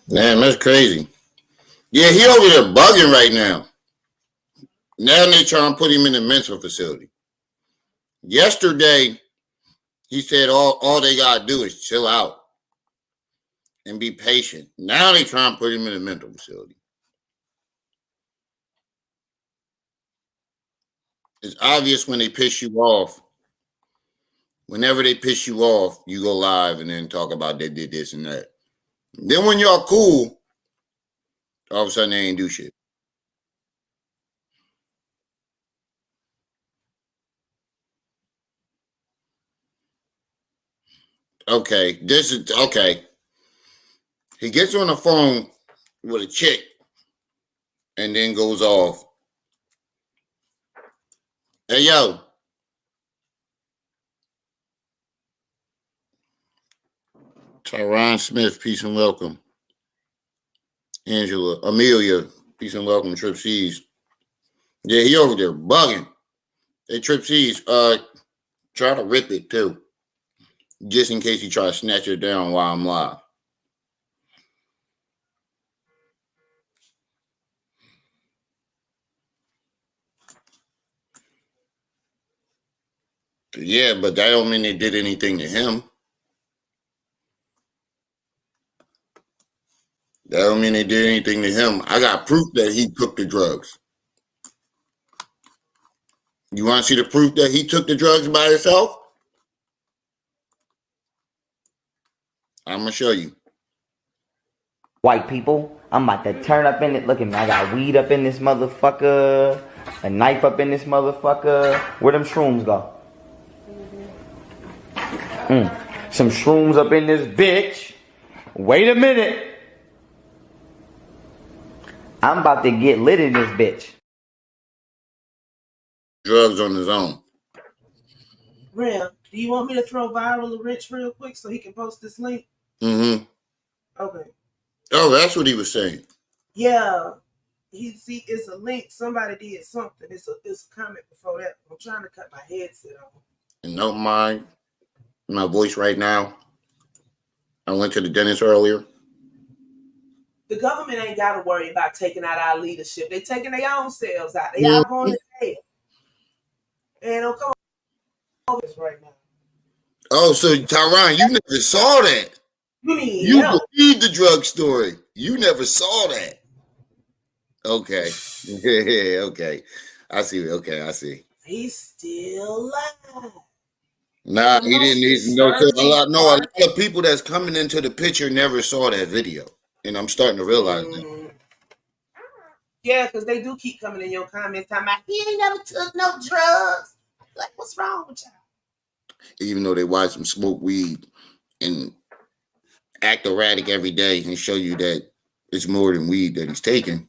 Man, that's crazy. Yeah, he over there bugging right now. Now they trying to put him in a mental facility. Yesterday, he said all they gotta do is chill out and be patient. Now they trying to put him in a mental facility. It's obvious when they piss you off. Whenever they piss you off, you go live and then talk about they did this and that. Then when y'all cool, all of a sudden they ain't do shit. Okay, this is okay. He gets on the phone with a chick and then goes off. Hey yo. Tyron Smith, peace and welcome. Amelia, peace and welcome. Trip C's. Yeah, he over there bugging. Hey, Trip C's, try to rip it too. Just in case he try to snatch it down while I'm live. Yeah, but that don't mean they did anything to him. That don't mean they did anything to him. I got proof that he took the drugs. You want to see the proof that he took the drugs by himself? I'm going to show you. White people, I'm about to turn up in it. Look at me, I got weed up in this motherfucker, a knife up in this motherfucker. Where them shrooms go? Some shrooms up in this bitch. Wait a minute. I'm about to get lit in this bitch. Drugs on his own. Ram, do you want me to throw viral a Rich real quick so he can post this link? Mm-hmm. Okay. Oh, that's what he was saying. Yeah. It's a link. Somebody did something. It's a comment before that. I'm trying to cut my headset off. And don't mind my voice right now. I went to the dentist earlier. The government ain't got to worry about taking out our leadership. They taking their own selves out. They all going to jail. And don't come on this right now. Oh, so Tyron, you never saw that. You believe the drug story. You never saw that. Okay. Yeah, okay. I see. Okay, I see. He's still alive. Nah, he didn't. A lot of people that's coming into the picture never saw that video. And I'm starting to realize that. Yeah, because they do keep coming in your comments talking about, he ain't never took no drugs. Like, what's wrong with y'all? Even though they watch him smoke weed and act erratic every day and show you that it's more than weed that he's taking.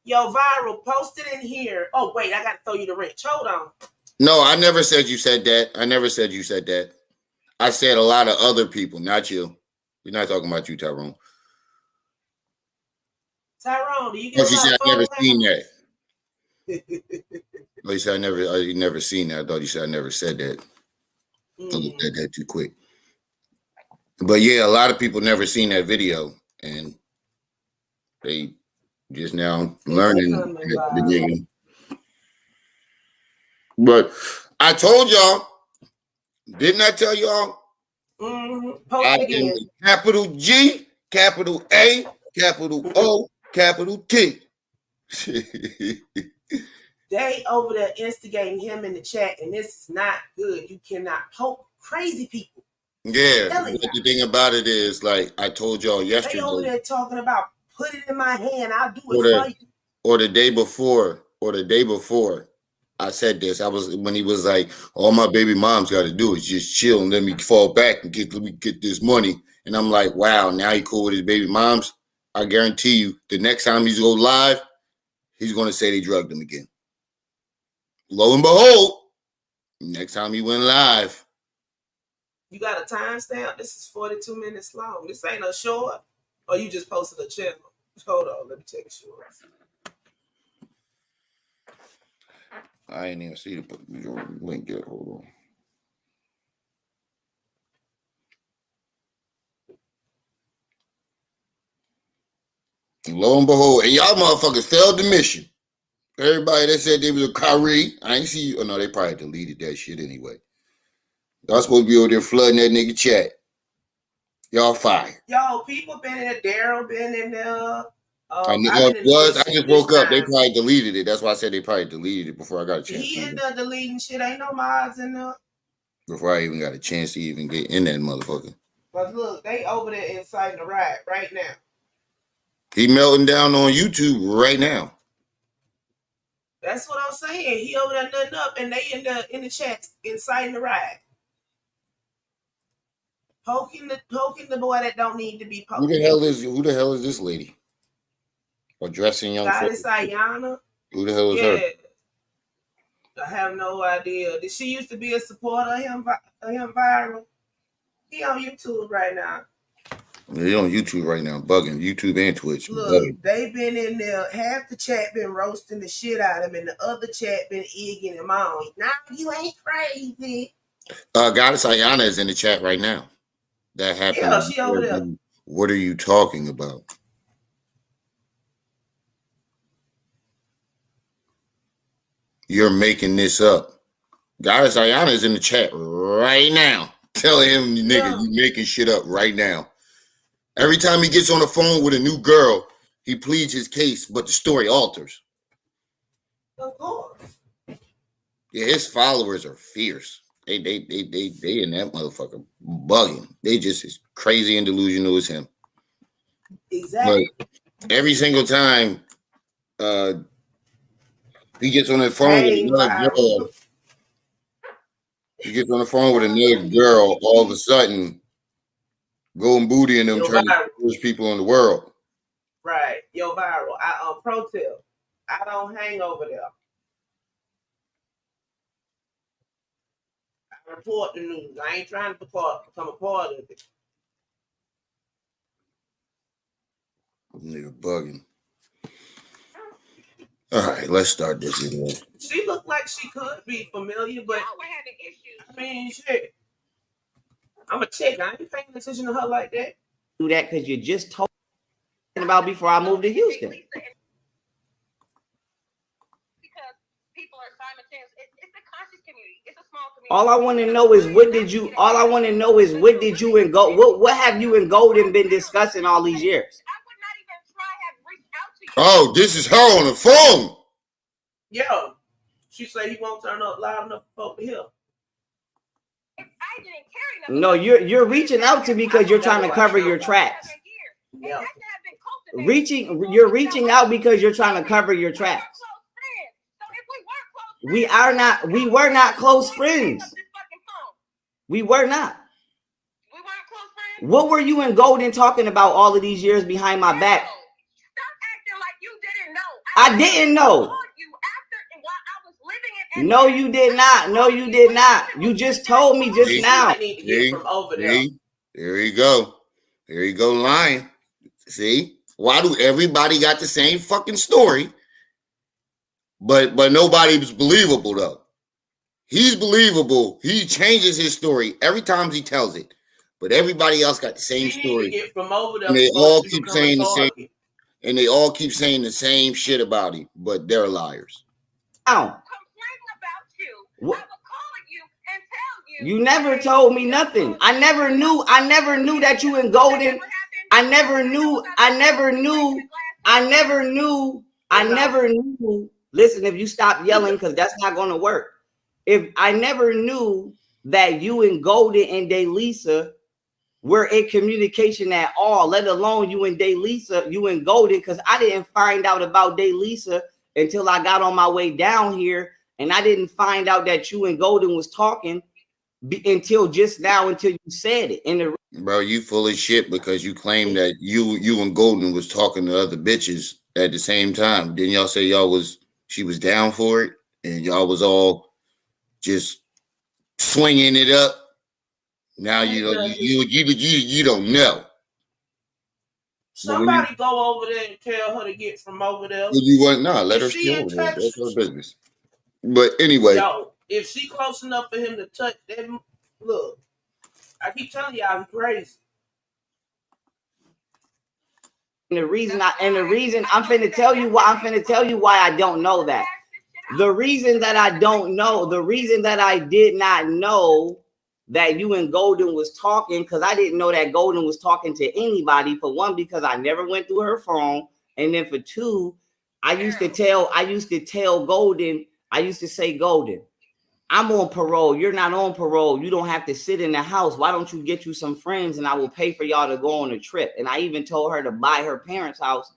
Yo, Viral, post it in here. Oh, wait, I got to throw you the wrench. Hold on. No, I never said you said that. I never said you said that. I said a lot of other people, not you. We're not talking about you, Tyrone. Tyrone, do you get she said I never seen that. Oh, you said I never seen that. I thought you said I never said that. I looked at that too quick. But yeah, a lot of people never seen that video, and they just now learning the beginning. But I told y'all, didn't I tell y'all? Post again. Capital G, capital A, capital O, capital T. They over there instigating him in the chat, and this is not good. You cannot poke crazy people. Yeah, but the thing about it is, like I told y'all yesterday, they over there talking about put it in my hand, I'll do it for you. Or the day before, I said this. I was when he was like, all my baby mom's got to do is just chill and let me fall back and let me get this money. And I'm like, wow, now he cool with his baby moms. I guarantee you, the next time he's go live, he's gonna say they drugged him again. Lo and behold, next time he went live. You got a timestamp? This is 42 minutes long. This ain't a short. Or you just posted a channel. Hold on, let me check shorts. I ain't even see the link yet. Hold on. Lo and behold, and y'all motherfuckers failed the mission. Everybody that said they was a Kyrie, I ain't see you. Oh no, they probably deleted that shit anyway. Y'all supposed to be over there flooding that nigga chat. Y'all fired. Yo, people been in there. Daryl been in there. I just woke up. They probably deleted it. That's why I said they probably deleted it before I got a chance. He ended up deleting shit. Ain't no mods in there. Before I even got a chance to even get in that motherfucker. But look, they over there inciting the riot right now. He melting down on YouTube right now. That's what I'm saying. He over there nutting up, and they in the chat inciting the riot. Poking the boy that don't need to be poked. Who the hell is this lady? Addressing young Goddess Ayana. Who the hell is her? I have no idea. Did she used to be a supporter of him viral? He on YouTube right now. Yeah, he on YouTube right now, bugging YouTube and Twitch. Look, they been in there. Half the chat been roasting the shit out of him, and the other chat been egging him on. Nah, you ain't crazy. Goddess Ayana is in the chat right now. That happened. Yeah, she over there. What are you talking about? You're making this up. Goddess Ayana is in the chat right now. Tell him, nigga, you making shit up right now. Every time he gets on the phone with a new girl, he pleads his case, but the story alters. Of course. Yeah, his followers are fierce. They in that motherfucker bugging. They just as crazy and delusional as him. Exactly. But every single time he gets on the phone with another girl, all of a sudden, Golden Booty and them turn to the worst people in the world. Right. Yo, viral. Pro tip. I don't hang over there. I report the news. I ain't trying to become a part of it. Nigga bugging. All right, let's start this video. She looked like she could be familiar, but I mean, shit. I'm a chick. I ain't paying attention to her like that. Do that because you just told me about before I moved to Houston. Because people are simultaneous. It's a conscious community. It's a small community. All I want to know is what did you and go? What have you and Golden been discussing all these years? I would not even try have reached out to you. Oh, this is her on the phone. Yo, she said he won't turn up loud enough for folk to hear. I didn't care enough. No, you're reaching out to me because you're trying to cover your tracks. Yeah. You're reaching out because you're trying to cover your tracks. We were not close friends. We were not. We weren't close friends. What were you and Golden talking about all of these years behind my back? Stop acting like you didn't know. I didn't know. No, you did not. No, you did not. You just told me just now. There you go. There you go lying. See? Why do everybody got the same fucking story? But nobody's believable though. He's believable. He changes his story every time he tells it. But everybody else got the same story. And they all keep saying the same. And they all keep saying the same shit about him, but they're liars. Now, you never told me nothing. I never knew that you and Golden. I never knew. Listen, if you stop yelling, because that's not going to work. If I never knew that you and Golden and Delisa we're in communication at all, let alone you and Daylisa, you and Golden, because I didn't find out about Daylisa until I got on my way down here, and I didn't find out that you and Golden was talking until just now, until you said it. And bro, you full of shit because you claimed that you and Golden was talking to other bitches at the same time. Didn't y'all say she was down for it, and y'all was all just swinging it up? Now you don't know. Somebody go over there and tell her to get from over there. You want let her stay over there. That's her business. But anyway, yo, if she close enough for him to touch them, look, I keep telling y'all, I'm crazy. And the reason I'm finna tell you why I don't know that. The reason that I don't know, the reason that I did not know that you and Golden was talking, because I didn't know that Golden was talking to anybody. For one, because I never went through her phone, and then for two, I used to tell Golden, I used to say, Golden, I'm on parole. You're not on parole. You don't have to sit in the house. Why don't you get you some friends and I will pay for y'all to go on a trip? And I even told her to buy her parents' house.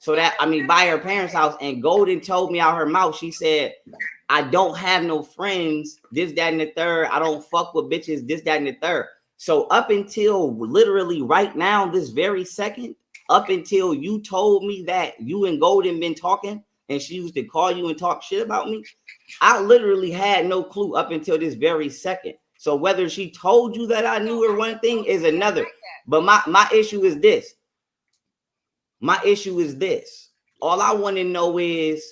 Buy her parents' house. And Golden told me out her mouth, she said, I don't have no friends, this, that, and the third. I don't fuck with bitches, this, that, and the third. So up until literally right now, this very second, up until you told me that you and Golden been talking and she used to call you and talk shit about me, I literally had no clue up until this very second. So whether she told you that I knew her, one thing is another. But my issue is this. My issue is this. All I want to know is,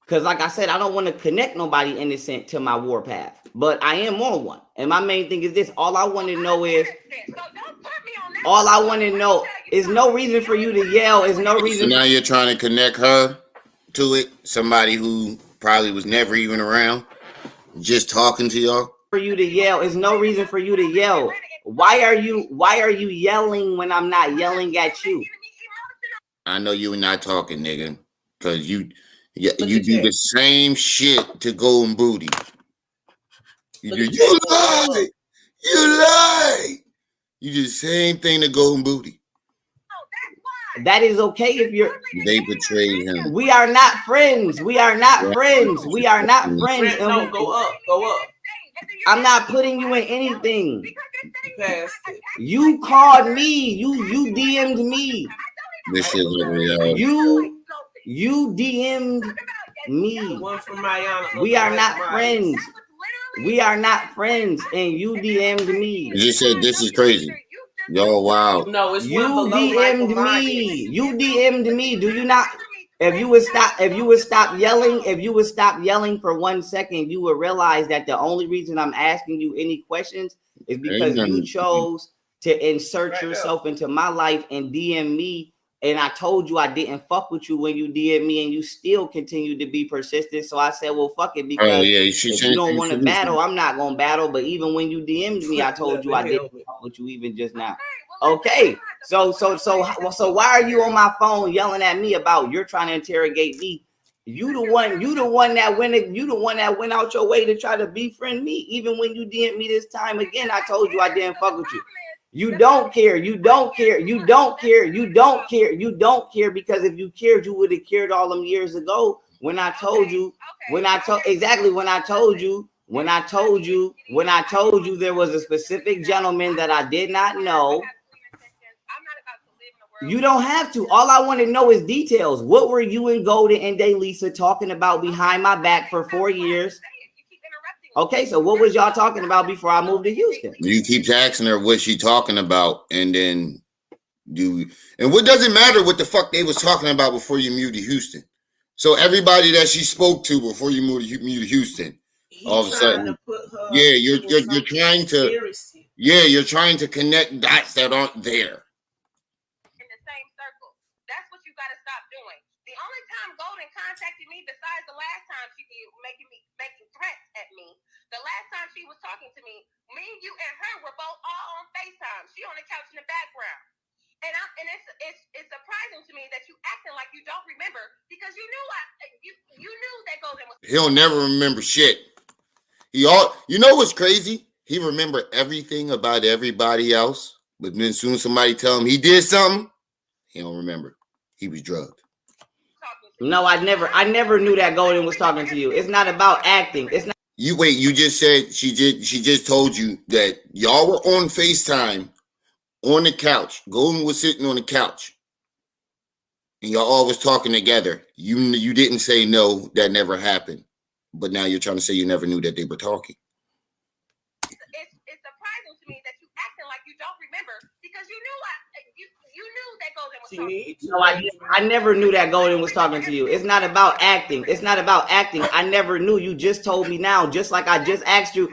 because like I said, I don't want to connect nobody innocent to my warpath, but I am on one. And my main thing is this. All I want to know is, no reason for you to yell. Is no reason. So now you're trying to connect her to it. Somebody who probably was never even around, just talking to y'all. For you to yell. Is no reason for you to yell. Why are you yelling when I'm not yelling at you? I know you and not talking, nigga, because you do the same shit to Golden Booty. You lie. You lie. You do the same thing to Golden Booty. That is okay if they betrayed him. We are not friends. We are not friends. We are not friends. No, go up. I'm not putting you in anything. You called me. You DM'd me. This shit is real. You DM'd me. We are not friends. We are not friends, and you DM'd me. You just said this is crazy. Yo, wow. No, it's you DM'd me. You DM'd me. Do you not? If you would stop yelling for 1 second, you would realize that the only reason I'm asking you any questions is because you chose to insert yourself into my life and DM me. And I told you I didn't fuck with you when you DM me, and you still continue to be persistent. So I said, well, fuck it, because if you don't want to battle, I'm not going to battle. But even when you DM'd me, I told you I didn't fuck with you even just now. Okay, so why are you on my phone yelling at me about you're trying to interrogate me? You the one that went out your way to try to befriend me. Even when you DM'd me this time again, I told you I didn't fuck with you. You don't care. Because if you cared, you would have cared all them years ago when I told you there was a specific gentleman that I did not know. You don't have to. All I want to know is details. What were you and Golden and Daylisa talking about behind my back for 4 years? Okay, so what was y'all talking about before I moved to Houston? You keep asking her what she talking about, and then what does it matter what the fuck they was talking about before you moved to Houston? So everybody that she spoke to before you moved to Houston, all of a sudden, you're trying to, you're trying to connect dots that aren't there. In the same circle. That's what you got to stop doing. The only time Golden contacted me, besides the last time she did making threats at me, the last time she was talking to me, me, you, and her were both all on FaceTime. She on the couch in the background. And it's surprising to me that you acting like you don't remember, because you knew that Golden was. He'll never remember shit. You know what's crazy? he remember everything about everybody else, but then as soon as somebody tell him he did something, he don't remember. He was drugged. No, I never knew that Golden was talking to you. It's not about acting. It's not. You wait, you just said she just told you that y'all were on FaceTime on the couch. Golden was sitting on the couch. And y'all all was talking together. You didn't say no, that never happened. But now you're trying to say you never knew that they were talking. It's surprising to me that you acting like you don't remember because you knew that Golden was talking. No, I never knew that Golden was talking to you. It's not about acting. It's not about acting. I never knew. You just told me now, just like I just asked you.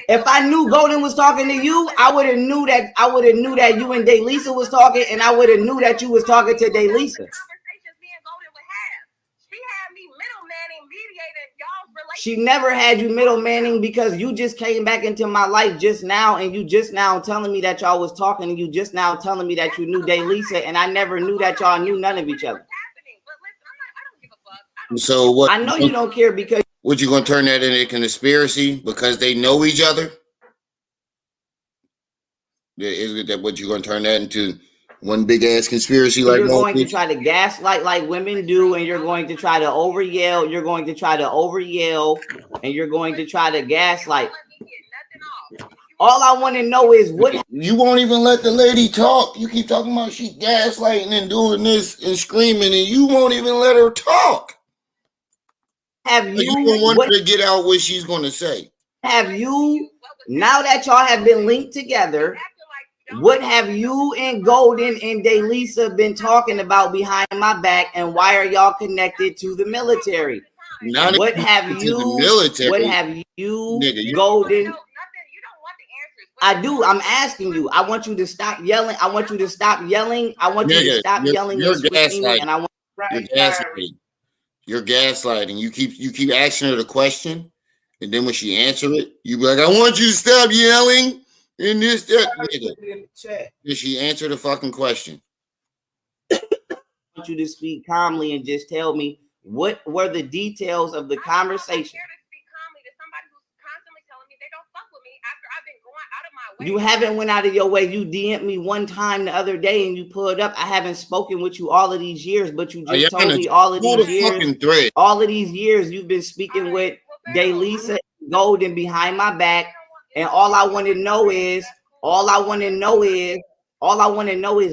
If I knew Golden was talking to you, I would have knew that you and Daylisa was talking, and I would have knew that you was talking to Daylisa. She never had you middlemaning because you just came back into my life just now, and you just now telling me that y'all was talking, and you just now telling me that you knew Daylisa, and I never knew that y'all knew none of each other. So what? I know you don't care because. What, you gonna turn that into a conspiracy because they know each other? Is that what you're gonna turn that into? One big ass conspiracy, like you're going to try to gaslight like women do, and you're going to try to over yell. You're going to try to over yell, and you're going to try to gaslight. All I want to know is what. You won't even let the lady talk. You keep talking about she gaslighting and doing this and screaming, and you won't even let her talk. Have you? don't want her to get out what she's going to say. Have you? Now that y'all have been linked together. What have you and Golden and Daylisa been talking about behind my back, and why are y'all connected to the military? What have you? What have you, nigga, Golden? I do. I'm asking you. I want you to stop yelling. I want you to stop yelling. I want you to stop yelling and screaming. And I want. You're gaslighting. You keep asking her the question, and then when she answer it, you be like, "I want you to stop yelling." In this, did she answer the fucking question? I want you to speak calmly and just tell me what were the details of the conversation. You haven't went out of your way. You DM'd me one time the other day and you pulled up. I haven't spoken with you all of these years, but you just told me all of these years. All of these years you've been speaking with Daylisa Golden behind my back. And all I want to know is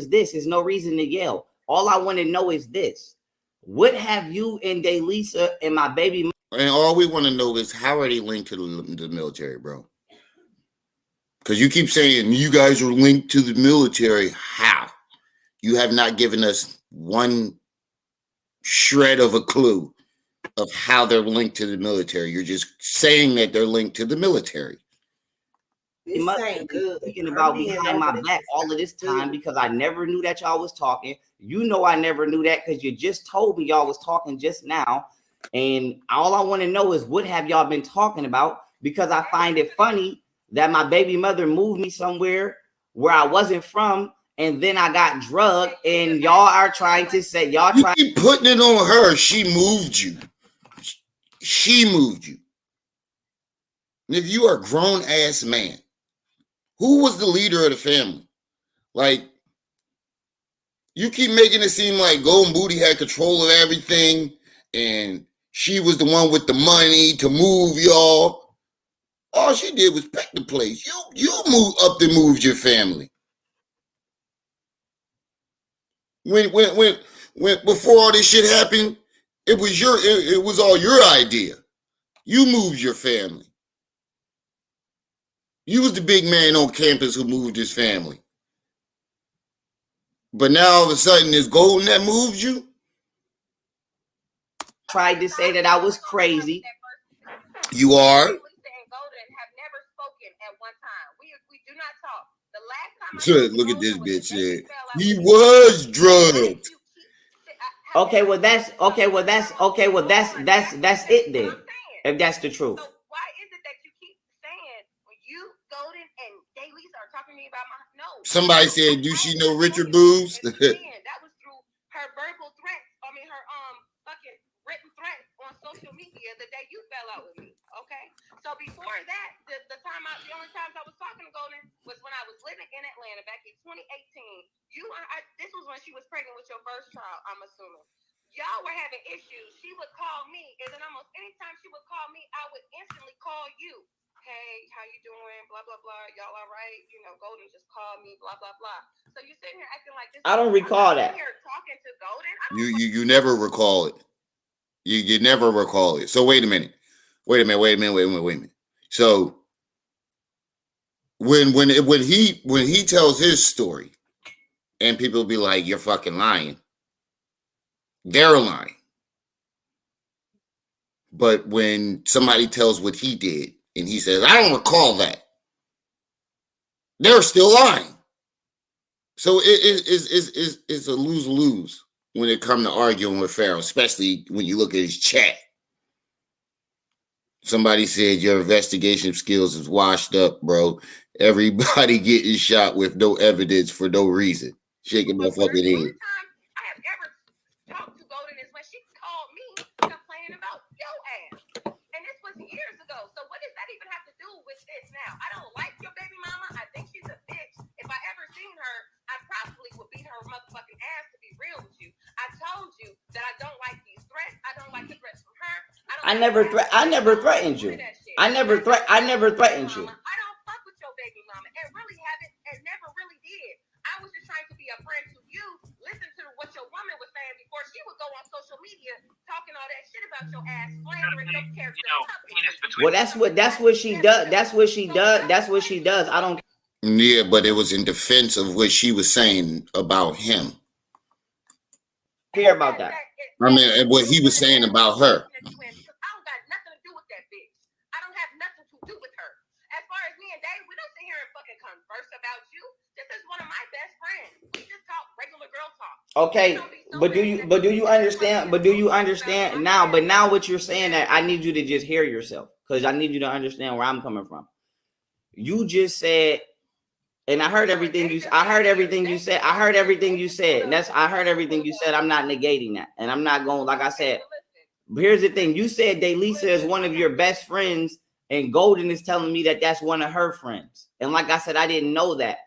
this. There's no reason to yell. All I want to know is this. What have you and Daylisa and my baby? And all we want to know is how are they linked to the military, bro? Because you keep saying you guys are linked to the military. How? You have not given us one shred of a clue of how they're linked to the military. You're just saying that they're linked to the military. You must have been thinking about behind my back all of this time because I never knew that y'all was talking. You know I never knew that because you just told me y'all was talking just now. And all I want to know is what have y'all been talking about? Because I find it funny that my baby mother moved me somewhere where I wasn't from, and then I got drugged, and y'all are trying to say y'all keep putting it on her. She moved you. She moved you. And if you are a grown ass man, who was the leader of the family? Like, you keep making it seem like Golden Booty had control of everything, and she was the one with the money to move y'all. All she did was pick the place. You moved up and moved your family. When before all this shit happened, it was all your idea. You moved your family. You was the big man on campus who moved his family. But now all of a sudden it's Golden that moved you? Tried to say that I was crazy. You are? Look at this bitch here. He was drugged. Okay, well that's it then. If that's the truth. So why is it that you keep saying when you, Golden, and Daylisa are talking to me about my Somebody said, do she know Richard Booz? That was through her verbal threats. I mean her fucking written threats on social media the day you fell out with me. Okay. So before that, the only times I was talking to Golden was when I was living in Atlanta back in 2018. This was when she was pregnant with your first child, I'm assuming. Y'all were having issues. She would call me, and then almost anytime she would call me, I would instantly call you. Hey, how you doing? Blah, blah, blah. Y'all all right? You know, Golden just called me, blah, blah, blah. So you sitting here acting like this. I don't recall that. Here talking to Golden. You never recall it. You never recall it. So wait a minute. So when he tells his story, and people be like, "You're fucking lying," they're lying. But when somebody tells what he did, and he says, "I don't recall that," they're still lying. So it's a lose-lose when it comes to arguing with Pharaoh, especially when you look at his chat. Somebody said your investigation skills is washed up, bro. Everybody getting shot with no evidence for no reason. Shaking my fucking head. The only time I have ever talked to Golden is when she called me complaining about your ass. And this was years ago. So what does that even have to do with this now? I don't like your baby mama. I think she's a bitch. If I ever seen her, I probably would beat her motherfucking ass, to be real with you. I told you that I don't like these threats. I don't like the threats from her. I never threatened you. I never threatened you. I don't fuck with your baby mama, and really haven't, and never really did. I was just trying to be a friend to you. Listen to what your woman was saying before she would go on social media talking all that shit about your ass, slandering your character. Well, that's what she does. That's what she does. I don't. Yeah, but it was in defense of what she was saying about him. Care about that. I mean, what he was saying about her. I don't got nothing to do with that bitch. I don't have nothing to do with her. As far as me and Dave, we don't sit here and fucking converse about you. This is one of my best friends. We just talk regular girl talk. Okay, but do you understand? But do you understand now? But now what you're saying, that I need you to just hear yourself, because I need you to understand where I'm coming from. You just said, and I heard everything you said. I heard everything you said. I heard everything you said. And I heard everything you said. I'm not negating that. And I'm not going, like I said, here's the thing. You said Daylisa is one of your best friends, and Golden is telling me that that's one of her friends. And like I said, I didn't know that.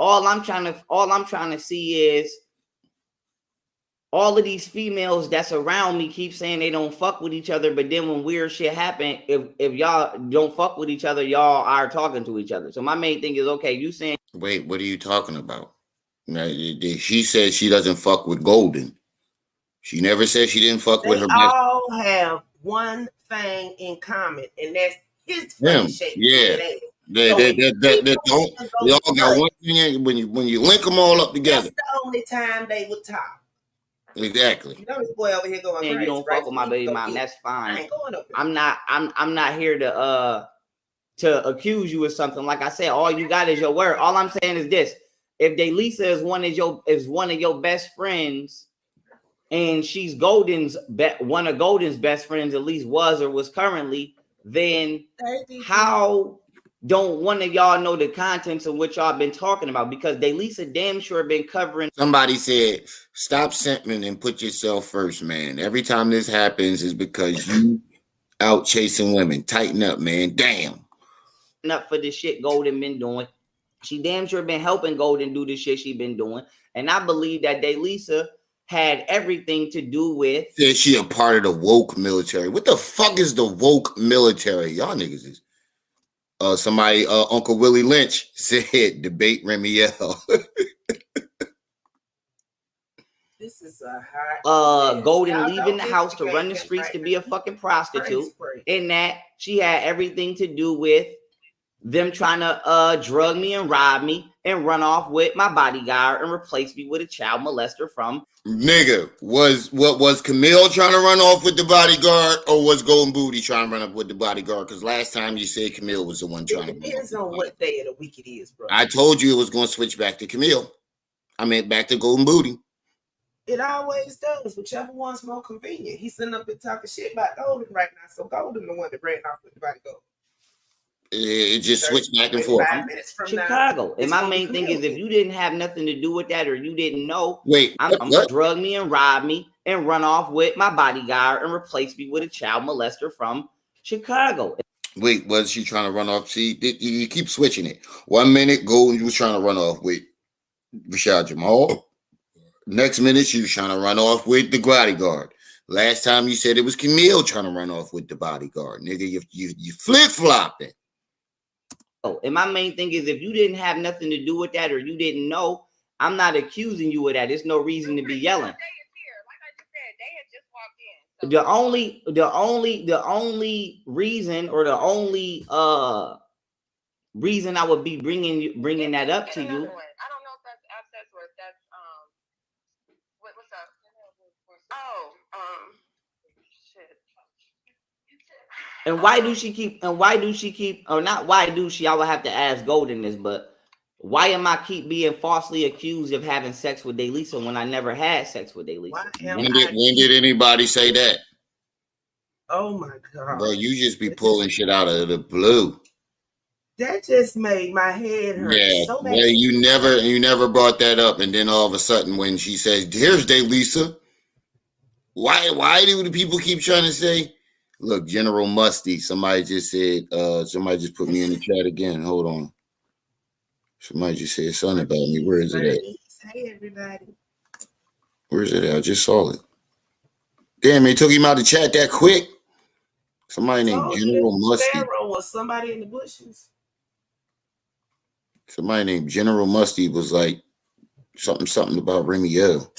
All I'm trying to see is all of these females that's around me keep saying they don't fuck with each other, but then when weird shit happen, if y'all don't fuck with each other, y'all are talking to each other. So my main thing is, okay, you saying, wait, what are you talking about? Now, she said she doesn't fuck with Golden. She never said she didn't fuck with her. They all have one thing in common, and that's his face shape. Yeah. They all got one thing. When you link them all up together, that's the only time they would talk. Exactly. You know this boy over here going crazy, you don't fuck with my baby mom. That's fine. I ain't going up there. I'm not here to accuse you of something. Like I said, all you got is your word. All I'm saying is this: if Daylisa is one of your best friends, and she's one of Golden's best friends, at least was currently, then how don't one of y'all know the contents of what y'all been talking about? Because Daylisa damn sure been covering. Somebody said, stop simping and put yourself first, man. Every time this happens is because you out chasing women. Tighten up, man. Damn. Up for the shit Golden been doing. She damn sure been helping Golden do the shit she been doing. And I believe that Daylisa had everything to do with. Said she a part of the woke military. What the fuck is the woke military? Y'all niggas is. Somebody, Uncle Willie Lynch said, debate Remiel. This is a hot. Golden leaving the house to run the streets to be a fucking prostitute. In that she had everything to do with them trying to drug me and rob me and run off with my bodyguard and replace me with a child molester from. Nigga, was Camille trying to run off with the bodyguard, or was Golden Booty trying to run up with the bodyguard? Because last time you said Camille was the one trying to run off. It depends on what day of the week it is, bro. I told you it was going to switch back to Camille. I meant back to Golden Booty. It always does, whichever one's more convenient. He's sitting up and talking shit about Golden right now, so Golden the one that ran off with the bodyguard. It just switched back and forth. Chicago. And my main thing is, if you didn't have nothing to do with that, or you didn't know, I'm what? Drug me and rob me and run off with my bodyguard and replace me with a child molester from Chicago. Wait, was she trying to run off? See, you keep switching it. 1 minute, Golden, you was trying to run off with Rashad Jamal. Next minute, she was trying to run off with the bodyguard. Last time you said it was Camille trying to run off with the bodyguard. Nigga, you flip-flopping. And my main thing is, if you didn't have nothing to do with that or you didn't know, I'm not accusing you of that. There's no reason to be yelling. The only reason, or the only reason I would be bringing that up to you. I don't know if that's access or if that's what's up? Oh, shit. And why do she keep? Or not? Why do she? I would have to ask Golden this, but why am I keep being falsely accused of having sex with Daylisa when I never had sex with Daylisa? When did anybody say that? Oh my God. Bro, you just be pulling shit out of the blue. That just made my head hurt. Yeah, so bad. yeah, you never brought that up, and then all of a sudden when she says, "Here's Daylisa," why do the people keep trying to say, "Look, General Musty"? Somebody just said, somebody just put me in the chat again. Hold on. Somebody just said something about me. Where is it at? Hey, everybody. Where is it at? I just saw it. Damn, they took him out of the chat that quick. Somebody named General Musty. Pharaoh or somebody in the bushes. Somebody named General Musty was like something about Remy L.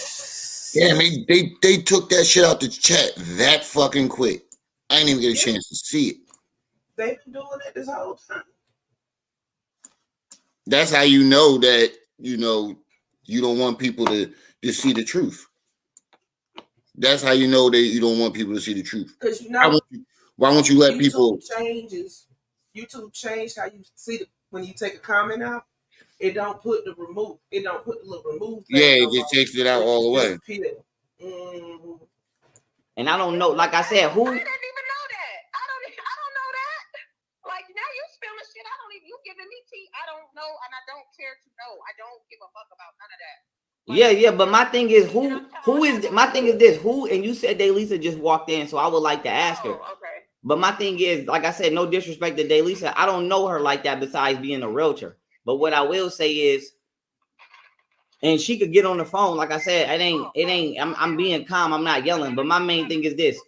Damn, they took that shit out the chat that fucking quick. I didn't even get a chance to see it. They've been doing it this whole time. That's how you know that you don't want people to see the truth. That's how you know that you don't want people to see the truth. Because why won't you let people changes? YouTube changed how you see when you take a comment out. It don't put the remove. It don't put the little remove. Yeah, it just takes it out all the way. And I don't know. Like I said, who? I didn't even know that. I don't know that. Like now you spilling shit. I don't even. You giving me tea. I don't know, and I don't care to know. I don't give a fuck about none of that. Yeah, but my thing is who is my thing is this, who, and you said Daylisa just walked in, so I would like to ask her. Okay. But my thing is, like I said, no disrespect to Daylisa, I don't know her like that besides being a realtor. But what I will say is, and she could get on the phone, like I said, it ain't I'm being calm, I'm not yelling, but my main thing is this.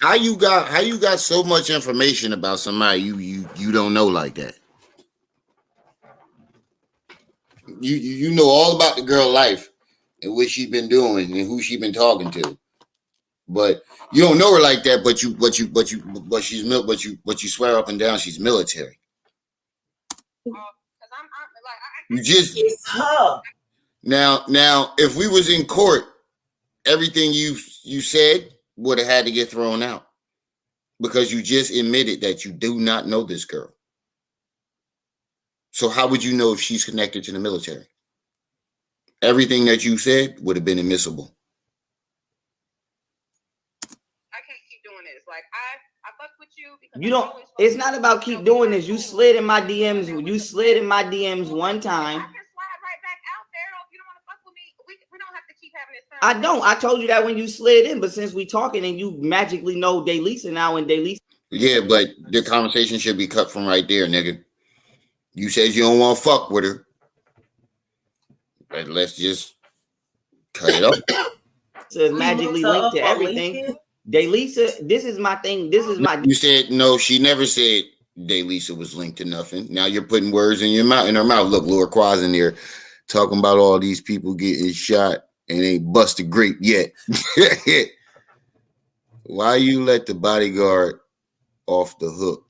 How you got so much information about somebody you don't know like that? You know all about the girl life and what she's been doing and who she's been talking to, but you don't know her like that. But you swear up and down she's military. You just it's her. Now, if we was in court, everything you said would have had to get thrown out because you just admitted that you do not know this girl. So how would you know if she's connected to the military? Everything that you said would have been admissible. I can't keep doing this. Like I fuck with you because you don't. It's not about keep doing this. You slid in my DMs. You slid in my DMs one time. I can slide right back out there. If you don't want to fuck with me, we don't have to keep having this. I don't. I told you that when you slid in, but since we talking and you magically know Daylisa now and Daylisa. Yeah, but the conversation should be cut from right there, nigga. You said you don't want to fuck with her. But let's just cut it off. Says magically linked to everything. Daylisa, this is my thing. This is my. You said no. She never said Daylisa was linked to nothing. Now you're putting words in her mouth. Look, Laura Quaz in there talking about all these people getting shot and ain't busted grape yet. Why you let the bodyguard off the hook?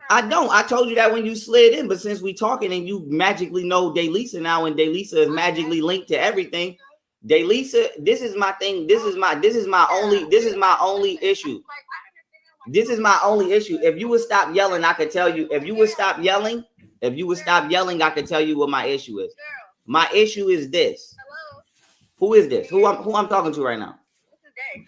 I don't. I told you that when you slid in, but since we talking and you magically know Daylisa now and Daylisa is magically linked to everything. Daylisa, this is my thing. This is my only issue. This is my only issue. If you would stop yelling, I could tell you. If you would stop yelling, I could tell you what my issue is. My issue is this. Who is this? Who I'm talking to right now?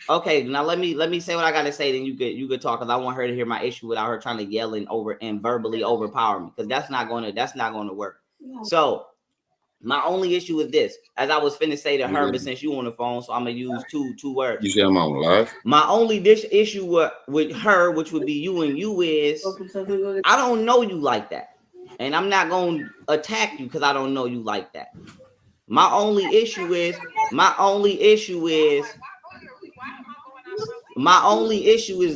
Okay, now let me say what I gotta say. Then you could talk, because I want her to hear my issue without her trying to yell and verbally overpower me, because that's not gonna work. So My only issue is this, as I was finna say to her, but since you on the phone, so I'm gonna use two words. You say I'm on live? My only issue with her, which would be you and you, is I don't know you like that. And I'm not gonna attack you because I don't know you like that. My only issue is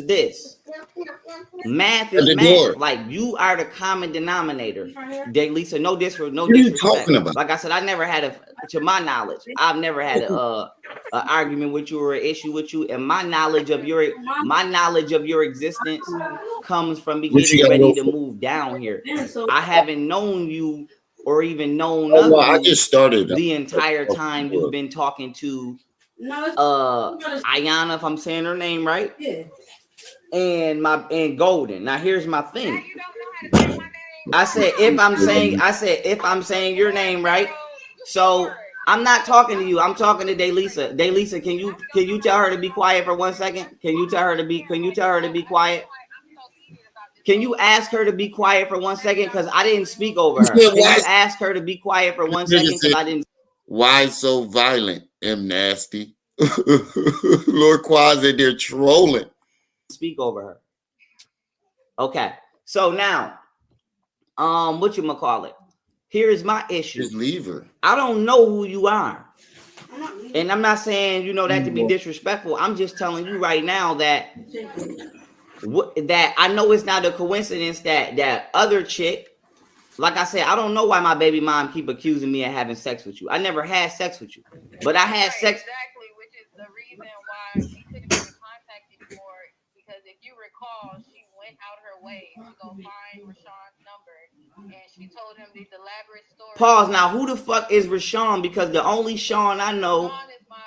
this. Math is math. Like, you are the common denominator. Lisa, no disrespect. What are you talking about? Like I said, I never had to my knowledge, I've never had a argument with you or an issue with you. And my knowledge of your existence comes from me getting ready to move down here. I haven't known you or even known of you. I just started the entire time you've been talking to Ayana, if I'm saying her name right. Yeah. And Golden. Now here's my thing. I said if I'm saying your name right. So I'm not talking to you. I'm talking to Daylisa. Daylisa, can you tell her to be quiet for 1 second? Can you tell her to be quiet? Can you ask her to be quiet for 1 second? Because I didn't speak over her. Can you ask her to be quiet for 1 second? Because I didn't. Why so violent, M Nasty? Lord Quasi, they're trolling. Speak over her. Okay. So now, whatchamacallit? Here is my issue. Just leave her. I don't know who you are. And I'm not saying, that to be disrespectful. I'm just telling you right now that I know it's not a coincidence that other chick, like I said, I don't know why my baby mom keep accusing me of having sex with you. I never had sex with you. But I had sex. Exactly, which is the reason why she couldn't even contact you anymore. Because if you recall, she went out her way to go find Rashawn's number, and she told him these elaborate stories. Pause. Now, who the fuck is Rashawn? Because the only Sean I know. Rashawn is my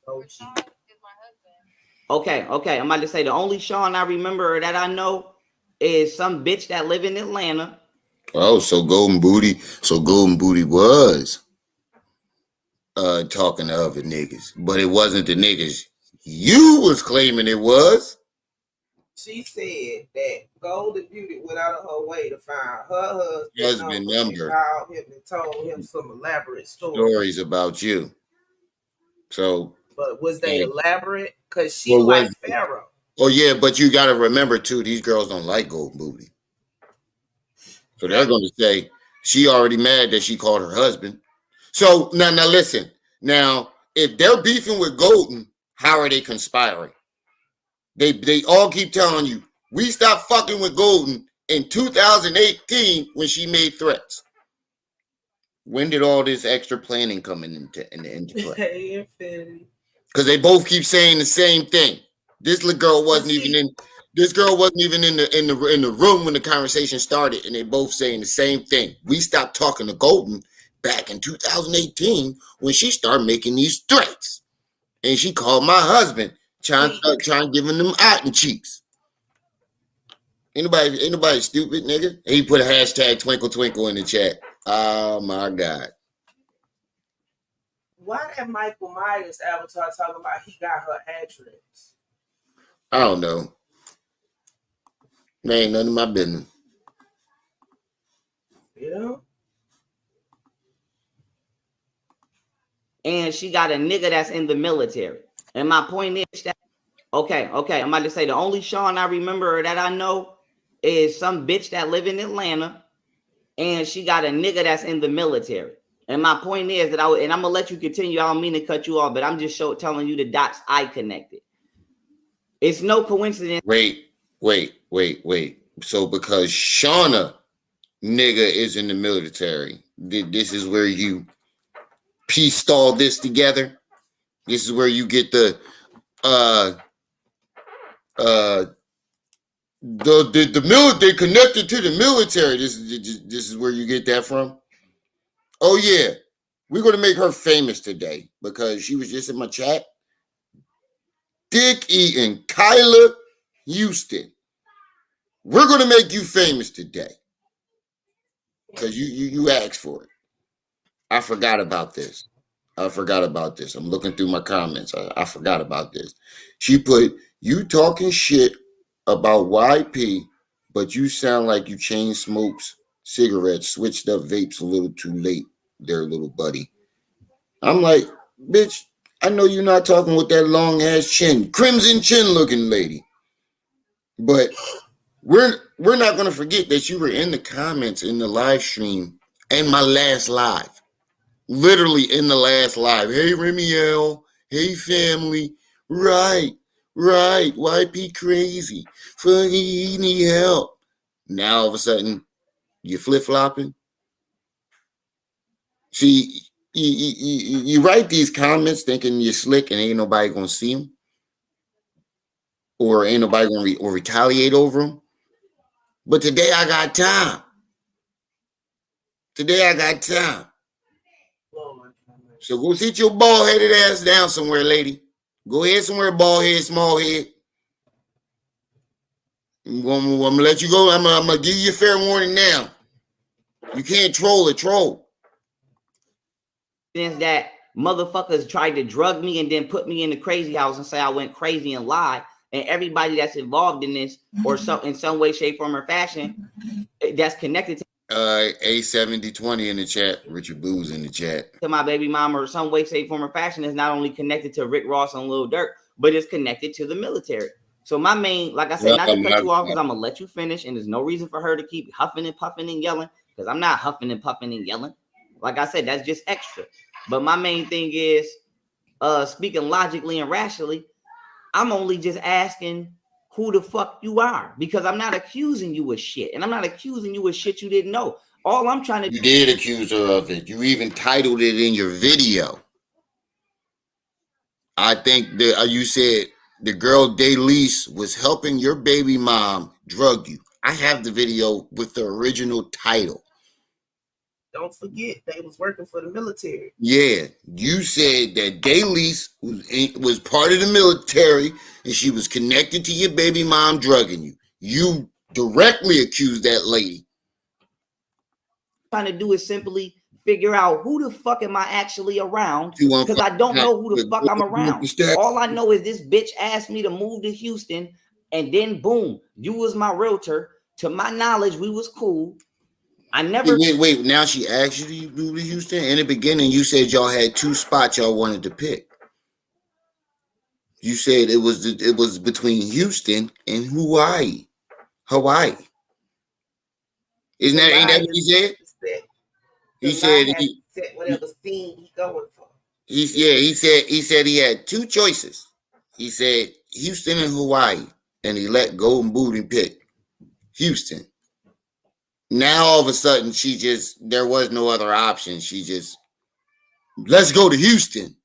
husband. Okay. I'm about to say the only Sean I remember that I know is some bitch that live in Atlanta. Oh, so Golden Booty was talking to other niggas, but it wasn't the niggas you was claiming it was. She said that Golden Beauty went out of her way to find her husband number. Called him and told him some elaborate stories about you. So, but was they elaborate? Because she liked Pharaoh. Oh yeah, but you got to remember too, these girls don't like Golden Booty. So they're going to say she already mad that she called her husband. So now listen. Now, if they're beefing with Golden, how are they conspiring? They all keep telling you, we stopped fucking with Golden in 2018 when she made threats. When did all this extra planning come into play? Because they both keep saying the same thing. This little girl wasn't even in. This girl wasn't even in the room when the conversation started, and they both saying the same thing. We stopped talking to Golden back in 2018 when she started making these threats, and she called my husband trying giving them out in cheeks. Ain't nobody stupid, nigga. And he put a hashtag twinkle twinkle in the chat. Oh my God. Why that Michael Myers avatar talking about he got her address? I don't know. That ain't none of my business. Yeah. And she got a nigga that's in the military. And my point is that, okay. I'm about to say the only Sean I remember that I know is some bitch that live in Atlanta. And she got a nigga that's in the military. And my point is that and I'm going to let you continue. I don't mean to cut you off, but I'm just telling you the dots I connected. It's no coincidence. Wait. So because Shauna nigga is in the military, this is where you pieced all this together. This is where you get the military connected to the military. This is where you get that from. Oh yeah, we're gonna make her famous today because she was just in my chat. Dick eating Kyla Houston. We're gonna make you famous today because you asked for it. I forgot about this. I'm looking through my comments. I forgot about this. She put, you talking shit about YP, but you sound like you chain smokes cigarettes, switched up vapes a little too late. their little buddy. I'm like, bitch, I know you're not talking with that long ass chin, crimson chin looking lady. But we're not gonna forget that you were in the comments in the live stream and my last live. Literally in the last live. Hey Remiel, hey family. Right, YP crazy. Fucking he need help. Now all of a sudden you flip-flopping. See, you write these comments thinking you're slick and ain't nobody gonna see them, or ain't nobody gonna or retaliate over them. But today I got time. Today I got time. So go sit your bald headed ass down somewhere, lady. Go ahead somewhere, bald head, small head. I'm gonna let you go. I'm gonna give you a fair warning now. You can't troll a troll. Since that motherfuckers tried to drug me and then put me in the crazy house and say I went crazy and lied, and everybody that's involved in this or some in some way, shape, form, or fashion that's connected to A7020 in the chat. Richard Boo's in the chat. To my baby mama or some way, shape, form, or fashion is not only connected to Rick Ross and Lil Durk, but it's connected to the military. So my main, like I said, not to cut you off because I'm gonna let you finish, and there's no reason for her to keep huffing and puffing and yelling because I'm not huffing and puffing and yelling. Like I said, that's just extra. But my main thing is, speaking logically and rationally, I'm only just asking who the fuck you are because I'm not accusing you of shit, and I'm not accusing you of shit you didn't know. All I'm trying to You did accuse her of it. You even titled it in your video. I think that you said the girl Daylise was helping your baby mom drug you. I have the video with the original title. Don't forget, they was working for the military. Yeah, you said that Daylise was part of the military and she was connected to your baby mom drugging you. You directly accused that lady. Trying to do is simply figure out who the fuck am I actually around because I don't know who the fuck I'm around. All I know is this bitch asked me to move to Houston, and then boom, you was my realtor. To my knowledge, we was cool. I never wait. Now she asked you to move to Houston. In the beginning, you said y'all had two spots y'all wanted to pick. You said it was between Houston and Hawaii. Ain't that what he said? He said whatever scene he going for. He said he had two choices. He said Houston and Hawaii, and he let Golden Booty pick Houston. Now all of a sudden there was no other option. She just let's go to Houston.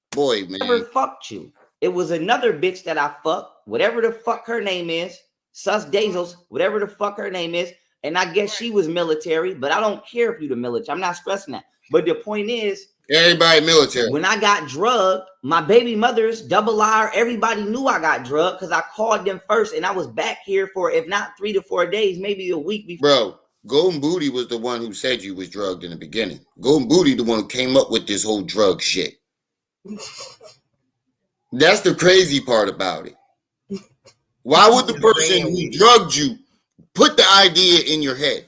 Boy, man. Never fucked you. It was another bitch that I fucked, whatever the fuck her name is, Sus Dazels, whatever the fuck her name is. And I guess she was military, but I don't care if you're the military. I'm not stressing that. But the point is, everybody military. When I got drugged, my baby mothers, double R, everybody knew I got drugged because I called them first, and I was back here for, if not 3 to 4 days, maybe a week before. Bro, Golden Booty was the one who said you was drugged in the beginning. Golden Booty the one who came up with this whole drug shit. That's the crazy part about it. Why would the person who drugged you put the idea in your head?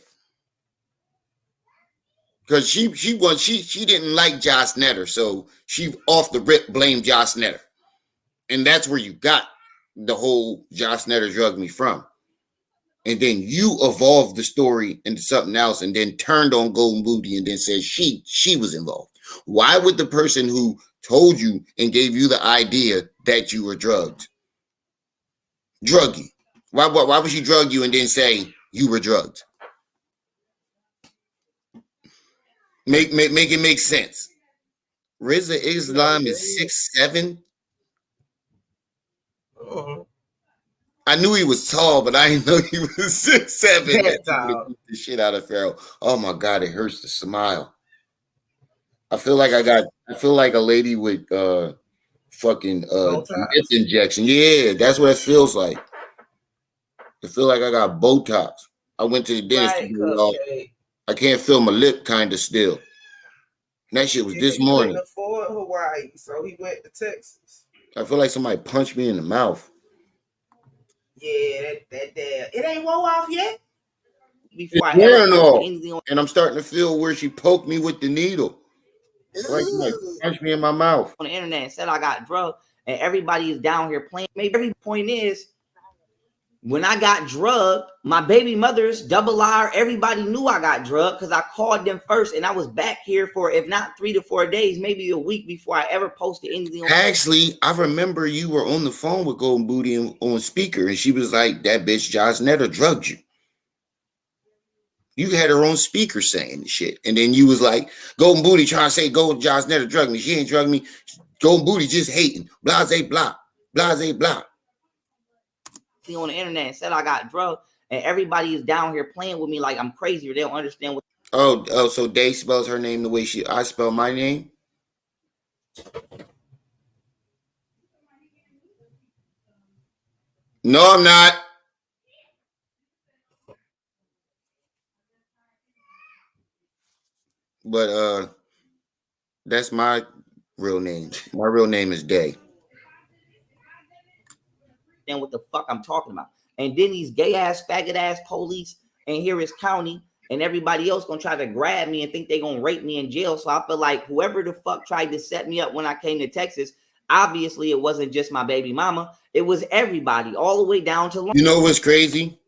Because she didn't like Josh Netter, so she off the rip blamed Josh Netter. And that's where you got the whole Josh Netter drugged me from. And then you evolved the story into something else and then turned on Golden Booty and then said she was involved. Why would the person who told you and gave you the idea that you were drugged drug you? Why would she drug you and then say you were drugged? Make it make sense. Rizza Islam is 6'7". I knew he was tall, but I didn't know he was 6'7". The shit out of Pharaoh. Oh my God, it hurts to smile. I feel like a lady with fucking lip injection. Yeah, that's what it feels like. I feel like I got Botox. I went to the dentist. I can't feel my lip kind of still. And that shit was this morning. He couldn't afford Hawaii, so he went to Texas. I feel like somebody punched me in the mouth. Yeah, that it ain't wore off yet. before I It's ever wearing posted off. anything on. And I'm starting to feel where she poked me with the needle. Like punch me in my mouth. On the internet and said I got drugged, and everybody is down here playing. Maybe every point is, when I got drugged, my baby mothers, double R, everybody knew I got drugged because I called them first, and I was back here for, if not 3 to 4 days, maybe a week before I ever posted anything. Actually, I remember you were on the phone with Golden Booty on speaker, and she was like, "That bitch Josh Netter drugged you." You had her on speaker saying the shit, and then you was like, "Golden Booty trying to say Josh Netter drugged me. She ain't drugged me. Golden Booty just hating. Blase blah, blase blah." On the internet and said I got drugged, and everybody is down here playing with me like I'm crazy or they don't understand what. Oh, so Day spells her name the way I spell my name. No, I'm not. But that's my real name. My real name is Day. And what the fuck I'm talking about. And then these gay ass, faggot ass police in Harris County and everybody else gonna try to grab me and think they gonna rape me in jail. So I feel like whoever the fuck tried to set me up when I came to Texas, obviously it wasn't just my baby mama, it was everybody, all the way down to. You know what's crazy?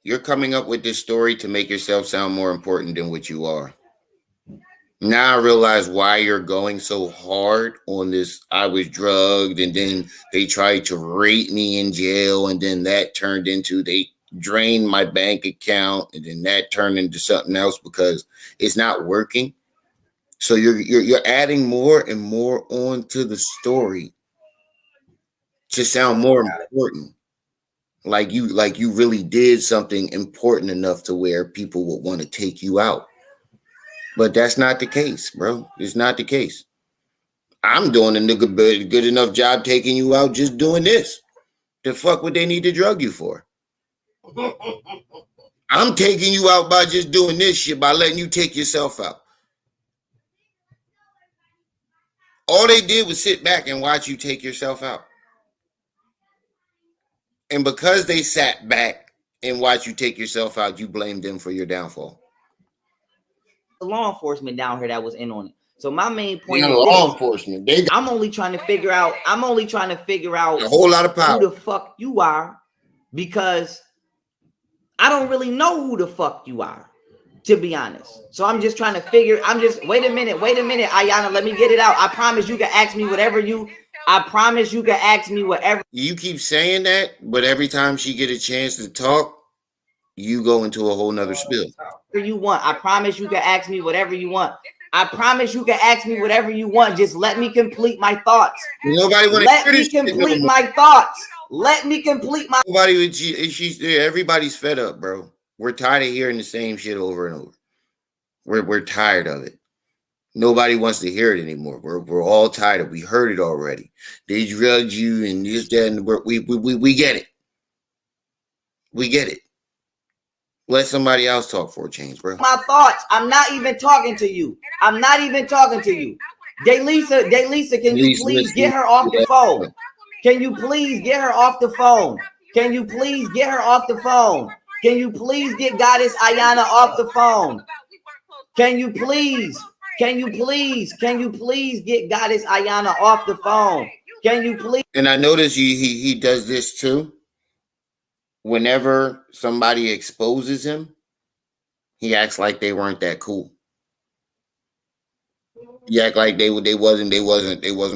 You're coming up with this story to make yourself sound more important than what you are. Now I realize why you're going so hard on this. I was drugged, and then they tried to rape me in jail, and then that turned into they drained my bank account, and then that turned into something else because it's not working. So you're adding more and more onto the story to sound more important. Like you really did something important enough to where people would want to take you out. But that's not the case, bro. It's not the case. I'm doing a nigga good enough job taking you out just doing this. The fuck would they need to drug you for? I'm taking you out by just doing this shit, by letting you take yourself out. All they did was sit back and watch you take yourself out. And because they sat back and watched you take yourself out, you blamed them for your downfall. Law enforcement down here that was in on it. So my main point is law enforcement. I'm only trying to figure out a whole lot of power. Who the fuck you are, because I don't really know who the fuck you are, to be honest. So I'm just trying to figure. Wait a minute, Ayana, let me get it out. I promise you can ask me whatever you. I promise you can ask me whatever. You keep saying that, but every time she get a chance to talk, you go into a whole nother spiel. You want. I promise you can ask me whatever you want. I promise you can ask me whatever you want. Just let me complete my thoughts. Nobody want to let me complete my thoughts. Let me complete my. Nobody. Everybody's fed up, bro. We're tired of hearing the same shit over and over. We're tired of it. Nobody wants to hear it anymore. We're all tired of it. We heard it already. They drugged you and this, that, and we get it. We get it. Let somebody else talk for a change, bro. My thoughts. I'm not even talking to you. I'm not even talking to you. Daylisa, can you please get her off the phone? Can you please get her off the phone? Can you please get her off the phone? Can you please get Goddess Ayana off the phone? Can you please get Goddess Ayana off the phone? Can you please? And I notice he does this too. Whenever somebody exposes him, he acts like they weren't that cool. He act like they wasn't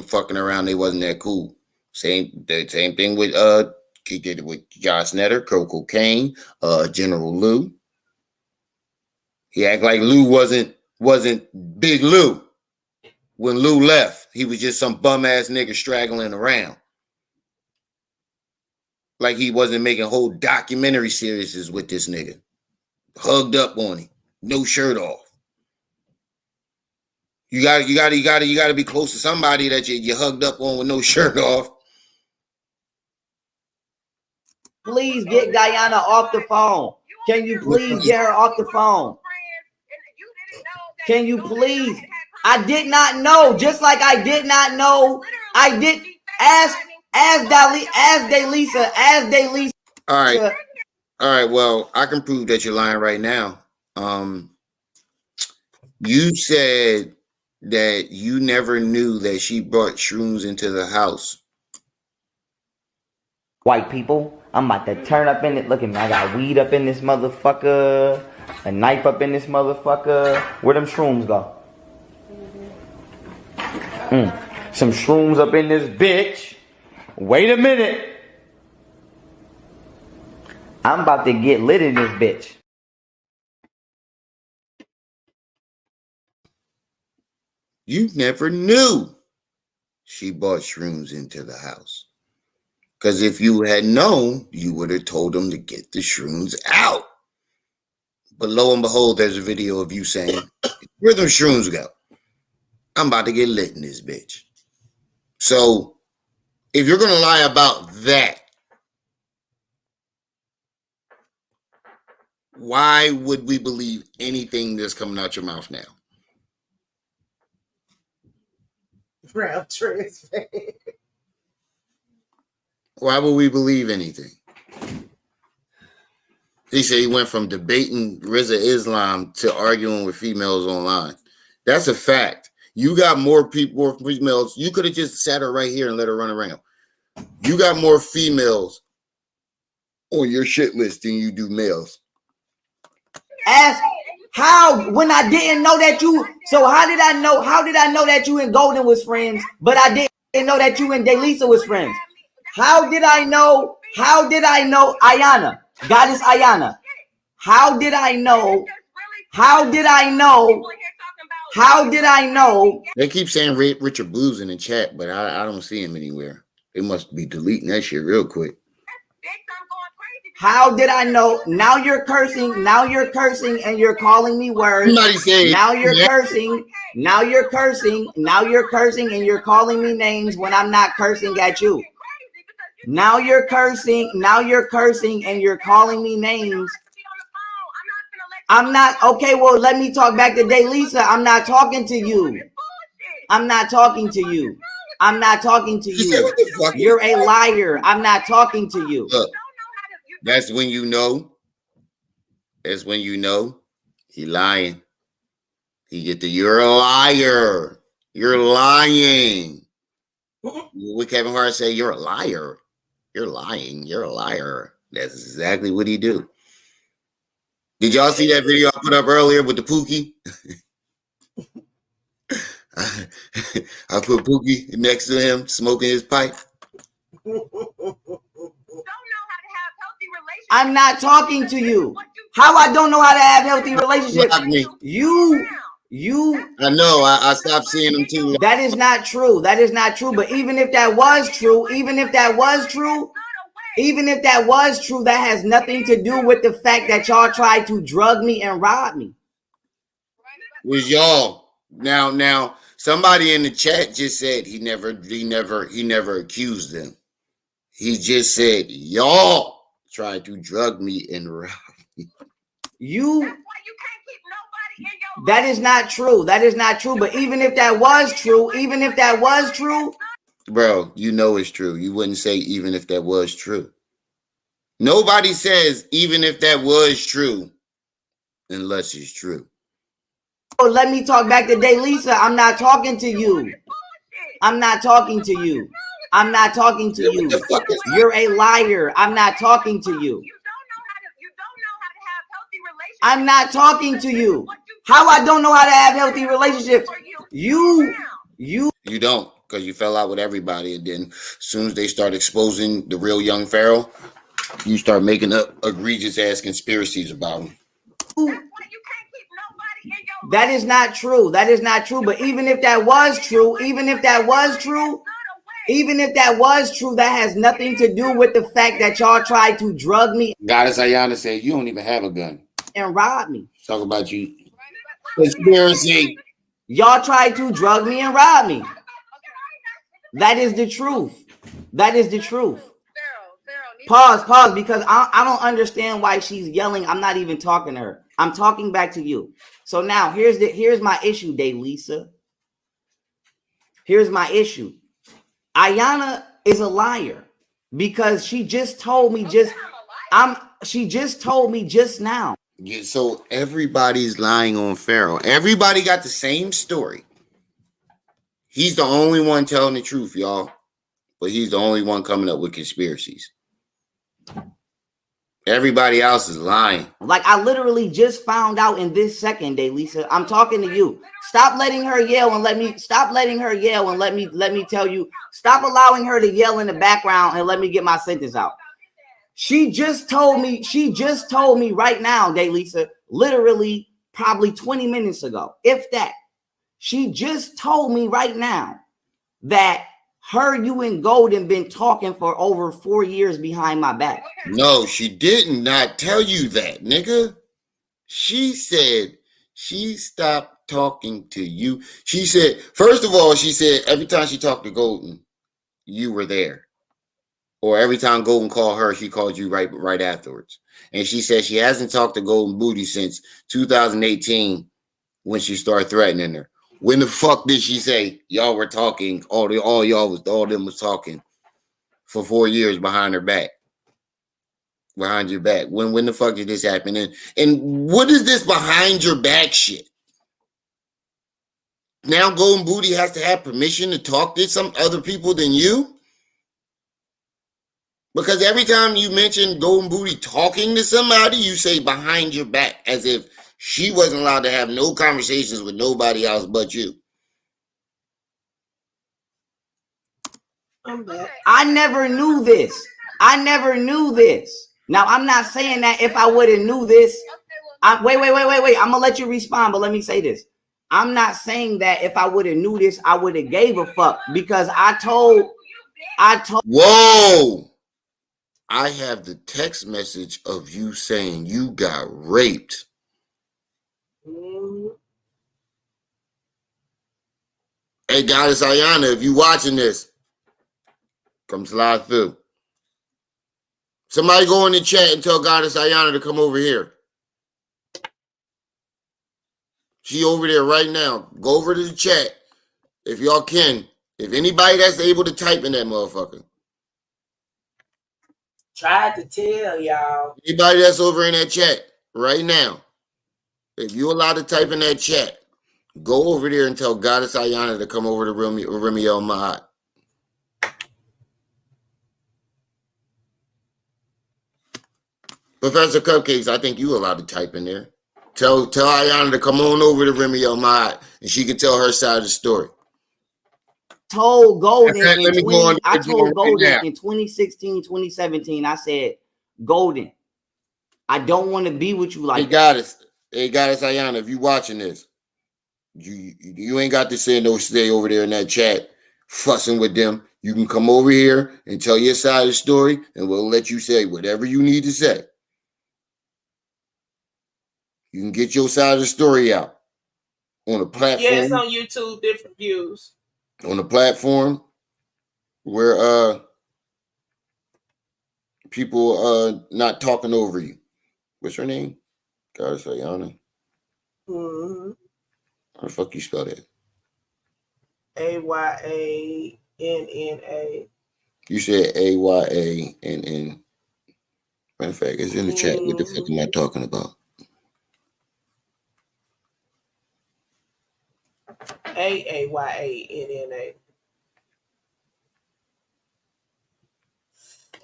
fucking around. They wasn't that cool. Same thing with he did it with Josh Netter, Cocaine, General Lou. He act like Lou wasn't Big Lou. When Lou left, he was just some bum ass nigga straggling around. Like he wasn't making whole documentary series with this nigga. Hugged up on him, no shirt off. You gotta be close to somebody that you hugged up on with no shirt off. Please get Guyana off the phone. Can you please get her off the phone? Can you please? I did not know, just like I did not know. I did ask Daylisa. All right. All right, well, I can prove that you're lying right now. You said that you never knew that she brought shrooms into the house. White people, I'm about to turn up in it. Look at me, I got weed up in this motherfucker, a knife up in this motherfucker. Where them shrooms go? Some shrooms up in this bitch. Wait a minute. I'm about to get lit in this bitch. You never knew she brought shrooms into the house. Because if you had known, you would have told them to get the shrooms out. But lo and behold, there's a video of you saying, where them shrooms go? I'm about to get lit in this bitch. So if you're going to lie about that, why would we believe anything that's coming out your mouth now? Round transfer. Why would we believe anything? He said he went from debating Rizza Islam to arguing with females online. That's a fact. You got more females. You could have just sat her right here and let her run around. You got more females on your shit list than you do males. Ask how when I didn't know that you. So how did I know? How did I know that you and Golden was friends, but I didn't know that you and Delisa was friends? How did I know? How did I know Ayana, Goddess Ayana? How did I know? How did I know? How did I know? They keep saying Richard Blues in the chat, but I don't see him anywhere. They must be deleting that shit real quick. How did I know? Now you're cursing. Now you're cursing, and you're calling me words. Now you're cursing. Now you're cursing. Now you're cursing, and you're calling me names when I'm not cursing at you. Now you're cursing. Now you're cursing, and you're calling me names. I'm not okay. Well, let me talk back to Delisa. I'm not talking to you. I'm not talking to you. I'm not talking to you. You're a liar. I'm not talking to you. Look, that's when you know. That's when you know he lying. He get the you're a liar. You're lying. What Kevin Hart say? You're a liar. You're lying. You're a liar. That's exactly what he do. Did y'all see that video I put up earlier with the Pookie? I put Pookie next to him smoking his pipe. I'm not talking to you. How I don't know how to have healthy relationships? You. I know. I stopped seeing them too. That is not true. That is not true. But even if that was true, even if that was true, that has nothing to do with the fact that y'all tried to drug me and rob me. Was y'all now? Somebody in the chat just said he never accused them. He just said y'all tried to drug me and rob me. That is not true. That is not true. But even if that was true, bro, you know it's true. You wouldn't say even if that was true. Nobody says even if that was true unless it's true. Let me talk back to Delisa. I'm not talking to you. I'm not talking to you. I'm not talking to you. You're a liar. I'm not talking to you. I'm not talking to you. How I don't know how to have healthy relationships? You don't, because you fell out with everybody, and then as soon as they start exposing the real young Pharaoh, you start making up egregious ass conspiracies about him. That is not true. That is not true. But even if that was true, that has nothing to do with the fact that y'all tried to drug me. Goddess Ayana said you don't even have a gun and rob me. Talk about you. Conspiracy. Y'all tried to drug me and rob me. That is the truth. That is the truth. Pause, because I don't understand why she's yelling. I'm not even talking to her. I'm talking back to you. So now here's my issue, Delisa. Here's my issue. Ayana is a liar because she just told me She just told me just now. Yeah, so everybody's lying on Pharaoh. Everybody got the same story. He's the only one telling the truth, y'all. But he's the only one coming up with conspiracies. Everybody else is lying. Like, I literally just found out in this second, day, Lisa. I'm talking to you. Stop letting her yell and let me tell you. Stop allowing her to yell in the background and let me get my sentence out. She just told me right now, day, Lisa, literally probably 20 minutes ago, if that. She just told me right now that you and Golden been talking for over 4 years behind my back. No, she did not tell you that, nigga. She said she stopped talking to you. She said, first of all, she said every time she talked to Golden, you were there. Or every time Golden called her, she called you right afterwards. And she said she hasn't talked to Golden Booty since 2018 when she started threatening her. When the fuck did she say y'all were talking? All them was talking for 4 years behind her back. Behind your back. When the fuck did this happen? And what is this behind your back shit? Now Golden Booty has to have permission to talk to some other people than you? Because every time you mention Golden Booty talking to somebody, you say behind your back, as if she wasn't allowed to have no conversations with nobody else but you. I never knew this. Now, I'm not saying that if I would have knew this, wait. I'm gonna let you respond, but let me say this. I'm not saying that if I would have knew this, I would have gave a fuck, because I told. Whoa! I have the text message of you saying you got raped. Hey, Goddess Ayana, if you watching this, come slide through. Somebody go in the chat and tell Goddess Ayana to come over here. She over there right now. Go over to the chat if y'all can. If anybody that's able to type in that motherfucker. Tried to tell y'all. Anybody that's over in that chat right now, if you're allowed to type in that chat, go over there and tell Goddess Ayana to come over to Remiel Mahat. Professor Cupcakes, I think you allowed to type in there. Tell Ayana to come on over to Remiel Mahat and she can tell her side of the story. Told Golden in 2016, 2017, I said, Golden, I don't want to be with you like that. Hey, Goddess Ayana, if you watching this, you ain't got to stay over there in that chat fussing with them. You can come over here and tell your side of the story, and we'll let you say whatever you need to say. You can get your side of the story out on a platform. Yeah, it's on YouTube, different views. On a platform where people not talking over you. What's her name? Goddess Ayana. Mm-hmm. How the fuck you spell that? Ayanna. You said Ayann. Matter of fact, it's in the chat. What the fuck am I talking about? Ayanna.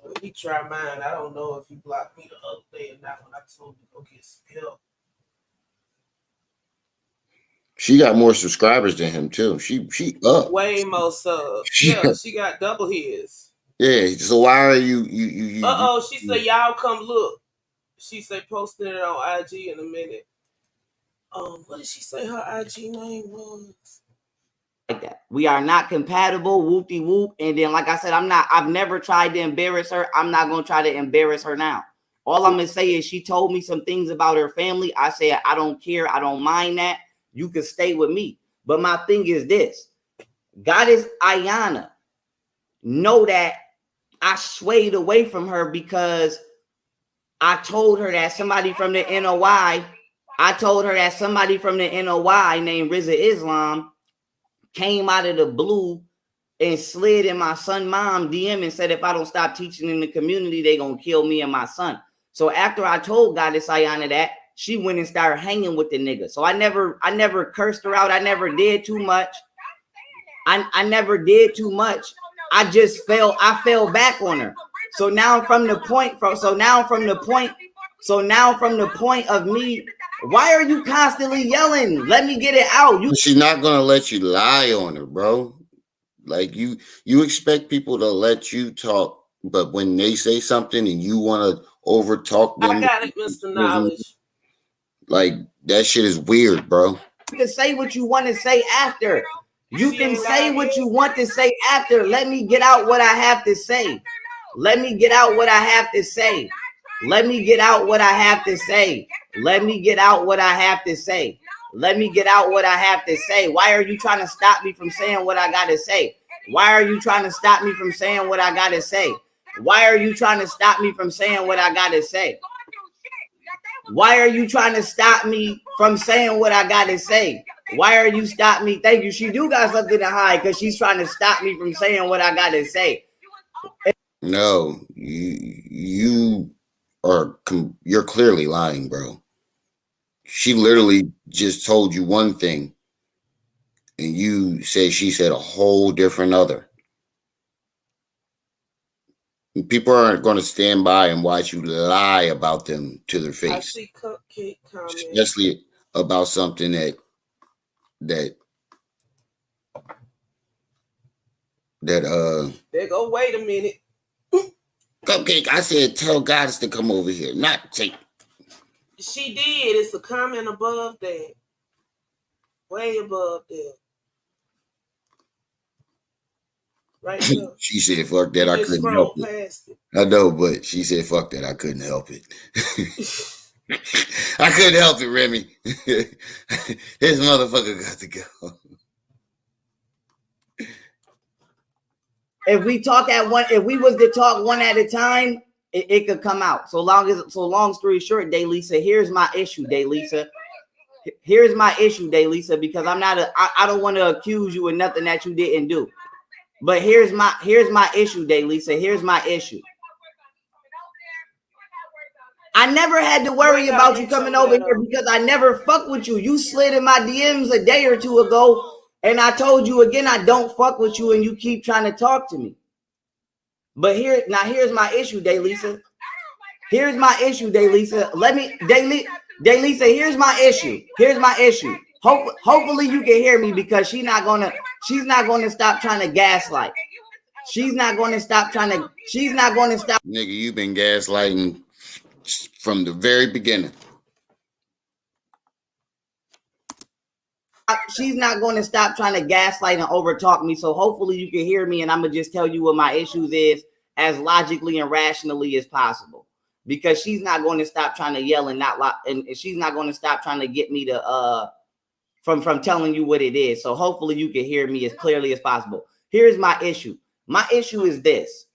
Let me try mine. I don't know if you blocked me the other day or not when I told you to go get some help. She got more subscribers than him too. She up. Way more subs. Yeah, she got double his. Yeah. So why are you? She said y'all come look. She said posting it on IG in a minute. What did she say her IG name was? Like that. We are not compatible, whoopty whoop. And then, like I said, I've never tried to embarrass her. I'm not gonna try to embarrass her now. All I'm gonna say is she told me some things about her family. I said, I don't care, I don't mind that. You can stay with me. But my thing is this: Goddess Ayana, know that I swayed away from her because I told her that somebody from the NOI, named Rizza Islam came out of the blue and slid in my son mom DM and said, if I don't stop teaching in the community, they gonna kill me and my son. So after I told Goddess Ayana that, she went and started hanging with the nigga. So I never cursed her out. I never did too much. I never did too much. I fell back on her. So now from the point of me, why are you constantly yelling? Let me get it out. She's not gonna let you lie on her, bro. Like you expect people to let you talk, but when they say something and you want to over talk them, I got it, Mr. Knowledge. Like that shit is weird, bro. You can say what you want to say after. You can say what you want to say after. Let me get out what I have to say. Let me get out what I have to say. Let me get out what I have to say. Let me get out what I have to say. Let me get out what I have to say. Why are you trying to stop me from saying what I got to say? Why are you trying to stop me from saying what I got to say? Why are you trying to stop me from saying what I got to say? Why are you trying to stop me from saying what I got to say? Why are you stopping me? Thank you. She do got something to hide because she's trying to stop me from saying what I got to say. No, you're clearly lying, bro. She literally just told you one thing, and you say she said a whole different other. People aren't going to stand by and watch you lie about them to their face. I see cupcake comments. Especially about something that they go, wait a minute. Cupcake, I said tell Goddess to come over here, not take. She did. It's a comment above that. Way above there. Right there. She said, fuck that, I couldn't help it. I know, but she said, fuck that, I couldn't help it. I couldn't help it, Remy. This motherfucker got to go. If we was to talk one at a time, it could come out. So long story short, Daylisa, here's my issue, Daylisa. Here's my issue, Daylisa, because I don't want to accuse you of nothing that you didn't do. But here's my issue, Daylisa. Here's my issue. I never had to worry about you coming over here because I never fuck with you. You slid in my DMs a day or two ago, and I told you again I don't fuck with you, and you keep trying to talk to me. But here's my issue, Daylisa. Here's my issue, Daylisa. Daylisa, here's my issue. Here's my issue. Hopefully you can hear me because she's not gonna stop trying to gaslight. She's not gonna stop. Nigga, you've been gaslighting from the very beginning. She's not going to stop trying to gaslight and overtalk me. So hopefully you can hear me, and I'm gonna just tell you what my issues is as logically and rationally as possible. Because she's not going to stop trying to yell and she's not going to stop trying to get me to from telling you what it is. So hopefully you can hear me as clearly as possible. Here's my issue. My issue is this.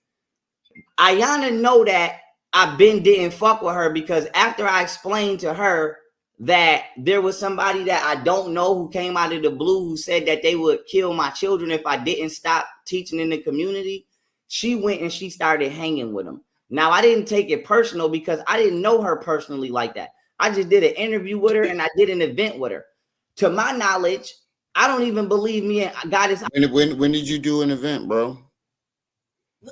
Ayana know that I didn't fuck with her because after I explained to her that there was somebody that I don't know who came out of the blue who said that they would kill my children if I didn't stop teaching in the community, she went and she started hanging with them. Now, I didn't take it personal because I didn't know her personally like that. I just did an interview with her and I did an event with her. To my knowledge, I don't even believe me and Goddess. When did you do an event, bro?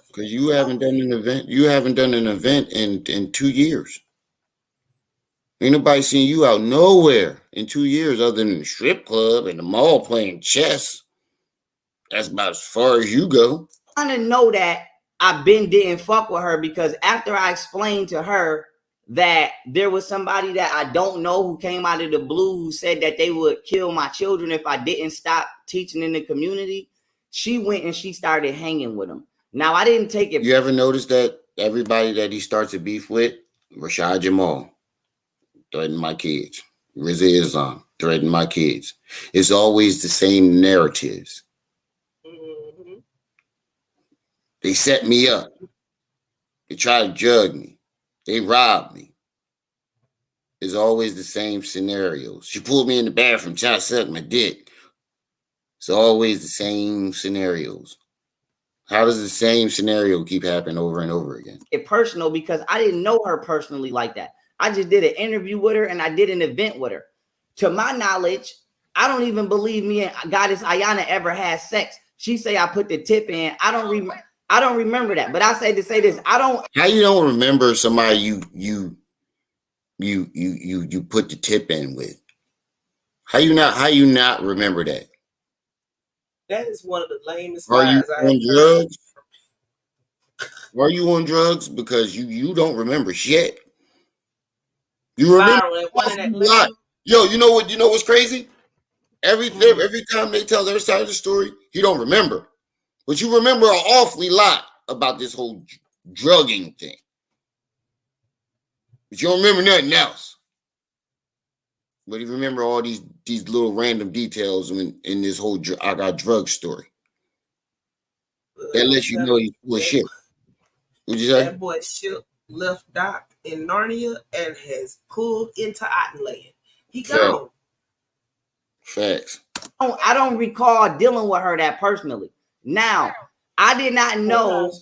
Because you haven't done an event. You haven't done an event in 2 years. Ain't nobody seen you out nowhere in 2 years other than the strip club and the mall playing chess. That's about as far as you go. I want to know that I didn't fuck with her because after I explained to her that there was somebody that I don't know who came out of the blue who said that they would kill my children if I didn't stop teaching in the community, she went and she started hanging with them. Now, I didn't take it. You ever notice that everybody that he starts a beef with, Rashad Jamal, threatening my kids. Rizza Islam, threatening my kids. It's always the same narratives. Mm-hmm. They set me up. They try to jug me. They robbed me. It's always the same scenarios. She pulled me in the bathroom, trying to suck my dick. It's always the same scenarios. How does the same scenario keep happening over and over again? It personal because I didn't know her personally like that. I just did an interview with her and I did an event with her. To my knowledge, I don't even believe me and Goddess Ayana ever had sex. She say I put the tip in. I don't remember that. But I say to say this, I don't. How you don't remember somebody you put the tip in with? How you not remember that? That is one of the lamest Are you lies I on have heard. drugs? Are you on drugs? Because you don't remember shit. You remember a lot. Yo, you know what's crazy? Every time they tell their side of the story, you don't remember. But you remember an awfully lot about this whole drugging thing. But you don't remember nothing else. But you remember all these little random details in this whole I got drug story. That lets you know he's full of shit. What'd you say? That boy Ship left Doc in Narnia and has pulled into Ottenland. He gone. Facts. I don't recall dealing with her that personally. Now, I did not know.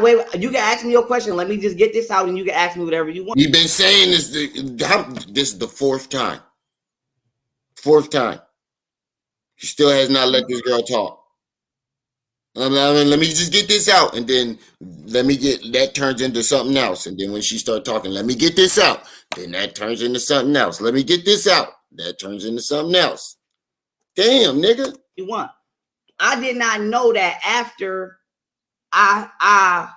Wait, you can ask me your question. Let me just get this out and you can ask me whatever you want. You've been saying this is the fourth time. Fourth time. He still has not let this girl talk. Let me just get this out, and then that turns into something else. And then when she starts talking, let me get this out. Then that turns into something else. Let me get this out. That turns into something else. Damn, nigga. You want? I did not know that after I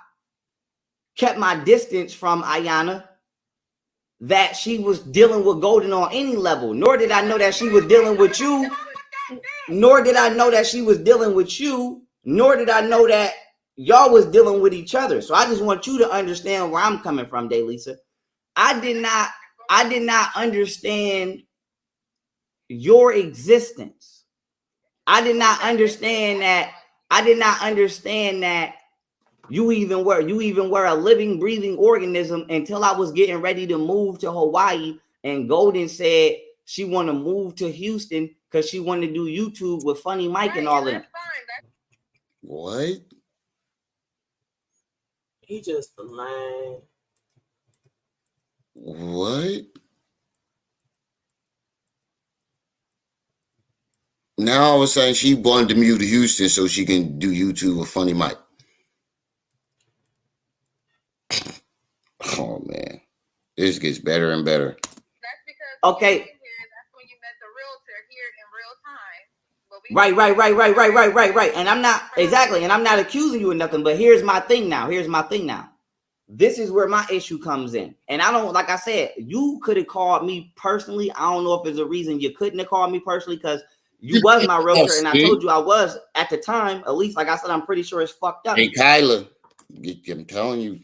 kept my distance from Ayana, that she was dealing with Golden on any level. Nor did I know that she was dealing with you. Nor did I know that she was dealing with you. Nor did I know that y'all was dealing with each other. So I just want you to understand where I'm coming from, Daylisa. I did not understand your existence. I did not understand that you even were a living, breathing organism until I was getting ready to move to Hawaii. And Golden said she want to move to Houston because she wanted to do YouTube with Funny Mike and all of them. What? He just a line. What? Now all of a sudden she wanted to move to Houston so she can do YouTube with Funny Mike. Oh man, this gets better and better. That's because okay. That's when you met the realtor here in real time. Right. And I'm not exactly, and I'm not accusing you of nothing. But here's my thing now. This is where my issue comes in. And I don't, like I said, you could have called me personally. I don't know if there's a reason you couldn't have called me personally because you was my realtor, and I told you I was at the time. At least, like I said, I'm pretty sure it's fucked up. Hey, Kyla, I'm telling you,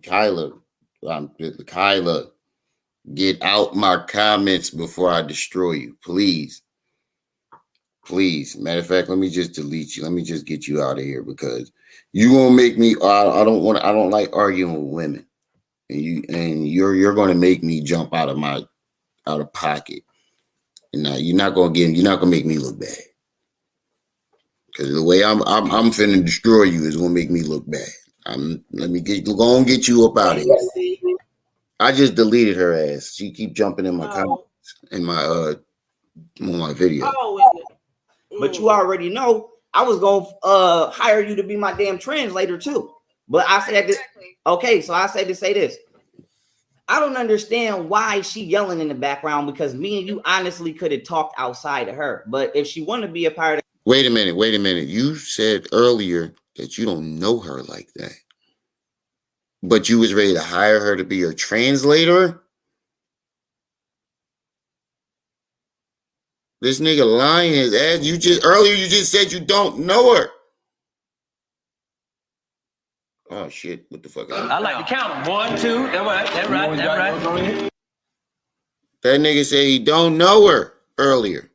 Kyla, get out my comments before I destroy you, please. Please. Matter of fact, let me just delete you. Let me just get you out of here because you gonna make me. I don't like arguing with women, and you're gonna make me jump out of pocket. And you're not gonna make me look bad. Because the way I'm finna destroy you is gonna make me look bad. Let me go and get you up out of here. I just deleted her ass. She keep jumping in my comments in my on my video. But you already know I was gonna hire you to be my damn translator too. But I said this. Okay, so I said to say this. I don't understand why she yelling in the background because me and you honestly could have talked outside of her. But if she want to be a part of Wait a minute. You said earlier that you don't know her like that. But you was ready to hire her to be your translator? This nigga lying his ass. You just said you don't know her. Oh shit! What the fuck? I like to count them. 1, 2. That right. That nigga said he don't know her earlier.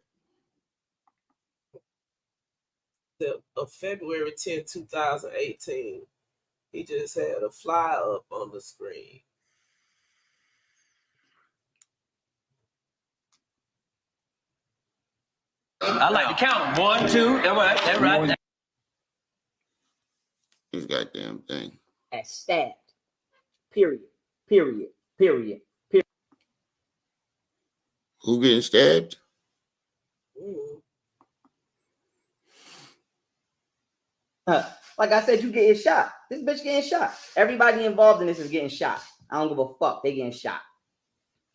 Of February 10, 2018. He just had a fly up on the screen. I like to count them. 1, 2. That right. goddamn thing. As stabbed. Period. Period. Period. Period. Who getting stabbed? Like I said, you getting shot. This bitch getting shot. Everybody involved in this is getting shot. I don't give a fuck. They getting shot.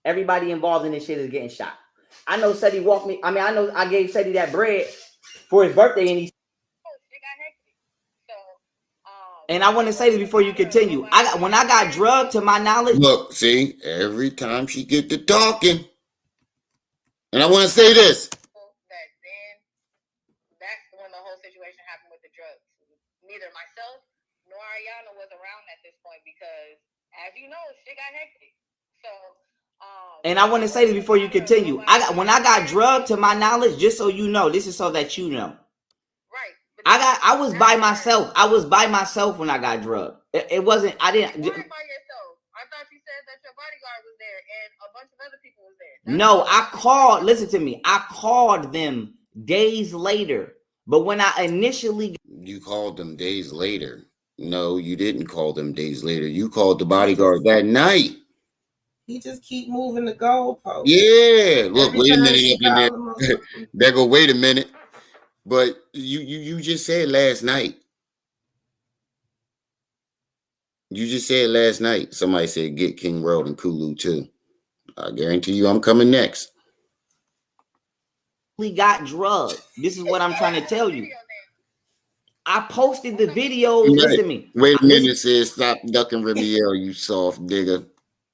Everybody involved in this shit is getting shot. I know Seti walked me. I mean, I know I gave Seti that bread for his birthday, and he. And I want to say this before you continue. When I got drugged, to my knowledge. Look, see, every time she get to talking, and I want to say this. That's when the whole situation happened with the drugs. Neither myself nor Ayana was around at this point because, as you know, shit got hectic. So. And I want to say this before you continue. When I got drugged, to my knowledge, just so you know, this is so that you know. Right. I was by myself. I was by myself when I got drugged. It wasn't. I didn't. Why by yourself? I thought you said that your bodyguard was there and a bunch of other people was there. No, I called. Listen to me. I called them days later. But when I initially, you called them days later. No, you didn't call them days later. You called the bodyguard that night. He just keep moving the goalpost. Yeah. Look, wait a minute. There go. Wait a minute. But you just said last night. You just said last night. Somebody said get King World and Kulu too. I guarantee you, I'm coming next. We got drugged. This is what I'm trying to tell you. I posted the videos. Right. Listen to me. Wait a minute, sis. Stop ducking Rimiel, you soft digger.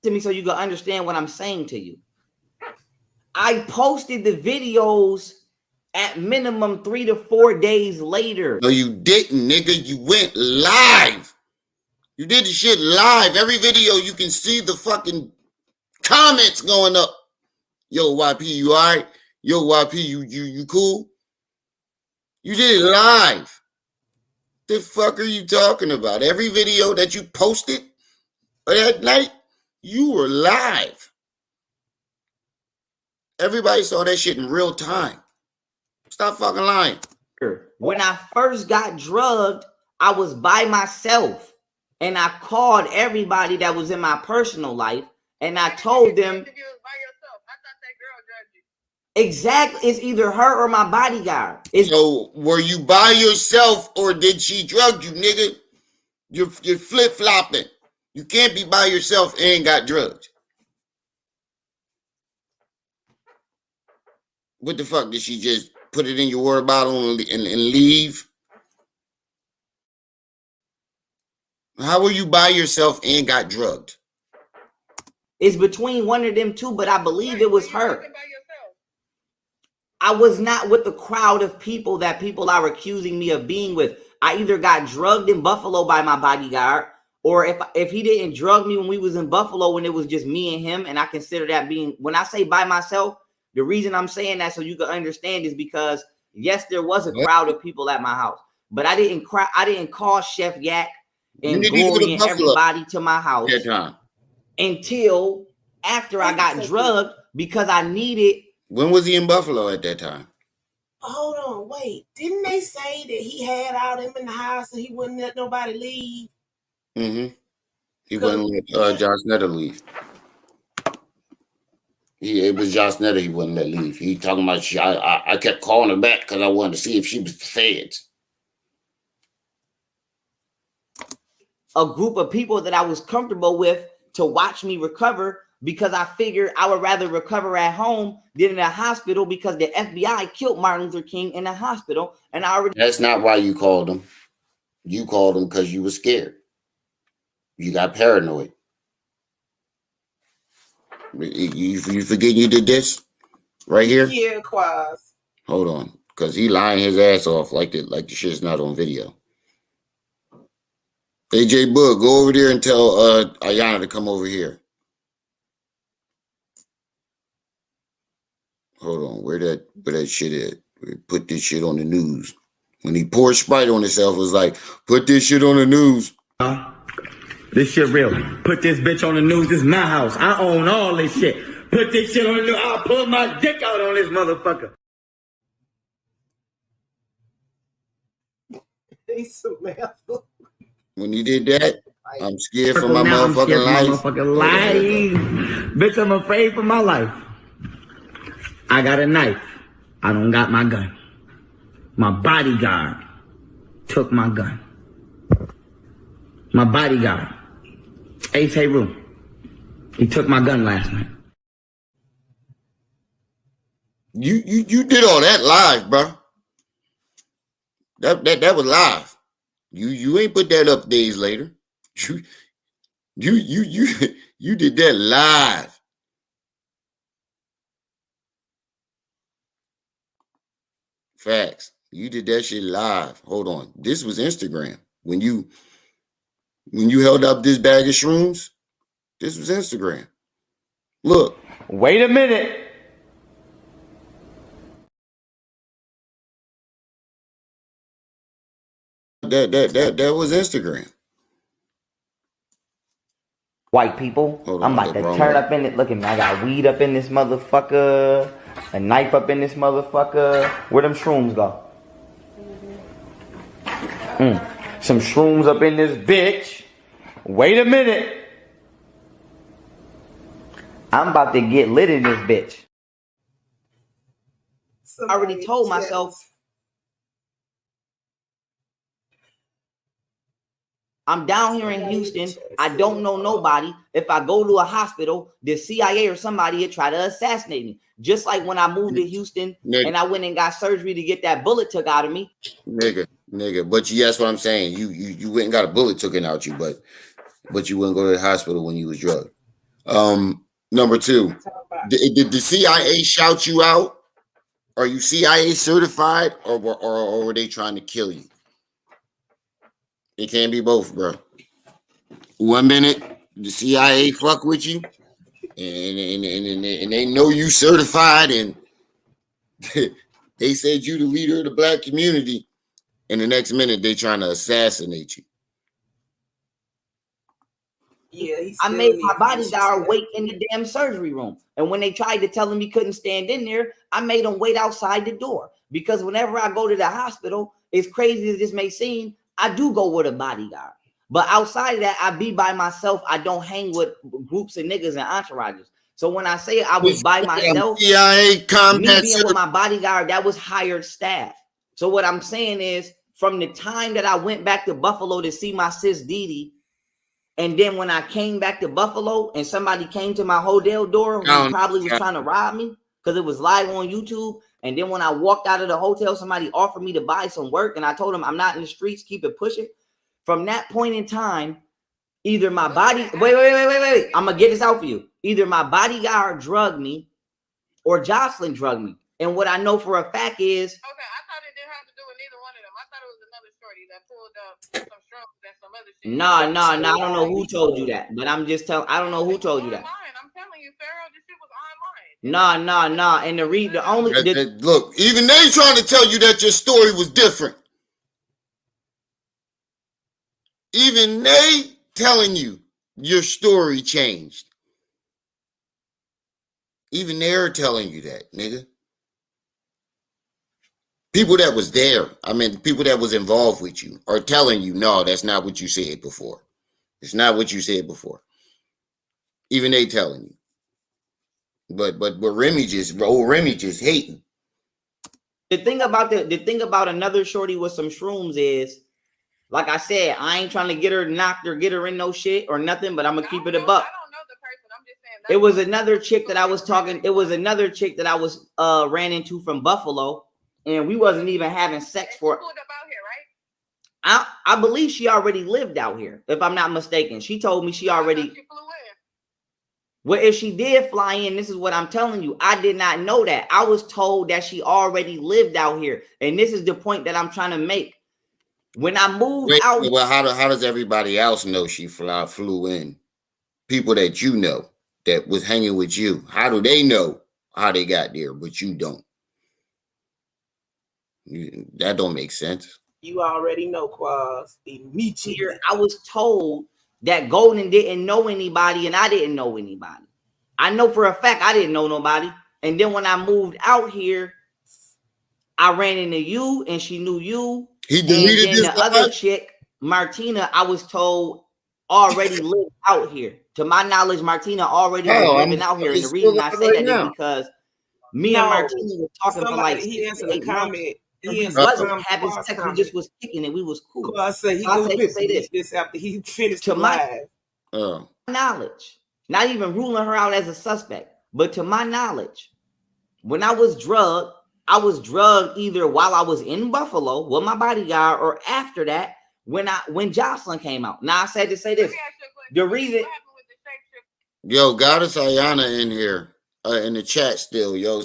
To me so you can understand what I'm saying to you. I posted the videos at minimum 3 to 4 days later. No, you didn't, nigga. You went live. You did the shit live. Every video you can see the fucking comments going up. Yo, YP, you all right? Yo, YP, you cool? You did it live. The fuck are you talking about? Every video that you posted that night, you were live. Everybody saw that shit in real time. Stop fucking lying. When I first got drugged, I was by myself. And I called everybody that was in my personal life. And I told them. Exactly. It's either her or my bodyguard. So were you by yourself or did she drug you, nigga? You're flip-flopping. You can't be by yourself and got drugged. What the fuck? Did she just put it in your water bottle and leave? How were you by yourself and got drugged? It's between one of them two, but I believe it was her. I was not with the crowd of people that people are accusing me of being with. I either got drugged in Buffalo by my bodyguard, or if he didn't drug me when we was in Buffalo, when it was just me and him, and I consider that being, when I say by myself, the reason I'm saying that so you can understand is because, yes, there was a crowd of people at my house, but I didn't call Chef Yak and Glory and everybody to my house until after I got drugged because I needed. When was he in Buffalo at that time? Hold on, wait. Didn't they say that he had all them in the house and he wouldn't let nobody leave? Mm-hmm. He wouldn't let Josh Netter leave. It was Josh Netter he wouldn't let leave. He talking about I kept calling her back because I wanted to see if she was the feds. A group of people that I was comfortable with to watch me recover, because I figured I would rather recover at home than in a hospital because the FBI killed Martin Luther King in a hospital. And I already. That's not why you called him. You called him because you were scared. You got paranoid. You forget you did this right here? Yeah, Quaz. Hold on. Because he lying his ass off like the shit's not on video. AJ Boog, go over there and tell Ayana to come over here. Hold on, where that shit at? Put this shit on the news. When he poured Sprite on himself, it was like, put this shit on the news. This shit real. Put this bitch on the news. This is my house. I own all this shit. Put this shit on the news. I'll pull my dick out on this motherfucker. He's so mad. When you did that, I'm scared for my Now I'm scared motherfucking for my life. motherfucking life. Bitch, I'm afraid for my life. I got a knife. I don't got my gun. My bodyguard took my gun. My bodyguard, Ace Heru, he took my gun last night. You did all that live, bro. That was live. You ain't put that up days later. You did that live. Facts. You did that shit live. Hold on. This was Instagram. When you held up this bag of shrooms, this was Instagram. Look. Wait a minute. That was Instagram. White people, I'm about to turn up in it. Look at me. I got weed up in this motherfucker, a knife up in this motherfucker. Where them shrooms go? Some shrooms up in this bitch. Wait a minute. I'm about to get lit in this bitch. Somebody I already told myself I'm down here in Houston. I don't know nobody. If I go to a hospital, the CIA or somebody will try to assassinate me. Just like when I moved to Houston and I went and got surgery to get that bullet took out of me. Nigga. But that's what I'm saying. You went and got a bullet taken out you, but you wouldn't go to the hospital when you was drugged. Number two, did the CIA shout you out? Are you CIA certified, or were they trying to kill you? It can't be both, bro. 1 minute the CIA fuck with you, and they know you certified, and they said you the leader of the black community, and the next minute they trying to assassinate you. Yeah, I made my bodyguard wait in the damn surgery room. And when they tried to tell him he couldn't stand in there, I made him wait outside the door. Because whenever I go to the hospital, as crazy as this may seem, I do go with a bodyguard. But outside of that, I be by myself. I don't hang with groups of niggas and entourages. So when I say I was by myself, CIA me being with my bodyguard, that was hired staff. So what I'm saying is, from the time that I went back to Buffalo to see my sis Dee, and then when I came back to Buffalo and somebody came to my hotel door who probably was trying to rob me because it was live on YouTube. And then when I walked out of the hotel, somebody offered me to buy some work. And I told them I'm not in the streets, keep it pushing. From that point in time, either my body, wait. I'm going to get this out for you. Either my bodyguard drugged me or Jocelyn drugged me. And what I know for a fact is, Okay, I thought it didn't have to do with neither one of them. I thought it was another shorty that pulled up some shrooms and some other shit. Nah. I don't know who told you that, but I'm just telling. I don't know who told you that. I'm telling you, Pharaoh, this shit was online. Nah. And look, even they trying to tell you that your story was different. Even they telling you your story changed. Even they're telling you that, nigga. People that was there, I mean, people that was involved with you are telling you, no, that's not what you said before. It's not what you said before. Even they telling you. But Remy just hating. The thing about another shorty with some shrooms is, like I said, I ain't trying to get her knocked or get her in no shit or nothing, but I'm gonna keep it a buck. I don't know the person. I'm just saying. It was another chick that I was talking. It was another chick that I was ran into from Buffalo, and we wasn't even having sex for. Pulled up out here, right? I believe she already lived out here, if I'm not mistaken. She told me she already. She flew in. Well, if she did fly in, this is what I'm telling you. I did not know that. I was told that she already lived out here, and this is the point that I'm trying to make. When I moved out, well, how does everybody else know she flew in? People that you know that was hanging with you, how do they know how they got there, but you don't? That don't make sense. You already know, Quaz. Immediately. I was told that Golden didn't know anybody, and I didn't know anybody. I know for a fact I didn't know nobody. And then when I moved out here, I ran into you, and she knew you. He deleted this other chick, Martina, I was told, already lived out here. To my knowledge, Martina already was living out here. And the reason I say that is because me and Martina were talking for like he answered a 8 months. comment. He wasn't having sex. We just was kicking it. We was cool. I say he I'll gonna say this after he finished to the my live. knowledge, not even ruling her out as a suspect, but to my knowledge, when I was drugged either while I was in Buffalo with my bodyguard or after that when Jocelyn came out. Now I said to say this. The reason, yo, Goddess Ayana in here. In the chat still, yo,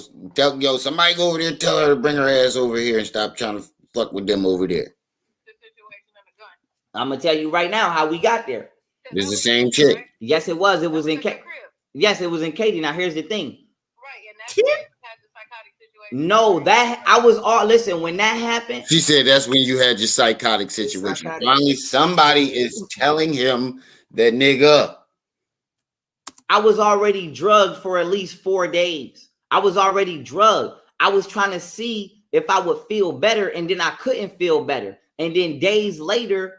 somebody go over there, tell her to bring her ass over here and stop trying to fuck with them over there. I'm gonna tell you right now how we got there. It's the same chick. Yes, it was. It was in Yes, it was in Katie. Now here's the thing. No, that I was all listen when that happened. She said that's when you had your psychotic situation. Finally, somebody is telling him that nigga. I was already drugged for at least 4 days. I was already drugged. I was trying to see if I would feel better, and then I couldn't feel better. And then days later,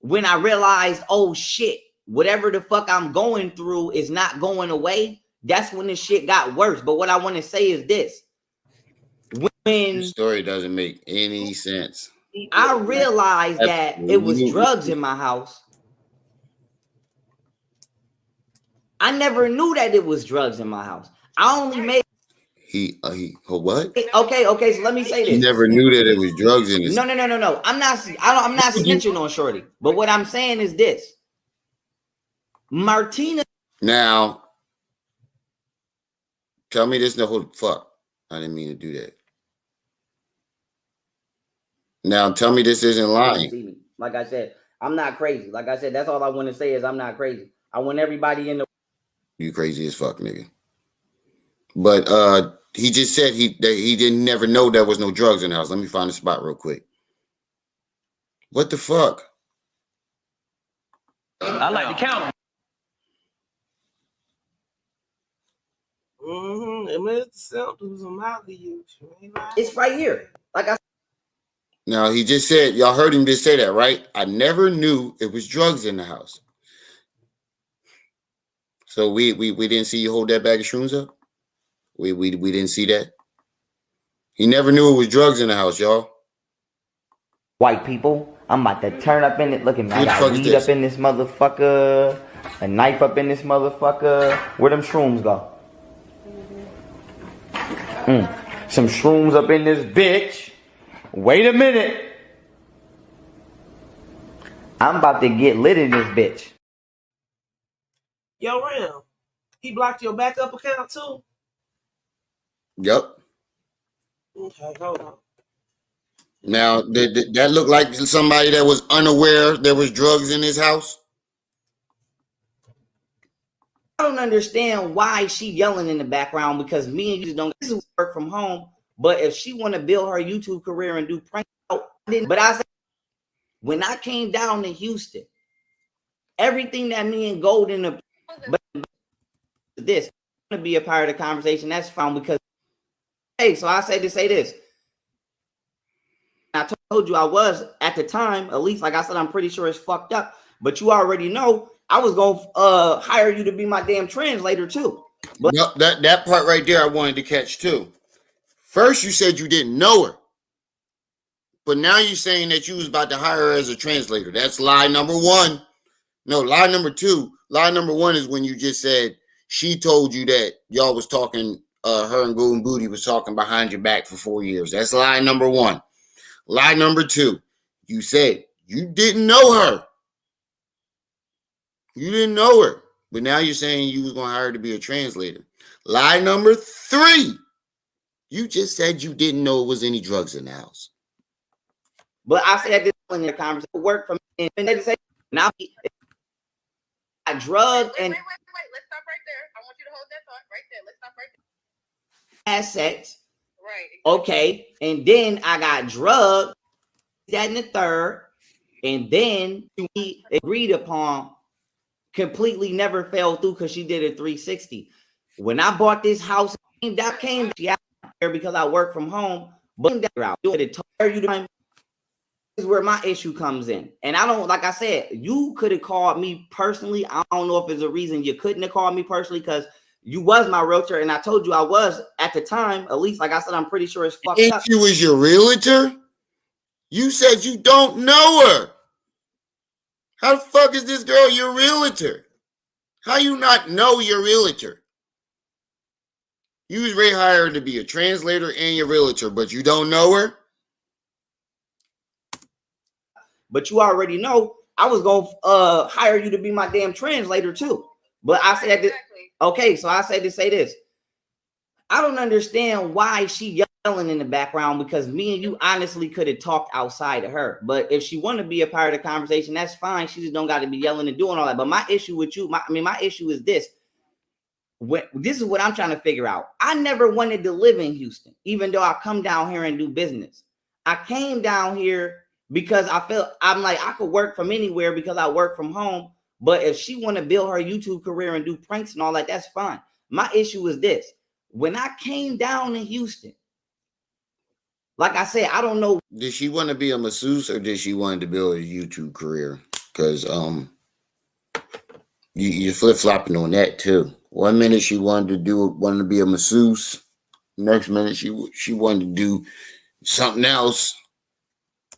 when I realized, oh shit, whatever the fuck I'm going through is not going away, that's when the shit got worse. But what I want to say is this. When the story doesn't make any sense. I realized that it was drugs in my house. I never knew that it was drugs in my house. I only made what? Okay, so let me say this. You never knew that it was drugs in this. No. I'm not snitching on Shorty. But what I'm saying is this. Martina. Now, tell me this. No, fuck. I didn't mean to do that. Now, tell me this isn't lying. Like I said, I'm not crazy. Like I said, that's all I want to say is I'm not crazy. I want everybody in the. You crazy as fuck, nigga. But he just said he didn't never know there was no drugs in the house. Let me find the spot real quick. What the fuck? I like to count them. It's right here. Like I. Now he just said, y'all heard him just say that, right? I never knew it was drugs in the house. So we didn't see you hold that bag of shrooms up. We didn't see that. He never knew it was drugs in the house, y'all. White people, I'm about to turn up in it. Look at me. I got weed up in this motherfucker, a knife up in this motherfucker. Where them shrooms go? Some shrooms up in this bitch. Wait a minute. I'm about to get lit in this bitch. Yo, Ram, he blocked your backup account too? Yep. Okay, hold on. Now, did that look like somebody that was unaware there was drugs in his house? I don't understand why she yelling in the background because me and you don't work from home. But if she want to build her YouTube career and do prank out, but I said when I came down to Houston, everything that me and Golden, but this to be a part of the conversation, that's fine because hey, so I say to say this. I told you I was at the time, at least like I said, I'm pretty sure it's fucked up, but you already know I was gonna hire you to be my damn translator too. But no, that part right there I wanted to catch too. First, you said you didn't know her, but now you're saying that you was about to hire her as a translator. That's lie number one. No, lie number two. Lie number one is when you just said she told you that y'all was talking, her and Golden Booty was talking behind your back for 4 years. That's lie number one. Lie number two, you said you didn't know her. You didn't know her, but now you're saying you was going to hire her to be a translator. Lie number three, you just said you didn't know it was any drugs in the house. But I said this in the conversation, work from and they say now I drug and wait. Let's stop right there. I want you to hold that thought right there. Let's stop right there. Assets. Right. Okay. And then I got drugged, that and the third. And then we agreed upon completely never fell through because she did a 360. When I bought this house, that came out there because I work from home. But I doing it, you is where my issue comes in. And I don't, like I said, you could have called me personally. I don't know if there's a reason you couldn't have called me personally, because you was my realtor, and I told you I was at the time. At least, like I said, I'm pretty sure it's fucked up. If she was your realtor, you said you don't know her. How the fuck is this girl your realtor? How you not know your realtor? You was ready to hire her to be a translator and your realtor, but you don't know her? But you already know I was gonna hire you to be my damn translator too. But I said that, okay, so I said to say this. I don't understand why she yelling in the background, because me and you honestly could have talked outside of her. But if she want to be a part of the conversation, that's fine. She just don't got to be yelling and doing all that. But my issue with you, my issue is this. This is what I'm trying to figure out. I never wanted to live in Houston, even though I come down here and do business. I came down here because I felt, I'm like, I could work from anywhere because I work from home. But if she want to build her YouTube career and do pranks and all that, that's fine. My issue is this. When I came down in Houston, like I said, I don't know. Did she want to be a masseuse, or did she want to build a YouTube career? Because you're flip-flopping on that too. One minute she wanted to be a masseuse. Next minute she wanted to do something else.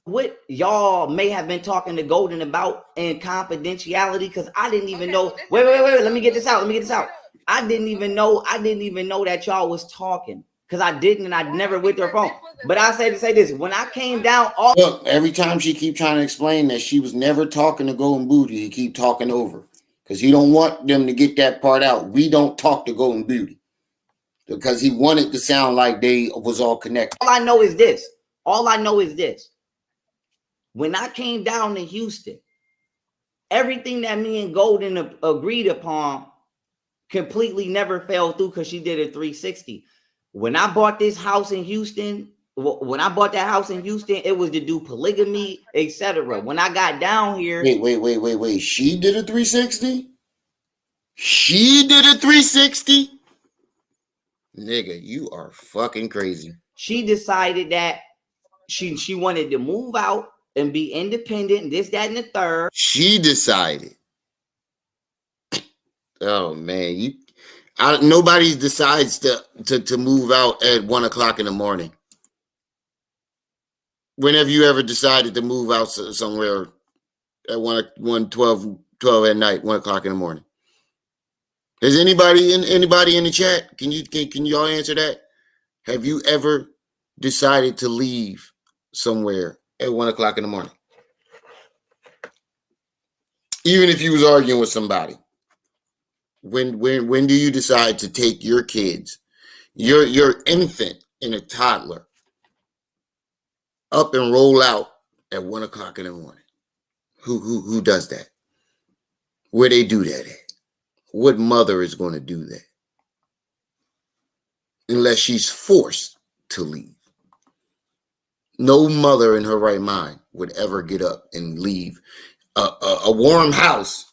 What y'all may have been talking to Golden about in confidentiality, because I didn't even know. Wait. Let me get this out. I didn't even know that y'all was talking, because I didn't, and I never with her phone. But I said to say this: when I came down, look, every time she keep trying to explain that she was never talking to Golden Booty, he keep talking over, because he don't want them to get that part out. We don't talk to Golden Beauty, because he wanted to sound like they was all connected. All I know is this. When I came down to Houston, everything that me and Golden agreed upon completely never fell through, because she did a 360. When I bought this house in Houston, it was to do polygamy, etc. When I got down here, wait. She did a 360? She did a 360? Nigga, you are fucking crazy. She decided that she wanted to move out and be independent, this, that, and the third. She decided. Oh man, nobody decides to move out at 1 o'clock in the morning. Whenever you ever decided to move out somewhere at 12 at night, 1 o'clock in the morning. Is anybody in the chat? Can y'all answer that? Have you ever decided to leave somewhere at 1 o'clock in the morning? Even if you was arguing with somebody. When do you decide to take your kids, your infant and a toddler, up and roll out at 1 o'clock in the morning? Who does that? Where they do that at? What mother is going to do that? Unless she's forced to leave. No mother in her right mind would ever get up and leave a warm house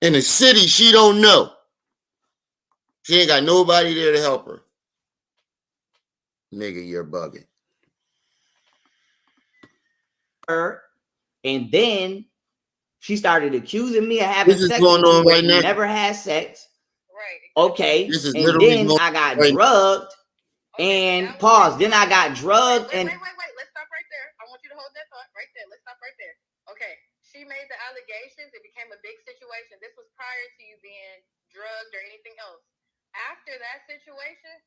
in a city she don't know. She ain't got nobody there to help her. Nigga, you're bugging. And then she started accusing me of having sex. This is going on right now. Never had sex. Right. Okay. This is and then I got drugged. And pause. Then I got drugged. Wait. Let's stop right there. I want you to hold that thought right there. Let's stop right there. Okay. She made the allegations. It became a big situation. This was prior to you being drugged or anything else. After that situation,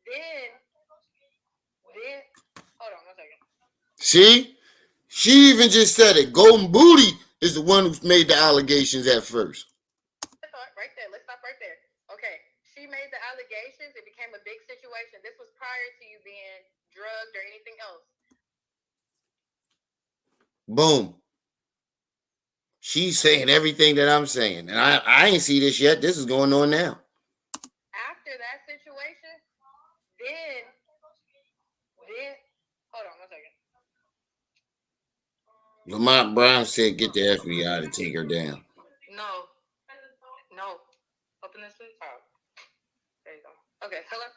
then hold on 1 second. See? She even just said it. Golden Booty is the one who made the allegations at first. Right there. Let's stop right there. Okay. She made the allegations. It became a big situation. This was prior to you being drugged or anything else. Boom. She's saying everything that I'm saying. And I ain't see this yet. This is going on now. After that situation, then hold on 1 second. Lamont Brown said get the FBI to take her down. No. Open this please. Oh. There you go. Okay, hello?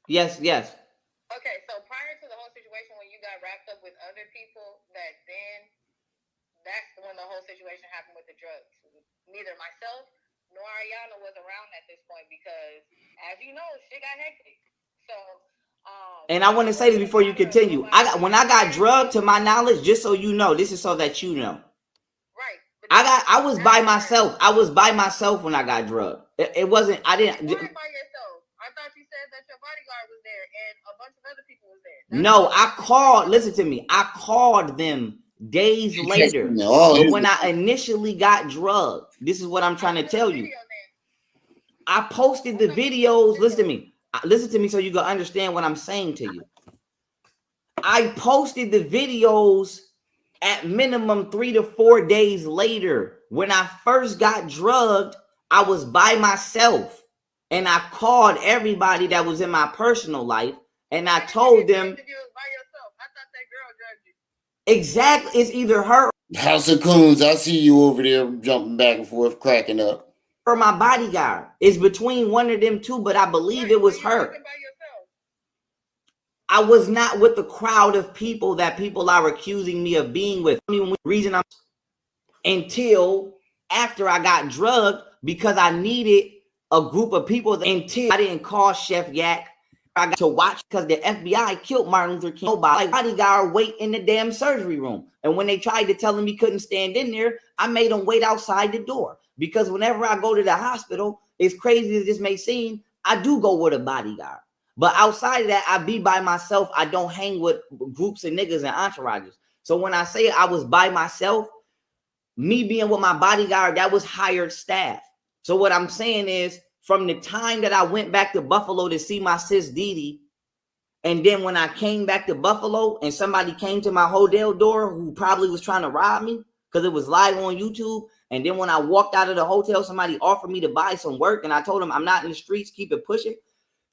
Yes. Okay, so prior to the whole situation, situation when you got wrapped up with other people, that's when the whole situation happened with the drugs. Neither myself nor Ariana was around at this point because, as you know, shit got hectic. So, and I want to say this before you continue. When I got drugged, to my knowledge, just so you know, this is so that you know. Right. I was by myself. I was by myself when I got drugged. It wasn't. I didn't. You weren't by yourself. I thought you said that your bodyguard was there and a bunch of other people was there. No, I called. Listen to me. I called them days later. But when I initially got drugged, this is what I'm trying to tell you. I posted the videos. Listen to me. Listen to me so you can understand what I'm saying to you. I posted the videos at minimum 3 to 4 days later. When I first got drugged, I was by myself. And I called everybody that was in my personal life. And I told them. Exactly. It's either her House of Coons, I see you over there jumping back and forth, cracking up. or my bodyguard. It's between one of them two, but I believe it was her. I was not with the crowd of people that people are accusing me of being with. Reason I'm until after I got drugged because I needed a group of people until I didn't call Chef Yak. I got to watch because the FBI killed Martin Luther King. Like bodyguard wait in the damn surgery room. And when they tried to tell him he couldn't stand in there, I made him wait outside the door. Because whenever I go to the hospital, as crazy as this may seem, I do go with a bodyguard. But outside of that, I be by myself. I don't hang with groups of niggas and entourages. So when I say I was by myself, me being with my bodyguard, that was hired staff. So what I'm saying is, from the time that I went back to Buffalo to see my sis Didi, and then when I came back to Buffalo and somebody came to my hotel door who probably was trying to rob me because it was live on YouTube. And then when I walked out of the hotel, somebody offered me to buy some work. And I told them, I'm not in the streets, keep it pushing.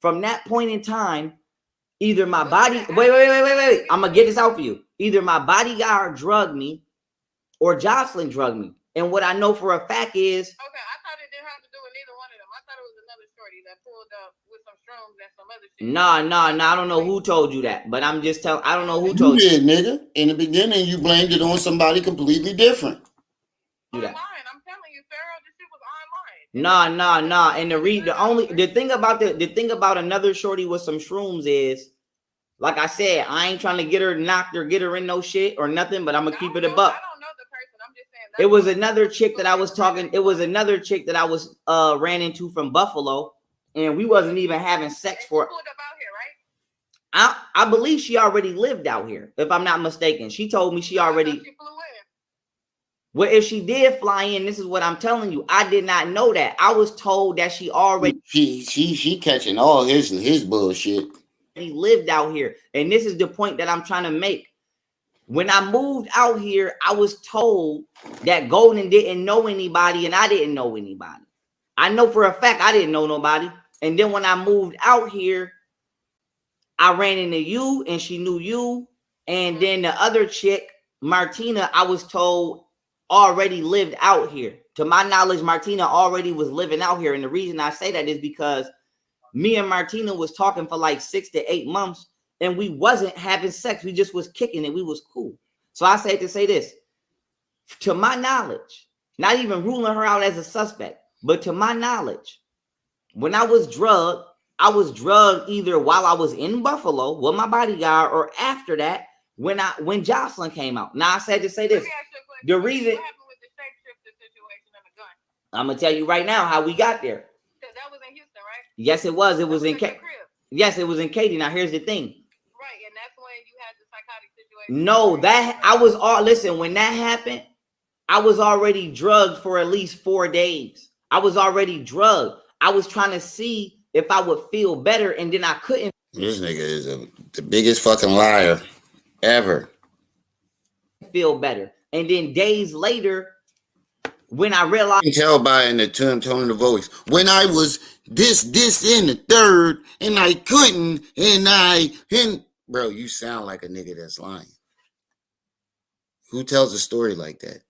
From that point in time, either my body, wait. I'm going to get this out for you. Either my bodyguard drugged me or Jocelyn drugged me. And what I know for a fact is. Okay, I thought it didn't have to do with neither one of them. I thought it was another shorty that pulled up with some shrooms and some other shit. No. I don't know who told you that, but I'm just telling. I don't know who told you. You did, nigga. In the beginning, you blamed it on somebody completely different. Online, I'm telling you, Pharaoh, this shit was online. Nah. And the thing about another shorty with some shrooms is, like I said, I ain't trying to get her knocked or get her in no shit or nothing, but I'm gonna keep it a buck. I don't know the person. I'm just saying. It was another chick that I was talking. It was another chick that I was ran into from Buffalo, and we wasn't even having sex for. Pulled up out here, right? I believe she already lived out here, if I'm not mistaken. She told me she already. She flew in. Well, if she did fly in, this is what I'm telling you. I did not know that. I was told that she already. She catching all his bullshit. He lived out here, and this is the point that I'm trying to make. When I moved out here, I was told that Golden didn't know anybody, and I didn't know anybody. I know for a fact I didn't know nobody. And then when I moved out here, I ran into you, and she knew you. And then the other chick, Martina, I was told already lived out here. To my knowledge, Martina already was living out here. And the reason I say that is because me and Martina was talking for like 6 to 8 months, and we wasn't having sex. We just was kicking it. We was cool. So I say to say this, to my knowledge, not even ruling her out as a suspect, but to my knowledge, when I was drugged either while I was in Buffalo with my bodyguard or after that when Jocelyn came out. Now I said to say this, the reason What happened with the shapeshifter situation and the gun? I'm gonna tell you right now how we got there. That was in Houston, right? Yes, it was. It was in Katy. Yes, it was in Katy. Now here's the thing. Right, and that's when you had the psychotic situation. No, that I was all listen. When that happened, I was already drugged for at least 4 days. I was already drugged. I was trying to see if I would feel better, and then I couldn't. This nigga is the biggest fucking liar ever. Feel better, and then days later, when I realized, you can tell by in the tone of the voice, when I was this in the third, and I couldn't, and bro, you sound like a nigga that's lying. Who tells a story like that?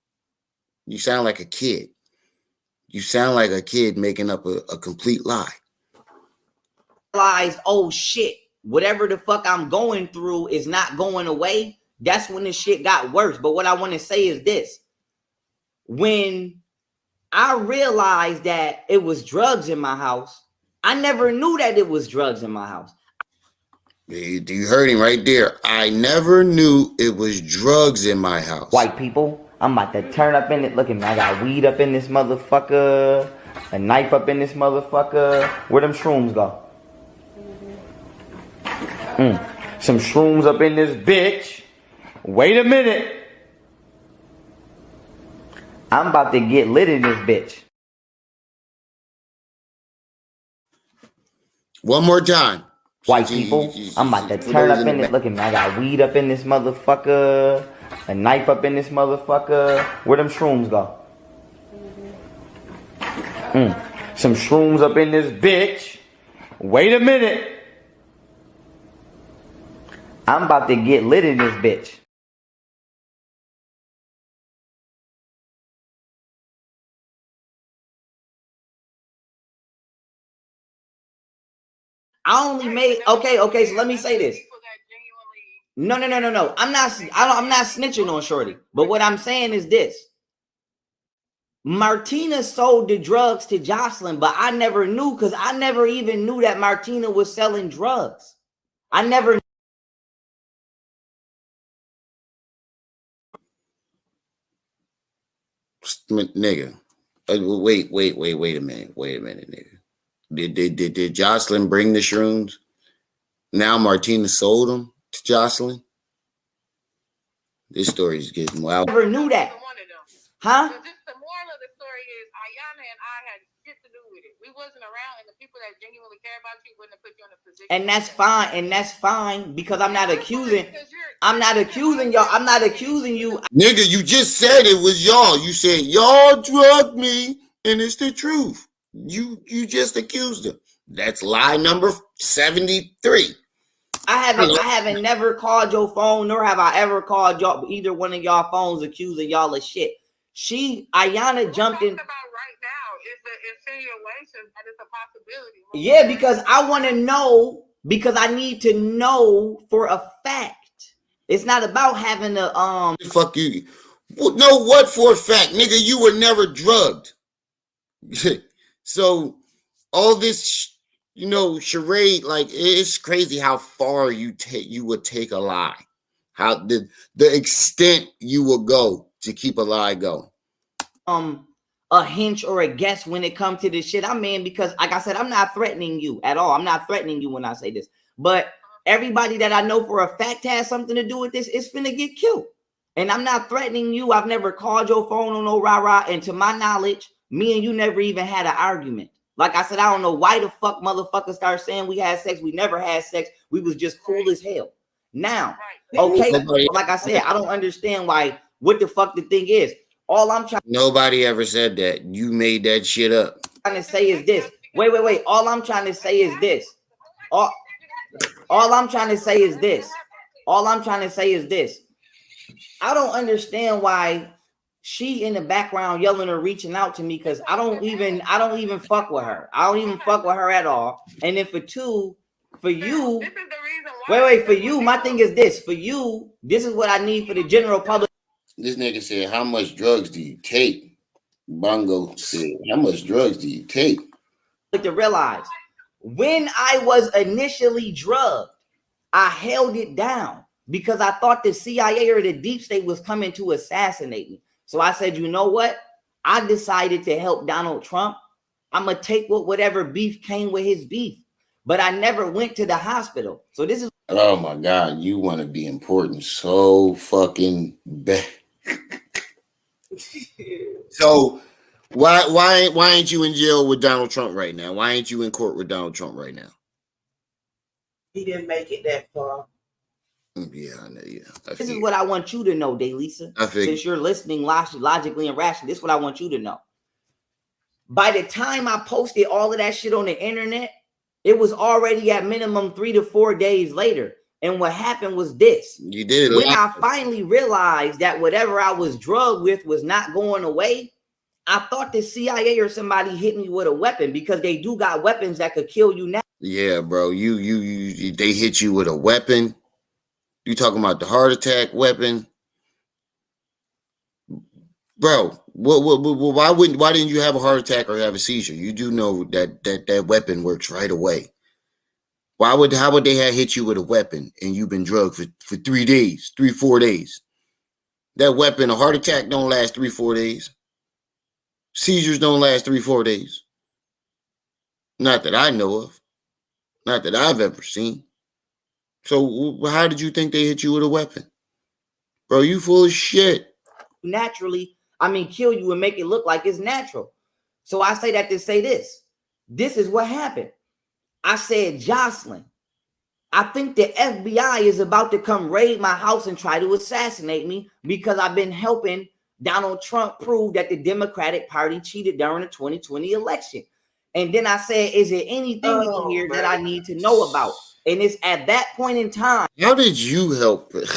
You sound like a kid. You sound like a kid making up a complete lie. realized, oh shit, whatever the fuck I'm going through is not going away, that's when the shit got worse. But what I want to say is this. When I realized that it was drugs in my house, I never knew that it was drugs in my house. You heard him right there. I never knew it was drugs in my house. White people, I'm about to turn up in it. Look at me, I got weed up in this motherfucker, a knife up in this motherfucker. Where them shrooms go? Some shrooms up in this bitch. Wait a minute. I'm about to get lit in this bitch. One more time. White people, I'm about to turn up in it. Look at me, I got weed up in this motherfucker, a knife up in this motherfucker. Where them shrooms go? Some shrooms up in this bitch. Wait a minute. I'm about to get lit in this bitch. I only made okay. So let me say this. No. I'm not snitching on Shorty. But what I'm saying is this. Martina sold the drugs to Jocelyn, but I never knew because I never even knew that Martina was selling drugs. I never. Nigga. Wait a minute, nigga. Did Jocelyn bring the shrooms? Now Martina sold them to Jocelyn? This story is getting wild. I never knew that. Huh? Just the moral of the story is Ayana and I had shit to do with it. We wasn't around, and the people that genuinely care about you wouldn't have put you in a position. And that's fine because I'm not accusing y'all. I'm not accusing you. Nigga, you just said it was y'all. You said y'all drugged me, and it's the truth. You just accused them. That's lie number 73. I haven't never called your phone, nor have I ever called y'all either one of y'all phones accusing y'all of shit. Ayana jumped in. About right now is the insinuation that it's a possibility. Yeah, because I want to know, because I need to know for a fact. It's not about having a Fuck you. No, what for a fact, nigga? You were never drugged. So all this, charade, like it's crazy how far you would take a lie, how the extent you will go to keep a lie going. A hinge or a guess when it comes to this shit. I mean, because like I said, I'm not threatening you at all. I'm not threatening you when I say this, but everybody that I know for a fact has something to do with this is finna get killed. And I'm not threatening you. I've never called your phone on no rah-rah. And to my knowledge, me and you never even had an argument. Like I said, I don't know why the fuck motherfuckers start saying we had sex. We never had sex. We was just cool as hell. Now, okay, like I said, I don't understand what the fuck the thing is. All I'm trying. Nobody ever said that. You made that shit up. Trying to say is this. Wait. All I'm trying to say is this. All I'm trying to say is this. All I'm trying to say is this. I don't understand why she in the background yelling or reaching out to me, because I don't even fuck with her. I don't even fuck with her at all. And then for you, for you, my thing is this. For you, this is what I need for the general public. This nigga said, how much drugs do you take? Bongo said, how much drugs do you take? To realize, when I was initially drugged, I held it down because I thought the CIA or the deep state was coming to assassinate me. So I said, you know what? I decided to help Donald Trump. I'm going to take whatever beef came with his beef. But I never went to the hospital. So this is. Oh my God. You want to be important so fucking bad. So why ain't you in jail with Donald Trump right now? Why ain't you in court with Donald Trump right now? He didn't make it that far. Yeah, I know. Yeah, this is what I want you to know, Daylisa. Since you're listening logically and rationally, this is what I want you to know. By the time I posted all of that shit on the internet, it was already at minimum 3 to 4 days later. And what happened was this. You did it. When I finally realized that whatever I was drugged with was not going away, I thought the CIA or somebody hit me with a weapon, because they do got weapons that could kill you now. Yeah, bro. They hit you with a weapon. You talking about the heart attack weapon, bro? Why didn't you have a heart attack or have a seizure? You do know that weapon works right away. How would they have hit you with a weapon and you've been drugged for 3 days, 4 days? That weapon, a heart attack don't last 3, 4 days. Seizures don't last 3, 4 days. Not that I know of. Not that I've ever seen. So how did you think they hit you with a weapon? Bro, you full of shit. Naturally, kill you and make it look like it's natural. So I say that to say this. This is what happened. I said, Jocelyn, I think the FBI is about to come raid my house and try to assassinate me because I've been helping Donald Trump prove that the Democratic Party cheated during the 2020 election. And then I said, is there anything in here that I need to know about? And it's at that point in time. How did you help it?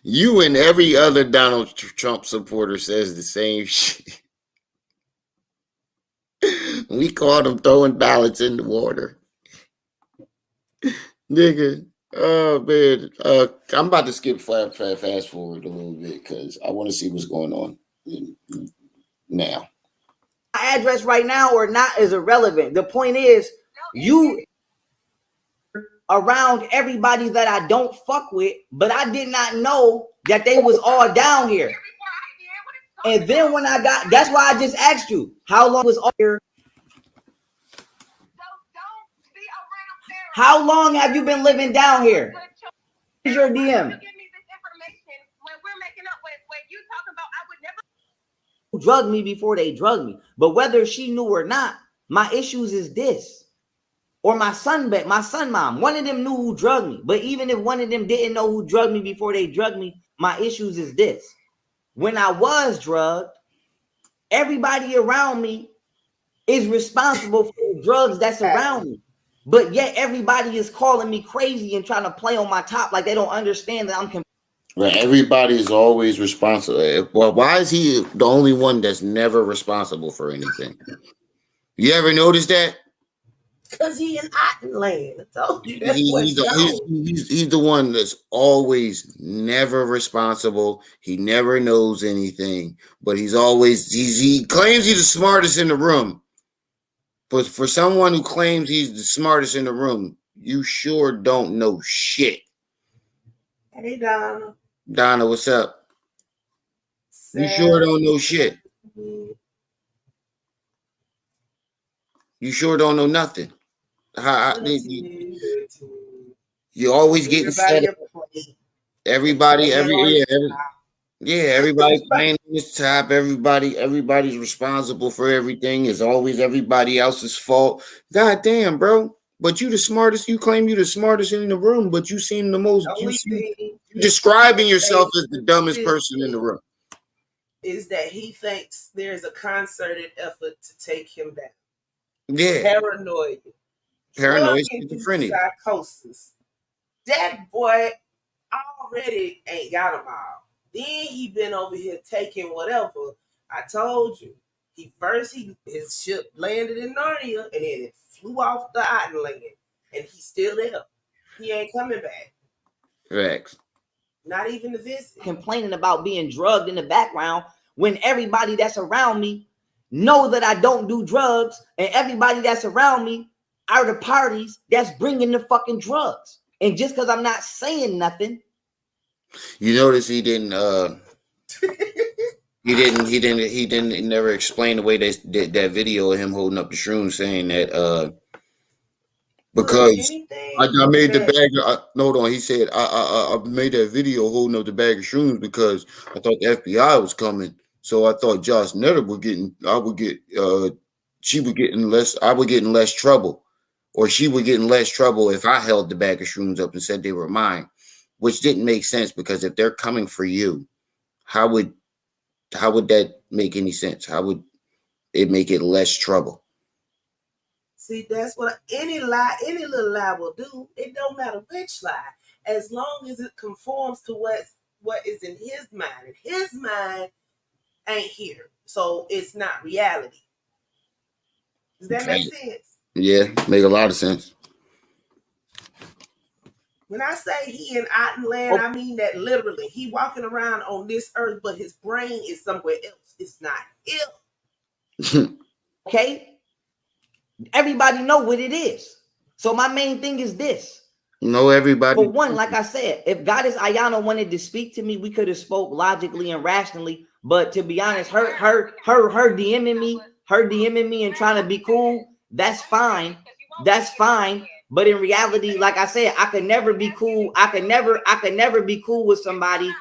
You and every other Donald Trump supporter says the same shit. We caught him throwing ballots in the water. Nigga. Oh, man. I'm about to skip fast forward a little bit because I want to see what's going on now. My address right now or not is irrelevant. The point is, you around everybody that I don't fuck with, but I did not know that they was all down here. And then when I got, that's why I just asked you, how long was all here? How long have you been living down here? Here's your DM. Drug me before they drug me. But whether she knew or not, my issues is this. Or my son mom. One of them knew who drugged me. But even if one of them didn't know who drugged me before they drugged me, my issues is this. When I was drugged, everybody around me is responsible for the drugs that's around me. But yet everybody is calling me crazy and trying to play on my top like they don't understand that I'm Right, everybody is always responsible. Well, why is he the only one that's never responsible for anything? You ever notice that? Because he in Ottenland. I told you that's He's the one that's always never responsible. He never knows anything, but he claims he's the smartest in the room. But for someone who claims he's the smartest in the room, you sure don't know shit. Hey, Donna. Donna, what's up? You sure don't know shit. You sure don't know nothing. You always getting set up. Everybody playing on this top. Everybody's responsible for everything. It's always everybody else's fault. God damn, bro. But you the smartest. You claim you the smartest in the room, but you seem the most. You're describing yourself as the dumbest person in the room. Is that he thinks there's a concerted effort to take him down. Yeah. Paranoid, Schizophrenia. Psychosis. That boy already ain't got them all. Then he been over here taking whatever. I told you. His ship landed in Narnia and then it flew off the island and he's still there. He ain't coming back. Correct. Not even to visit. Complaining about being drugged in the background when everybody that's around me know that I don't do drugs, and everybody that's around me are the parties that's bringing the fucking drugs. And just because I'm not saying nothing, you notice he didn't. He never explain the way they did that video of him holding up the shrooms, saying that because I made the bag. Hold on, he said I made that video holding up the bag of shrooms because I thought the FBI was coming. So I thought Josh Netter she would get in less trouble, or she would get in less trouble if I held the bag of shrooms up and said they were mine, which didn't make sense because if they're coming for you, how would that make any sense? How would it make it less trouble? See, that's what any little lie will do. It don't matter which lie, as long as it conforms to what is in his mind. And his mind ain't here, so it's not reality. Does that make sense? Yeah, make a lot of sense. When I say he in Ottenland, I mean that literally. He walking around on this earth, but his brain is somewhere else. It's not him. Okay? Everybody know what it is. So my main thing is this. No, everybody. For one, like I said, if Goddess Ayana wanted to speak to me, we could have spoke logically and rationally. But to be honest, her DMing me and trying to be cool, that's fine. That's fine. But in reality, like I said, I could never be cool. I could never be cool with somebody.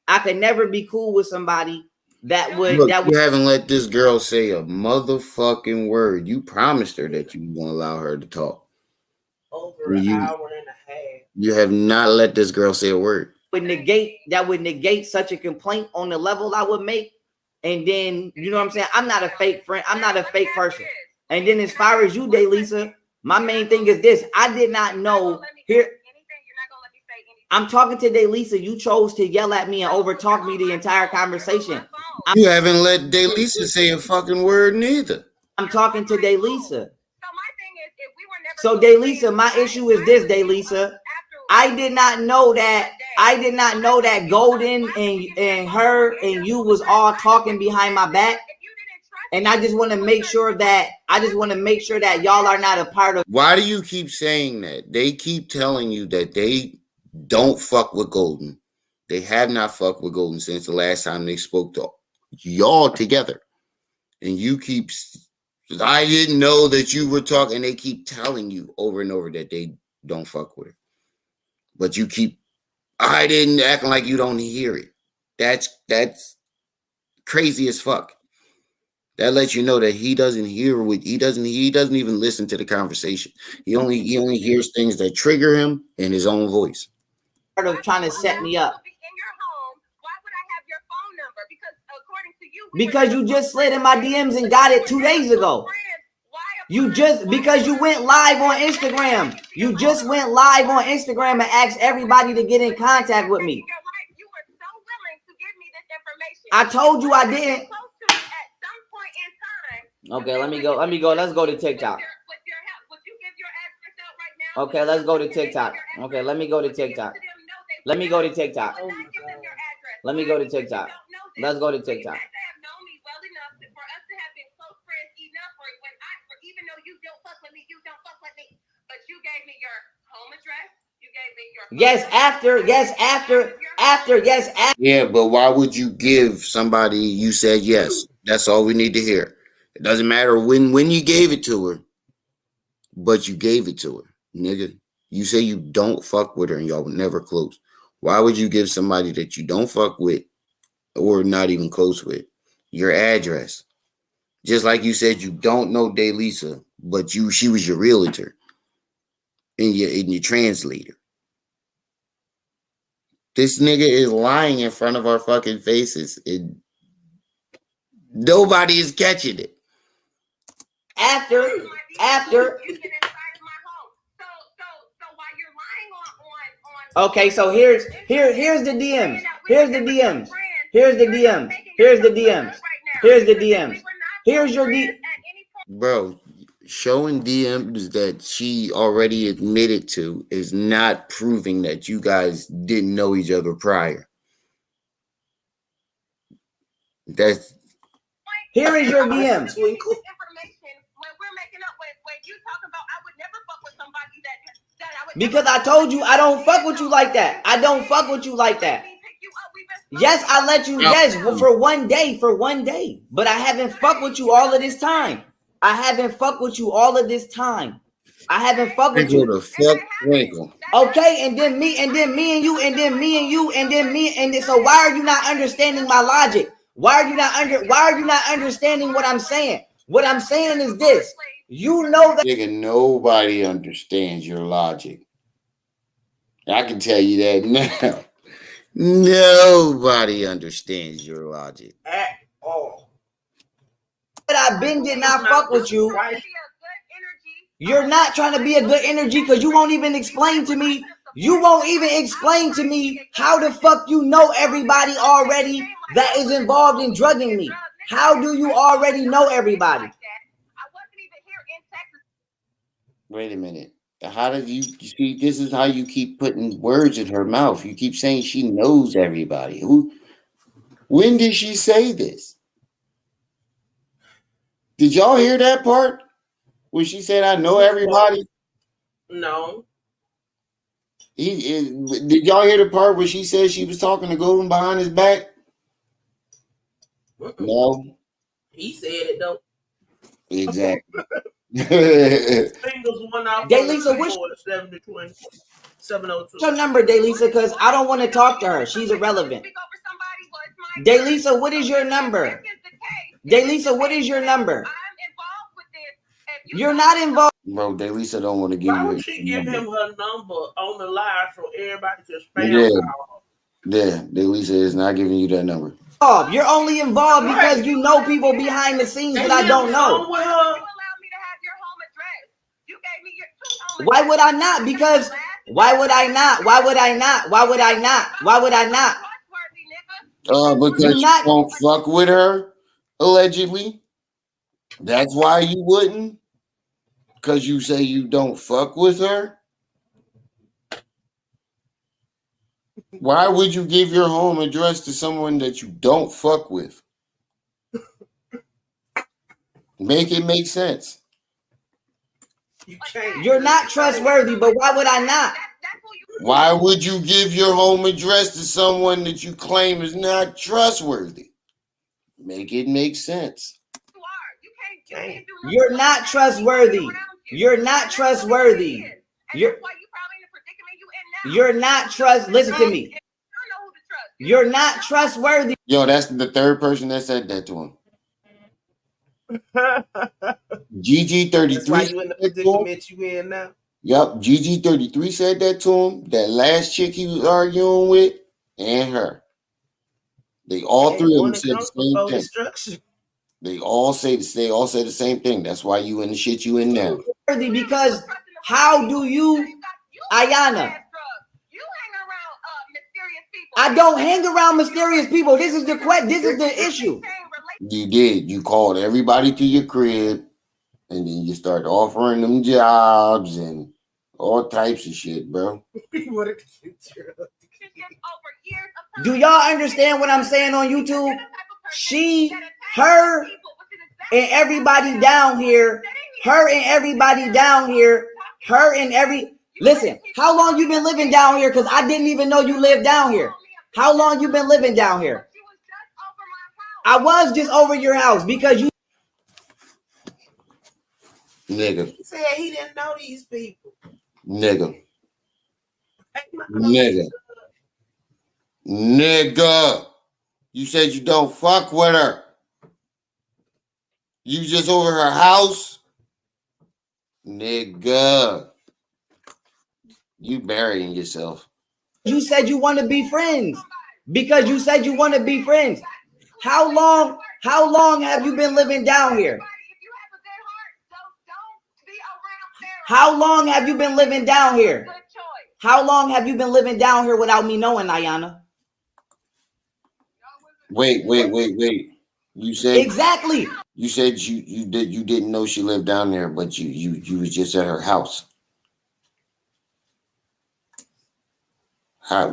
I could never be cool with somebody that would. Look, you haven't let this girl say a motherfucking word. You promised her that you won't allow her to talk. Over an hour and a half. You have not let this girl say a word. Would negate such a complaint on the level I would make. And then, you know what I'm saying? I'm not a fake friend. I'm not a fake person. And then as far as you, Daylisa, my main thing is this. I did not know here. I'm talking to Daylisa. You chose to yell at me and overtalk me the entire conversation. You haven't let Daylisa say a fucking word neither. I'm talking to Daylisa. So Daylisa, my issue is this, Daylisa. I did not know that Golden and her and you was all talking behind my back. And I just want to make sure that y'all are not a part of. Why do you keep saying that? They keep telling you that they don't fuck with Golden. They have not fucked with Golden since the last time they spoke to y'all together. And you keep, I didn't know that you were talking. They keep telling you over and over that they don't fuck with her. But you keep, I didn't acting like you don't hear it. That's crazy as fuck. That lets you know that he doesn't hear what he doesn't even listen to the conversation. He only hears things that trigger him in his own voice. Part of trying to set me up. Because you just slid in my DMs and got it 2 days ago. Because you went live on Instagram. You just went live on Instagram and asked everybody to get in contact with me. I told you I didn't. Okay, let me go. Let's go to TikTok. Okay, let's go to TikTok. Okay, let me go to TikTok. Let me go to TikTok. Let me go to TikTok. Let's go to TikTok. Yes, after. Yeah, but why would you give somebody you said yes? That's all we need to hear. It doesn't matter when you gave it to her, but you gave it to her, nigga. You say you don't fuck with her and y'all were never close. Why would you give somebody that you don't fuck with or not even close with your address? Just like you said you don't know Daylisa, but she was your realtor and your translator. This nigga is lying in front of our fucking faces. Nobody is catching it. After. Okay, so here's the DMs. Here's the DMs. Here's your DM. Bro, showing DMs that she already admitted to is not proving that you guys didn't know each other prior. Here is your DMs. Because I told you I don't fuck with you like that. Yes, I let you, yes, for one day. But I haven't fucked with you all of this time. I haven't fucked with you. Okay, and then me and you, so why are you not understanding my logic? Why are you not understanding what I'm saying? What I'm saying is this. You know that nigga, nobody understands your logic. I can tell you that now. Nobody understands your logic at all. But I did not fuck with you. You're not trying to be a good energy because you won't even explain to me. How the fuck you know everybody already that is involved in drugging me. How do you already know everybody? Wait a minute. How did you see? This is how you keep putting words in her mouth. You keep saying she knows everybody. Who? When did she say this? Did y'all hear that part when she said, "I know everybody"? No. Did y'all hear the part where she said she was talking to Golden behind his back? No. He said it though. Exactly. Fingers one out. Daylisa, which 720 702. your number, Daylisa? Because I don't want to talk to her. She's irrelevant. Daylisa, what is your number? Daylisa, what is your number? You're not involved. Bro, Daylisa don't want to give Why you would she give him her number on the live so everybody can spam call? Yeah, Daylisa is not giving you that number. You're only involved because you know people behind the scenes that I don't know. Why would I not? Because why would I not? Why would I not? Why would I not? Why would I not? Because you don't fuck with her, allegedly. That's why you wouldn't? Because you say you don't fuck with her? Why would you give your home address to someone that you don't fuck with? Make it make sense. You're not trustworthy, but why would I not? Why would you give your home address to someone that you claim is not trustworthy? Make it make sense. You're not trustworthy. You're not trustworthy. You're not trust. Listen to me. You're not trustworthy. Yo, that's the third person that said that to him. GG33. That's why you in the predicament you in now. Yep, GG33 said that to him. That last chick he was arguing with, and her. They all three of them said the same thing. They all say the same thing. That's why you in the shit you in now. Because how do you, Ayana? I don't hang around mysterious people. This is the issue. You did. You called everybody to your crib, and then you started offering them jobs and all types of shit, bro. Do y'all understand what I'm saying on YouTube? Her, and everybody down here, listen, how long you been living down here? Because I didn't even know you lived down here. How long you been living down here? I was just over your house because you. Nigga. He said he didn't know these people. Nigga. You said you don't fuck with her. You just over her house? Nigga. You burying yourself. You said you want to be friends. Because you said you want to be friends. How long have you been living down here? How long have you been living down here? How long have you been living down here without me knowing, Ayana? Wait. You said exactly. You said you didn't know she lived down there, but you was just at her house.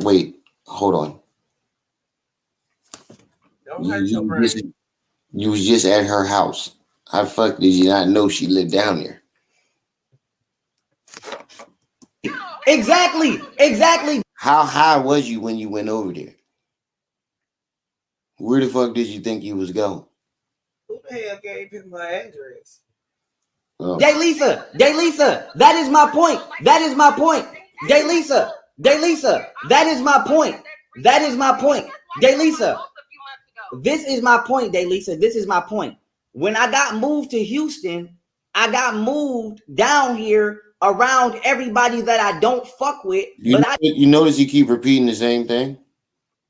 Wait, hold on. Don't hurt your brain. You was just at her house. How the fuck did you not know she lived down there? Exactly. How high was you when you went over there? Where the fuck did you think you was going? Who the hell gave him my address? Oh. Daylisa, that is my point. Daylisa, that is my point. Daylisa, this is my point, Daylisa. This is my point. When I got moved to Houston, I got moved down here around everybody that I don't fuck with. You notice you keep repeating the same thing?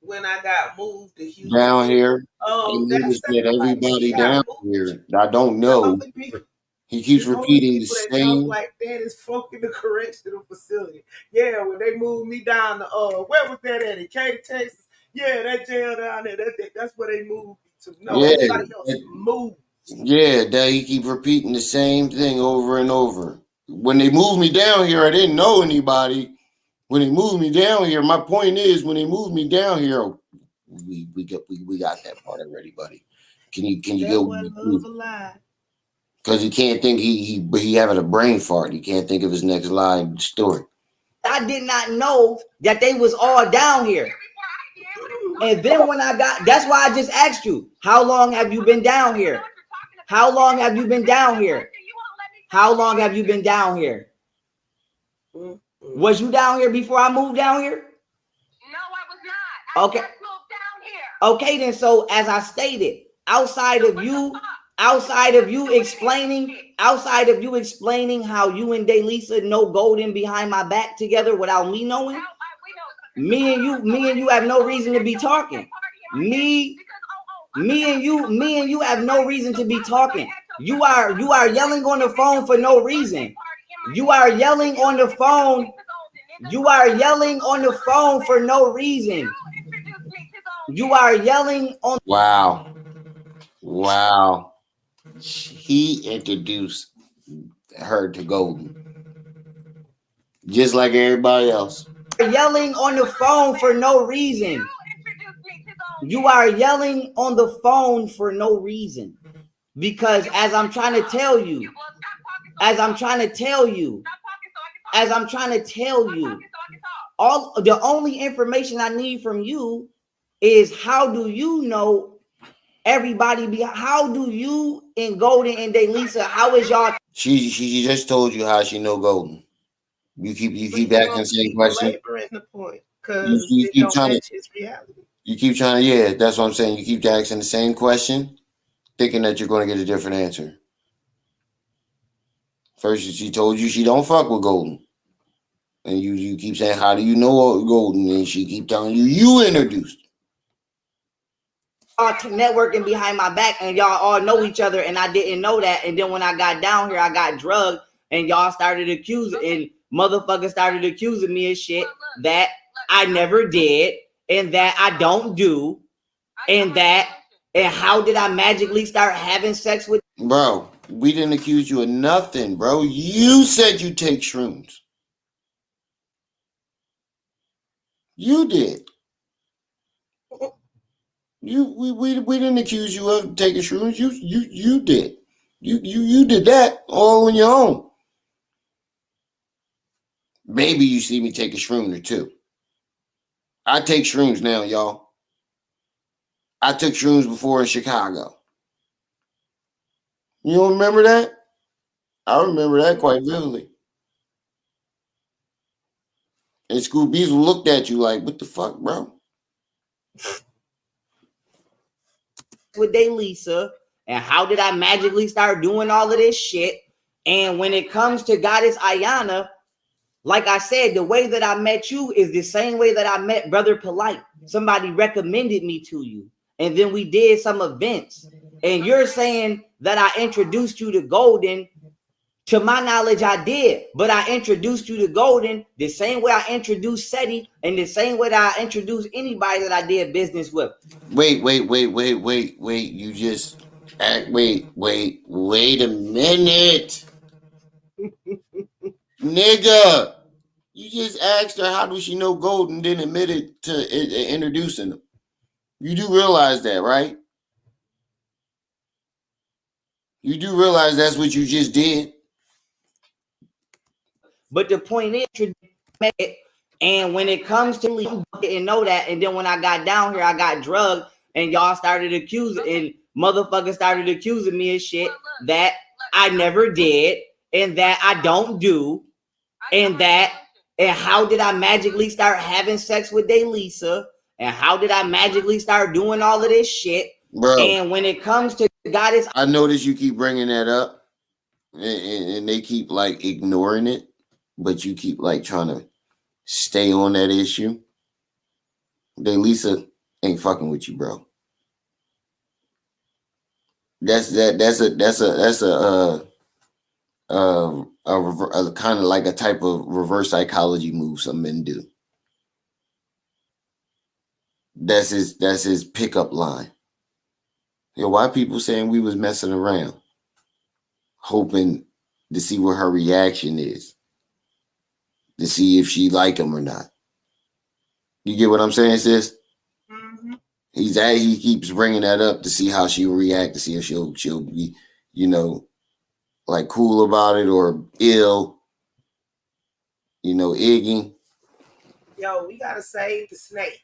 When I got moved to Houston. Down here. Oh, that's everybody down here. I don't know. He keeps repeating the same. Like that is fucking the correctional facility. Yeah, when they moved me down to where was that at? In Katy, Texas. Yeah, that jail down there. That's where they moved me to. No, everybody else moved. Yeah, that he keep repeating the same thing over and over. when they moved me down here, I didn't know anybody. When they moved me down here, my point is, when they moved me down here, we got that part already, buddy. Can you That go? boy love a lie. Because he can't think he having a brain fart. He can't think of his next line story. I did not know that they was all down here. And then when I got, that's why I just asked you, how long have you been down here? How long have you been down here? How long have you been down here? Was you down here before I moved down here? No, I was not. Okay. I just moved down here. Okay, then. So as I stated, outside of you explaining how you and Daylisa know Golden behind my back together without me knowing, me and you have no reason to be talking. Me and you have no reason to be talking. You are yelling on the phone for no reason. You are yelling on the phone. You are yelling on the phone for no reason. You are yelling on. Wow. He introduced her to Golden, just like everybody else. Yelling on the phone for no reason. You are yelling on the phone for no reason. Because as I'm trying to tell you, all the only information I need from you is, how do you know everybody how do you and Golden and Daylisa, how is y'all? She just told you how she know Golden. You keep asking the same question. Belaboring the point, because it don't match his reality. You keep trying to, yeah, that's what I'm saying. You keep asking the same question, thinking that you're going to get a different answer. First, she told you she don't fuck with Golden. And you keep saying, how do you know Golden? And she keep telling you introduced. Networking behind my back, and y'all all know each other, and I didn't know that. And then when I got down here, I got drugged, and y'all started accusing, and motherfuckers started accusing me of shit that I never did, and that I don't do, and how did I magically start having sex with? Bro, we didn't accuse you of nothing, bro. You said you take shrooms. You did. We didn't accuse you of taking shrooms. You did. You did that all on your own. Maybe you see me take a shroom or two. I take shrooms now, y'all. I took shrooms before in Chicago. You don't remember that? I remember that quite vividly. And School Bees looked at you like, what the fuck, bro? With Daylisa, and how did I magically start doing all of this shit? And when it comes to Goddess Ayana, like I said, the way that I met you is the same way that I met Brother Polite. Somebody recommended me to you, and then we did some events. And you're saying that I introduced you to Golden. To my knowledge, I did, but I introduced you to Golden the same way I introduced Seti, and the same way that I introduced anybody that I did business with. Wait. You just wait a minute. Nigga. You just asked her how does she know Golden, then admitted to introducing him. You do realize that, right? You do realize that's what you just did. But the point is, and when it comes to, I didn't know that. And then when I got down here, I got drugged, and y'all started accusing, and motherfuckers started accusing me of shit that I never did, and that I don't do, and how did I magically start having sex with Daylisa, and how did I magically start doing all of this shit? Bro, and when it comes to Goddess, I notice you keep bringing that up, and they keep like ignoring it, but you keep like trying to stay on that issue. Daylisa ain't fucking with you, bro. That's a kind of like a type of reverse psychology move some men do. That's his pickup line. You know, why people saying we was messing around, hoping to see what her reaction is, to see if she like him or not. You get what I'm saying, sis? Mm-hmm. He keeps bringing that up to see how she will react, to see if she'll be, you know, like cool about it or ill, you know, igging. Yo, we gotta save the snake.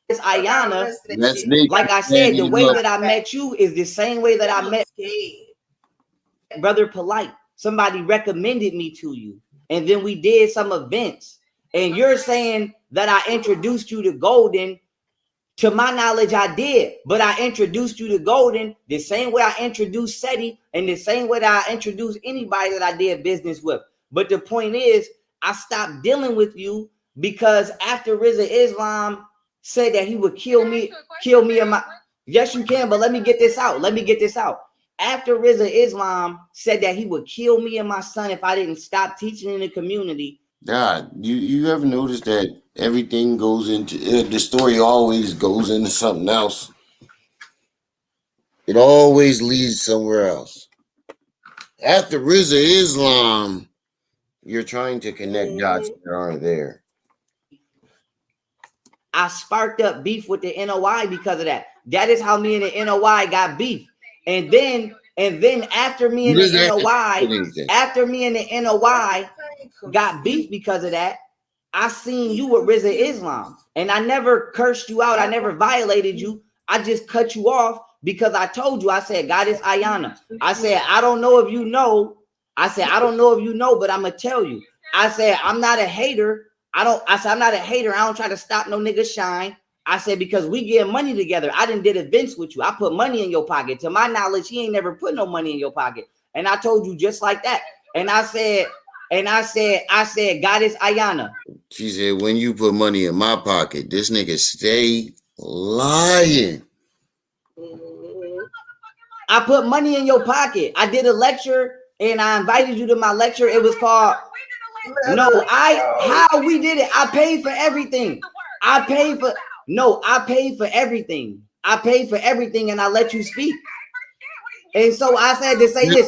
It's Ayana. That's Nick. Like I said, the way that I met you is the same way that I met Brother Polite. Somebody recommended me to you, and then we did some events. And you're saying that I introduced you to Golden. To my knowledge, I did, but I introduced you to Golden the same way I introduced Seti, and the same way that I introduced anybody that I did business with. But the point is, I stopped dealing with you because after Rizza Islam said that he would kill me and my. Yes, you can, but let me get this out. After Rizza Islam said that he would kill me and my son if I didn't stop teaching in the community. God, you ever notice that everything goes into the story always goes into something else? It always leads somewhere else. After Rizza Islam, you're trying to connect dots that aren't there. I sparked up beef with the NOI because of that. That is how me and the NOI got beef. And then after me and the NOI got beef because of that, I seen you with Rizza Islam. And I never cursed you out. I never violated you. I just cut you off because I told you, I said, Goddess Ayana. I said, I don't know if you know, but I'm going to tell you. I said, I'm not a hater. I'm not a hater. I don't try to stop no nigga shine. I said, because we get money together. I done did events with you. I put money in your pocket. To my knowledge, he ain't never put no money in your pocket. And I told you just like that. And I said, Goddess Ayana. She said, when you put money in my pocket, this nigga stay lying. I put money in your pocket. I did a lecture and I invited you to my lecture. It was called, how we did it. I paid for everything. I paid for everything. I paid for everything and I let you speak. And so I said to say this.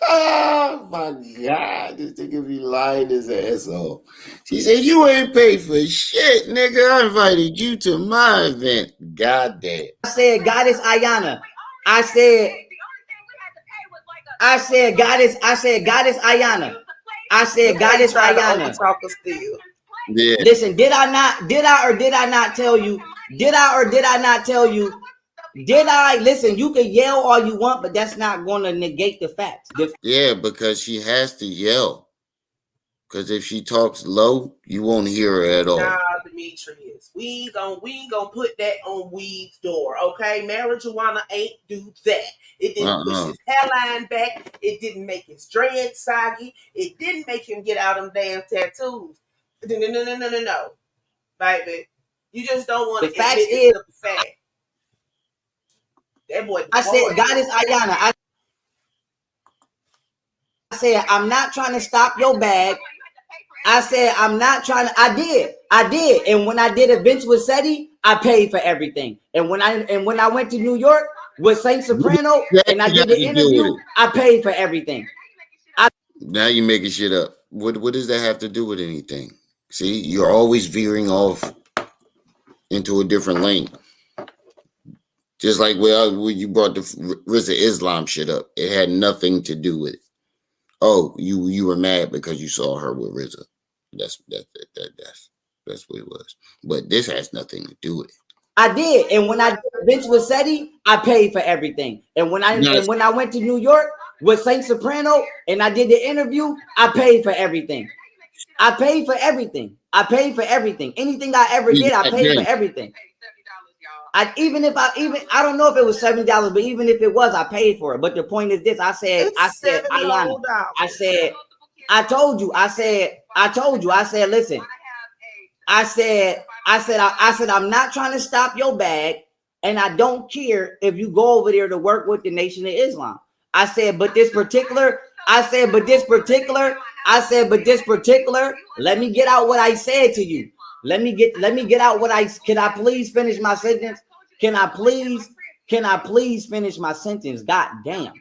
Oh my God, this nigga be lying his ass off. She said, you ain't paid for shit, nigga. I invited you to my event. God damn. I said, Goddess Ayana. I said, Goddess Ayana. I said, Goddess Ayana. Yeah. Listen, did I not tell you? Listen, you can yell all you want, but that's not going to negate the facts. Yeah, because she has to yell. Because if she talks low, you won't hear her at all. Nah, Demetrius, we ain't gonna put that on Weed's door, okay? Marijuana ain't do that. It didn't push his hairline back. It didn't make his dreads saggy. It didn't make him get out them damn tattoos. No, baby. You just don't want to admit it's the fact. That boy. I said, Goddess Ayana. I said, I'm not trying to stop your bag. I said, I'm not trying to. I did. And when I did events with Seti, I paid for everything. And when I went to New York with Saint Soprano and I did the interview, I paid for everything. Now you're making shit up. What does that have to do with anything? See, you're always veering off into a different lane. Just like when you brought the Rizza Islam shit up, it had nothing to do with it. Oh, you were mad because you saw her with Rizza. That's what it was. But this has nothing to do with it. I did, and when I did events with Seti, I paid for everything. And when I went to New York with Saint Soprano and I did the interview, I paid for everything. I paid for everything. Anything I ever did, I paid for everything. I don't know if it was $70, but even if it was, I paid for it. But the point is this: I said, Ayana, I told you, listen, I said, I'm not trying to stop your bag, and I don't care if you go over there to work with the Nation of Islam. I said, but this particular, let me get out what I said to you. Let me get out what can I please finish my sentence? Can I please finish my sentence? God damn.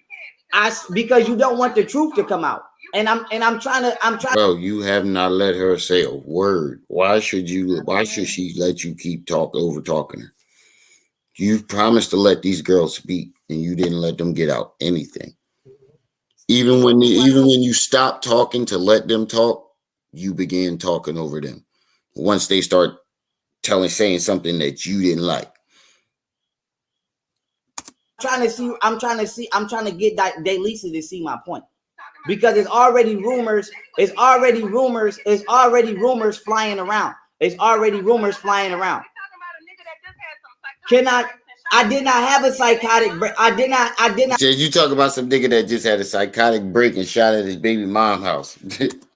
Because you don't want the truth to come out. And I'm trying. Bro, you have not let her say a word. Why should she let you keep over talking her? You promised to let these girls speak, and you didn't let them get out anything. Even when you stopped talking to let them talk, you began talking over them. Once they start saying something that you didn't like. I'm trying to get Daylisa to see my point. Because it's already rumors flying around. I did not have a psychotic break. I did not. You talk about some nigga that just had a psychotic break and shot at his baby mom's house.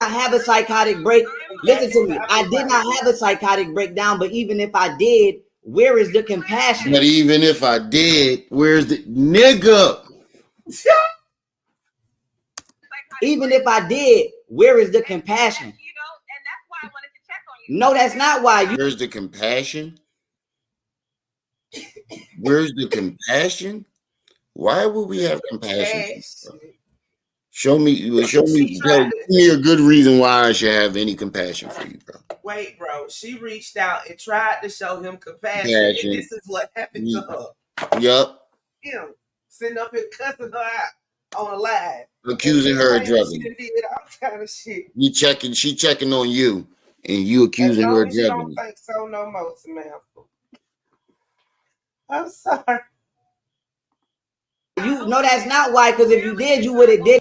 I have a psychotic break. Listen to me. I did not have a psychotic breakdown, but even if I did, where is the compassion? But even if I did, where's the nigga? Even if I did, where is the compassion? You know, and that's why I wanted to check on you. No, that's not why. Where's the compassion? Where's the compassion? Why would we have compassion? Show me a good reason why I should have any compassion for you, bro. Wait, bro. She reached out and tried to show him compassion. And this is what happened to her. Yup. Him sitting up here cussing her out on a live. Accusing her of drugging. She did all kind of shit. She checking on you, and you accusing her of drugging. You don't think so no more, Samantha. I'm sorry. You know that's not why, because if you did, you would have did.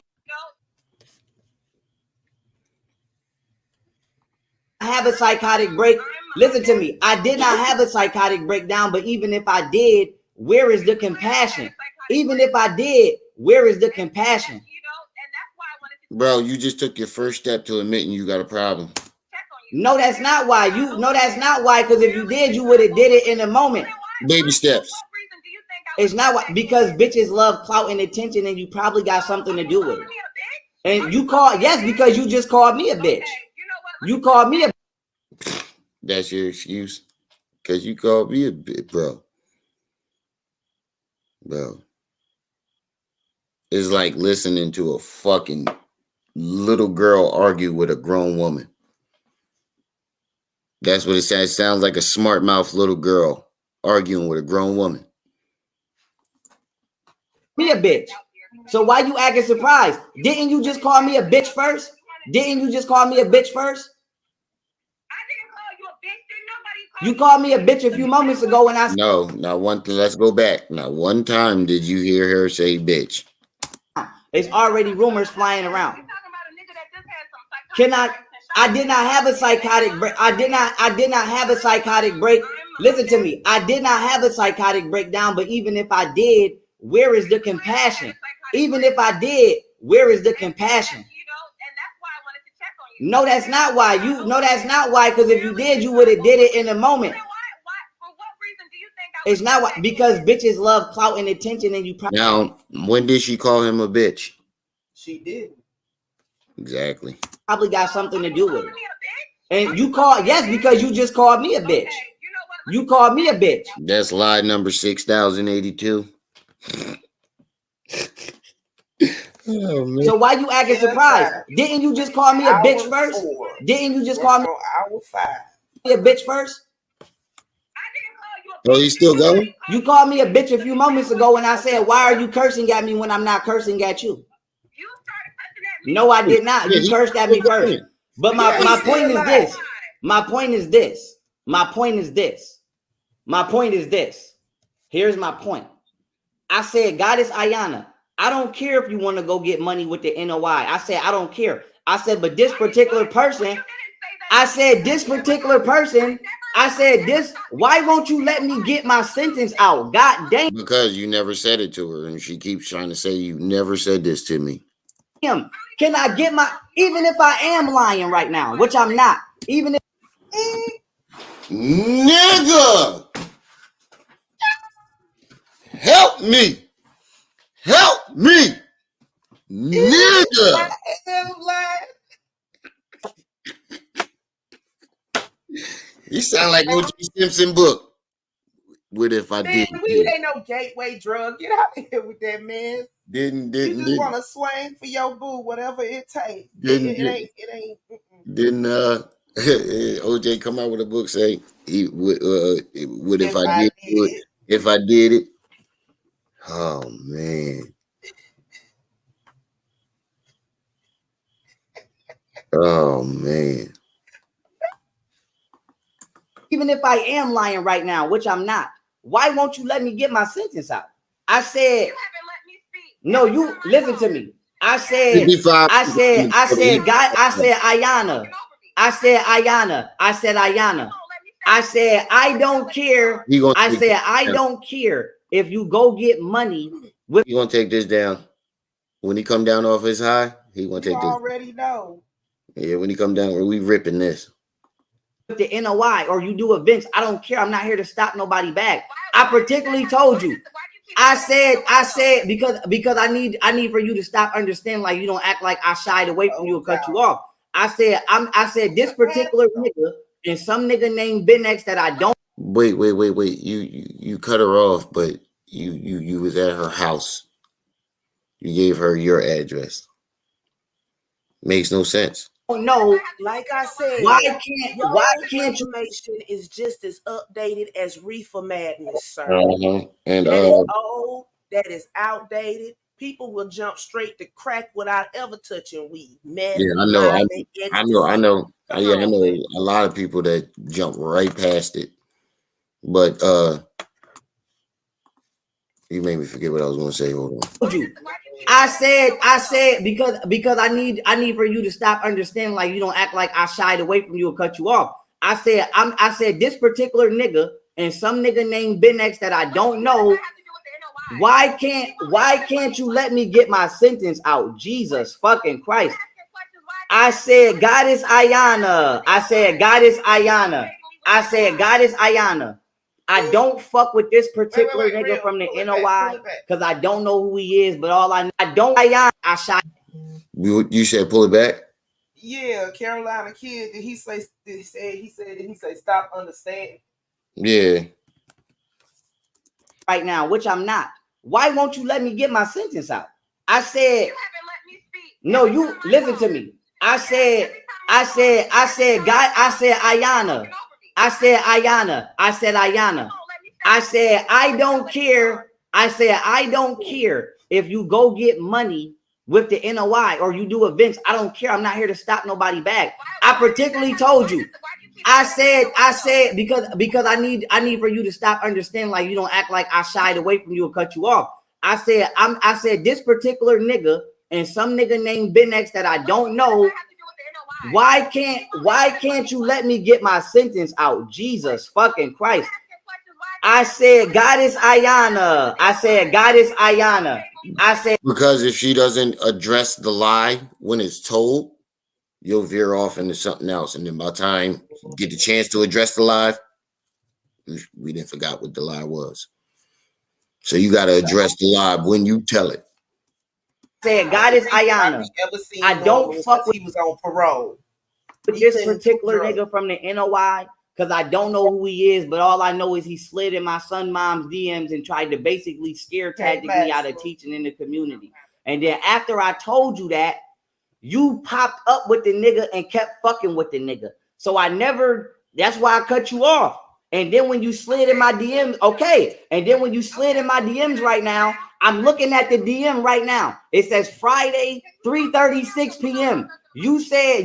I have a psychotic break. Listen to me. I did not have a psychotic breakdown, but even if I did, where is the compassion? Even if I did, where is the compassion? Bro, you just took your first step to admitting you got a problem. No, that's not why. Because if you did, you would have did it in a moment. Baby steps. It's not why, because bitches love clout and attention, and you probably got something to do with it. And you because you just called me a bitch. You called me a. That's your excuse? Because you called me a bitch, bro. Bro. It's like listening to a fucking little girl argue with a grown woman. That's what it sounds. It sounds like a smart mouth little girl arguing with a grown woman. Me a bitch. So why you acting surprised? Didn't you just call me a bitch first? I didn't call you a bitch. You called me a bitch a few moments ago when I said no, not one. Let's go back. Not one time did you hear her say bitch. There's already rumors flying around. I did not have a psychotic break. I did not have a psychotic break. Listen to me. I did not have a psychotic breakdown, but even if I did, where is the compassion? Even if I did, where is the compassion? No, that's not why. Because if you did, you would have did it in a moment. It's not why, because bitches love clout and attention, and you probably. Now, when did she call him a bitch? She did. Exactly. Probably got something to do with it. And you because you just called me a bitch. You called me a bitch. That's lie number 6082. Oh, man. So why you acting surprised? Didn't you just call me a bitch first? Didn't you just call me a bitch first? Oh, you still going? You called me a bitch a few moments ago when I said, why are you cursing at me when I'm not cursing at you? No, I did not. You cursed at me first. But my point is this. My point is this. Here's my point. I said, Goddess Ayana, I don't care if you want to go get money with the NOI. I said, I don't care. I said, but this particular person, why won't you let me get my sentence out? God damn. Because you never said it to her, and she keeps trying to say you never said this to me. Can I get even if I am lying right now, which I'm not, even if. Nigga! Help me! Help me! Nigga! You sound like O.J. Simpson book. What if I did? Weed ain't no gateway drug. Get out of here with that, man. Didn't You didn't just didn't want to swing for your boo, whatever it takes. didn't It ain't. didn't OJ come out with a book say he would if If I I did do it, did, if I did it. Oh man. Oh man. Even if I am lying right now, which I'm not, why won't you let me get my sentence out? I said, no, you listen to me. I said, God, I said, Ayana. I said, Ayana. I said, Ayana. I said, I don't care. I said, I don't care if you go get money with. He gonna take this down. When he come down off his high, he gonna you take this. already know. Yeah, when he come down, we ripping this. The NOI or you do events. I don't care. I'm not here to stop nobody back. I particularly told you. I said because I need for you to stop understanding like you don't act like I shied away from you or cut you off. I said this particular nigga and some nigga named Ben X that I don't. Wait. You cut her off, but you was at her house. You gave her your address. Makes no sense. No, Like I said, why your can't you? information is just as updated as Reefer Madness, sir. And that is old, that is outdated. People will jump straight to crack without ever touching weed. Meth, yeah, I know. Yeah, I know a lot of people that jump right past it. But you made me forget what I was gonna say. Hold on. I said because I need for you to stop understanding like you don't act like I shied away from you or cut you off. I said this particular nigga and some nigga named Ben X that I don't know. Why can't you let me get my sentence out? Jesus fucking Christ. I said Goddess Ayana. I said Goddess Ayana. I said Goddess Ayana. I don't fuck with this particular nigga from the NOI because I don't know who he is, but all I don't Ayana. I shot. You said pull it back? Yeah, Carolina kid. Did he say stop understanding? Yeah. Right now, which I'm not. Why won't you let me get my sentence out? I said, no, you listen to me. I said, Ayana. I said, Ayana. I said, Ayana. I said, I don't care. I said, I don't care if you go get money with the NOI or you do events. I don't care. I'm not here to stop nobody back. I particularly told you. I said because I need for you to stop understanding like you don't act like I shied away from you or cut you off. I said this particular nigga and some nigga named Ben X that I don't know. Why can't you let me get my sentence out? Jesus fucking Christ. I said Goddess Ayana. I said Goddess Ayana. I said because if she doesn't address the lie when it's told, you'll veer off into something else. And then by the time you get the chance to address the lie, we didn't forgot what the lie was. So you got to address the lie when you tell it. Said Goddess Ayana. I don't fuck with he was on parole. With this particular nigga from the NOI because I don't know who he is, but all I know is he slid in my son mom's DMs and tried to basically scare tactic me out of teaching in the community. And then after I told you that, you popped up with the nigga and kept fucking with the nigga. So I never, that's why I cut you off. And then when you slid in my DMs, okay. And then when you slid in my DMs right now, I'm looking at the DM right now. It says Friday, 3:36 p.m. You said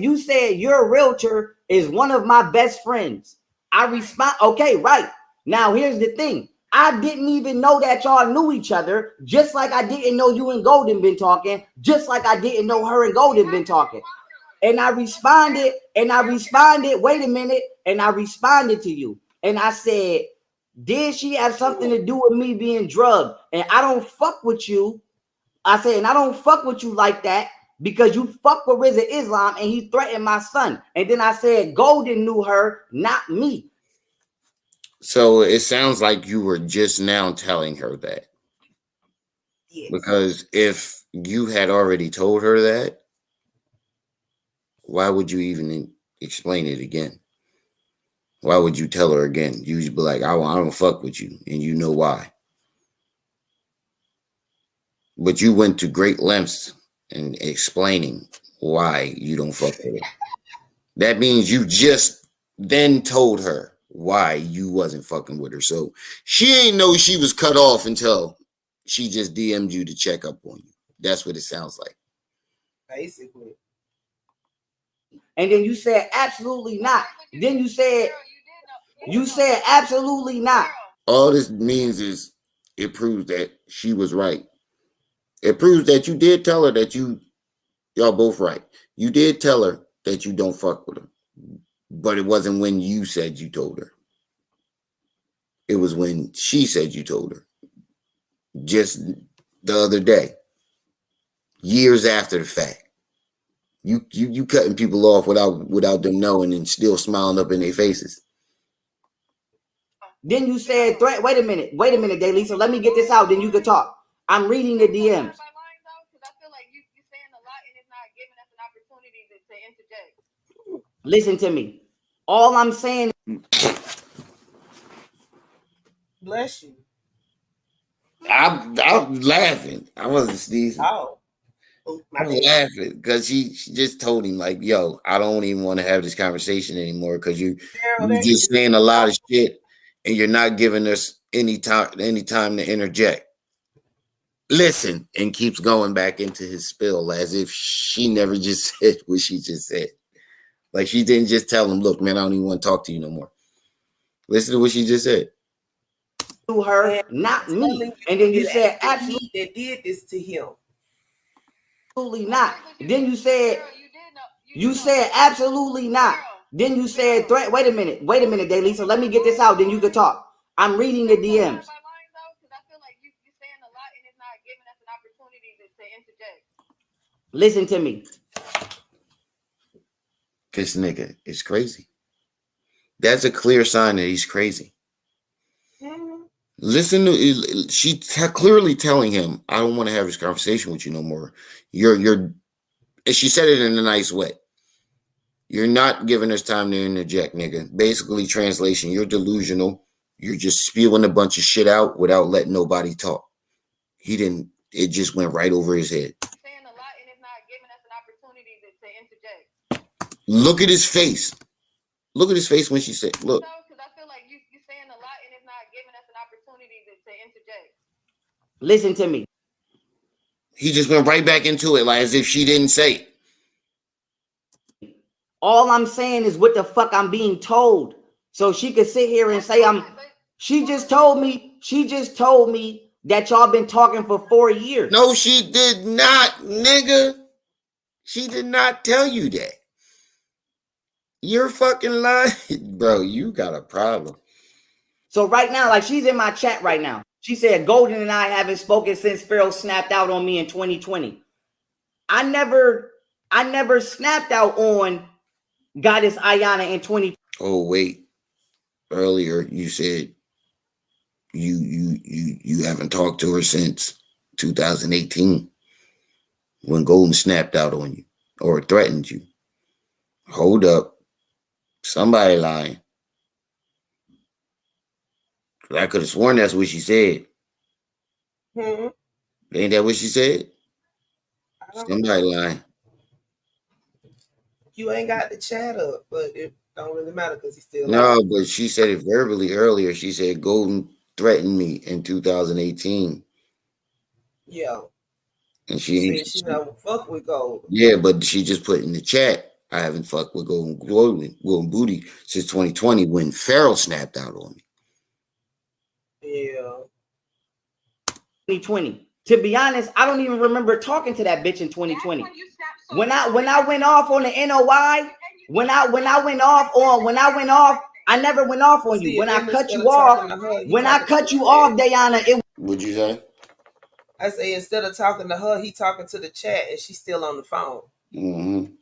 your realtor is one of my best friends. I respond, okay, right. Now here's the thing. I didn't even know that y'all knew each other, just like I didn't know you and Golden been talking, just like I didn't know her and Golden been talking. And I responded, wait a minute, and I responded to you. And I said, did she have something to do with me being drugged? And I don't fuck with you. I said, and I don't fuck with you like that because you fuck with Rizza Islam and he threatened my son. And then I said, Golden knew her, not me. So it sounds like you were just now telling her that. Yes. Because if you had already told her that, why would you even explain it again? Why would you tell her again? You'd be like, I don't fuck with you. And you know why. But you went to great lengths in explaining why you don't fuck with her. That means you just then told her why you wasn't fucking with her. So she ain't know she was cut off until she just DM'd you to check up on you. That's what it sounds like. Basically. And then you said absolutely not. Then you said absolutely not. All this means is it proves that she was right. It proves that you did tell her that y'all both right. You did tell her that you don't fuck with her. But it wasn't when you said you told her. It was when she said you told her. Just the other day. Years after the fact. You cutting people off without them knowing and still smiling up in their faces. Then you said threat. Wait a minute, Daily. So let me get this out, then you can talk. I'm reading the DMs. Listen to me. All I'm saying. Bless you. I'm laughing. I wasn't sneezing. Oh. I was laughing because she just told him, like, yo, I don't even want to have this conversation anymore because you're just saying a lot of shit and you're not giving us any time to interject. Listen, and keeps going back into his spill as if she never just said what she just said. Like she didn't just tell him, look, man, I don't even want to talk to you no more. Listen to what she just said. To her, not me. And then you said absolutely that did this to him. Absolutely not. Then you said absolutely not. Then you said threat. Wait a minute, Daily. So let me get this out, then you can talk. I'm reading the DMs. Listen to me. This nigga is crazy. That's a clear sign that he's crazy. Mm-hmm. Listen to she's clearly telling him, I don't want to have this conversation with you no more. You're and she said it in a nice way. You're not giving us time to interject, nigga. Basically, translation, you're delusional. You're just spewing a bunch of shit out without letting nobody talk. He didn't, it just went right over his head. Saying a lot and it's not giving us an opportunity to interject. Look at his face. Look at his face when she said, look. Because I feel like you're saying a lot and it's not giving us an opportunity to interject. Listen to me. He just went right back into it like as if she didn't say it. All I'm saying is what the fuck I'm being told. So she could sit here and say she just told me that y'all been talking for 4 years. No, she did not, nigga. She did not tell you that. You're fucking lying. Bro, you got a problem. So right now, like she's in my chat right now. She said, Golden and I haven't spoken since Pharaoh snapped out on me in 2020. I never snapped out on Goddess Ayana in 2020. Oh, wait. Earlier you said you haven't talked to her since 2018 when Golden snapped out on you or threatened you. Hold up. Somebody lying. I could have sworn that's what she said. Mm-hmm. Ain't that what she said? Somebody lying. You ain't got the chat up, but it don't really matter because he's still No, but she said it verbally earlier. She said Golden threatened me in 2018. Yeah. And she said she never fuck with Golden. Yeah, but she just put in the chat, I haven't fucked with Golden Booty since 2020 when Pharaoh snapped out on me. Yeah. 2020. To be honest, I don't even remember talking to that bitch in 2020. When I went off on the NOI, I never went off on you. When I cut you off, Diana, it. What'd you say? I say instead of talking to her, he talking to the chat, and she's still on the phone. Mm-hmm.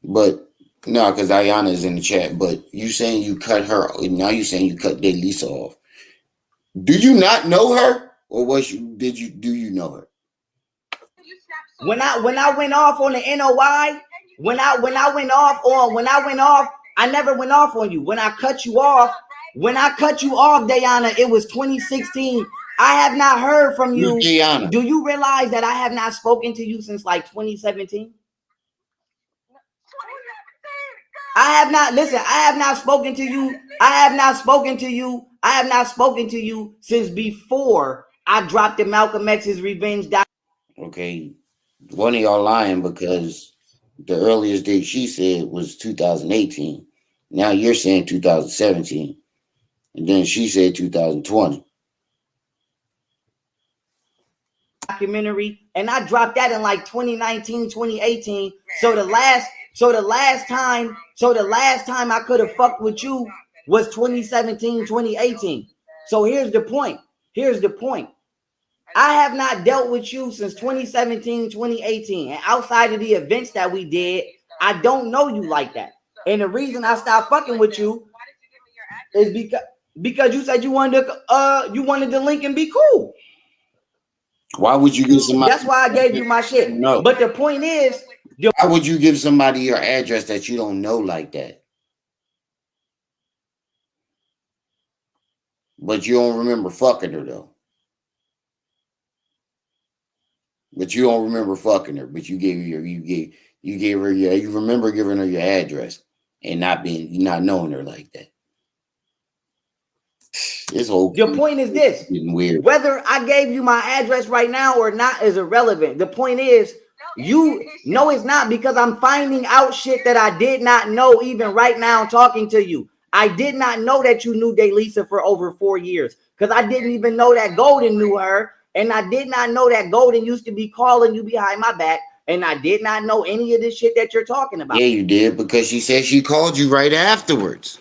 But no, because Ayana is in the chat. But you saying you cut her? Now you saying you cut Lisa off? Do you not know her, or do you know her? When I went off on the NOI, when I went off, I never went off on you. When I cut you off, Diana, it was 2016. I have not heard from you. Gianna. Do you realize that I have not spoken to you since like 2017? I have not, listen, I have not spoken to you. I have not spoken to you. I have not spoken to you since before I dropped the Malcolm X's Revenge. Okay, one of y'all lying because the earliest date she said was 2018. Now you're saying 2017. And then she said 2020. Documentary, and I dropped that in like 2019, 2018. So the last time I could have fucked with you was 2017, 2018. So here's the point. I have not dealt with you since 2017, 2018. And outside of the events that we did, I don't know you like that. And the reason I stopped fucking with you is because you said you wanted to link and be cool. Why would you give somebody? That's why I gave you my shit. No. But the point is, why would you give somebody your address that you don't know like that? But you don't remember fucking her though. But you don't remember fucking her. But you remember giving her your address and not knowing her like that. The point is this: weird. Whether I gave you my address right now or not is irrelevant. The point is, it's not, because I'm finding out shit that I did not know even right now talking to you. I did not know that you knew Daylisa for over 4 years because I didn't even know that Golden knew her, and I did not know that Golden used to be calling you behind my back, and I did not know any of this shit that you're talking about. Yeah, you did, because she said she called you right afterwards.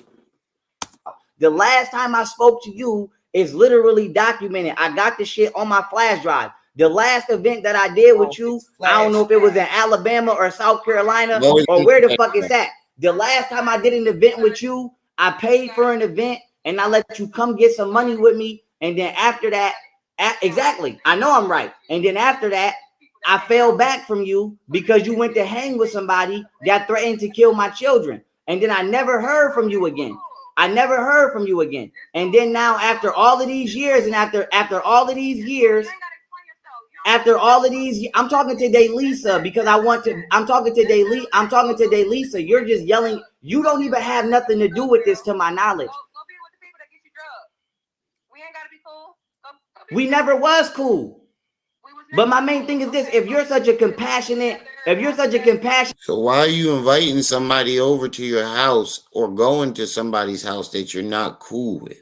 The last time I spoke to you is literally documented. I got the shit on my flash drive. The last event that I did with you, I don't know if it was in Alabama or South Carolina or where the fuck it's at. The last time I did an event with you, I paid for an event and I let you come get some money with me. And then after that, exactly, I know I'm right. And then after that, I fell back from you because you went to hang with somebody that threatened to kill my children. And then I never heard from you again. And then now, after all of these years, and after all of these years, I'm talking to Daylisa because I'm talking to Daylisa. You're just yelling. You don't even have nothing to do with this, to my knowledge. We never was cool. But my main thing is this: if you're such a compassionate, so why are you inviting somebody over to your house or going to somebody's house that you're not cool with?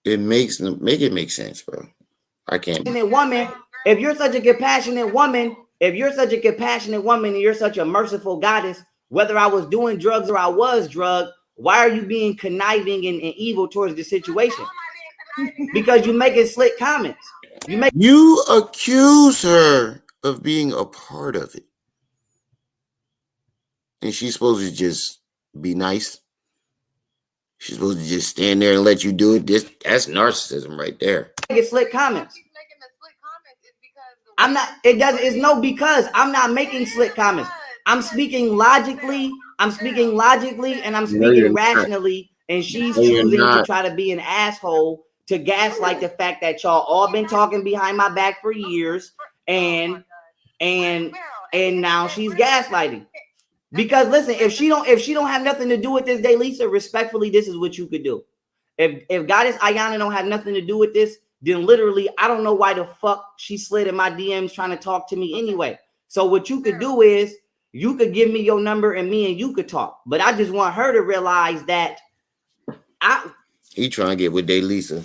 Make it make sense, bro. I can't. If you're such a compassionate woman, and you're such a merciful goddess, whether I was doing drugs or I was drugged, why are you being conniving and evil towards the situation? Because you making slick comments. You accuse her of being a part of it. And she's supposed to just be nice. She's supposed to just stand there and let you do it. That's narcissism right there. Making slick comments. I'm not, it's no because. I'm not making slick comments. I'm speaking logically, and I'm speaking rationally, and she's choosing to try to be an asshole to gaslight the fact that y'all all been talking behind my back for years, and now she's gaslighting. Because listen, if she don't have nothing to do with this, Daylisa, respectfully, this is what you could do. If Goddess Ayana don't have nothing to do with this, then literally I don't know why the fuck she slid in my DMs trying to talk to me anyway. So what you could do is you could give me your number and me and you could talk. But I just want her to realize that he trying to get with Daylisa.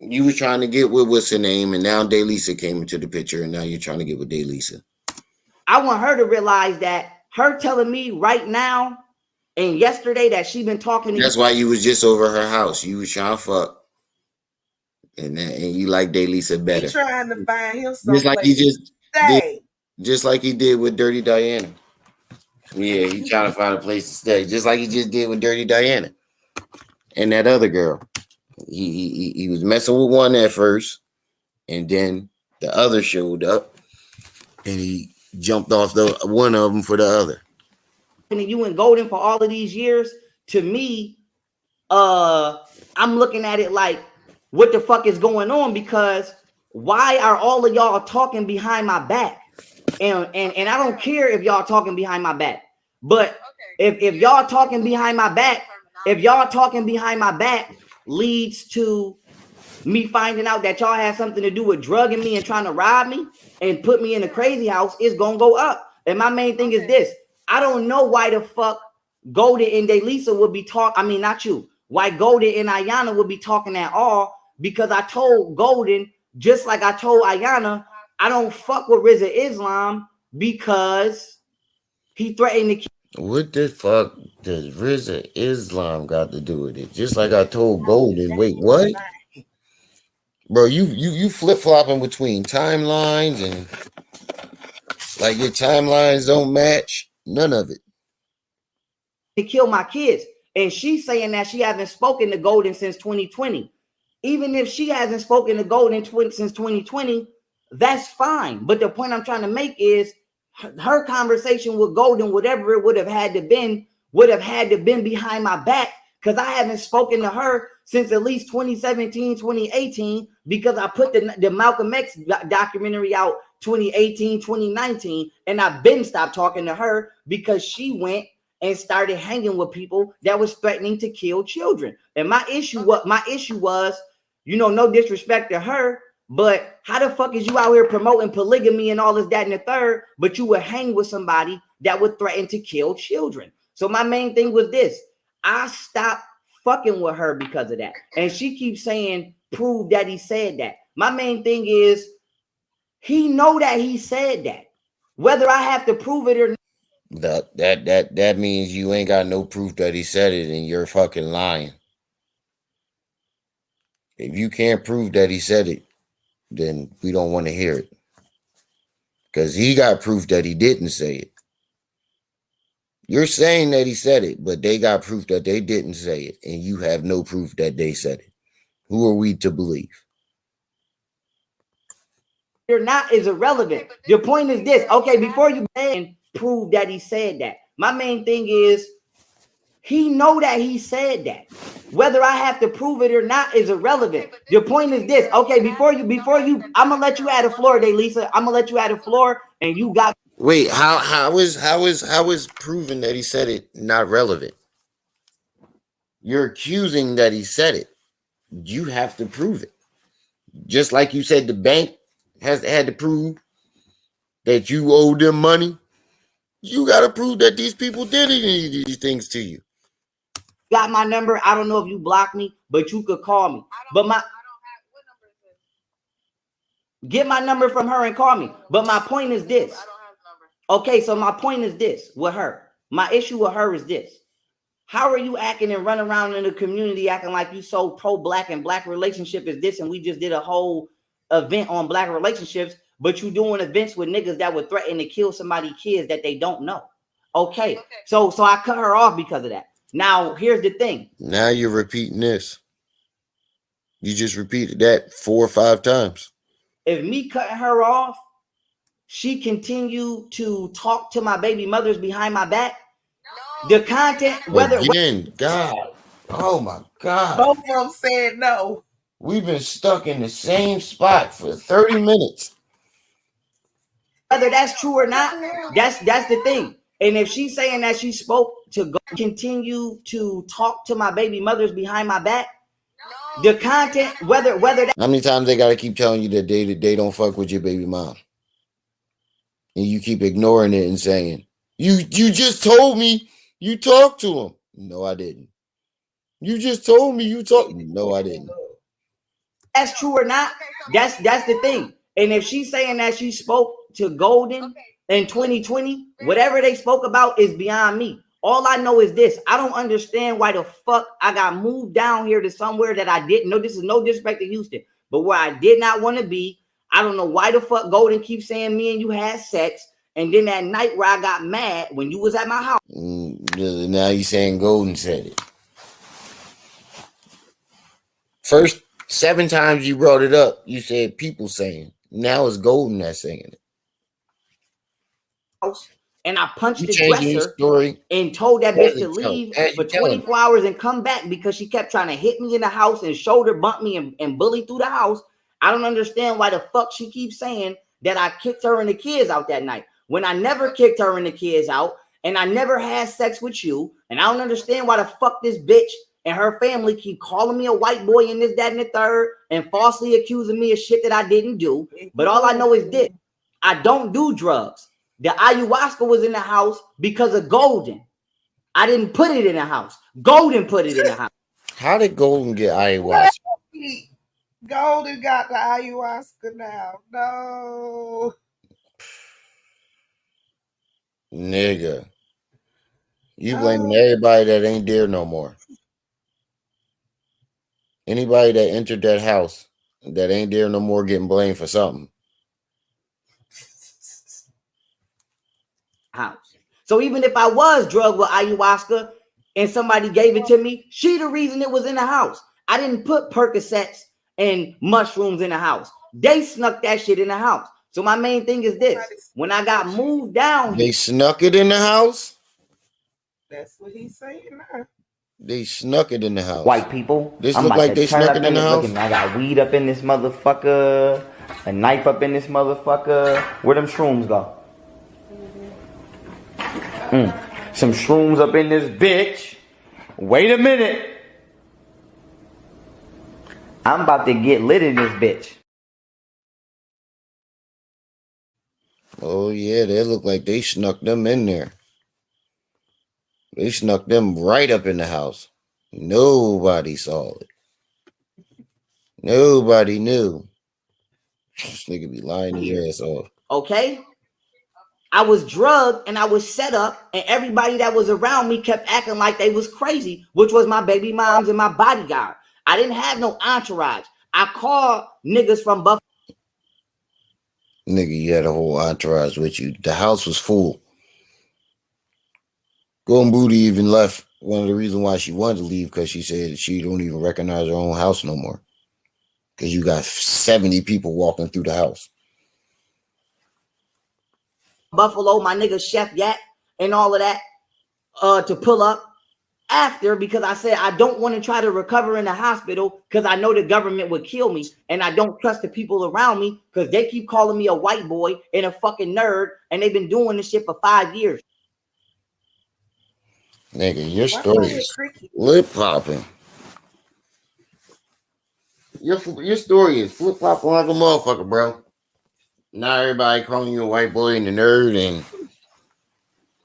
You were trying to get with what's her name, and now Daylisa came into the picture, and now you're trying to get with Daylisa. I want her to realize that her telling me right now and yesterday that she been talking to That's why you was just over her house. You was trying to fuck. And you like Daylisa better. He's trying to find him some just like he just stay. Just like he did with Dirty Diana. Yeah, he trying to find a place to stay, just like he just did with Dirty Diana. And that other girl. He was messing with one at first, and then the other showed up, and he jumped off the one of them for the other. And you and Golden for all of these years, to me, I'm looking at it like what the fuck is going on, because why are all of y'all talking behind my back? And I don't care if y'all talking behind my back, but if y'all talking behind my back, if y'all talking behind my back leads to me finding out that y'all had something to do with drugging me and trying to rob me and put me in a crazy house, it's gonna go up. And my main thing is this: I don't know why the fuck Golden and Delisa would be talking. I mean, not you. Why Golden and Ayana would be talking at all? Because I told Golden, just like I told Ayana, I don't fuck with Rizza Islam because he threatened to kill. What the fuck does Rizza Islam got to do with it? Just like I told Golden. Wait, what? Bro, you flip flopping between timelines, and like your timelines don't match. None of it. To kill my kids. And she's saying that she hasn't spoken to Golden since 2020. Even if she hasn't spoken to Golden since 2020, that's fine. But the point I'm trying to make is her conversation with Golden, whatever it would have had to been behind my back, because I haven't spoken to her since at least 2017, 2018, because I put the Malcolm X documentary out 2018, 2019, and I've been stopped talking to her because she went and started hanging with people that was threatening to kill children. And my issue was, you know, no disrespect to her, but how the fuck is you out here promoting polygamy and all this, that, and the third, but you would hang with somebody that would threaten to kill children? So my main thing was this: I stopped fucking with her because of that. And she keeps saying, prove that he said that. My main thing is, he know that he said that. Whether I have to prove it or not. That means you ain't got no proof that he said it, and you're fucking lying. If you can't prove that he said it, then we don't want to hear it. Because he got proof that he didn't say it. You're saying that he said it, but they got proof that they didn't say it, and you have no proof that they said it. Who are we to believe? You're not is irrelevant. Your point is this: okay, before you prove that he said that, my main thing is, he know that he said that. Whether I have to prove it or not is irrelevant. Your point is this: okay, before you, I'm gonna let you add a floor, Lisa. I'm gonna let you add a floor, and you got. Wait, how is proving that he said it not relevant? You're accusing that he said it. You have to prove it. Just like you said, the bank had to prove that you owe them money. You got to prove that these people did any of these things to you. Got my number. I don't know if you blocked me, but you could call me. But my get my number from her and call me. But my point is this. Okay, so my point is this with her. My issue with her is this: how are you acting and running around in the community acting like you so pro-black and black relationship is this, and we just did a whole event on black relationships, but you doing events with niggas that would threaten to kill somebody's kids that they don't know? Okay. So I cut her off because of that. Now, here's the thing. Now you're repeating this. You just repeated that 4 or 5 times. If me cutting her off, she continued to talk to my baby mothers behind my back. The content, again, God, oh my God. Both of them said no. We've been stuck in the same spot for 30 minutes. Whether that's true or not, that's the thing. And if she's saying that she spoke to go continue to talk to my baby mothers behind my back, the content, whether that, how many times they gotta keep telling you that they don't fuck with your baby mom, and you keep ignoring it and saying you just told me you talked to him. No, I didn't. You just told me you talked. No, I didn't. That's true or not, that's the thing. And if she's saying that she spoke to Golden in 2020, whatever they spoke about is beyond me. All I know is this: I don't understand why the fuck I got moved down here to somewhere that I didn't know. This is no disrespect to Houston, but where I did not want to be. I don't know why the fuck Golden keeps saying me and you had sex, and then that night where I got mad when you was at my house. Now you saying Golden said it. First 7 times you brought it up, you said people saying. Now it's Golden that's saying it. and I punched You the changing your dresser story and told that bitch to leave for you telling 24 hours and come back because she kept trying to hit me in the house and shoulder bump me and bully through the house. I don't understand why the fuck she keeps saying that I kicked her and the kids out that night when I never kicked her and the kids out and I never had sex with you. And I don't understand why the fuck this bitch and her family keep calling me a white boy and this, that, and the third and falsely accusing me of shit that I didn't do. But all I know is this: I don't do drugs. The ayahuasca was in the house because of Golden. I didn't put it in the house. Golden put it in the house. How did Golden get ayahuasca? Golden got the ayahuasca now. No. Nigga. You blaming everybody that ain't there no more. Anybody that entered that house that ain't there no more getting blamed for something. House. So even if I was drugged with ayahuasca and somebody gave it to me, she the reason it was in the house. I didn't put Percocets and mushrooms in the house. They snuck that shit in the house. So my main thing is this: when I got moved down They snuck it in the house? That's what he's saying now. They snuck it in the house. White people, This I'm look about like to they turn snuck up it in the house. I got weed up in this motherfucker, a knife up in this motherfucker. Where them shrooms go? Some shrooms up in this bitch. Wait a minute. I'm about to get lit in this bitch. Oh yeah, they look like they snuck them in there. They snuck them right up in the house. Nobody saw it. Nobody knew. This nigga be lying his ass off. Okay? I was drugged and I was set up, and everybody that was around me kept acting like they was crazy, which was my baby moms and my bodyguard. I didn't have no entourage. I called niggas from Buffalo. Nigga, you had a whole entourage with you. The house was full. Golden Booty even left. One of the reasons why she wanted to leave because she said she don't even recognize her own house no more. Because you got 70 people walking through the house. Buffalo, my nigga Chef Yak, and all of that, to pull up after, because I said I don't want to try to recover in the hospital because I know the government would kill me, and I don't trust the people around me because they keep calling me a white boy and a fucking nerd, and they've been doing this shit for 5 years. Nigga, your story is flip popping. Your story is flip flopping like a motherfucker, bro. Now everybody calling you a white boy and a nerd, and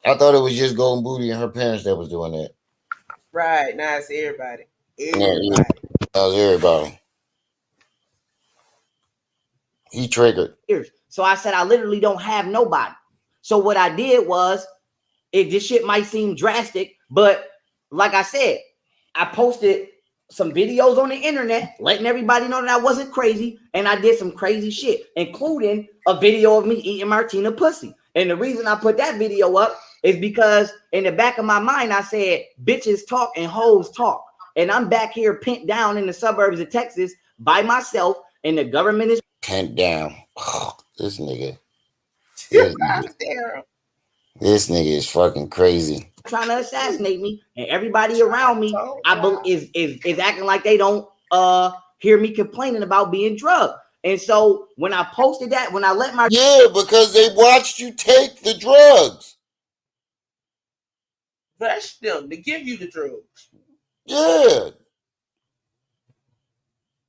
I thought it was just Golden Booty and her parents that was doing that. Right, now it's everybody. Everybody. That was everybody. He triggered. So I said I literally don't have nobody. So what I did was, this shit might seem drastic, but like I said, I posted some videos on the internet letting everybody know that I wasn't crazy, and I did some crazy shit, including a video of me eating Martina pussy. And the reason I put that video up is because in the back of my mind I said bitches talk and hoes talk, and I'm back here pent down in the suburbs of Texas by myself, and the government is pent down. Oh, this nigga. This nigga is fucking crazy. Trying to assassinate me, and everybody around me is acting like they don't hear me complaining about being drugged. And so when I posted that, when I let my because they watched you take the drugs. Rush them to give you the drugs. Yeah.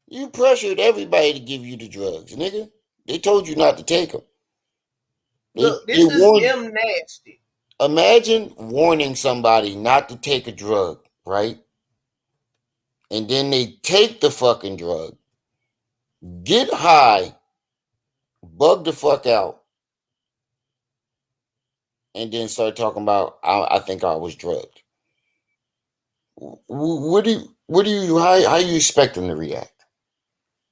You pressured everybody to give you the drugs, nigga. They told you not to take them. Look, this is them nasty. Imagine warning somebody not to take a drug, right? And then they take the fucking drug, get high, bug the fuck out, and then start talking about, I think I was drugged. How you expect them to react?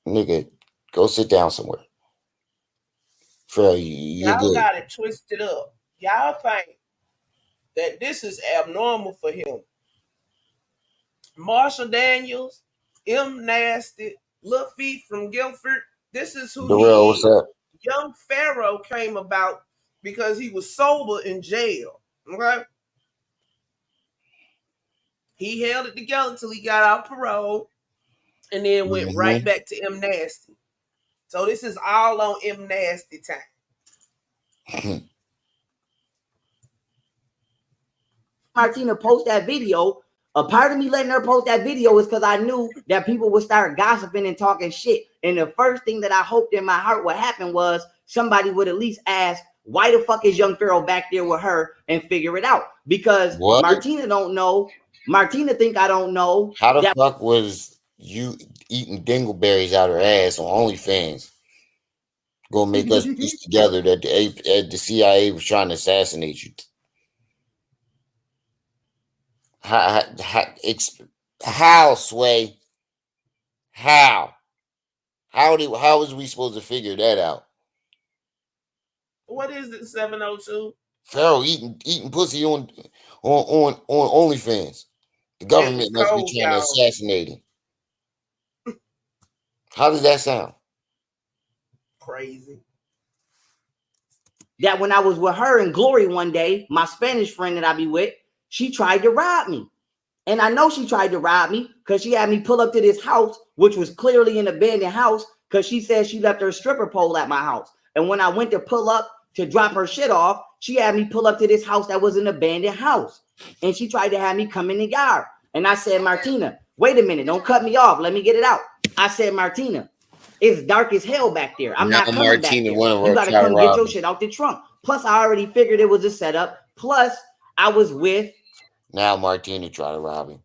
Nigga, go sit down somewhere. Pharaoh, you're Y'all good. got it twisted up. Y'all think that this is abnormal for him. Marshall Daniels, M Nasty, Lil Feet from Guilford. This is who Darrell, he what's is. up? Young Pharaoh came about because he was sober in jail. Okay. He held it together until he got out parole and then went right back to M Nasty. So this is all on M Nasty time. Martina post that video. A part of me letting her post that video is because I knew that people would start gossiping and talking shit. And the first thing that I hoped in my heart would happen was somebody would at least ask, why the fuck is young Pharaoh back there with her, and figure it out? Because Martina don't know. Martina think I don't know. How the fuck was you eating dingleberries out her ass on OnlyFans? Gonna make us piece together that the CIA was trying to assassinate you. How Sway? How was we supposed to figure that out? What is it? 702. Pharaoh eating pussy on OnlyFans. The government must be trying to assassinate him. How does that sound? Crazy. That when I was with her in Glory one day, my Spanish friend that I be with, she tried to rob me. And I know she tried to rob me because she had me pull up to this house, which was clearly an abandoned house, because she said she left her stripper pole at my house. And when I went to pull up to drop her shit off, she had me pull up to this house that was an abandoned house. And she tried to have me come in the yard. And I said, Martina, wait a minute, don't cut me off. Let me get it out. I said, Martina, it's dark as hell back there. I'm not coming back there. You got to come get your shit out the trunk. Plus, I already figured it was a setup. Plus, I was with. Now Martina tried to rob him.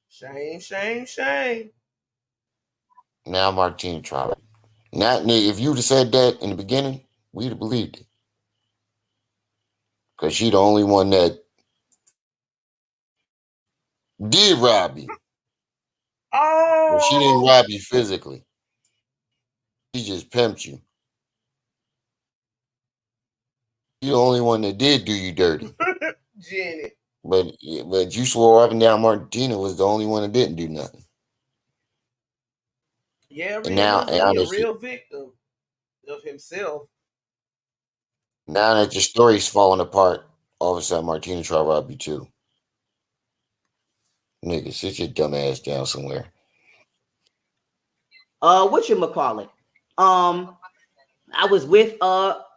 Shame, shame, shame. Now Martina tried it. Now, if you'd have said that in the beginning, we'd have believed it. Because she the only one that did rob you. Oh. But she didn't rob you physically. She just pimped you. You're the only one that did do you dirty. Jenny. But you swore up and down Martina was the only one that didn't do nothing. Yeah, and now a real victim of himself. Now that your story's falling apart, all of a sudden Martina tried to rob you too. Nigga, sit your dumb ass down somewhere. Whatchamacallit? I was with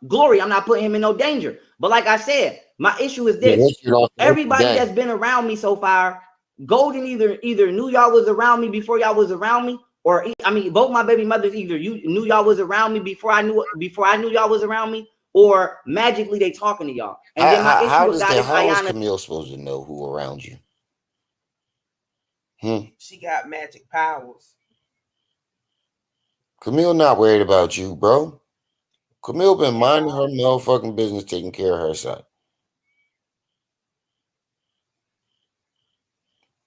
Glory. I'm not putting him in no danger. But like I said, my issue is this. Everybody that's been around me so far, Golden either knew y'all was around me before y'all was around me, or I mean, both my baby mothers either you knew y'all was around me before I knew y'all was around me, or magically they talking to y'all. And then my issue with how is Camille supposed to know who around you? She got magic powers. Camille not worried about you, bro. Camille been minding her motherfucking business, taking care of her son.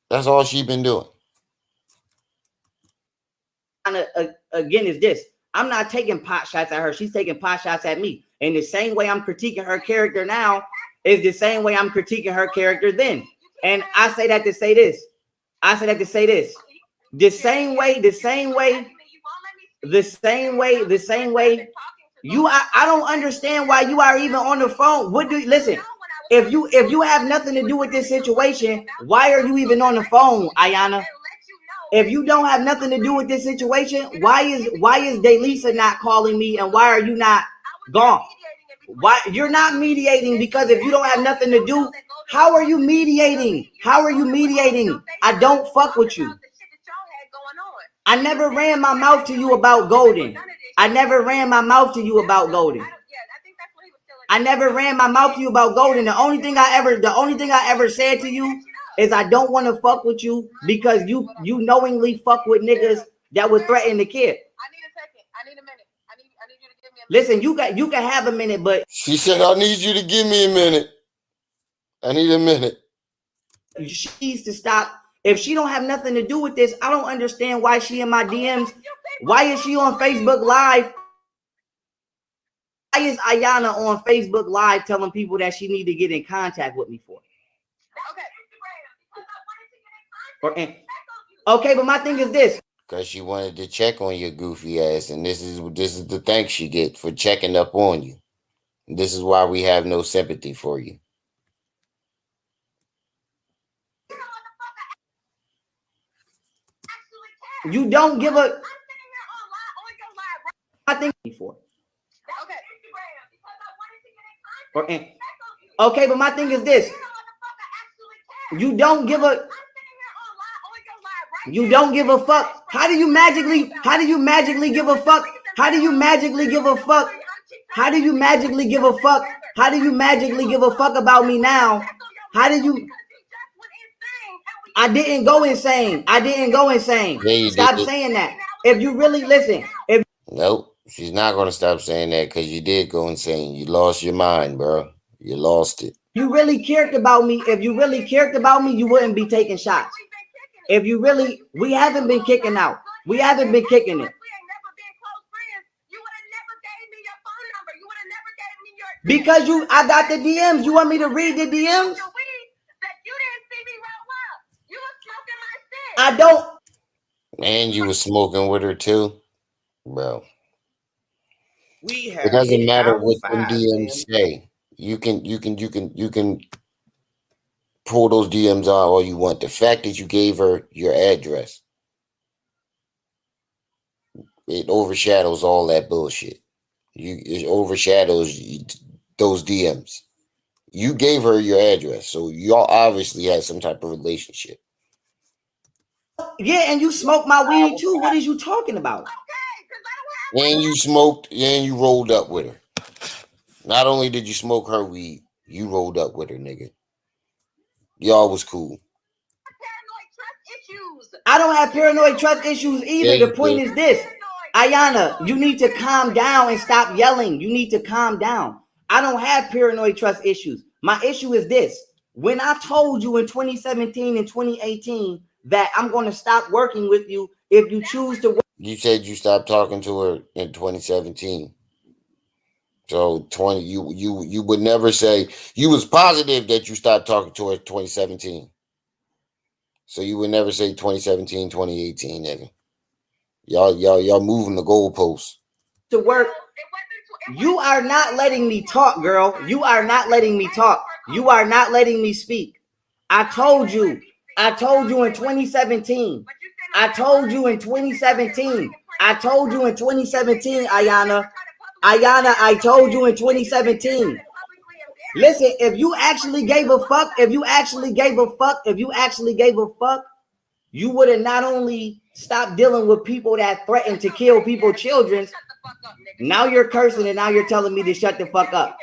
That's all she been doing. Again, is this. I'm not taking pot shots at her. She's taking pot shots at me. And the same way I'm critiquing her character now is the same way I'm critiquing her character then. And I say that to say this. The same way. I don't understand why you are even on the phone. Listen? If you have nothing to do with this situation, why are you even on the phone, Ayana? If you don't have nothing to do with this situation, why is Delisa not calling me, and why are you not gone? Why you're not mediating? Because if you don't have nothing to do, how are you mediating? I don't fuck with you. I never ran my mouth to you about Golden. I never ran my mouth to you about Golden. The only thing I ever said to you is I don't want to fuck with you because you knowingly fuck with niggas that would threaten the kid. I need a minute. I need you to give me a minute. Listen, you can have a minute, but she said I need you to give me a minute. I need a minute. She needs to stop. If she don't have nothing to do with this, I don't understand why she in my DMs. Why is she on Facebook Live? Why is Ayana on Facebook Live telling people that she need to get in contact with me for? Okay, but my thing is this. Because she wanted to check on your goofy ass, and this is the thanks she get for checking up on you. This is why we have no sympathy for you. You don't give a. I think before. Okay, but my thing is this. You don't give a. You don't give a fuck. How do you magically give a fuck? How do you magically give a fuck? How do you magically give a fuck? How do you magically give a fuck about me now? How do you? I didn't go insane. I didn't go insane. Yeah, Stop saying that. If you really listen, if nope, she's not gonna stop saying that because you did go insane. You lost your mind, bro. You lost it. you really cared about me, you wouldn't be taking shots. If you really, we haven't been kicking out. We haven't been kicking it. Because I got the DMs. You want me to read the DMs? I don't. And you was smoking with her too, bro. It doesn't matter what the DMs say. You can pull those DMs out all you want. The fact that you gave her your address, it overshadows all that bullshit. It overshadows those DMs. You gave her your address, so y'all obviously had some type of relationship. Yeah, and you smoked my weed too. What is you talking about? And you smoked, and you rolled up with her. Not only did you smoke her weed, you rolled up with her, nigga. Y'all was cool. I don't have paranoid trust issues either. Yeah, the point is this. Ayana, you need to calm down and stop yelling. You need to calm down. I don't have paranoid trust issues. My issue is this. When I told you in 2017 and 2018 that I'm going to stop working with you if you choose to work. You said you stopped talking to her in 2017. So you would never say you was positive that you stopped talking to her in 2017. So you would never say 2017, 2018, nigga. Y'all moving the goalposts. To work. You are not letting me talk, girl. You are not letting me talk. You are not letting me speak. I told you in 2017. I told you in 2017. I told you in 2017, Ayana. I told you in 2017. Listen, if you actually gave a fuck, you would have not only stopped dealing with people that threaten to kill people's children. Now you're cursing and now you're telling me to shut the fuck up.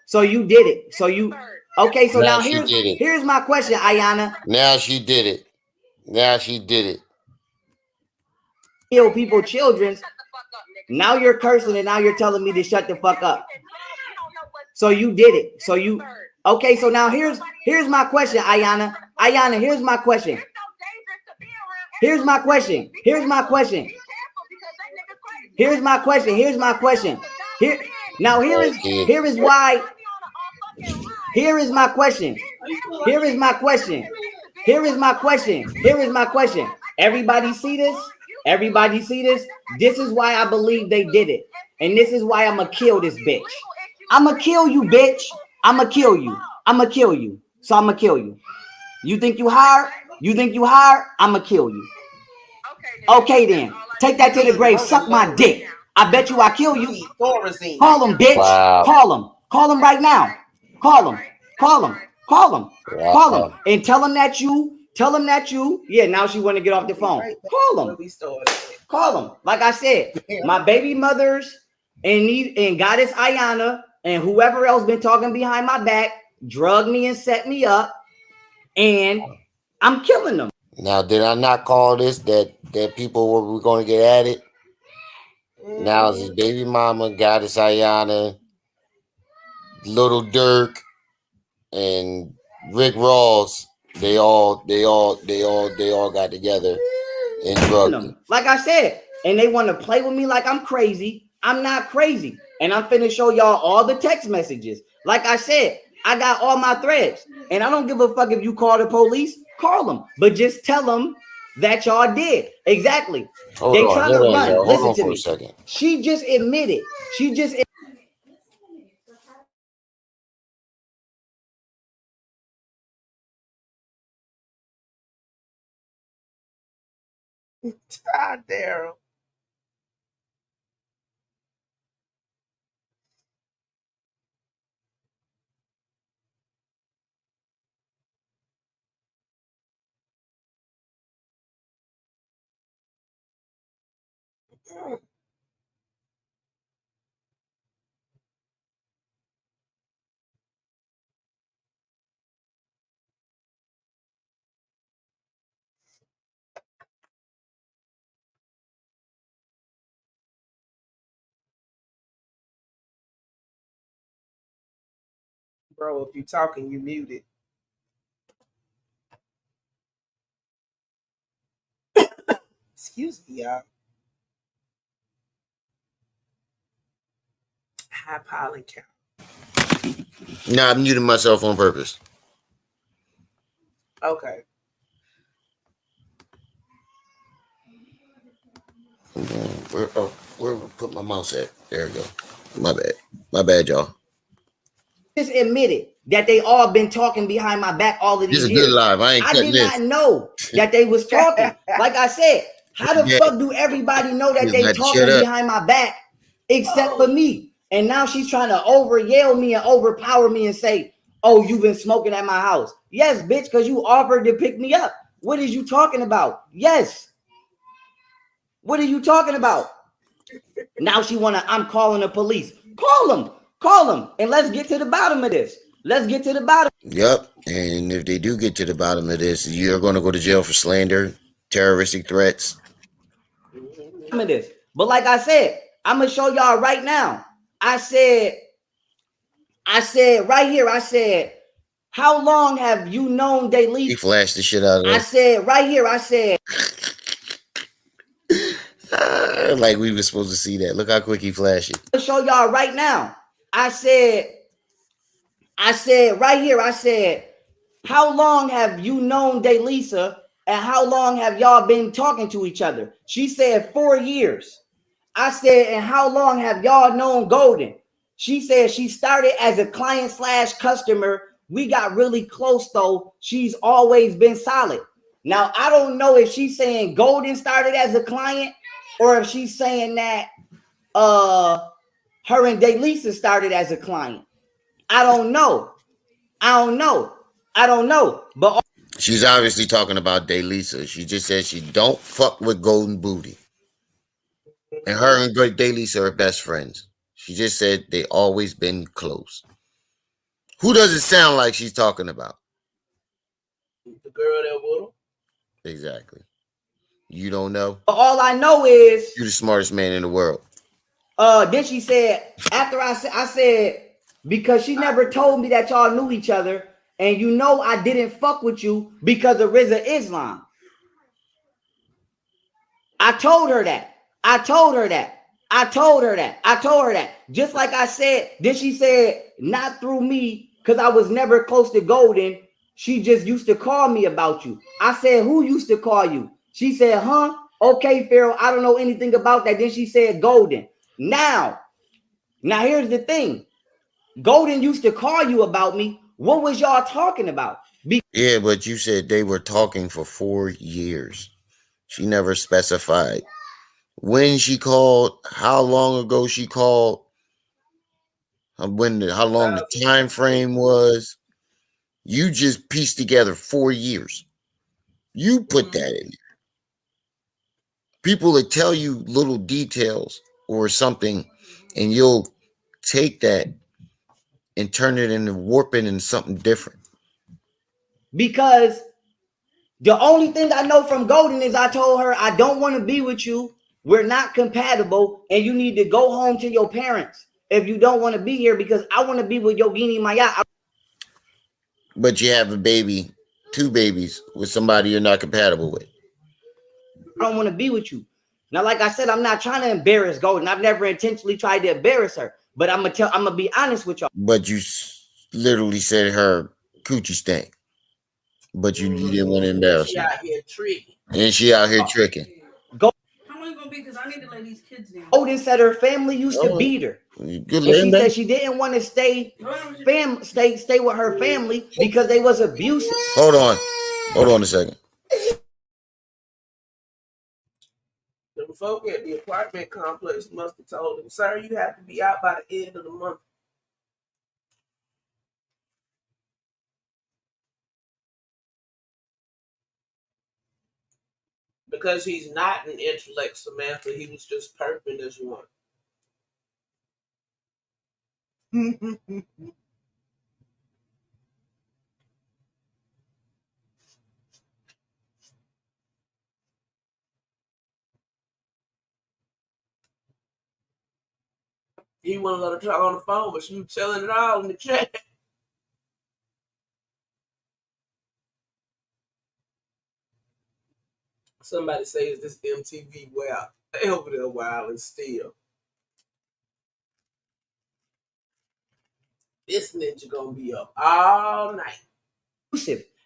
So you did it. Okay, so now here's my question, Ayana. Now she did it. Kill people's children. Now you're cursing and now you're telling me to shut the fuck up. So you did it. Okay, so now here's my question, Ayana. Ayana, here's my question. Here is my question. Everybody see this? This is why I believe they did it. And this is why I'm gonna kill this bitch. I'm gonna kill you, bitch. I'm gonna kill you. So I'm gonna kill you. You think you hard? I'm gonna kill you. Okay then. Take that to the grave. Suck my dick. I bet you I kill you. Call him, bitch. Wow. Call him right now. Call him. And tell him that you. Yeah, now she want to get off the phone. Call him. Like I said, my baby mothers and Goddess Ayana and whoever else been talking behind my back drugged me and set me up, and I'm killing them. Now, did I not call this that people were going to get at it? Now it's his baby mama, Goddess Ayana, Little Dirk, and Rick Ross. They all got together and drugged me. Like I said, and they want to play with me like I'm crazy. I'm not crazy, and I'm finna show y'all all the text messages. Like I said, I got all my threads, and I don't give a fuck if you call the police. Call them, but just tell them that y'all did. Exactly. They trying to run. Listen to me. She just admitted. Daryl. Bro, if you talking, you muted. Excuse me, y'all. High pollen count. Nah, I muted myself on purpose. Okay. Where put my mouse at? There we go. My bad, y'all. Just admitted that they all been talking behind my back all of This these is a years. good live. I did not know that they was talking. Like I said, how the fuck do everybody know that they talking behind my back except for me? And now she's trying to over yell me and overpower me and say, oh, you've been smoking at my house. Yes, bitch, because you offered to pick me up. What is you talking about? Yes. What are you talking about? Now she wanna, I'm calling the police. Call them, and let's get to the bottom of this. Let's get to the bottom. Yep. And if they do get to the bottom of this, you're going to go to jail for slander, terroristic threats. Of this. But like I said, I'm gonna show y'all right now. I said right here, I said, how long have you known Delisa? He flashed the shit out of I said right here, I said like we were supposed to see that. Look how quick he flashed it. I'll show y'all right now. I said right here, I said, how long have you known Delisa and how long have y'all been talking to each other? She said 4 years. I said, and how long have y'all known Golden? She said she started as a client / customer. We got really close though. She's always been solid. Now, I don't know if she's saying Golden started as a client or if she's saying that her and Delisa started as a client. I don't know. But she's obviously talking about Delisa. She just said she don't fuck with Golden Booty. And her and Delisa are best friends. She just said they always been close. Who does it sound like she's talking about? The girl that with him. Exactly. You don't know? All I know is you're the smartest man in the world. Then she said, after I said, because she never told me that y'all knew each other, and you know I didn't fuck with you because of Rizza Islam. I told her that. Just like I said, then she said, not through me, because I was never close to Golden. She just used to call me about you. I said, who used to call you? She said, huh? Okay, Pharaoh, I don't know anything about that. Then she said, Golden. Now here's the thing. Golden used to call you about me. What was y'all talking about? Yeah, but you said they were talking for 4 years. She never specified when she called, how long ago she called, how long the time frame was. You just pieced together 4 years. You put that in there. People that tell you little details or something, and you'll take that and turn it into warp it into something different. Because the only thing I know from Golden is I told her I don't want to be with you. We're not compatible, and you need to go home to your parents if you don't want to be here, because I want to be with Yogini Maya. But you have a baby, 2 babies with somebody you're not compatible with. I don't want to be with you. Now, like I said, I'm not trying to embarrass Golden. I've never intentionally tried to embarrass her, but I'm gonna be honest with y'all. But you literally said her coochie stank. But you didn't want to embarrass her. Out here tricking. And she out here tricking. How long gonna be? Because I need to lay these kids down. Golden said her family used to beat her. And she said she didn't want to stay with her family because they was abusive. Hold on a second. folk at the apartment complex must have told him, "Sir, you have to be out by the end of the month." Because he's not an intellect, Samantha. He was just perping as one. He wouldn't let her talk on the phone, but she was telling it all in the chat. Somebody say, "Is this MTV wild?" They over there wild and still. This ninja gonna be up all night.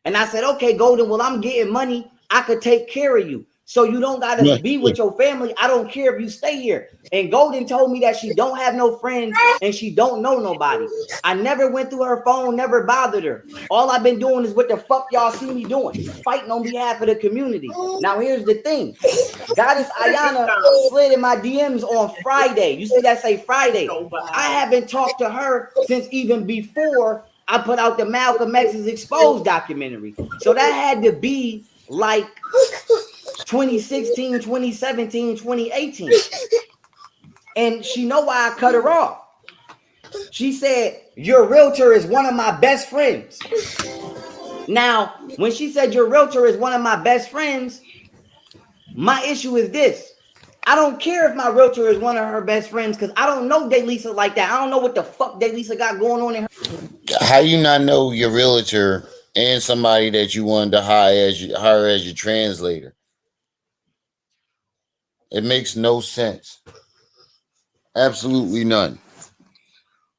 And I said, okay, Golden, well, I'm getting money. I could take care of you. So you don't got to be with your family. I don't care if you stay here. And Golden told me that she don't have no friends and she don't know nobody. I never went through her phone, never bothered her. All I've been doing is what the fuck y'all see me doing, fighting on behalf of the community. Now, here's the thing. Goddess Ayana slid in my DMs on Friday. You see that say Friday. I haven't talked to her since even before I put out the Malcolm X's Exposed documentary. So that had to be like 2016, 2017, 2018. And she know why I cut her off. She said, your realtor is one of my best friends. Now, when she said your realtor is one of my best friends, my issue is this. I don't care if my realtor is one of her best friends because I don't know Daylisa like that. I don't know what the fuck Daylisa got going on in her. How you not know your realtor and somebody that you wanted to hire as your translator? It makes no sense. Absolutely none.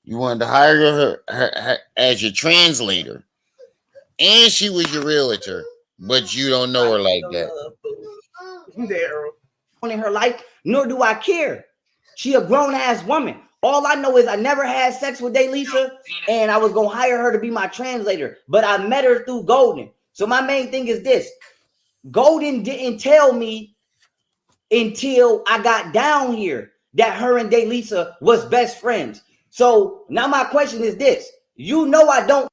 You wanted to hire her as your translator, and she was your realtor, but you don't know her like that. In her life, nor do I care. She a grown-ass woman. All I know is I never had sex with Daylisa, and I was gonna hire her to be my translator, but I met her through Golden. So my main thing is this. Golden didn't tell me until I got down here that her and Daylisa was best friends. So now my question is this. You know I don't.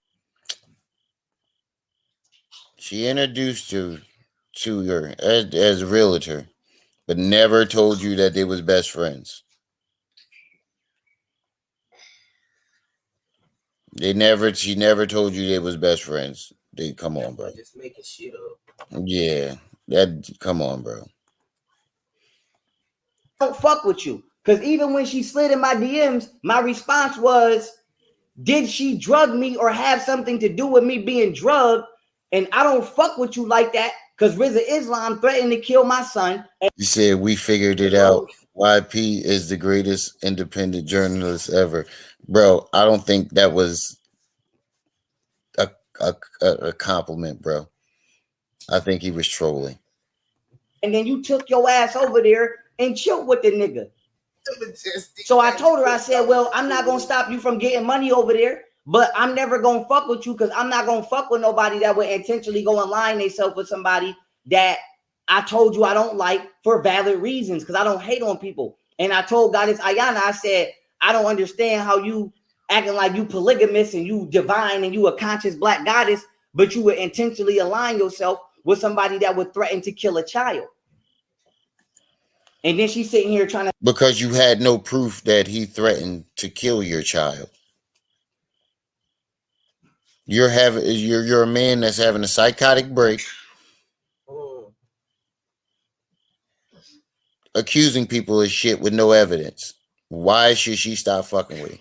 She introduced you to her as a realtor, but never told you that they was best friends. She never told you they was best friends. Come on, bro. Just making shit up. Yeah, come on, bro. Don't fuck with you. Because even when she slid in my DMs, my response was, did she drug me or have something to do with me being drugged? And I don't fuck with you like that because Rizza Islam threatened to kill my son. You said we figured it out. YP is the greatest independent journalist ever. Bro, I don't think that was a compliment, bro. I think he was trolling. And then you took your ass over there and chilled with the nigga. So I told her, I said, well, I'm not going to stop you from getting money over there, but I'm never going to fuck with you because I'm not going to fuck with nobody that would intentionally go and line themselves with somebody that I told you I don't like for valid reasons because I don't hate on people. And I told Goddess Ayana, I said, I don't understand how you acting like you polygamous and you divine and you a conscious black goddess, but you would intentionally align yourself with somebody that would threaten to kill a child. And then she's sitting here trying to... Because you had no proof that he threatened to kill your child. You're a man that's having a psychotic break, accusing people of shit with no evidence. Why should she stop fucking with him?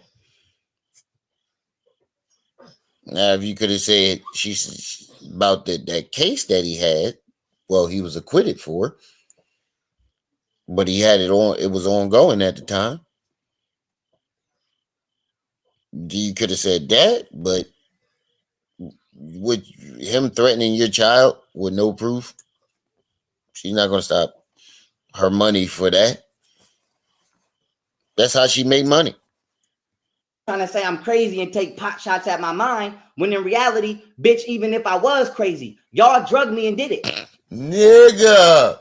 Now, if you could have said she's about that case that he had, well, he was acquitted for, but he had it on. It was ongoing at the time. You could have said that, but with him threatening your child with no proof, she's not going to stop her money for that. That's how she made money. Trying to say I'm crazy and take pot shots at my mind, when in reality, bitch, even if I was crazy, y'all drugged me and did it. Nigga.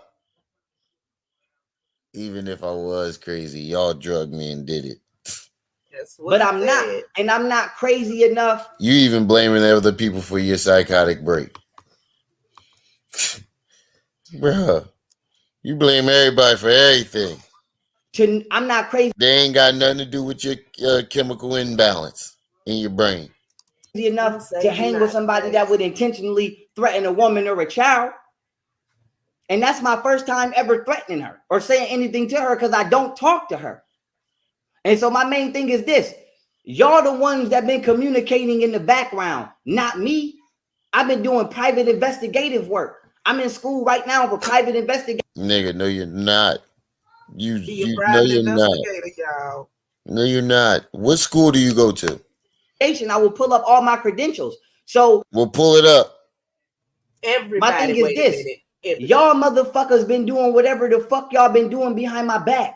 Even if I was crazy, y'all drugged me and did it. But I'm not, and I'm not crazy enough. You even blaming other people for your psychotic break. Bruh, you blame everybody for everything. I'm not crazy They ain't got nothing to do with your chemical imbalance in your brain. enough to hang with somebody that would intentionally threaten a woman or a child. And that's my first time ever threatening her or saying anything to her because I don't talk to her. And so my main thing is this. Y'all the ones that been communicating in the background, not me. I've been doing private investigative work. I'm in school right now for private investigation. Nigga, no, you're not. You no, you're not. Y'all. No, you're not. What school do you go to? I will pull up all my credentials. So we'll pull it up. Everybody, my thing is this. Y'all motherfuckers been doing whatever the fuck y'all been doing behind my back.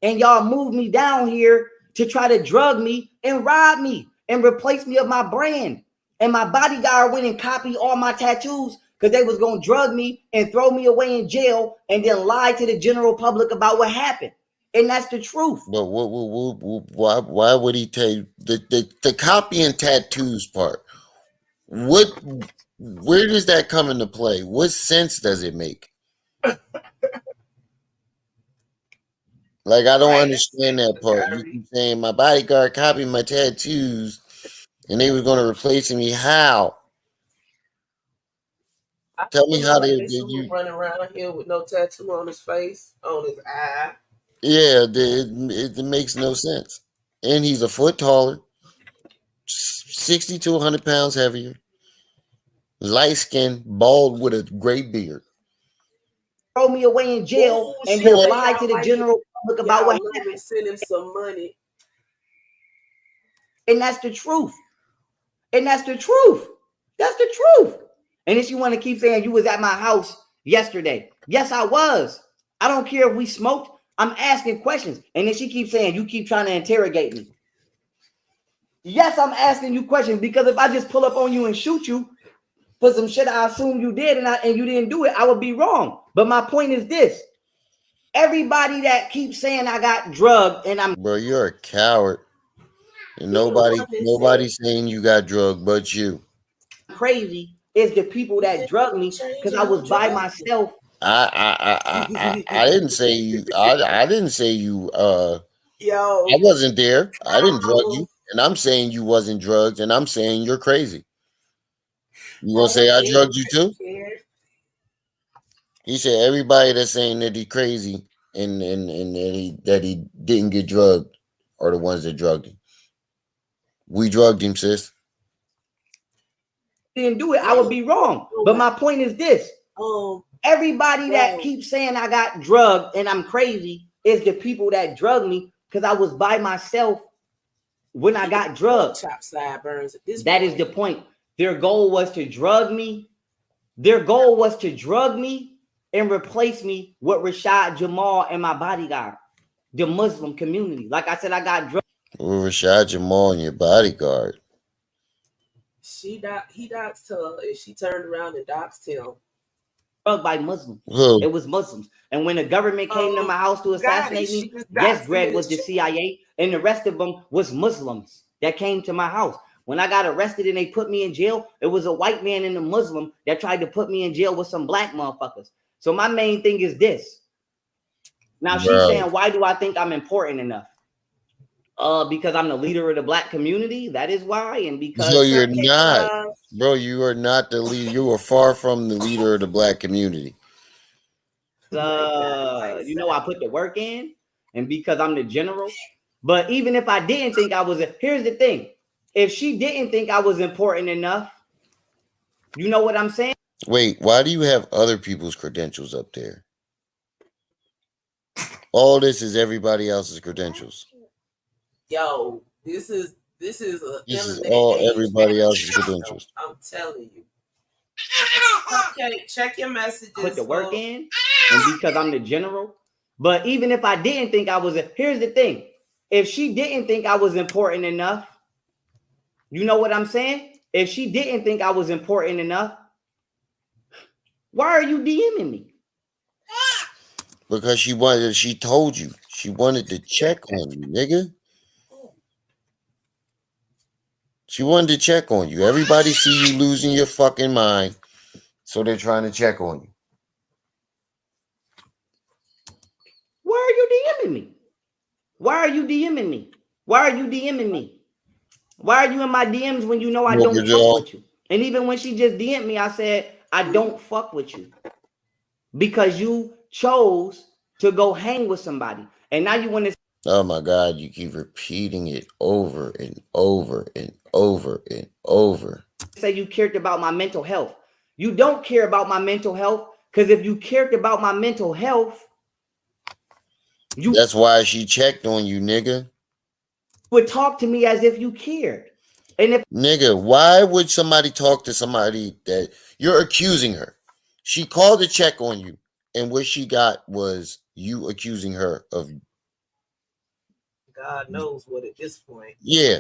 And y'all moved me down here to try to drug me and rob me and replace me of my brand. And my bodyguard went and copied all my tattoos because they was going to drug me and throw me away in jail and then lie to the general public about what happened. And that's the truth. But why would he tell you the copy and tattoos part? Where does that come into play? What sense does it make? Like, I don't understand that part. You keep saying my bodyguard copied my tattoos and they were going to replace me. How? Tell me how they running around here with no tattoo on his face, on his eye. Yeah, it makes no sense. And he's a foot taller, 60 to 100 pounds heavier, light skinned, bald with a gray beard. Throw me away in jail and then lie to the general public about what happened. Send him some money. And that's the truth. And that's the truth. That's the truth. And if you want to keep saying you was at my house yesterday, yes, I was. I don't care if we smoked. I'm asking questions. And then she keeps saying you keep trying to interrogate me. Yes, I'm asking you questions because if I just pull up on you and shoot you for some shit I assume you did and you didn't do it, I would be wrong. But my point is this. Everybody that keeps saying I got drugged and I'm... Bro, you're a coward. And nobody's saying you got drugged but you. Crazy is the people that drugged me because I was by myself. I didn't say you. I didn't say you. Yo, I wasn't there. I didn't drug you, and I'm saying you wasn't drugged, and I'm saying you're crazy. You gonna say I drugged you too? He said everybody that's saying that he crazy and that he didn't get drugged are the ones that drugged him. We drugged him, sis. Didn't do it, I would be wrong. But my point is this. Everybody that keeps saying I got drugged and I'm crazy is the people that drugged me because I was by myself when I got drugged. That is the point. Their goal was to drug me. Their goal was to drug me and replace me with Rashad Jamal and my bodyguard, the Muslim community. Like I said, I got drugged. With Rashad Jamal and your bodyguard. He doxed her and she turned around and doxed him. By Muslims. Who? It was Muslims. And when the government came to my house to assassinate me, yes, Greg was the CIA, and the rest of them was Muslims that came to my house. When I got arrested and they put me in jail, it was a white man and a Muslim that tried to put me in jail with some black motherfuckers. So my main thing is this. Now she's saying, why do I think I'm important enough? Because I'm the leader of the black community. That is why. And because so you're not, bro, you are not the leader. You are far from the leader of the black community. You know, I put the work in, and because I'm the general. But even if I didn't think I was, here's the thing. If she didn't think I was important enough, you know what I'm saying? Wait, why do you have other people's credentials up there? All this is everybody else's credentials. Yo, this is all everybody else's credentials. I'm telling you. Okay, check your messages. Put the work in, and because I'm the general. But even if I didn't think I was, here's the thing. If she didn't think I was important enough, you know what I'm saying? If she didn't think I was important enough, why are you DMing me? Because she told you. She wanted to check on you, nigga. She wanted to check on you. Everybody see you losing your fucking mind, so they're trying to check on you. Why are you DMing me? Why are you DMing me? Why are you DMing me? Why are you in my DMs when you know I don't fuck with you? And even when she just DM'd me, I said, I don't fuck with you. Because you chose to go hang with somebody. And now you want to... Oh my God, you keep repeating it over and over and over and over. Say you cared about my mental health. You don't care about my mental health, because if you cared about my mental health, that's why she checked on you, nigga. Would talk to me as if you cared. And if nigga, why would somebody talk to somebody that you're accusing her? She called to check on you, and what she got was you accusing her of... God knows what at this point. Yeah.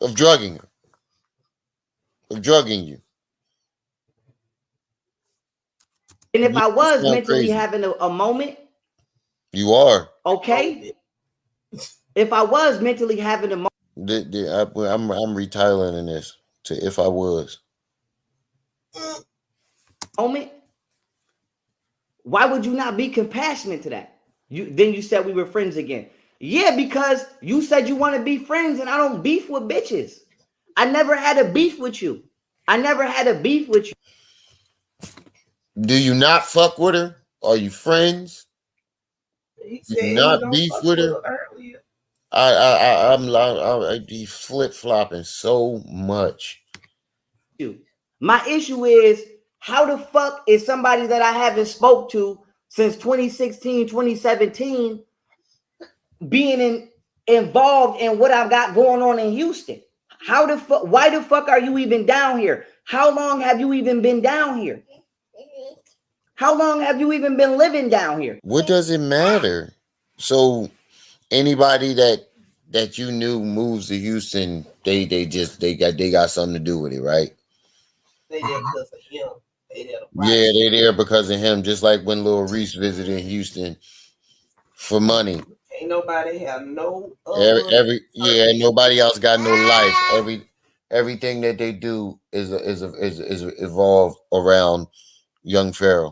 Of drugging her. Of drugging you. And if I was mentally having a moment, you are. Okay. If I was mentally having a moment, I'm retitling this to if I was. Moment. Why would you not be compassionate to that? Then you said we were friends again. Yeah, because you said you want to be friends, and I don't beef with bitches. I never had a beef with you. I never had a beef with you. Do you not fuck with her? Are you friends? He said you not beef with her? Earlier. I'm flip flopping so much. My issue is, how the fuck is somebody that I haven't spoke to since 2016, 2017 being involved in what I've got going on in Houston? How the fuck? Why the fuck are you even down here? How long have you even been down here? How long have you even been living down here? What does it matter? So anybody that you knew moves to Houston, they got something to do with it, right? They there because of him. Yeah, they there because of him. Just like when Lil Reese visited Houston for money. Ain't nobody have no nobody else got no life. Everything that they do is evolved around young Pharaoh.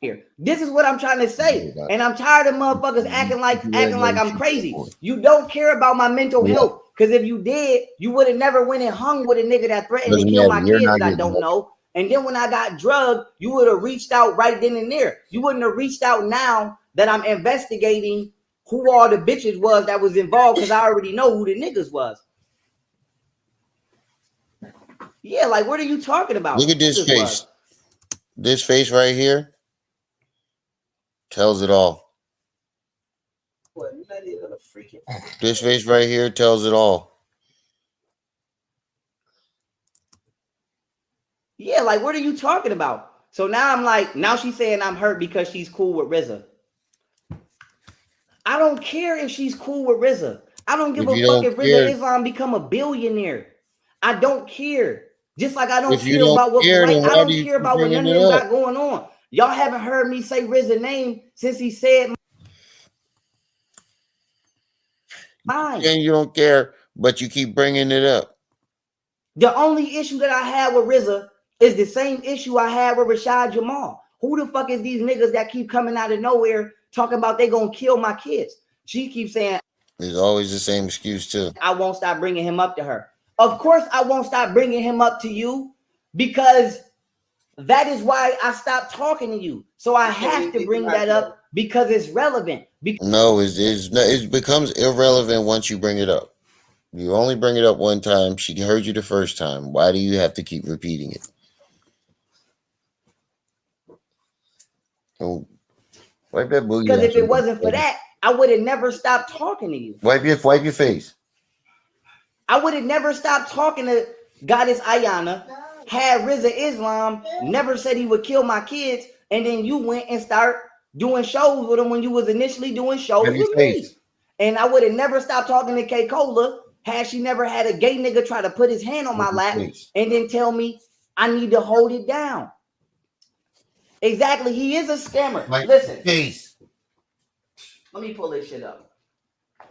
Here, this is what I'm trying to say, and I'm tired of motherfuckers acting like I'm crazy. You don't care about my mental health, because if you did, you would have never went and hung with a nigga that threatened to kill my kids that I don't know. And then when I got drugged, you would have reached out right then and there. You wouldn't have reached out now that I'm investigating who all the bitches was that was involved, because I already know who the niggas was. Yeah, like, what are you talking about? Look at this face. This face right here tells it all. This face right here tells it all. Yeah, like, what are you talking about? So now I'm like, now she's saying I'm hurt because she's cool with RZA. I don't care if she's cool with RZA. I don't give a fuck if RZA Islam become a billionaire. I don't care. Just like I don't care about what I don't care about what none of them got going on. Y'all haven't heard me say RZA's name since he said mine. And you don't care, but you keep bringing it up. The only issue that I have with RZA is the same issue I had with Rashad Jamal. Who the fuck is these niggas that keep coming out of nowhere talking about they gonna kill my kids? She keeps saying it's always the same excuse too. I won't stop bringing him up to her. Of course I won't stop bringing him up to you, because that is why I stopped talking to you. So I have to bring that up because it's relevant. No, it becomes irrelevant once you bring it up. You only bring it up one time. She heard you the first time. Why do you have to keep repeating it? Oh, wipe that boogie. Because if it wasn't for that, I would have never stopped talking to you. Wipe your face. I would have never stopped talking to Goddess Ayana, had RZA Islam, never said he would kill my kids, and then you went and start doing shows with him when you was initially doing shows with me. And I would have never stopped talking to K. Cola had she never had a gay nigga try to put his hand on my lap and then tell me I need to hold it down. Exactly. He is a scammer. Listen. Let me pull this shit up.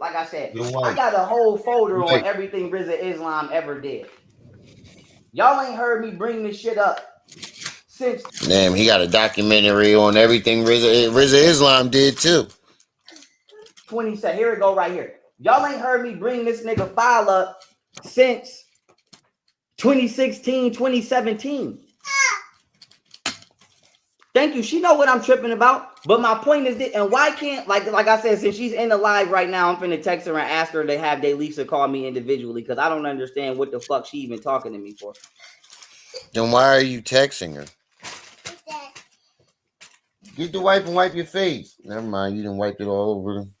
Like I said, Your I wife. got a whole folder Right. on everything RZA Islam ever did. Y'all ain't heard me bring this shit up since. Damn, he got a documentary on everything RZA Islam did too. 20 said, here it go right here. Y'all ain't heard me bring this nigga file up since 2016, 2017. Thank you. She know what I'm tripping about. But my point is that, and why can't, like I said, since she's in the live right now, I'm finna text her and ask her to have Lisa call me individually because I don't understand what the fuck she even talking to me for. Then why are you texting her? Get the wipe and wipe your face. Never mind, you didn't wipe it all over them.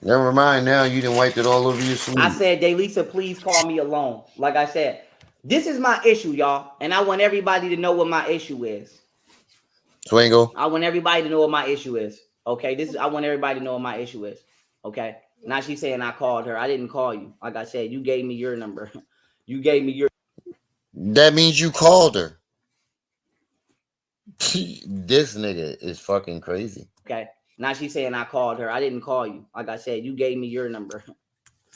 Never mind, now you didn't wipe it all over your sleeve. I said, Lisa, please call me alone. Like I said, this is my issue, y'all. And I want everybody to know what my issue is. Swingle. I want everybody to know what my issue is. Okay, I want everybody to know what my issue is. Okay. Now she's saying I called her. I didn't call you. Like I said, you gave me your number. You gave me your. That means you called her. This nigga is fucking crazy. Okay. Now she's saying I called her. I didn't call you. Like I said, you gave me your number.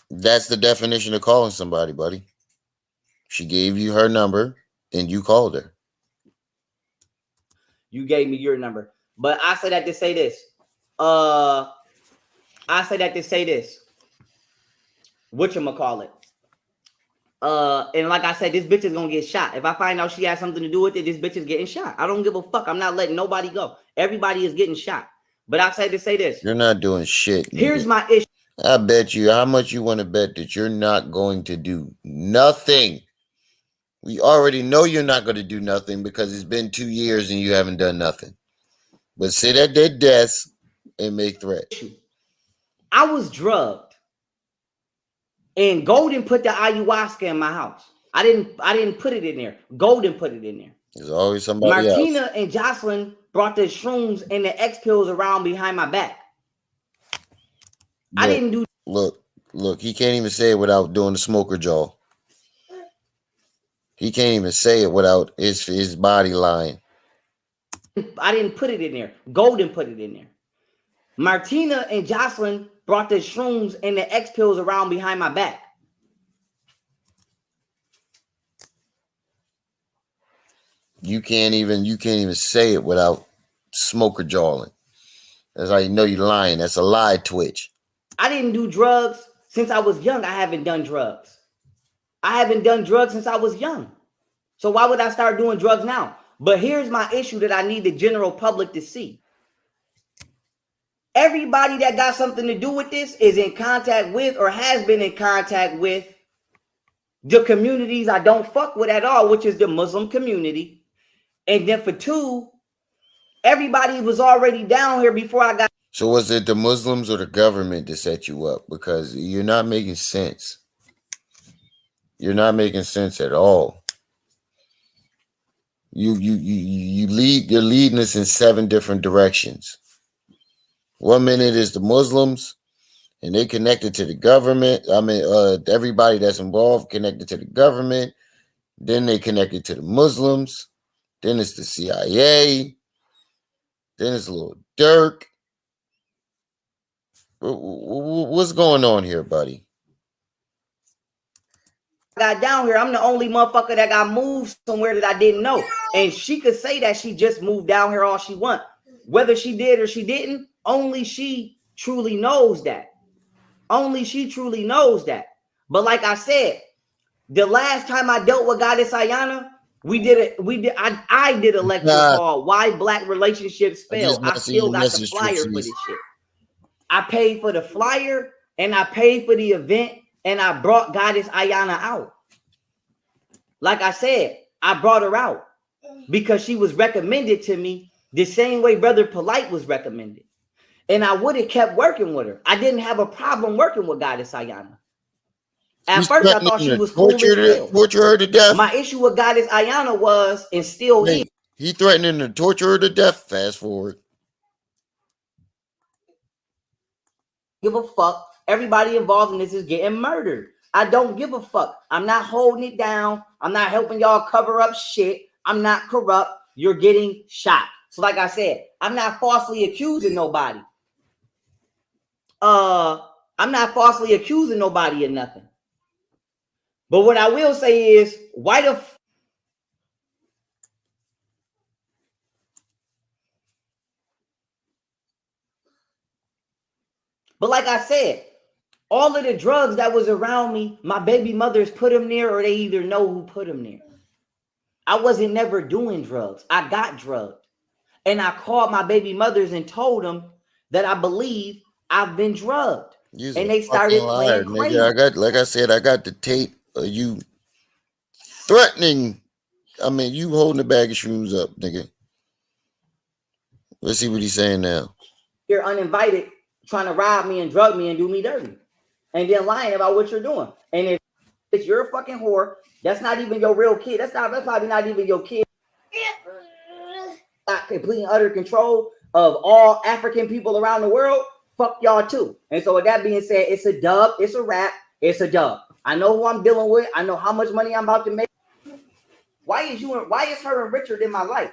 That's the definition of calling somebody, buddy. She gave you her number and you called her. You gave me your number. But I say that to say this. Whatchamacallit? And like I said, this bitch is gonna get shot. If I find out she has something to do with it, this bitch is getting shot. I don't give a fuck. I'm not letting nobody go. Everybody is getting shot. But I say to say this. You're not doing shit. Here's my issue. I bet you how much you want to bet that you're not going to do nothing. We already know you're not going to do nothing because it's been 2 years and you haven't done nothing. But sit at their desk and make threats. I was drugged. And Golden put the ayahuasca in my house. I didn't put it in there. Golden put it in there. There's always somebody Martina else. and Jocelyn brought the shrooms and the X pills around behind my back. I didn't do. Look, he can't even say it without doing the smoker jaw. He can't even say it without his body lying. I didn't put it in there. Golden put it in there. Martina and Jocelyn brought the shrooms and the X pills around behind my back. You can't even say it without smoker jawing. That's how you know you're lying. That's a lie twitch. I didn't do drugs since I was young. I haven't done drugs. I haven't done drugs since I was young. So why would I start doing drugs now? But here's my issue that I need the general public to see. Everybody that got something to do with this is in contact with or has been in contact with the communities I don't fuck with at all, which is the Muslim community. And then for two, everybody was already down here before I got. So was it the Muslims or the government that set you up? Because you're not making sense. You're not making sense at all. You're leading us in 7 different directions. 1 minute is the Muslims, and they connected to the government. I mean, everybody that's involved connected to the government. Then they connected to the Muslims. Then it's the CIA. Then it's Lil Durk. What's going on here, buddy? Got down here, I'm the only motherfucker that got moved somewhere that I didn't know. And she could say that she just moved down here all she want. Whether she did or she didn't, only she truly knows that. Only she truly knows that. But like I said, the last time I dealt with Goddess Ayana, I did a lecture called Why Black Relationships Fail. I still got the flyer for this shit. I paid for the flyer and I paid for the event and I brought Goddess Ayana out. Like I said, I brought her out because she was recommended to me the same way Brother Polite was recommended. And I would have kept working with her. I didn't have a problem working with Goddess Ayana. At first, I thought she was cool as hell. Torture her to death. My issue with Goddess Ayana was, and still is. He threatening to torture her to death. Fast forward. Give a fuck. Everybody involved in this is getting murdered. I don't give a fuck. I'm not holding it down. I'm not helping y'all cover up shit. I'm not corrupt. You're getting shot. So like I said, I'm not falsely accusing nobody. I'm not falsely accusing nobody of nothing. But what I will say is, why the But like I said, all of the drugs that was around me, my baby mothers put them there, or they either know who put them there. I wasn't never doing drugs. I got drugged. And I called my baby mothers and told them that I believe I've been drugged. And they started playing crazy. Nigga. Like I said, I got the tape of you threatening. I mean, you holding a bag of shrooms up, nigga. Let's see what he's saying now. You're uninvited, trying to rob me and drug me and do me dirty. And then lying about what you're doing. And if you're a fucking whore, that's not even your real kid. That's probably not even your kid. Not complete and utter control of all African people around the world. Fuck y'all too. And so with that being said, it's a dub, it's a rap, it's a dub. I know who I'm dealing with. I know how much money I'm about to make. Why is her and Richard in my life?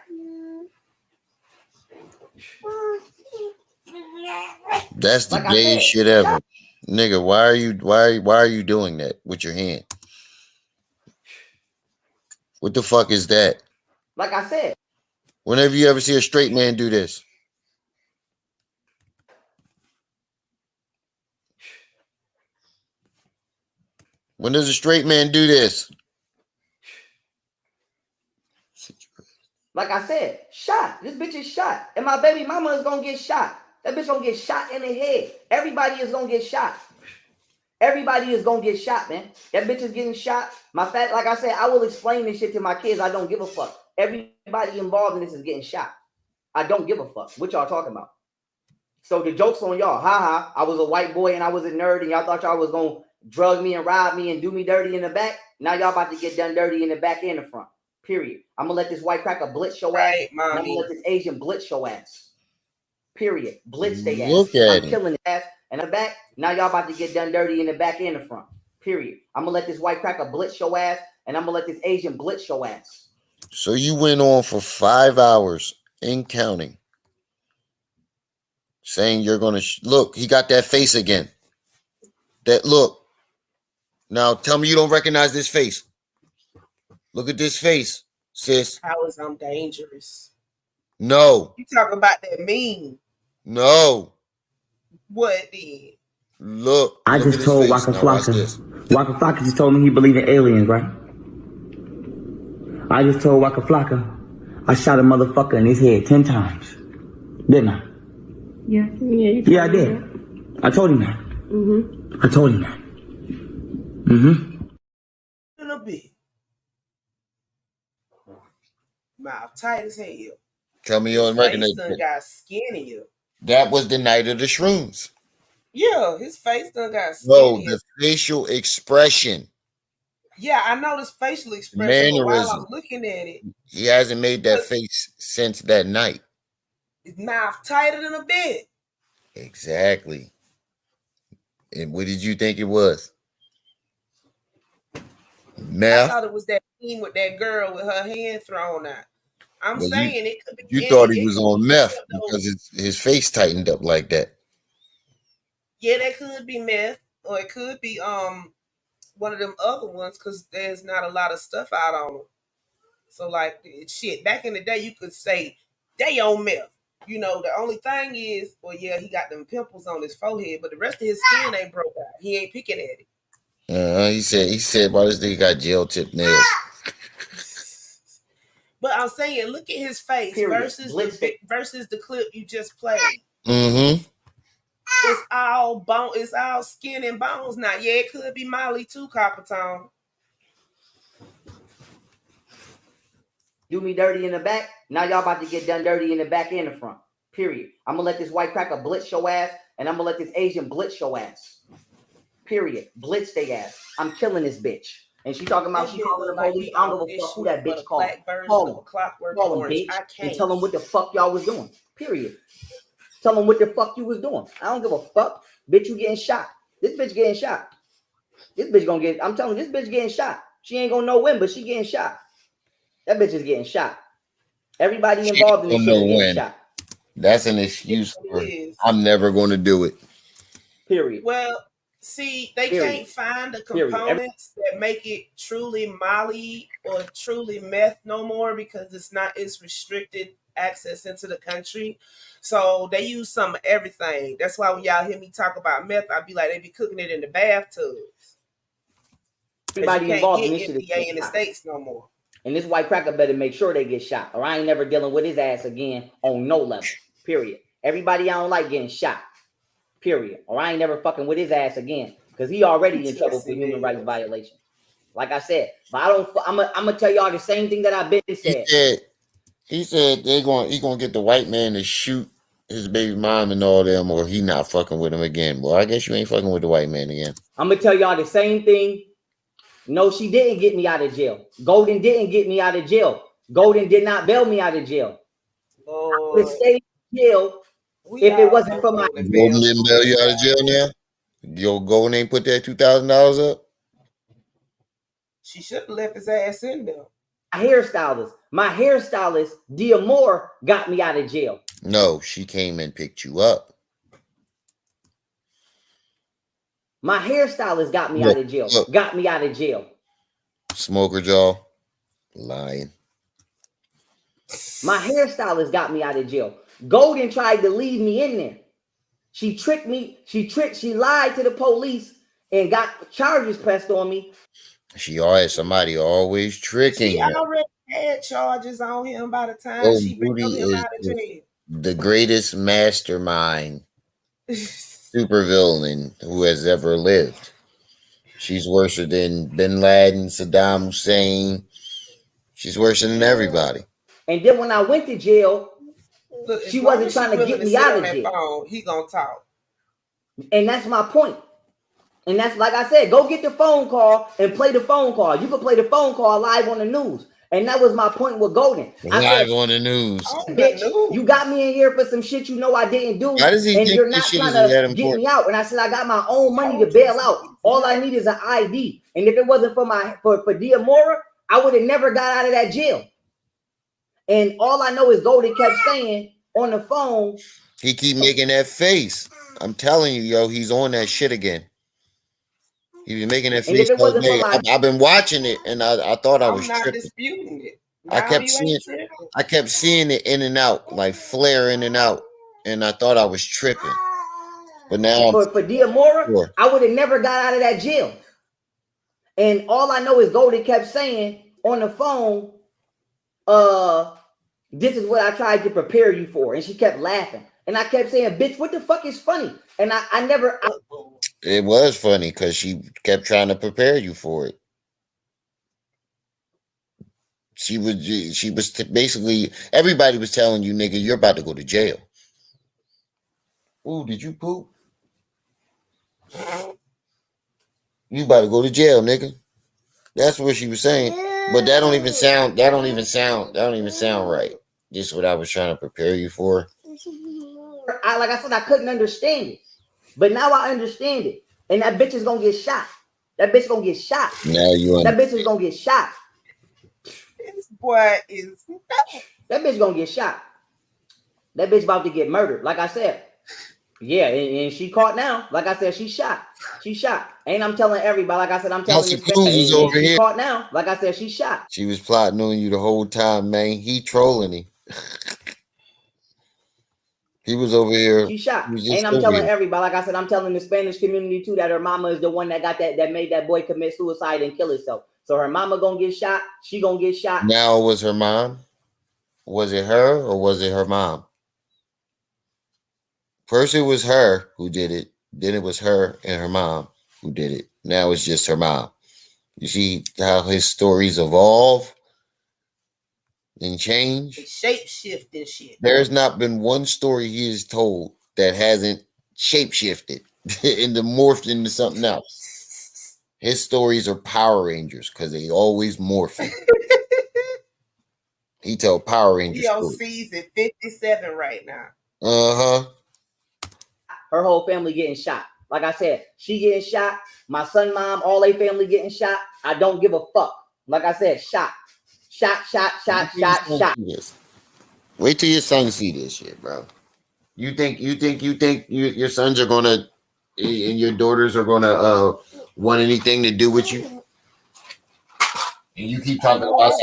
That's the gayest shit ever. Nigga, why are you doing that with your hand? What the fuck is that? Like I said. Whenever you ever see a straight man do this. When does a straight man do this? Like I said, shot. This bitch is shot. And my baby mama is gonna get shot. That bitch gonna get shot in the head. Everybody is gonna get shot. Everybody is gonna get shot, man. That bitch is getting shot. Like I said, I will explain this shit to my kids. I don't give a fuck. Everybody involved in this is getting shot. I don't give a fuck. What y'all talking about? So the joke's on y'all. Ha. I was a white boy and I was a nerd and y'all thought y'all was gonna drug me and rob me and do me dirty in the back. Now y'all about to get done dirty in the back and the front. Period. I'm gonna let this white cracker blitz your ass. And I'm gonna let this Asian blitz your ass. Period. Blitz their ass. I'm killing his ass. And the back, now y'all about to get done dirty in the back and the front. Period. I'm gonna let this white cracker blitz your ass, and I'm gonna let this Asian blitz your ass. So you went on for 5 hours in counting, saying you're gonna look. He got that face again. That look. Now tell me you don't recognize this face. Look at this face, sis. How is I'm dangerous? No. You talking about that meme? No. What then? Look. I just told Waka Flocka. Waka Flocka just told me he believe in aliens, right? I just told Waka Flocka I shot a motherfucker in his head 10 times. Didn't I? Yeah. Yeah, I did. I told him that. I told him that. A little bit. Mouth tight as hell. Tell me you don't recognize it. Got skinnier. That was the night of the shrooms. Yeah, his face done got skinnier. No, the facial expression. Yeah, I know this facial expression, but while I'm looking at it, he hasn't made that face since that night. His mouth tighter than a bit. Exactly. And what did you think it was? Meth? I thought it was that scene with that girl with her hand thrown out. I'm saying it could be. You thought he was on meth because his face tightened up like that. Yeah, that could be meth, or it could be one of them other ones because there's not a lot of stuff out on them. So like shit, back in the day, you could say they on meth. You know, the only thing is, well, yeah, he got them pimples on his forehead, but the rest of his skin ain't broke out. He ain't picking at it. He said, "Why this nigga got gel tip nails?" But I'm saying, look at his face versus the clip you just played. It's all bone. It's all skin and bones now. Yeah, it could be Molly too, Copper Tone. Do me dirty in the back. Now y'all about to get done dirty in the back and the front. Period. I'm gonna let this white cracker blitz your ass, and I'm gonna let this Asian blitz your ass. Period. Blitz they ass. I'm killing this bitch. And she talking about she calling the police. I don't give a fuck who that bitch called. Call them, bitch, and tell them what the fuck y'all was doing. Period. Tell them what the fuck you was doing. I don't give a fuck. Bitch, you getting shot. This bitch getting shot. This bitch gonna get, I'm telling you, this bitch getting shot. She ain't gonna know when, but she getting shot. That bitch is getting shot. Everybody She involved in don't this know shit is getting when. shot. That's an excuse It for is. I'm never going to do it. Period. Well, see, they Period. can't find the Period. components that make it truly Molly or truly meth no more because it's restricted access into the country. So they use some of everything. That's why when y'all hear me talk about meth, I be like, they be cooking it in the bathtubs. Everybody You can't involved in get this shit is FDA getting in the shot. States no more. And this white cracker better make sure they get shot, or I ain't never dealing with his ass again on no level. Period. Everybody I don't like getting shot. Period. Or I ain't never fucking with his ass again because he already in trouble for human rights violations. Like I said, but I don't. I'm gonna tell y'all the same thing that I've been said. He said he gonna get the white man to shoot his baby mom and all them, or he not fucking with him again. Well, I guess you ain't fucking with the white man again. I'm gonna tell y'all the same thing. No, she didn't get me out of jail. Golden didn't get me out of jail. Golden did not bail me out of jail. I would stay in jail if it wasn't for my. Golden didn't bail you out of jail now. Yo, Golden ain't put that $2,000 up. She should have left his ass in there. My hairstylist, Dia Moore, got me out of jail. No, she came and picked you up. My hairstylist got me out of jail. Got me out of jail. Smoker jaw, lying. My hairstylist got me out of jail. Golden tried to leave me in there. She tricked me. She lied to the police and got charges pressed on me. Somebody always tricking She him. already had charges on him by the time she bailed him out of jail. The greatest mastermind, supervillain who has ever lived. She's worse than Bin Laden, Saddam Hussein. She's worse than everybody. And then when I went to jail, look, she wasn't trying to get me out of jail. Phone, he gonna talk. And that's my point. And that's like I said, go get the phone call and play the phone call. You can play the phone call live on the news. And that was my point with Golden. Live on the news. Bitch, you got me in here for some shit you know I didn't do. Why does he and think you're not trying to get me out. And I said, I got my own money to bail out. All I need is an ID. And if it wasn't for Dia Mora, I would have never got out of that jail. And all I know is Golden kept saying on the phone. He keep making that face. I'm telling you, yo, he's on that shit again. He been making that face all day. I've been watching it, and I thought I was tripping. I'm not disputing it. I kept seeing it in and out, like flare in and out, and I thought I was tripping. But now for Dia Mora, I would have never got out of that jail. And all I know is Golden kept saying on the phone, this is what I tried to prepare you for. And she kept laughing. And I kept saying, bitch, what the fuck is funny? And I never... It was funny because she kept trying to prepare you for it. She was basically, everybody was telling you, nigga, you're about to go to jail. Ooh, did you poop? You about to go to jail, nigga. That's what she was saying. But that don't even sound right. Just what I was trying to prepare you for. Like I said, I couldn't understand it. But now I understand it. And that bitch is gonna get shot. That bitch gonna get shot. That bitch is gonna get shot. This boy is that bitch gonna get shot. That bitch about to get murdered. Like I said. Yeah, and she caught now. Like I said, she shot. She shot. And I'm telling everybody, like I said, I'm telling you over here. Caught now. Like I said, she shot. She was plotting on you the whole time, man. He trolling him. He was over here. She shot. And I'm telling everybody, like I said, I'm telling the Spanish community too that her mama is the one that made that boy commit suicide and kill himself. So her mama gonna get shot. She gonna get shot. Now it was her mom. Was it her or was it her mom? First it was her who did it. Then it was her and her mom who did it. Now it's just her mom. You see how his stories evolve and change? Shape shift and shit. There's not been one story he has told that hasn't shape shifted into morphed into something else. His stories are Power Rangers because they always morph. He tell Power Rangers. He on season 57 right now. Uh-huh. Her whole family getting shot. Like I said, she getting shot. My son, mom, all their family getting shot. I don't give a fuck. Like I said, shot. Shot. Yes. Wait till your son see this shit, bro. You think your sons are gonna and your daughters are gonna want anything to do with you? And you keep talking about.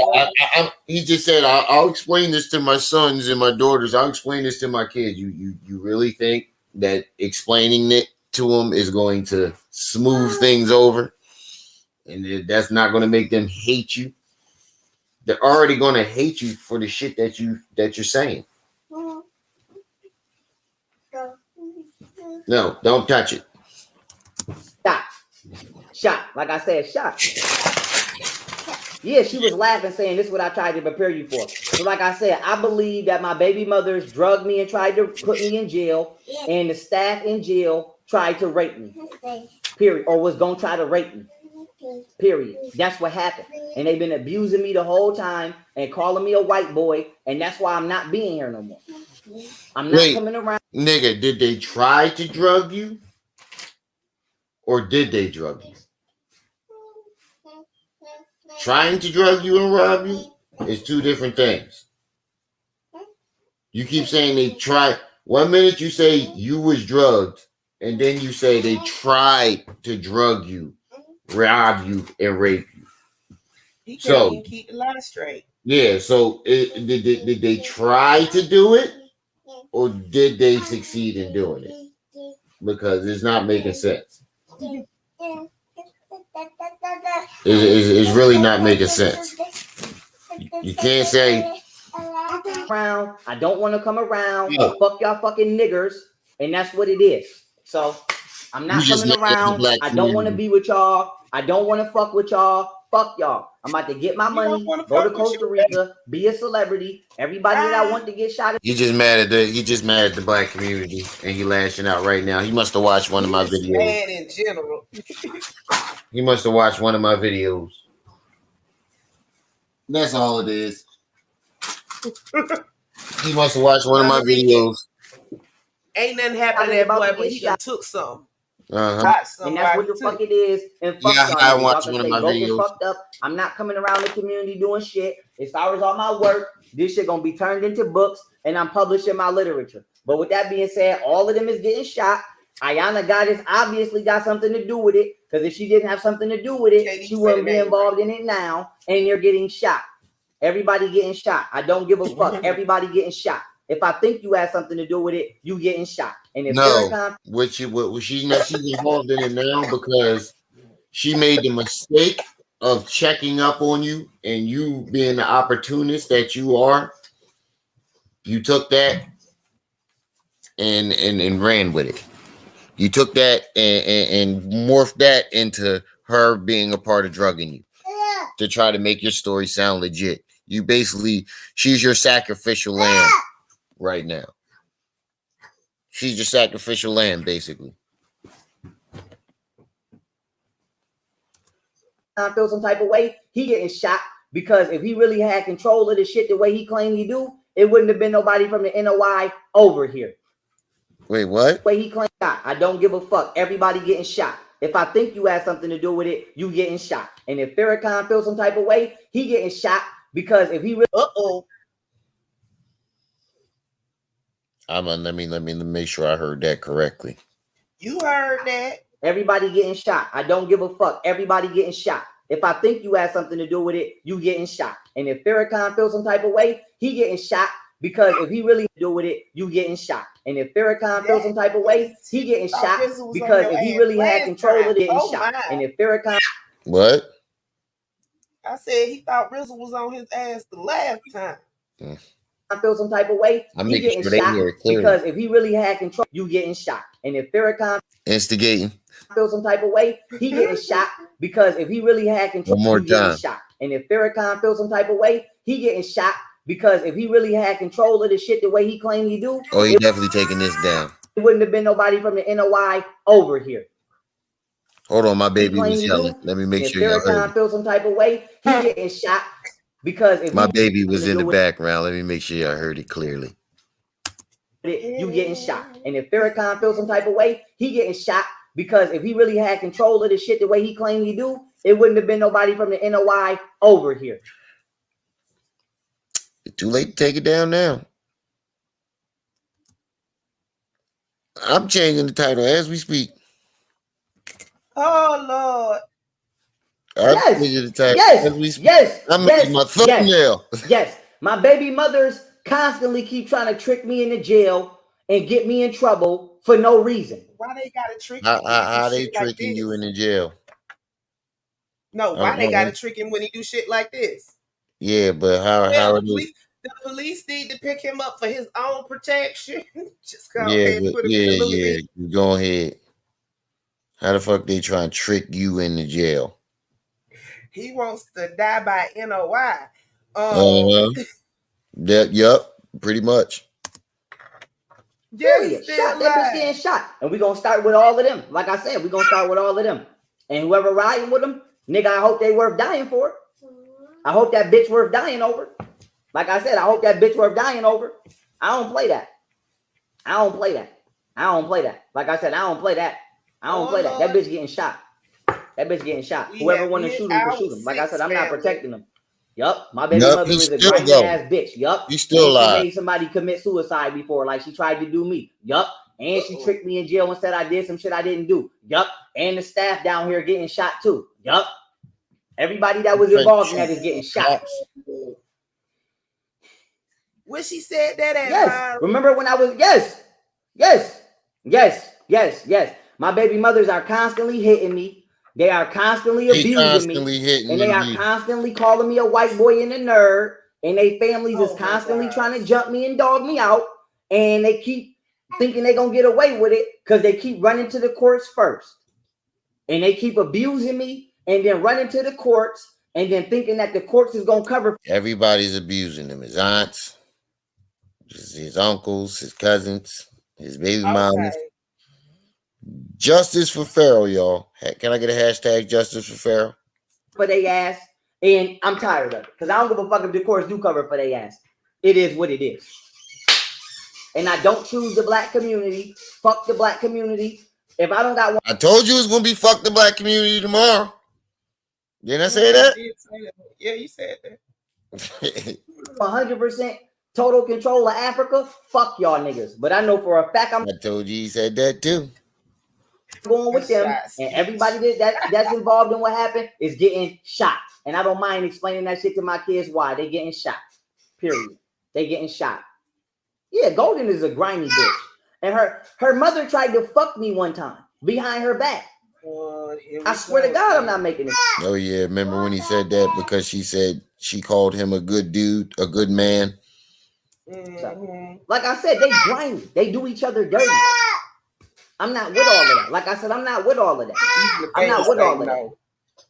He just said, "I'll explain this to my sons and my daughters. I'll explain this to my kids." You really think that explaining it to them is going to smooth things over, and that's not going to make them hate you? They're already going to hate you for the shit that you're saying. No, don't touch it. Shot. Like I said, shot. Yeah, she was laughing, saying, "This is what I tried to prepare you for." So, like I said, I believe that my baby mothers drugged me and tried to put me in jail, and the staff in jail tried to rape me. Period. Or was gonna try to rape me. Period. That's what happened. And they've been abusing me the whole time and calling me a white boy, and that's why I'm not being here no more. I'm not coming around. Nigga, did they try to drug you? Or did they drug you? Trying to drug you and rob you is two different things. You keep saying they tried. 1 minute you say you was drugged, and then you say they tried to drug you, rob you, and rape you. He can't even keep the lie straight. Yeah, so did they try to do it, or did they succeed in doing it? Because it's not making sense. It's really not making sense. You can't say around. I don't want to come around. Fuck y'all fucking niggers, and that's what it is. So I'm not coming around. I don't want to be with y'all. I don't want to fuck with y'all. Fuck y'all. I'm about to get my money, go to Costa Rica, be a celebrity. Everybody that I want to get shot at. He just mad at the black community, and he lashing out right now. He must have watched one of my videos. Mad in general. He must have watched one of my videos. That's all it is. He must have watched one of my videos. Ain't nothing happened to that boy, but he done took some. And that's what the fuck it is. And fuck y'all. I watched one of my videos. Fucked up. I'm not coming around the community doing shit. As far as all my work, this shit gonna be turned into books, and I'm publishing my literature. But with that being said, all of them is getting shot. Ayana Goddess obviously got something to do with it, because if she didn't have something to do with it, she wouldn't be involved in it now. And you're getting shot. Everybody getting shot. I don't give a fuck. Everybody getting shot. If I think you had something to do with it, you getting shot. And if she's involved in it now because she made the mistake of checking up on you, and you being the opportunist that you are, you took that and ran with it. You took that and morphed that into her being a part of drugging you to try to make your story sound legit. You basically, she's your sacrificial lamb right now. She's your sacrificial lamb, basically. I feel some type of way, he getting shot, because if he really had control of the shit the way he claimed he do, it wouldn't have been nobody from the NOI over here. Wait, what? The way he claimed shot. I don't give a fuck. Everybody getting shot. If I think you had something to do with it, you getting shot. And if Farrakhan feels some type of way, he getting shot, because if he really let me make sure I heard that correctly. You heard that. Everybody getting shot. I don't give a fuck. Everybody getting shot. If I think you had something to do with it, you getting shot. And if Farrakhan feels some type of way, he getting shot, because if he really do with it, you getting shot. And if Farrakhan feels some type of way, he getting shot, because if he really had control of it, getting shot. And if Farrakhan, what? I said he thought Rizzle was on his ass the last time. I feel some type of way, he getting shot, because if he really had control, you getting shot. And if Farrakhan instigating feel some type of way, he getting shot, because if he really had control, you getting shot. And if Farrakhan feel some type of way, he getting shot, because if he really had control of the shit the way he claimed he do, he definitely taking this down. It wouldn't have been nobody from the NOI over here. Hold on, my baby was yelling. Let me make sure y'all heard. If Farrakhan feels some type of way, he getting shot, because if my baby was in the background. Let me make sure y'all heard it clearly. You getting shot. And if Farrakhan feels some type of way, he getting shot, because if he really had control of the shit the way he claimed he do, it wouldn't have been nobody from the NOI over here. It's too late to take it down now. I'm changing the title as we speak. Oh Lord. I'm changing the title as we speak. Yes. I'm making my thumbnail. Yes. My baby mothers constantly keep trying to trick me into jail and get me in trouble for no reason. Why they gotta trick How, you when how, you how do they shit like tricking this? you into jail? No, why they gotta trick him when he do shit like this? Yeah, but Hell, how the police need to pick him up for his own protection. Just go yeah, ahead and put him in the Louis V. go ahead. How the fuck they trying to trick you into jail? He wants to die by NOI. Yup, pretty much. Yeah, he's still shot. That bitch getting shot. And we're gonna start with all of them. Like I said, we're gonna start with all of them. And whoever riding with them, nigga, I hope they worth dying for. I hope that bitch worth dying over. Like I said, I hope that bitch worth dying over. I don't play that. I don't play that. I don't play that. Like I said, I don't play that. I don't play that. That bitch getting shot. That bitch getting shot. Whoever want to shoot him, can shoot him. Like I said, I'm not protecting him. Yup. My baby mother is a grimy ass bitch. Yup. He's still alive. She made somebody commit suicide before, like she tried to do me. Yup. And she tricked me in jail and said I did some shit I didn't do. Yup. And the staff down here getting shot too. Yup. Everybody that was involved in that is getting shot. When she said that at yes. Remember when I was yes. My baby mothers are constantly hitting me. They are constantly abusing me. And they are constantly calling me a white boy and a nerd. And they families is constantly trying to jump me and dog me out. And they keep thinking they're gonna get away with it because they keep running to the courts first. And they keep abusing me and then running to the courts and then thinking that the courts is gonna cover. Everybody's abusing him. His aunts, his uncles, his cousins, his baby mamas. Justice for Pharaoh, y'all. Can I get a hashtag justice for Pharaoh? For they ass. And I'm tired of it. Because I don't give a fuck if the courts do cover for they ass. It is what it is. And I don't choose the black community. Fuck the black community. If I don't got one. I told you it's gonna be fuck the black community tomorrow. Didn't I say that? Yeah, you said that. 100% total control of Africa. Fuck y'all niggas. But I know for a fact I told you he said that too. Going with them, and everybody that's involved in what happened is getting shot. And I don't mind explaining that shit to my kids why they getting shot. Period. They getting shot. Yeah, Golden is a grimy bitch. And her mother tried to fuck me one time behind her back. I swear to God, I'm not making it. Oh yeah, remember when he said that because she said she called him a good dude, a good man. Like I said, they grimy. They do each other dirty. I'm not with all of that. Like I said, I'm not with all of that. I'm not with all of that.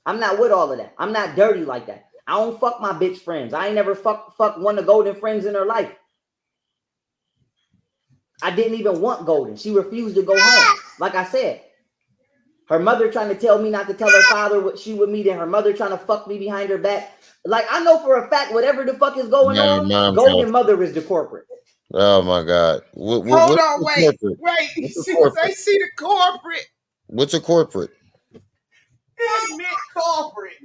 I'm not with all of that. I'm not dirty like that. I don't fuck my bitch friends. I ain't never fuck one of Golden friends in her life. I didn't even want Golden. She refused to go home. Like I said, her mother trying to tell me not to tell her father what she would meet, and her mother trying to fuck me behind her back. Like I know for a fact, whatever the fuck is going on, Golden mother is the corporate. Oh my God! Hold on, wait. She see the corporate. What's a corporate? It meant corporate.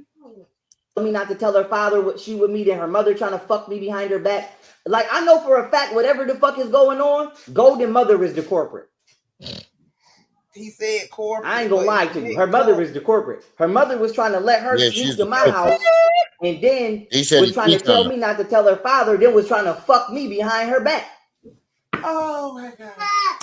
Told me not to tell her father what she would meet, and her mother trying to fuck me behind her back. Like I know for a fact, whatever the fuck is going on, Golden mother is the corporate. He said corporate. I ain't gonna lie to you. Her mother is the corporate. Her mother was trying to let her sneak to my house, and then was trying to tell me not to tell her father, then was trying to fuck me behind her back. Oh my God.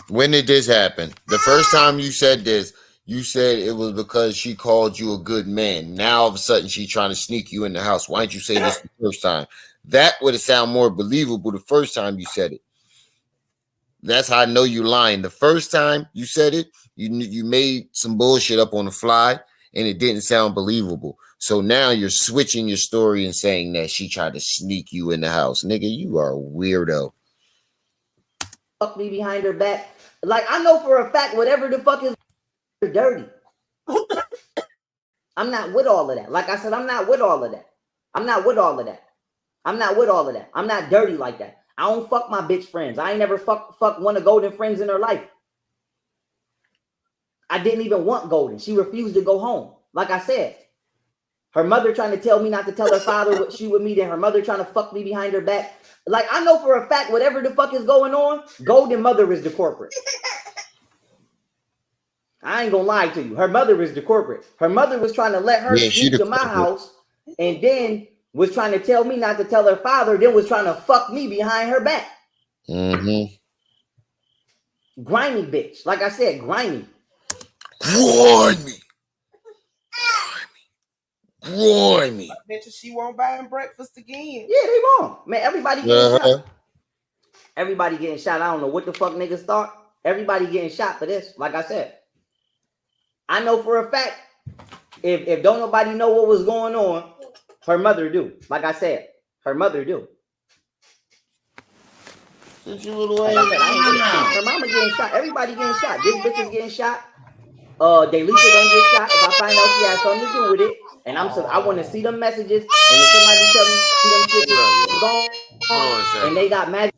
When did this happen? The first time you said this, you said it was because she called you a good man. Now all of a sudden she's trying to sneak you in the house. Why didn't you say this the first time? That would have sounded more believable the first time you said it. That's how I know you're lying. The first time you said it, you made some bullshit up on the fly and it didn't sound believable. So now you're switching your story and saying that she tried to sneak you in the house. Nigga, you are a weirdo. Fuck me behind her back. Like I know for a fact, whatever the fuck is dirty. I'm not with all of that. Like I said, I'm not with all of that. I'm not with all of that. I'm not with all of that. I'm not dirty like that. I don't fuck my bitch friends. I ain't never fuck one of Golden friends in her life. I didn't even want Golden. She refused to go home. Like I said, her mother trying to tell me not to tell her father what she would meet, and her mother trying to fuck me behind her back. Like I know for a fact, whatever the fuck is going on, Golden mother is the corporate. I ain't gonna lie to you. Her mother is the corporate. Her mother was trying to let her Yeah, she sneak the to my corporate. house, and then was trying to tell me not to tell her father, then was trying to fuck me behind her back. Mm-hmm. Grimy bitch. Like I said, grimy. Grimy. Grimy. I bet you she won't buy him breakfast again. Yeah, they wrong. Man, everybody getting Uh-huh. shot. Everybody getting shot. I don't know what the fuck niggas thought. Everybody getting shot for this. Like I said. I know for a fact, if don't nobody know what was going on, her mother do. Like I said, her mother do. Since you little Like I said, I ain't with it. Her mama getting shot. Everybody getting shot. This bitch is getting shot. Delisa gonna get shot if I find out she has something to do with it. And I want to see them messages. And if somebody tell me them shit is gone and they got magic.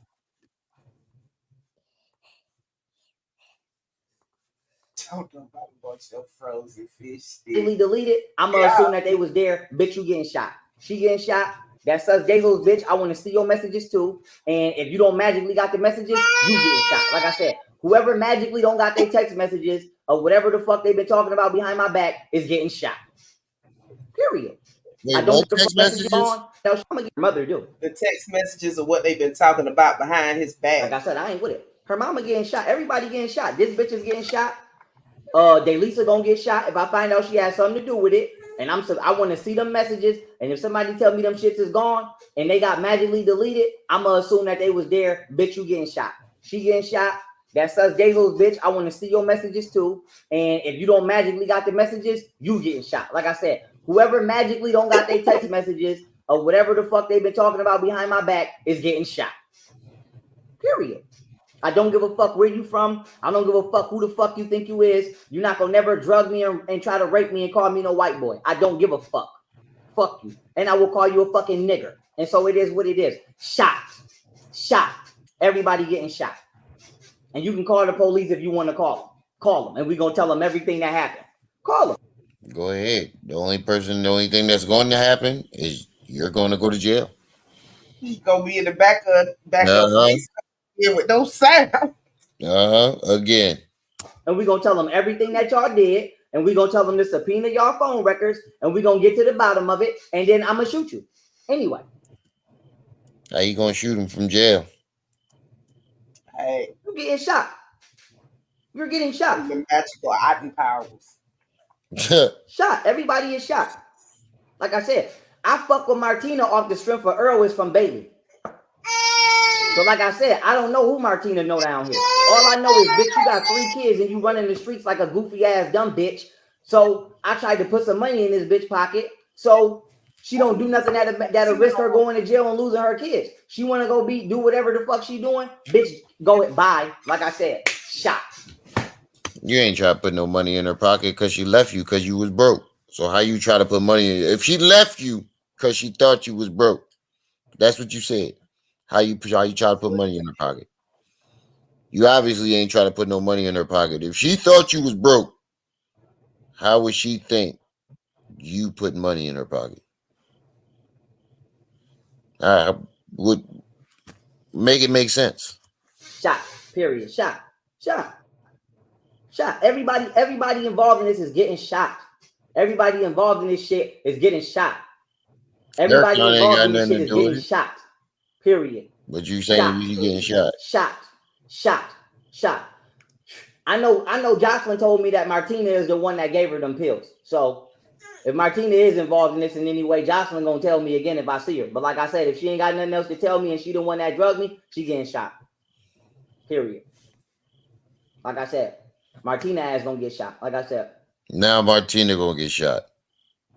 Don't know about a bunch of frozen fish Deleted, sticks. I'm gonna assume that they was there. Bitch, you getting shot. She getting shot. That's us, Dazo's bitch. I want to see your messages too. And if you don't magically got the messages, you getting shot. Like I said, whoever magically don't got their text messages or whatever the fuck they've been talking about behind my back is getting shot. Period. Wait, I don't what text messages? on. No, I'm gonna get her mother do. The text messages of what they've been talking about behind his back. Like I said, I ain't with it. Her mama getting shot. Everybody getting shot. This bitch is getting shot. Delisa gonna get shot if I find out she has something to do with it. And I want to see them messages. And if somebody tell me them shits is gone and they got magically deleted, I'm gonna assume that they was there. Bitch, you getting shot. She getting shot. That's us, Dazo's bitch. I want to see your messages too. And if you don't magically got the messages, you getting shot. Like I said, whoever magically don't got their text messages or whatever the fuck they've been talking about behind my back is getting shot. Period. I don't give a fuck where you from. I don't give a fuck who the fuck you think you is. You're not gonna never drug me and try to rape me and call me no white boy. I don't give a fuck. Fuck you. And I will call you a fucking nigger. And so it is what it is. Shot. Shot. Everybody getting shot. And you can call the police if you want to call them. Call them. And we're gonna tell them everything that happened. Call them. Go ahead. The only thing that's going to happen is you're going to go to jail. He's gonna be in the back of police car with no sound. Again. And we're gonna tell them everything that y'all did, and we're gonna tell them to subpoena y'all phone records, and we're gonna get to the bottom of it, and then I'm gonna shoot you. Anyway. How you gonna shoot him from jail? Hey, you're getting shot. You're getting shot. The magical Otten powers. Shot. Everybody is shot. Like I said, I fuck with Martina off the strength of Earl is from Bailey. So like I said, I don't know who Martina know down here. All I know is, bitch, you got 3 kids and you running the streets like a goofy ass dumb bitch. So I tried to put some money in this bitch pocket. So she don't do nothing that'll risk her going to jail and losing her kids. She want to go do whatever the fuck she doing. Bitch, go ahead, bye. Like I said, shot. You ain't try to put no money in her pocket because she left you because you was broke. So how you try to put money in? If she left you because she thought you was broke, that's what you said. How you try to put money in her pocket? You obviously ain't trying to put no money in her pocket. If she thought you was broke, how would she think you put money in her pocket? Would make it make sense. Shot. Period. Shot. Shot. Shot. Everybody involved in this is getting shot. Everybody involved in this shit is getting shot. Everybody involved in this shit is getting shot. Period. But you saying you getting shot. Shot. I know Jocelyn told me that Martina is the one that gave her them pills. So if Martina is involved in this in any way, Jocelyn gonna tell me again if I see her. But like I said, if she ain't got nothing else to tell me and she the one that drugged me, she getting shot. Period. Like I said, Martina ass gonna get shot. Like I said. Now Martina gonna get shot.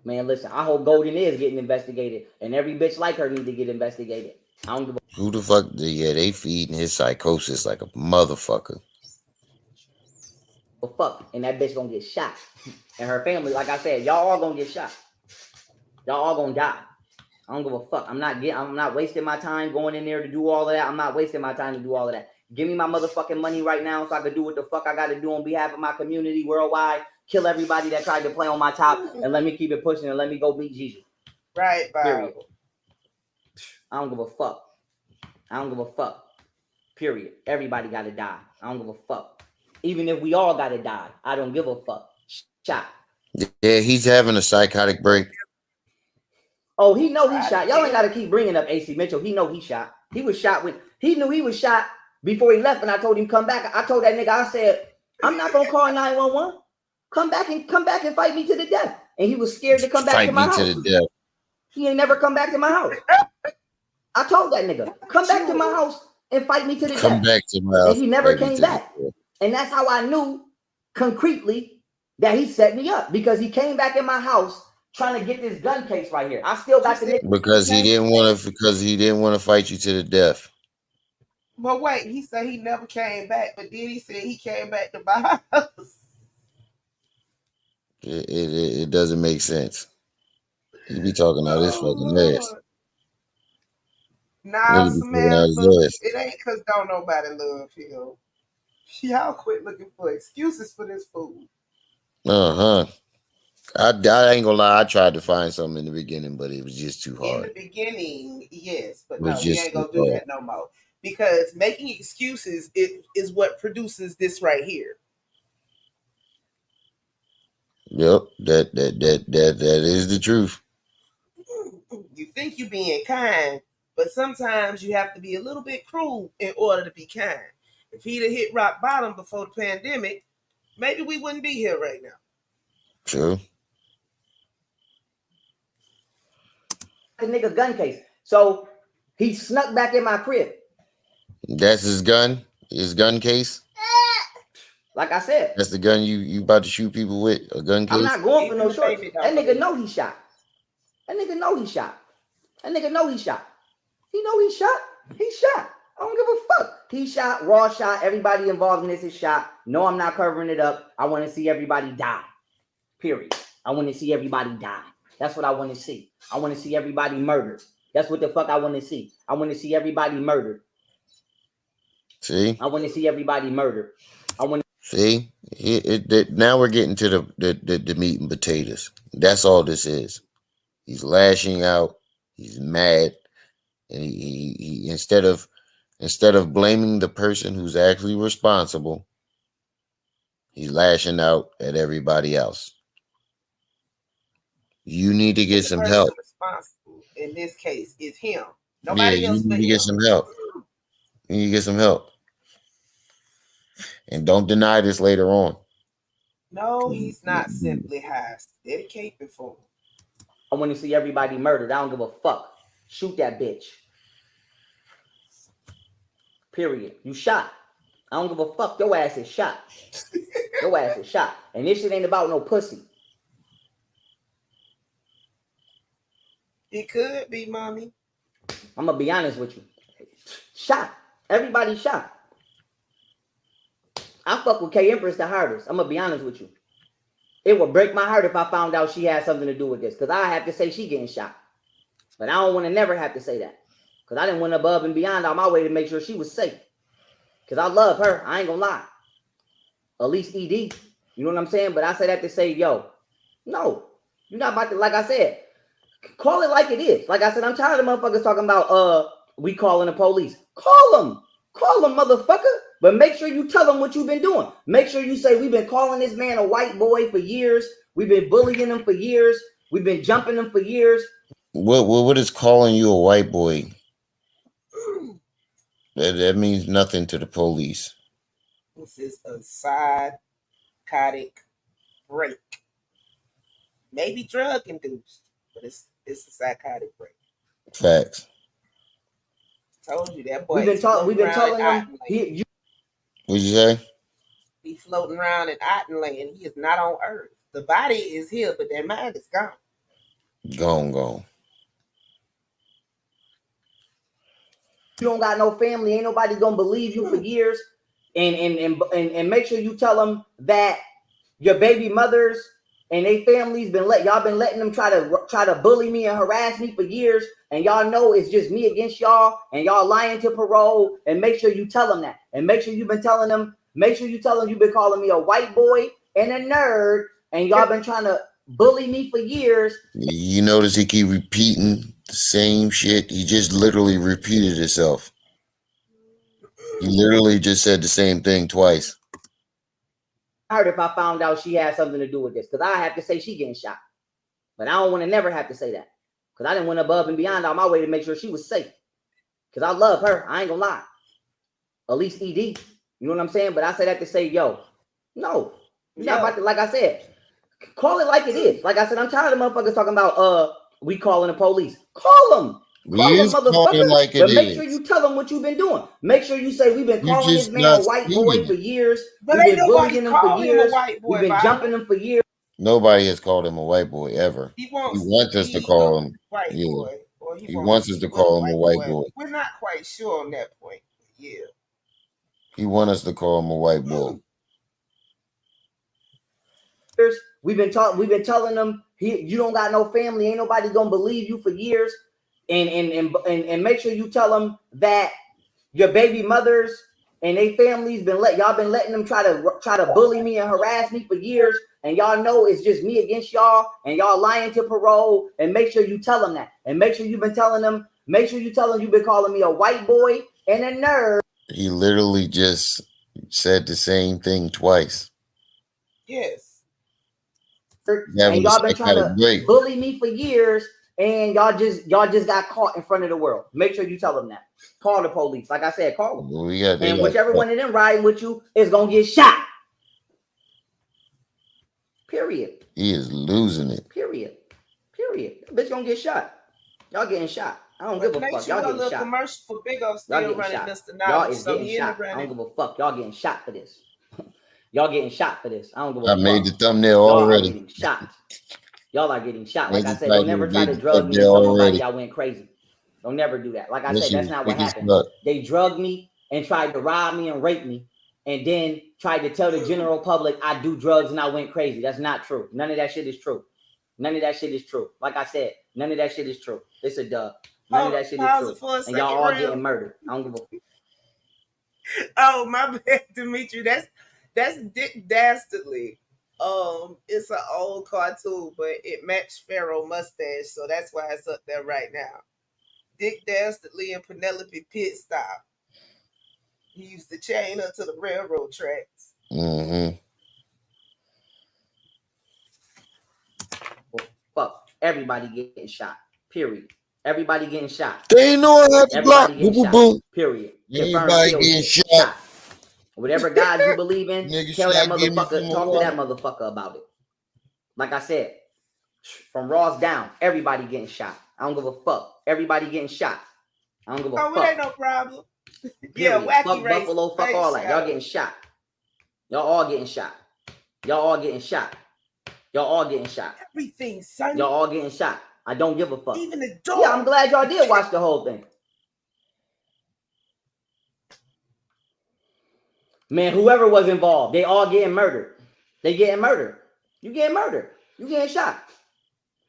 Man, listen, I hope Golden is getting investigated. And every bitch like her need to get investigated. I don't give a who the fuck? Yeah, they feeding his psychosis like a motherfucker. fuck. And that bitch gonna get shot. And her family, like I said, y'all all gonna get shot. Y'all all gonna die. I don't give a fuck. I'm not wasting my time going in there to do all of that. I'm not wasting my time to do all of that. Give me my motherfucking money right now so I can do what the fuck I gotta do on behalf of my community worldwide. Kill everybody that tried to play on my top and let me keep it pushing and let me go meet Jesus. Right, period. I don't give a fuck. Period. Everybody gotta die. I don't give a fuck. Even if we all gotta die, I don't give a fuck. Shot. Yeah, he's having a psychotic break. Oh, he know he shot. Y'all ain't gotta keep bringing up AC Mitchell. He know he shot. He was shot when he knew he was shot before he left. And I told him come back. I told that nigga, I said, I'm not gonna call 911. Come back and fight me to the death. And he was scared to come back to my house. To the death. He ain't never come back to my house. I told that nigga, come back to my house and fight me to the death. Come back to my house. And he never came back. And that's how I knew concretely that he set me up, because he came back in my house trying to get this gun case right here. I still got the nigga. Because he didn't want to fight you to the death. But wait, he said he never came back, but then he said he came back to my house. It doesn't make sense. He be talking out his fucking ass. Nah, Samantha, it ain't because don't nobody love him. Y'all quit looking for excuses for this fool. I ain't gonna lie. I tried to find something in the beginning, but it was just too hard. In the beginning, yes, but no, we ain't gonna do that no more. Because making excuses is what produces this right here. Yep, that is the truth. You think you're being kind, but sometimes you have to be a little bit cruel in order to be kind. If he'd have hit rock bottom before the pandemic, maybe we wouldn't be here right now. True. The nigga gun case. So he snuck back in my crib. That's his gun? His gun case? Like I said. That's the gun you about to shoot people with? A gun case? I'm not going for no shorts. That nigga know he shot. That nigga know he shot. That nigga know he shot. He know he shot. He shot. I don't give a fuck. He shot, raw shot. Everybody involved in this is shot. No, I'm not covering it up. I want to see everybody die. Period. I want to see everybody die. That's what I want to see. I want to see everybody murdered. That's what the fuck I want to see. I want to see everybody murdered. See? I want to see everybody murdered. I want to see. Now we're getting to the meat and potatoes. That's all this is. He's lashing out. He's mad, and he instead of blaming the person who's actually responsible, he's lashing out at everybody else. You need to get some help. Responsible in this case is him. Nobody else. You need to get some help. You need to get some help, and don't deny this later on. No, he's not simply high. Dedicate before him. I want to see everybody murdered. I don't give a fuck. Shoot that bitch. Period. You shot. I don't give a fuck. Your ass is shot. Your ass is shot. And this shit ain't about no pussy. It could be, mommy. I'm gonna be honest with you. Shot. Everybody shot. I fuck with K Empress the hardest. I'm gonna be honest with you. It would break my heart if I found out she had something to do with this, because I have to say she getting shot. But I don't want to never have to say that, because I didn't went above and beyond on my way to make sure she was safe. Because I love her. I ain't gonna lie. At least ED. You know what I'm saying? But I say that to say, yo, no, you're not about to, like I said, call it like it is. Like I said, I'm tired of motherfuckers talking about we calling the police. Call them, motherfucker. But make sure you tell them what you've been doing. Make sure you say, we've been calling this man a white boy for years. We've been bullying him for years. We've been jumping him for years. What is calling you a white boy? That means nothing to the police. This is a psychotic break. Maybe drug induced, but it's a psychotic break. Facts. Told you that boy. We've been telling him. What'd you say? He floating around in Ottenland. He is not on Earth. The body is here, but their mind is gone. Gone. You don't got no family. Ain't nobody gonna believe you for years. And make sure you tell them that your baby mothers and they families been letting them try to bully me and harass me for years. And y'all know it's just me against y'all, and y'all lying to parole. And make sure you tell them that. And make sure you've been telling them. Make sure you tell them you've been calling me a white boy and a nerd, and y'all been trying to bully me for years. You notice he keep repeating the same shit. He just literally repeated himself. He literally just said the same thing twice. hurt if I found out she had something to do with this, because I have to say she getting shot. But I don't want to never have to say that, because I didn't went above and beyond on my way to make sure she was safe. Because I love her. I ain't gonna lie. At least ED. You know what I'm saying? But I say that to say, yo, no. You're not about to, like I said, call it like it is. Like I said, I'm tired of motherfuckers talking about we calling the police. Call them. Call them, motherfucker. Like but make sure you tell them what you've been doing. Make sure you say we've been calling this man a white boy for years. But we've ain't been nobody bullying him for years. A white boy, we've been jumping him for years. Nobody has called him a white boy ever. He wants us to call him white boy. Or he wants us to call him a white boy. We're not quite sure on that point. Yeah. He wants us to call him a white boy. We've been telling them you don't got no family, ain't nobody gonna believe you for years. And make sure you tell them that your baby mothers and they families been letting them try to bully me and harass me for years, and y'all know it's just me against y'all, and y'all lying to parole. And make sure you tell them that, and make sure you've been telling them. Make sure you tell them you've been calling me a white boy and a nerd. He literally just said the same thing twice. Yes. And y'all been trying to bully me for years, and y'all just got caught in front of the world. Make sure you tell them that. Call the police. Like I said, call them. Well, and whichever one of them riding with you is gonna get shot. Period. He is losing it. Period. Bitch gonna get shot. Y'all getting shot. I don't give a fuck. Y'all getting shot. Commercial for Big O still running Mr. Y'all is getting shot. I don't give a fuck. Y'all getting shot for this. Y'all getting shot for this. I don't give a fuck. I made the thumbnail already. Y'all are getting shot. Y'all are getting shot. Like I said, don't never try to drug me and somebody y'all went crazy. Don't never do that. Like I said, that's not what happened. They drugged me and tried to rob me and rape me, and then tried to tell the general public I do drugs and I went crazy. That's not true. None of that shit is true. None of that shit is true. Like I said, none of that shit is true. It's a dub. None of that shit is true. And y'all all getting murdered. I don't give a fuck. Oh, my bad, Dimitri. That's Dick Dastardly. It's an old cartoon, but it matched Pharaoh mustache, so that's why it's up there right now. Dick Dastardly and Penelope Pit Stop. He used to chain her to the railroad tracks. Mm-hmm. Well, fuck. Everybody getting shot. Period. Everybody getting shot. They ain't know I have to block. Everybody getting shot. Period. Everybody getting shot. Whatever God you believe in, tell that motherfucker, talk to that motherfucker about it. Like I said, from Ross down, everybody getting shot. I don't give a fuck. Everybody getting shot. I don't give a fuck. Oh, it ain't no problem. Yeah, wacky fuck race, Buffalo, fuck all that. Y'all getting shot. Y'all all getting shot. Y'all all getting shot. Y'all all getting shot. Everything, son. Y'all all getting shot. I don't give a fuck. Even the dog. Yeah, I'm glad y'all did watch the whole thing. Man, whoever was involved, they all getting murdered. They getting murdered. You getting murdered. You getting shot.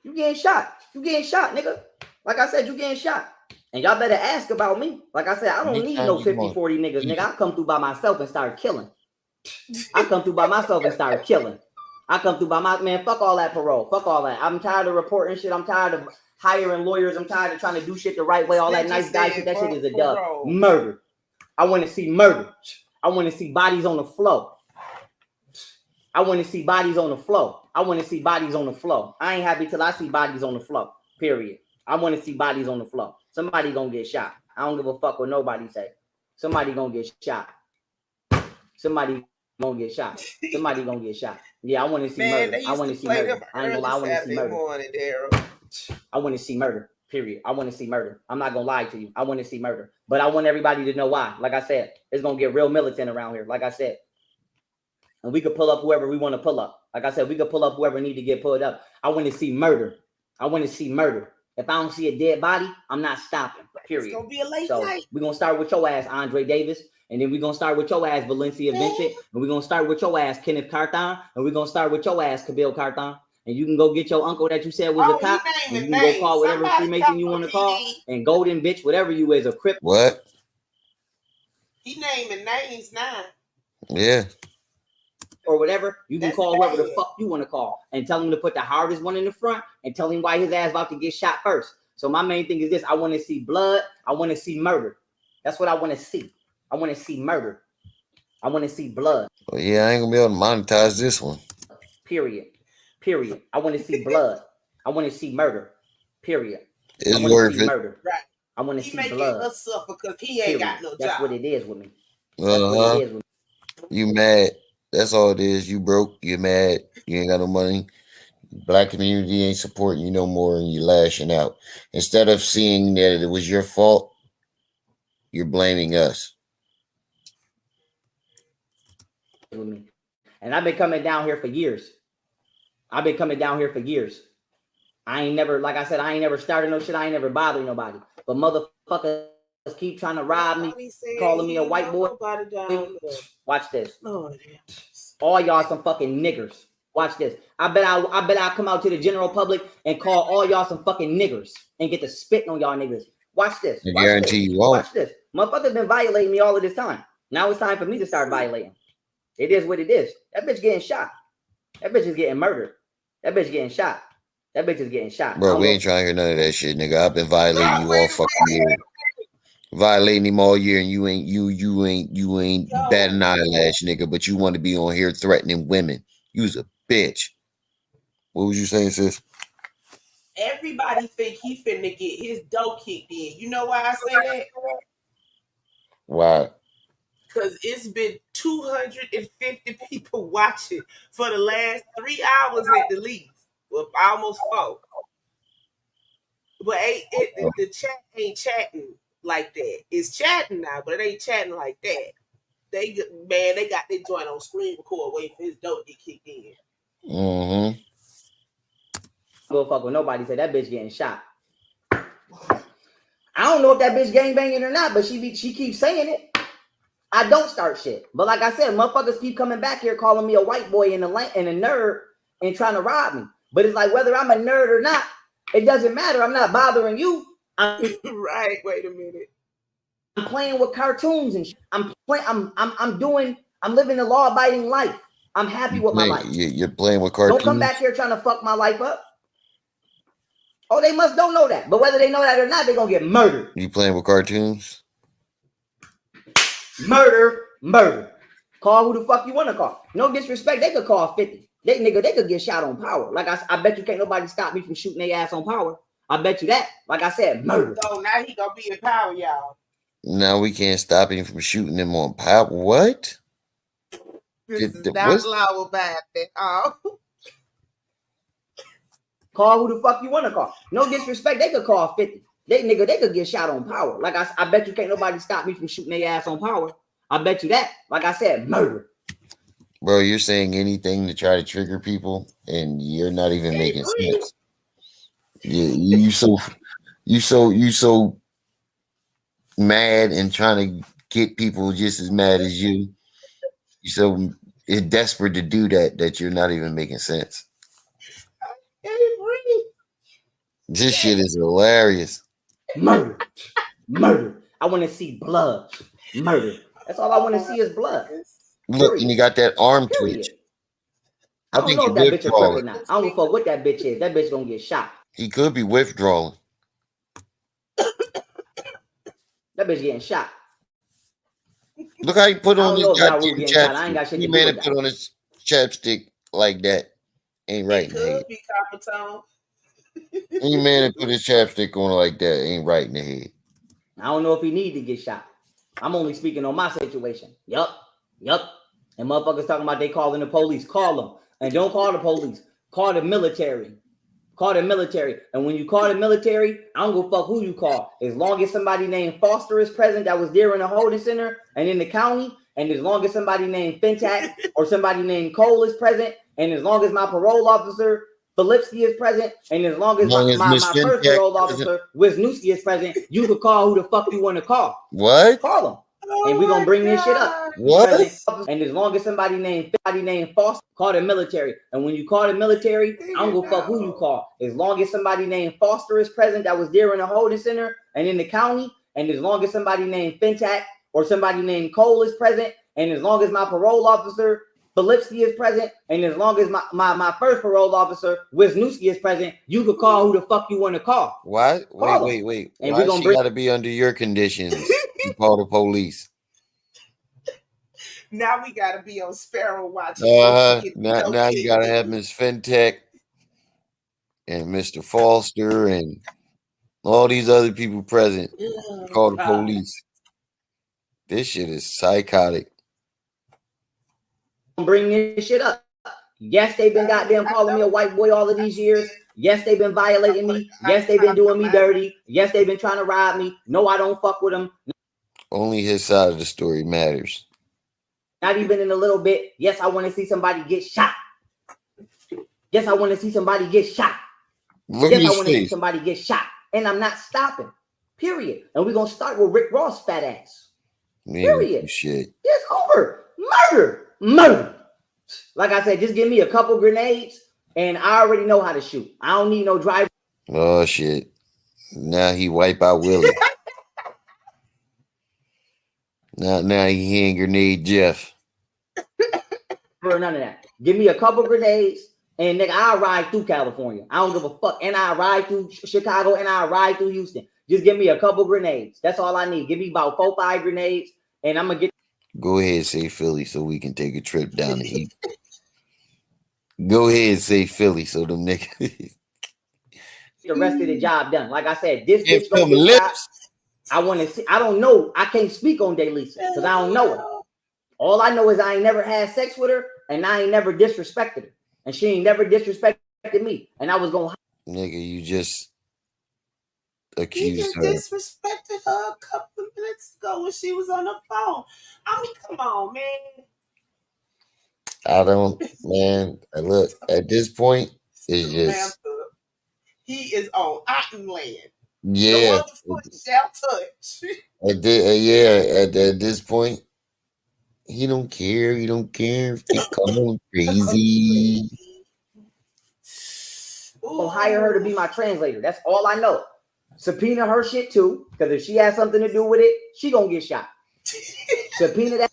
You getting shot. You getting shot, nigga. Like I said, you getting shot. And y'all better ask about me. Like I said, I don't need no 50, 40 niggas, nigga. I come through by myself and start killing. I come through by myself and start killing. I come through by my, man, fuck all that parole. Fuck all that. I'm tired of reporting shit. I'm tired of hiring lawyers. I'm tired of trying to do shit the right way. All that nice guy shit. That shit is a dub. Murder. I want to see murder. I want to see bodies on the floor. I want to see bodies on the floor. I want to see bodies on the floor. I ain't happy till I see bodies on the floor. Period. I want to see bodies on the floor. Somebody gonna get shot. I don't give a fuck what nobody say. Somebody gonna get shot. Somebody gonna get shot. Somebody gonna get shot. Yeah, I want to see murder. I want to see murder. I ain't gonna lie. I want to see murder. I want to see murder. Period. I want to see murder. I'm not gonna lie to you. I want to see murder. But I want everybody to know why. Like I said, it's gonna get real militant around here. Like I said. And we could pull up whoever we want to pull up. Like I said, we could pull up whoever need to get pulled up. I want to see murder. I want to see murder. If I don't see a dead body, I'm not stopping. Period. It's gonna be a late so night. We're gonna start with your ass, Andre Davis, and then we're gonna start with your ass, Valencia Vincent, and we're gonna start with your ass, Kenneth Carthon, and we're gonna start with your ass, Kabil Carthon. And you can go get your uncle that you said was a cop, and you can go call whatever Freemason you want to call, and Golden bitch, whatever you is, a Crip. What? He naming names now. Yeah. Or whatever, you can call whoever the fuck you want to call and tell him to put the hardest one in the front and tell him why his ass about to get shot first. So my main thing is this. I want to see blood. I want to see murder. That's what I want to see. I want to see murder. I want to see blood. Well, yeah, I ain't gonna be able to monetize this one. Period. Period. I want to see blood. I want to see murder. Period. I It's want to worth see it. murder. Right. I want to He see making blood. us suffer because he ain't got no That's job. what it is with me. That's what it is with me. You mad? That's all it is. You broke. You mad. You ain't got no money. Black community ain't supporting you no more, and you lashing out. Instead of seeing that it was your fault, you're blaming us. With me. And I've been coming down here for years. I ain't never, like I said, I ain't never started no shit. I ain't never bothered nobody. But motherfuckers keep trying to rob me, calling me a white boy. Watch this. All y'all some fucking niggers. Watch this. I bet I'll come out to the general public and call all y'all some fucking niggers and get to spitting on y'all niggas. Watch this. I guarantee you won't. Watch this. Motherfuckers been violating me all of this time. Now it's time for me to start violating. It is what it is. That bitch getting shot. That bitch is getting murdered. That bitch getting shot. That bitch is getting shot. Bro, we ain't trying to hear none of that shit, nigga. I've been violating you all fucking year. Violating him all year, and you ain't bat an eyelash, nigga. But you want to be on here threatening women. You's a bitch. What was you saying, sis? Everybody think he finna get his dough kicked in. You know why I say that? Why? Because it's been 250 people watching for the last 3 hours at the least. Well, almost 4. But the chat ain't chatting like that. It's chatting now, but it ain't chatting like that. They got their joint on screen record waiting for his dough to get kicked in. Mm-hmm. Go fuck with nobody. Say that bitch getting shot. I don't know if that bitch gang banging or not, but she keeps saying it. I don't start shit. But like I said, motherfuckers keep coming back here calling me a white boy and a nerd and trying to rob me. But it's like whether I'm a nerd or not, it doesn't matter. I'm not bothering you. Right. Wait a minute. I'm playing with cartoons and shit. I'm living a law-abiding life. I'm happy with my life. You're playing with cartoons. Don't come back here trying to fuck my life up. Oh, they don't know that. But whether they know that or not, they're going to get murdered. You playing with cartoons? Murder. Call who the fuck you want to call. No disrespect. They could call 50. They could get shot on power. Like I bet you can't nobody stop me from shooting their ass on power. I bet you that. Like I said, murder. So now he going to be in power, y'all. Now we can't stop him from shooting them on power. What? This is not law about that. Call who the fuck you want to call. No disrespect. They could call 50. They could get shot on power. Like I bet you can't nobody stop me from shooting their ass on power. I bet you that. Like I said, murder. Bro, you're saying anything to try to trigger people, and you're not even making sense. You so mad and trying to get people just as mad as you. You so desperate to do that you're not even making sense. This shit is hilarious. Murder. I want to see blood. Murder. That's all I want to see is blood. Look, and you got that arm twitch. I don't know if that bitch a crook or not. I don't give a fuck what that bitch is. That bitch gonna get shot. He could be withdrawing. That bitch getting shot. Look how he put on his goddamn chapstick. I ain't got shit to do with that. Put on his chapstick like that. Ain't right in the head. Be copper tone. Any man that put his chapstick on like that ain't right in the head. I don't know if he need to get shot. I'm only speaking on my situation. Yup. And motherfuckers talking about they calling the police. Call them. And don't call the police. Call the military. And when you call the military, I don't give a fuck who you call. As long as somebody named Foster is present that was there in the holding center and in the county, and as long as somebody named Fintac or somebody named Cole is present, and as long as my parole officer Filipski is present, and as long as my first parole officer Wisniewski is present, you could call who the fuck you want to call. What? Call them. And we're gonna bring this shit up. What? And as long as somebody named Foster, call the military. And when you call the military, I don't give a fuck who you call. As long as somebody named Foster is present that was there in the holding center and in the county, and as long as somebody named Fintac or somebody named Cole is present, and as long as my parole officer Filipski is present, and as long as my first parole officer Wisniewski is present, you could call who the fuck you want to call. Why? Wait. And why she gotta be under your conditions? You call the police. Now we gotta be on Sparrow watching. Now you gotta have Miss Fintech and Mr. Foster and all these other people present. Call the police. This shit is psychotic. Bring this shit up. Yes, they've been goddamn calling me a white boy all of these years. Yes, they've been violating me. Yes, they've been doing me dirty. Yes, they've been trying to rob me. No, I don't fuck with them. Only his side of the story matters. Not even in a little bit. Yes, I want to see somebody get shot. Yes, I want to see somebody get shot. Look yes, at I his want to see face. somebody get shot. And I'm not stopping. Period. And we're going to start with Rick Ross' fat ass. Period. Shit. It's over. Murder. Murder. Like I said, just give me a couple grenades and I already know how to shoot. I don't need no driver. Oh, shit. Now he wipe out Willie. Now he hand grenade Jeff. For none of that. Give me a couple grenades and nigga, I'll ride through California. I don't give a fuck. And I'll ride through Chicago and I'll ride through Houston. Just give me a couple grenades. That's all I need. Give me about 4 or 5 grenades and I'm going to get. Go ahead, say Philly so we can take a trip down the heat. Go ahead, say Philly so them niggas. The rest of the job done. Like I said, this bitch gonna get shot. I want to see. I don't know. I can't speak on Daylisa because I don't know her. All I know is I ain't never had sex with her and I ain't never disrespected her. And she ain't never disrespected me. And I was going to. Nigga, you just accused her. Disrespected her a couple of minutes ago when she was on the phone. I mean, come on, man. I don't, man. Look, at this point, it's just. He is on Otten land. Yeah. No other foot shall touch. At this point, he don't care. He don't care if they come crazy. I'll hire her to be my translator. That's all I know. Subpoena her shit too, because if she has something to do with it, she gonna get shot. Subpoena that.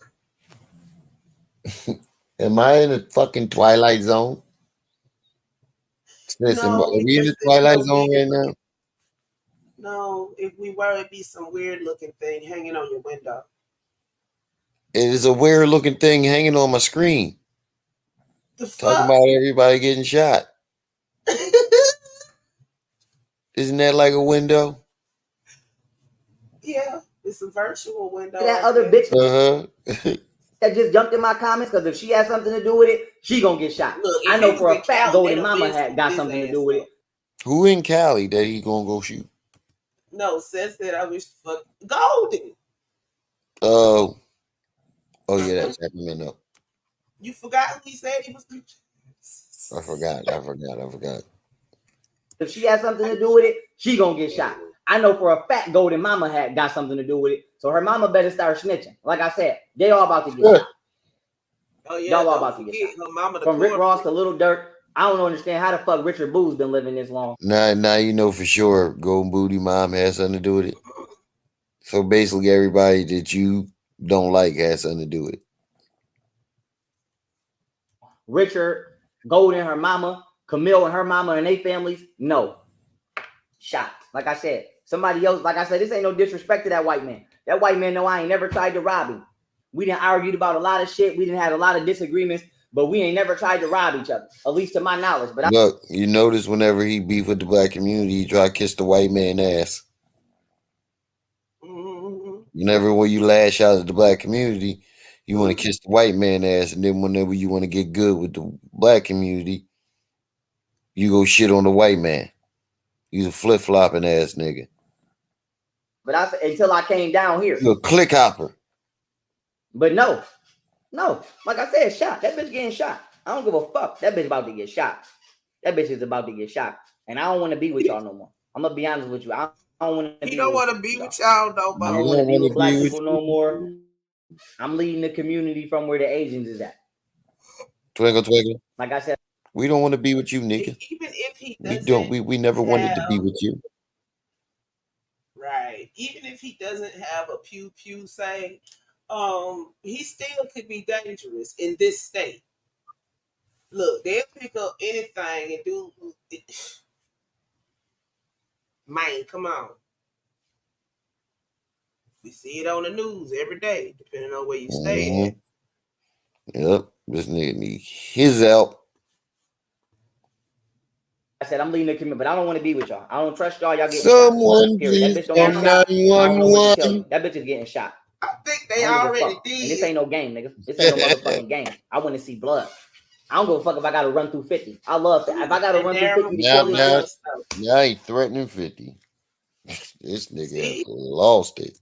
Am I in a fucking Twilight Zone? Listen, are we in the Twilight Zone right now? No, if we were, it'd be some weird looking thing hanging on your window. It is a weird looking thing hanging on my screen. Talking about everybody getting shot. Isn't that like a window? Yeah, it's a virtual window. That other bitch that just jumped in my comments, because if she has something to do with it, she gonna get shot. Look, I know for a fact Golden Mama had got something to do with it. Who in Cali that he gonna go shoot? No, says that I wish fuck Golden. Oh yeah, that's happening though. You forgot who he said he was. I forgot. If she has something to do with it, she gonna get shot. I know for a fact Golden Mama had got something to do with it. So her mama better start snitching. Like I said, they all about to get shot. Oh yeah, y'all all about to get shot. Her mama from Rick Ross to Little Dirk. I don't understand how the fuck Richard Boo's been living this long. Now you know for sure Golden Booty Mom has something to do with it. So basically everybody that you don't like has something to do with it. Richard, Golden, her mama, Camille and her mama and their families, no. Shot. Like I said, somebody else, like I said, this ain't no disrespect to that white man. That white man know I ain't never tried to rob him. We done argued about a lot of shit. We done had a lot of disagreements, but we ain't never tried to rob each other, at least to my knowledge. But look, you notice whenever he beef with the black community, he try to kiss the white man ass. Whenever when you lash out at the black community, you want to kiss the white man ass, and then whenever you want to get good with the black community, you go shit on the white man. He's a flip-flopping ass nigga. But I said until I came down here. You're a click hopper. But no. Like I said, shot. That bitch getting shot. I don't give a fuck. That bitch about to get shot. That bitch is about to get shot. And I don't want to be with y'all no more. I'm gonna be honest with you. I don't want to. You don't want to be with y'all no more. I don't want to be with black people no more. I'm leading the community from where the Asians is at. Twinkle, twinkle. Like I said, we don't want to be with you, nigga. Even if he we never wanted to be with you. Right. Even if he doesn't have a pew pew say, he still could be dangerous in this state. Look, they'll pick up anything and do. Man, come on. We see it on the news every day, depending on where you stay at. Yep, this nigga need his help. I said I'm leaving the community, but I don't want to be with y'all. I don't trust y'all. Y'all getting Someone shot. Period. That please bitch don't call get shot. I don't know what to tell you. 911. That bitch is getting shot. I think I they don't give a already fuck. did. And this ain't no game, nigga. This ain't no motherfucking game. I want to see blood. I don't give a fuck if I gotta run through 50. I love that. If I gotta run through 50 to kill these Now, niggas, now he threatening 50. This nigga See? has lost it.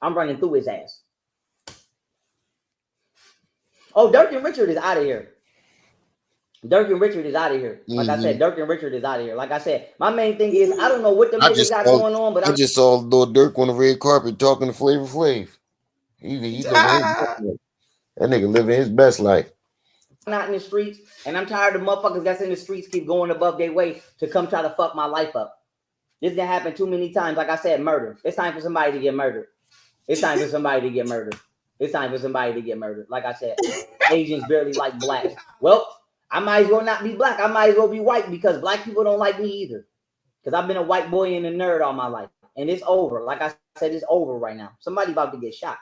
I'm running through his ass. Oh, Dirk and Richard is out of here. Dirk and Richard is out of here. Like I said, Dirk and Richard is out of here. Like I said, my main thing is I don't know what them niggas got going on, but I just saw Lil Durk on the red carpet talking to Flavor Flav. He living his best life. That nigga living his best life. I'm not in the streets, and I'm tired of motherfuckers that's in the streets keep going above their way to come try to fuck my life up. This gonna happen too many times. Like I said, murder. It's time for somebody to get murdered. It's time for somebody to get murdered. It's time for somebody to get murdered. Like I said, Asians barely like blacks. Well, I might as well not be black. I might as well be white because black people don't like me either. Because I've been a white boy and a nerd all my life. And it's over. Like I said, it's over right now. Somebody about to get shot.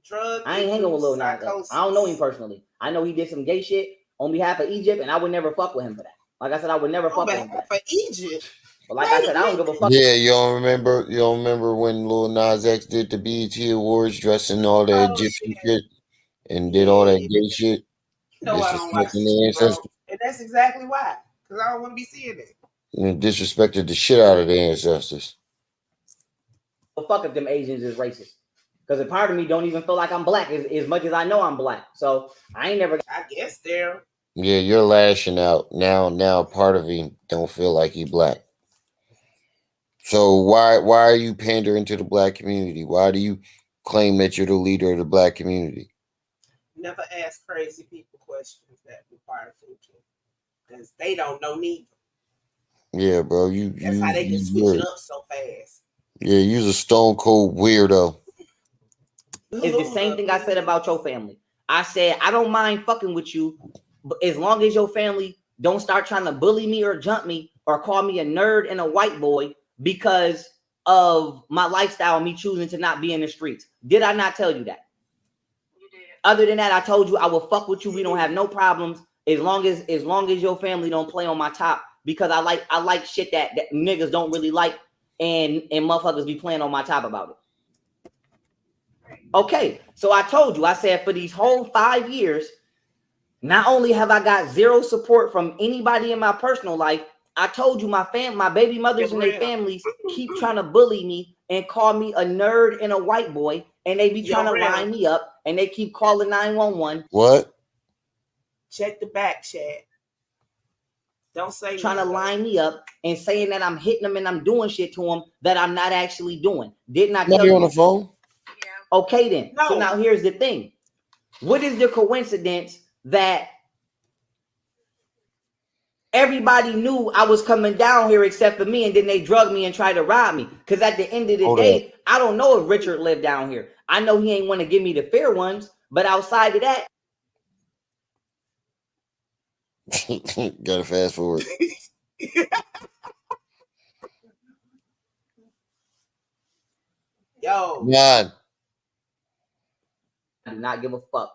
I ain't hanging with Lil Nas X. I don't know him personally. I know he did some gay shit on behalf of Egypt, and I would never fuck with him for that. Like I said, I would never fuck with him for that. For Egypt. But like I said, I don't give a fuck. Yeah, you don't remember when Lil Nas X did the BET Awards dressing all the Egyptian shit and did all that gay shit? No, I don't watch this, bro. And that's exactly why. Because I don't want to be seeing it. And disrespected the shit out of their ancestors. Well, fuck if them Asians is racist. Because a part of me don't even feel like I'm black as much as I know I'm black. So I ain't never. I guess they're. Yeah, you're lashing out. Now part of him don't feel like he black. So why are you pandering to the black community? Why do you claim that you're the leader of the black community? Never ask crazy people questions that require thinking. Because they don't know neither. Yeah, bro. That's how they can switch it up so fast. Yeah, you's a stone cold weirdo. It's the same thing I said about your family. I said, I don't mind fucking with you, but as long as your family don't start trying to bully me or jump me or call me a nerd and a white boy because of my lifestyle, me choosing to not be in the streets. Did I not tell you that? You did. Other than that, I told you I will fuck with you. We don't have no problems as long as your family don't play on my top, because I like shit that niggas don't really like, and motherfuckers be playing on my top about it. Okay, so I told you, I said for these whole 5 years, not only have I got zero support from anybody in my personal life, I told you my baby mothers and their families keep trying to bully me and call me a nerd and a white boy, and they be trying to line me up, and they keep calling 911. What? Check the back chat. Don't say trying to line me up and saying that I'm hitting them and I'm doing shit to them that I'm not actually doing. Didn't I tell you on the phone? Yeah. Okay then. No. So now here's the thing. What is the coincidence that everybody knew I was coming down here except for me, and then they drugged me and tried to rob me? Because at the end of the day, I don't know if Richard lived down here. I know he ain't want to give me the fair ones, but outside of that, gotta fast forward. Yo. God. I do not give a fuck.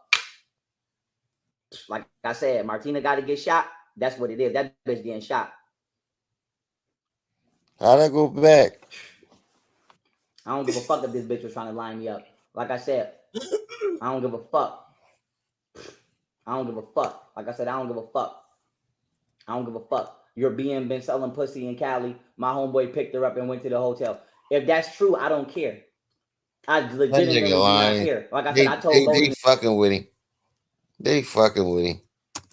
Like I said, Martina got to get shot. That's what it is. That bitch getting shot. How'd I go back? I don't give a fuck if this bitch was trying to line me up. Like I said, I don't give a fuck. I don't give a fuck. Like I said, I don't give a fuck. I don't give a fuck. Your BM been selling pussy in Cali. My homeboy picked her up and went to the hotel. If that's true, I don't care. I legitimately do not care. Like I said, I told Bodie. They fucking with him. They fucking with him.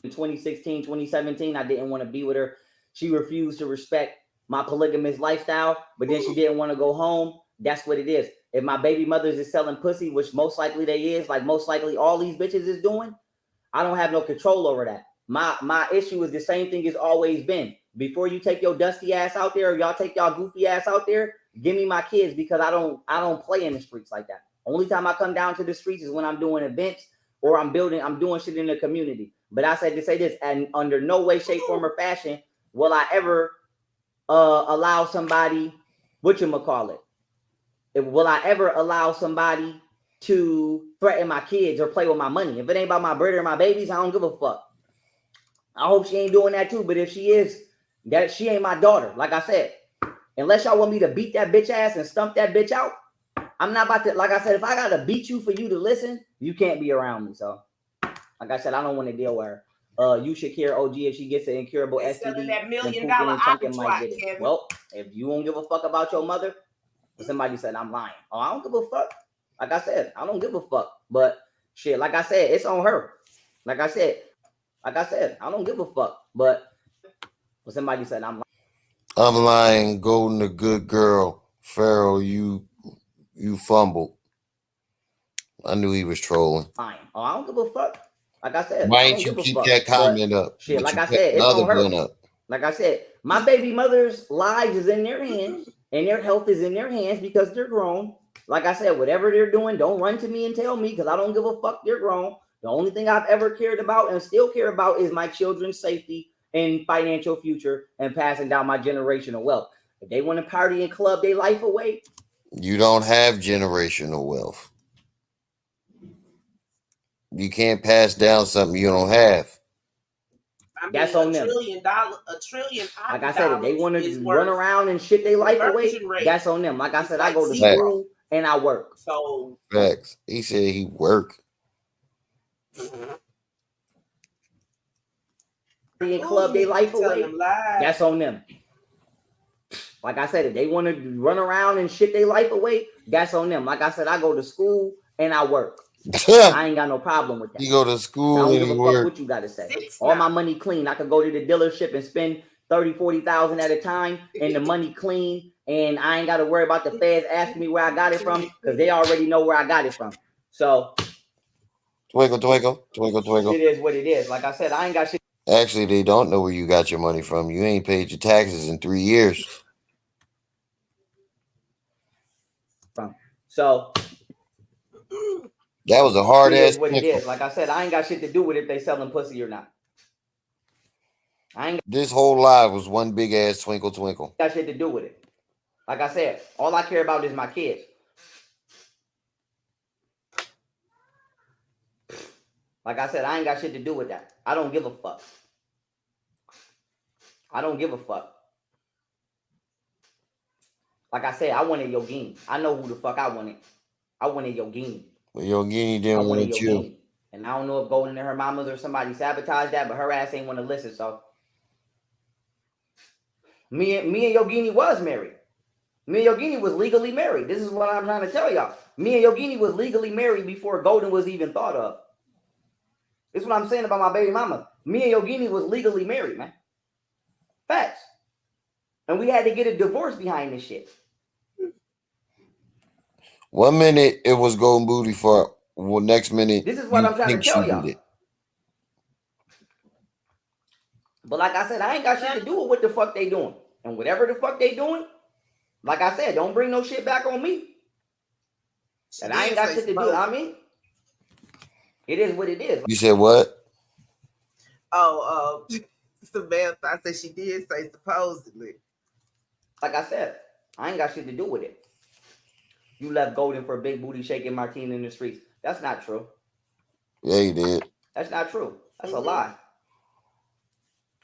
In 2016, 2017, I didn't want to be with her. She refused to respect my polygamous lifestyle, but then she didn't want to go home. That's what it is. If my baby mothers is selling pussy, which most likely they is, like most likely all these bitches is doing, I don't have no control over that. My issue is the same thing it's always been. Before you take your dusty ass out there, or y'all take y'all goofy ass out there, give me my kids, because I don't play in the streets like that. Only time I come down to the streets is when I'm doing events or I'm doing shit in the community. But I said to say this, and under no way, shape, form, or fashion will I ever allow somebody, whatchamacallit, will I ever allow somebody to threaten my kids or play with my money. If it ain't about my bread or my babies, I don't give a fuck. I hope she ain't doing that too. But if she is, that she ain't my daughter. Like I said, unless y'all want me to beat that bitch ass and stump that bitch out, I'm not about to. Like I said, if I gotta beat you for you to listen, you can't be around me. So, like I said, I don't want to deal with her. You should care OG if she gets an incurable They selling STD. that $1 million and Chunkin might get it. Kevin. Well, if you don't give a fuck about your mother, somebody said I'm lying. Oh, I don't give a fuck. Like I said, I don't give a fuck. But shit, like I said, it's on her. Like I said, I don't give a fuck. But somebody said I'm lying. I'm lying, Golden, a good girl. Pharaoh, you fumbled. I knew he was trolling. Oh, I don't give a fuck. Like I said, Why I ain't don't you give a keep fuck. that comment But up? shit, But like you I kept said, it's another on her. one up. Like I said, my baby mother's lives is in their hands and their health is in their hands because they're grown. Like I said, whatever they're doing, don't run to me and tell me because I don't give a fuck. They're grown. The only thing I've ever cared about and still care about is my children's safety and financial future and passing down my generational wealth. If they want to party and club their life away, You don't have generational wealth. You can't pass down something you don't have. I mean, that's on them. $1 trillion. Like I said, if they want to run around and shit their life away, that's on them. Like I said, I go to school and I work. So facts. He said he work. And club their life away, that's on them. Like I said, if they want to run around and shit their life away, that's on them. Like I said, I go to school and I work. I ain't got no problem with that. You go to school I don't and give a fuck work. what you got to say. All my money clean. I could go to the dealership and spend 30, 40,000 at a time and the money clean. And I ain't got to worry about the feds asking me where I got it from because they already know where I got it from. So Twinkle, twinkle, twinkle, twinkle. It is what it is. Like I said, I ain't got shit. Actually, they don't know where you got your money from. You ain't paid your taxes in 3 years. So that was a hard ass. It is what it is. Like I said, I ain't got shit to do with if they selling pussy or not. This whole live was one big ass twinkle, twinkle. Got shit to do with it. Like I said, all I care about is my kids. Like I said, I ain't got shit to do with that. I don't give a fuck. I don't give a fuck. Like I said, I wanted Yogini. I know who the fuck I wanted. I wanted Yogini. But Yogini didn't want you. And I don't know if Golden and her mamas or somebody sabotaged that, but her ass ain't want to listen. So me and Yogini was married. Me and Yogini was legally married. This is what I'm trying to tell y'all. Me and Yogini was legally married before Golden was even thought of. This is what I'm saying about my baby mama. Me and Yogini was legally married, man. Facts. And we had to get a divorce behind this shit. 1 minute it was Golden Booty for. Well, next minute, this is what I'm trying to tell y'all. But like I said, I ain't got shit to do with what the fuck they doing. And whatever the fuck they doing, like I said, don't bring no shit back on me. And I ain't got shit to do. I mean, it is what it is. You said what? Oh, Samantha, I said she did say supposedly. Like I said, I ain't got shit to do with it. You left Golden for Big Booty shaking Martina in the streets. That's not true. Yeah, you did. That's not true. That's a lie.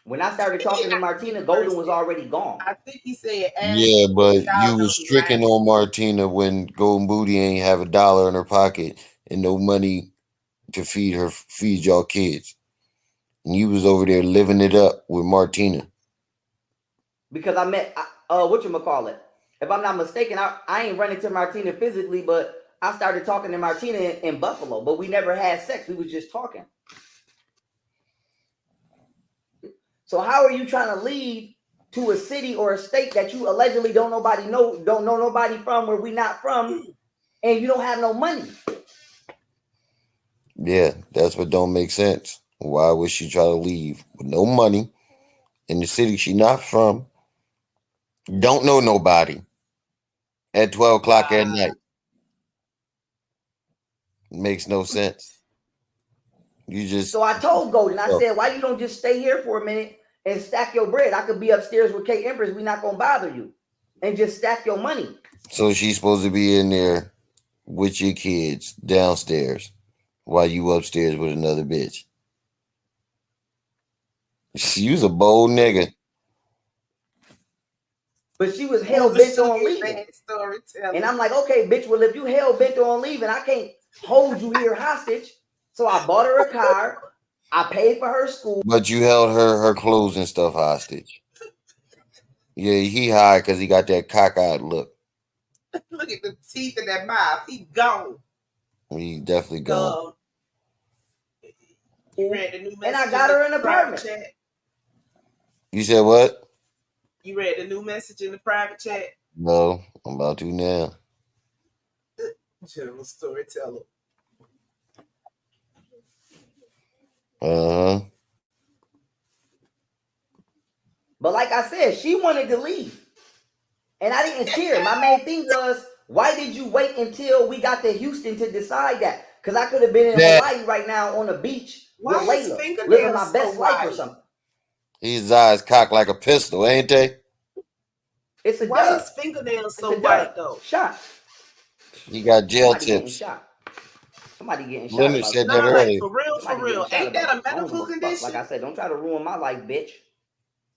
When I started talking to Martina, Golden was already gone. I think he said, yeah, but you was stricken on Martina when Golden Booty ain't have $1 in her pocket and no money to feed y'all kids. And you was over there living it up with Martina. Because I met, whatchamacallit. If I'm not mistaken, I ain't running to Martina physically, but I started talking to Martina in Buffalo, but we never had sex. We was just talking. So how are you trying to leave to a city or a state that you allegedly don't know nobody from, where we not from, and you don't have no money? Yeah, that's what don't make sense. Why would she try to leave with no money in the city she not from? Don't know nobody at 12 o'clock at night. Makes no sense. You just. So I told Golden, I said, why you don't just stay here for a minute and stack your bread? I could be upstairs with Kate Empress. We not gonna bother you, and just stack your money. So she's supposed to be in there with your kids downstairs while you upstairs with another bitch. You was a bold nigga. But she was hell bent on leaving. And I'm like, okay, bitch, well, if you hell bent on leaving, I can't hold you here hostage. So I bought her a car. I paid for her school. But you held her clothes and stuff hostage. Yeah, he high because he got that cockeyed look. Look at the teeth in that mouth. He gone. He definitely gone. You read the new message and I got her an apartment. Chat? You said what? You read the new message in the private chat? No, I'm about to now. General storyteller. But like I said, she wanted to leave. And I didn't care. My main thing was, why did you wait until we got to Houston to decide that? Because I could have been in Hawaii right now on the beach with Layla, living my best life or something. His eyes cocked like a pistol, ain't they? It's a Why his fingernails so white though? Shot. He got jail Somebody tips. Somebody getting shot. Leonard said that earlier. For real. Ain't that a medical condition? Like I said, don't try to ruin my life, bitch.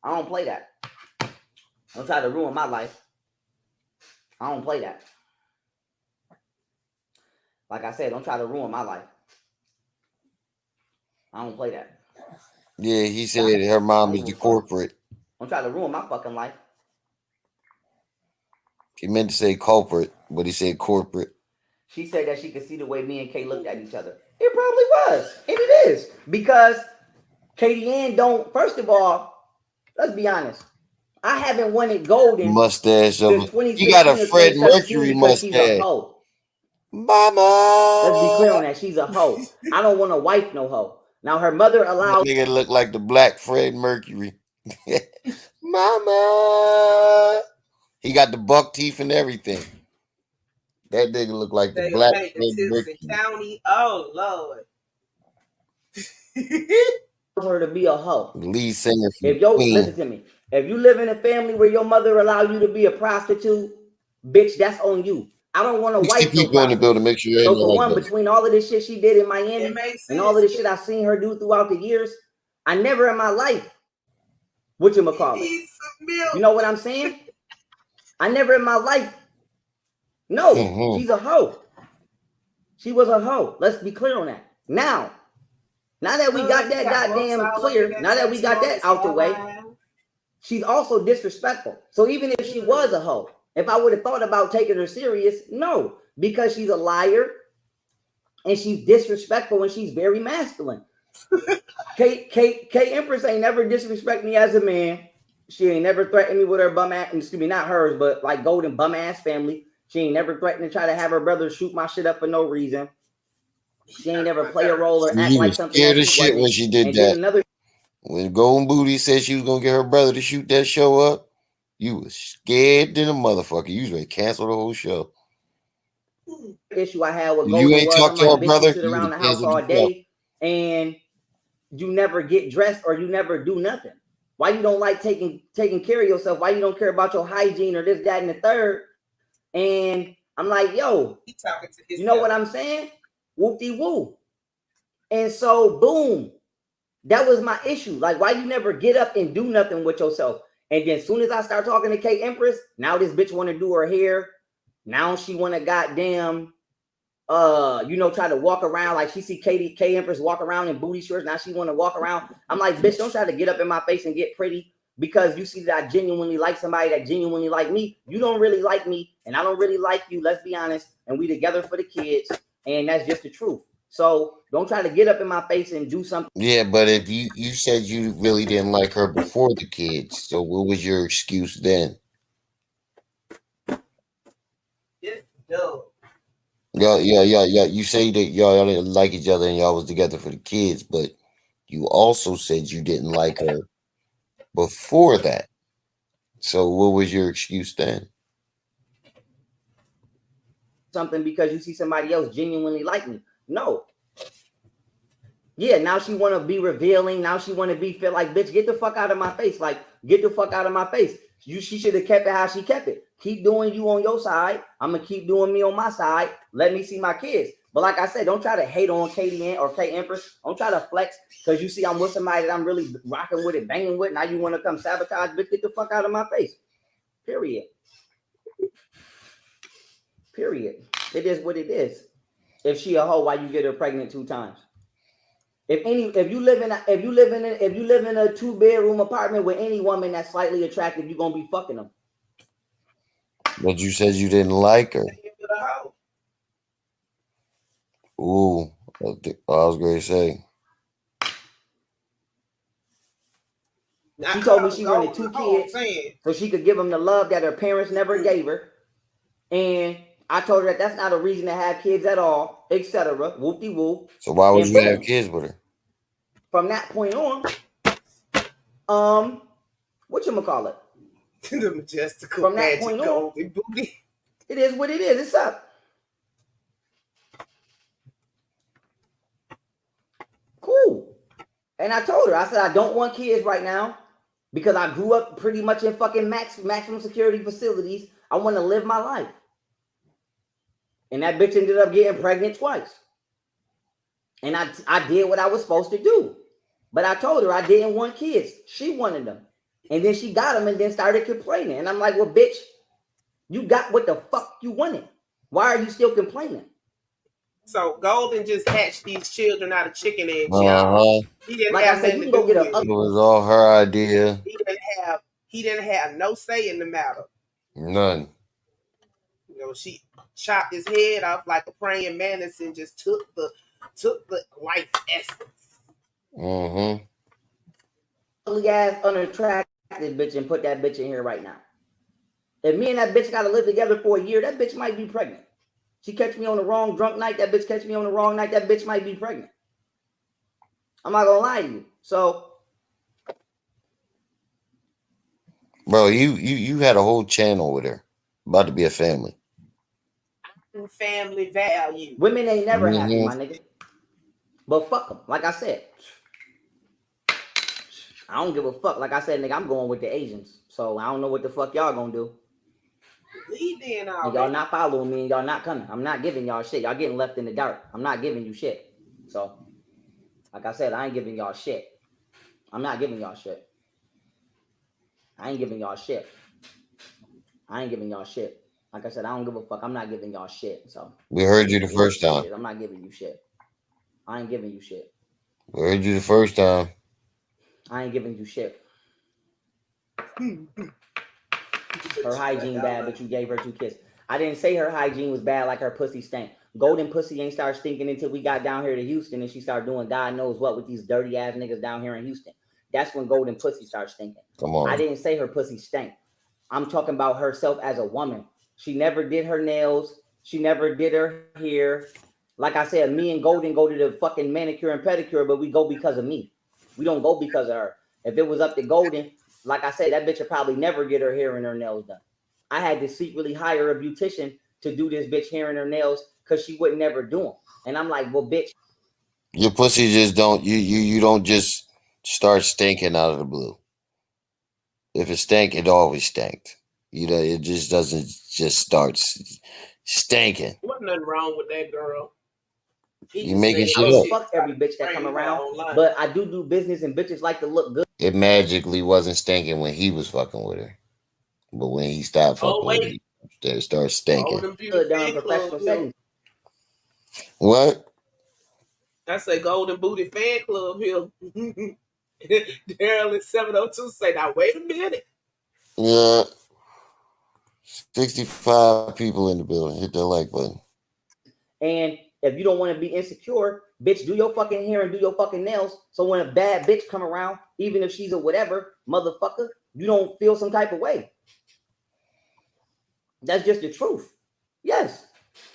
I don't play that. Don't try to ruin my life. I don't play that. Like I said, don't try to ruin my life. I don't play that. Yeah, he said her mom is the corporate. Don't try to ruin my fucking life. He meant to say culprit, but he said corporate. She said that she could see the way me and Kay looked at each other. It probably was. And it is. Because Katie Ann don't, first of all, let's be honest. I haven't wanted golden mustache. You got a Fred Mercury mustache. Mama. Let's be clear on that. She's a hoe. I don't want a wife, no hoe. Now her mother allowed. Nigga look like the black Fred Mercury. Mama. He got the buck teeth and everything. That nigga look like the black Fred Mercury. County. Oh Lord. Her to be a hoe. Lead singer. Listen to me. If you live in a family where your mother allowed you to be a prostitute, bitch, that's on you. I don't want a wife. People in the building, make sure. So for one, between all of this shit she did in Miami and all of this shit I've seen her do throughout the years, I never in my life, whatchamacallit. You know what I'm saying? I never in my life. No, she's a hoe. She was a hoe. Let's be clear on that. Now that we got that goddamn clear, now that we got that out the way, she's also disrespectful. So even if she was a hoe, if I would have thought about taking her serious, no, because she's a liar and she's disrespectful and she's very masculine. K Empress ain't never disrespect me as a man. She ain't never threatened me with her bum ass, excuse me, not hers, but like golden bum ass family. She ain't never threatened to try to have her brother shoot my shit up for no reason. She ain't never play a role or act like something. Scared of shit when she did that. When Golden Booty said she was gonna get her brother to shoot that show up, you was scared than a motherfucker. You was ready to cancel the whole show. Issue I had with Golden, you ain't talk to her brother. Sit around the house all day and you never get dressed or you never do nothing. Why you don't like taking care of yourself? Why you don't care about your hygiene or this, that, and the third? And I'm like, yo, he talking to his you know what I'm saying? Whoop-de-woo. And so, boom. That was my issue. Like, why you never get up and do nothing with yourself? And then as soon as I start talking to K Empress, now this bitch want to do her hair. Now she want to goddamn, try to walk around like she see K Empress walk around in booty shorts. Now she want to walk around. I'm like, bitch, don't try to get up in my face and get pretty because you see that I genuinely like somebody that genuinely like me. You don't really like me, and I don't really like you. Let's be honest. And we together for the kids, and that's just the truth. So don't try to get up in my face and do something. Yeah, but if you said you really didn't like her before the kids, so what was your excuse then? Yeah. You say that y'all didn't like each other and y'all was together for the kids, but you also said you didn't like her before that. So what was your excuse then? Something because you see somebody else genuinely like me. No. Yeah, now she want to be revealing. Now she want to feel like, bitch, get the fuck out of my face. Like, get the fuck out of my face. She should have kept it how she kept it. Keep doing you on your side. I'm gonna keep doing me on my side. Let me see my kids. But like I said, don't try to hate on Katie or K Empress. Don't try to flex because you see I'm with somebody that I'm really rocking with it, banging with. Now you want to come sabotage, bitch? Get the fuck out of my face. Period. Period. It is what it is. If she a hoe, why you get her pregnant 2 times? If you live in a 2-bedroom apartment with any woman that's slightly attractive, you're gonna be fucking them. But you said you didn't like her. Ooh, I was going to say. She told me she wanted 2 kids so she could give them the love that her parents never gave her. And I told her that that's not a reason to have kids at all, etc. Whoop-de-whoop. So why would you have kids with her? From that point on, whatchamacallit? The majestical From that point on, it is what it is. It's up. Cool. And I told her, I said, I don't want kids right now because I grew up pretty much in fucking maximum security facilities. I want to live my life. And that bitch ended up getting pregnant twice. And I did what I was supposed to do. But I told her I didn't want kids. She wanted them. And then she got them and then started complaining. And I'm like, well, bitch, you got what the fuck you wanted. Why are you still complaining? So Golden just hatched these children out of chicken eggs, y'all. He didn't like have I said, you can go get It was all her idea. He didn't have no say in the matter. None. You know, she chopped his head off like a praying mantis and just took the life essence. Mm-hmm. Ugly ass, unattractive bitch and put that bitch in here right now. If me and that bitch gotta live together for a year, that bitch might be pregnant. She catch me on the wrong drunk night, that bitch catch me on the wrong night, that bitch might be pregnant. I'm not gonna lie to you. So, bro, you had a whole channel with her, about to be a family. Family value. Women ain't never happy, my nigga. But fuck them. Like I said, I don't give a fuck. Like I said, nigga, I'm going with the Asians. So I don't know what the fuck y'all gonna do. Lead in y'all not following me and y'all not coming. I'm not giving y'all shit. Y'all getting left in the dark. I'm not giving you shit. So, like I said, I ain't giving y'all shit. I'm not giving y'all shit. I ain't giving y'all shit. I ain't giving y'all shit. Like I said, I don't give a fuck. I'm not giving y'all shit. So we heard you the first time. I'm not giving you shit. I ain't giving you shit. We heard you the first time. I ain't giving you shit. Her hygiene bad, but you gave her 2 kids. I didn't say her hygiene was bad like her pussy stank. Golden pussy ain't start stinking until we got down here to Houston and she started doing God knows what with these dirty ass niggas down here in Houston. That's when golden pussy starts stinking. Come on. I didn't say her pussy stank. I'm talking about herself as a woman. She never did her nails. She never did her hair. Like I said, me and Golden go to the fucking manicure and pedicure, but we go because of me. We don't go because of her. If it was up to Golden, like I said, that bitch would probably never get her hair and her nails done. I had to secretly hire a beautician to do this bitch hair and her nails because she would never do them. And I'm like, well, bitch. Your pussy just don't, you don't just start stinking out of the blue. If it stank, it always stanked. You know, it just doesn't just start stinking. Wasn't nothing wrong with that girl. You making shit I up. fuck every bitch that come around, but I do business and bitches like to look good. It magically wasn't stinking when he was fucking with her, but when he stopped fucking with her, it started stinking. Professional settings. What? That's a Golden Booty fan club here. Daryl in 702 say, now wait a minute. Yeah. 65 people in the building. Hit that like button. And if you don't want to be insecure, bitch, do your fucking hair and do your fucking nails. So when a bad bitch come around, even if she's a whatever, motherfucker, you don't feel some type of way. That's just the truth. Yes.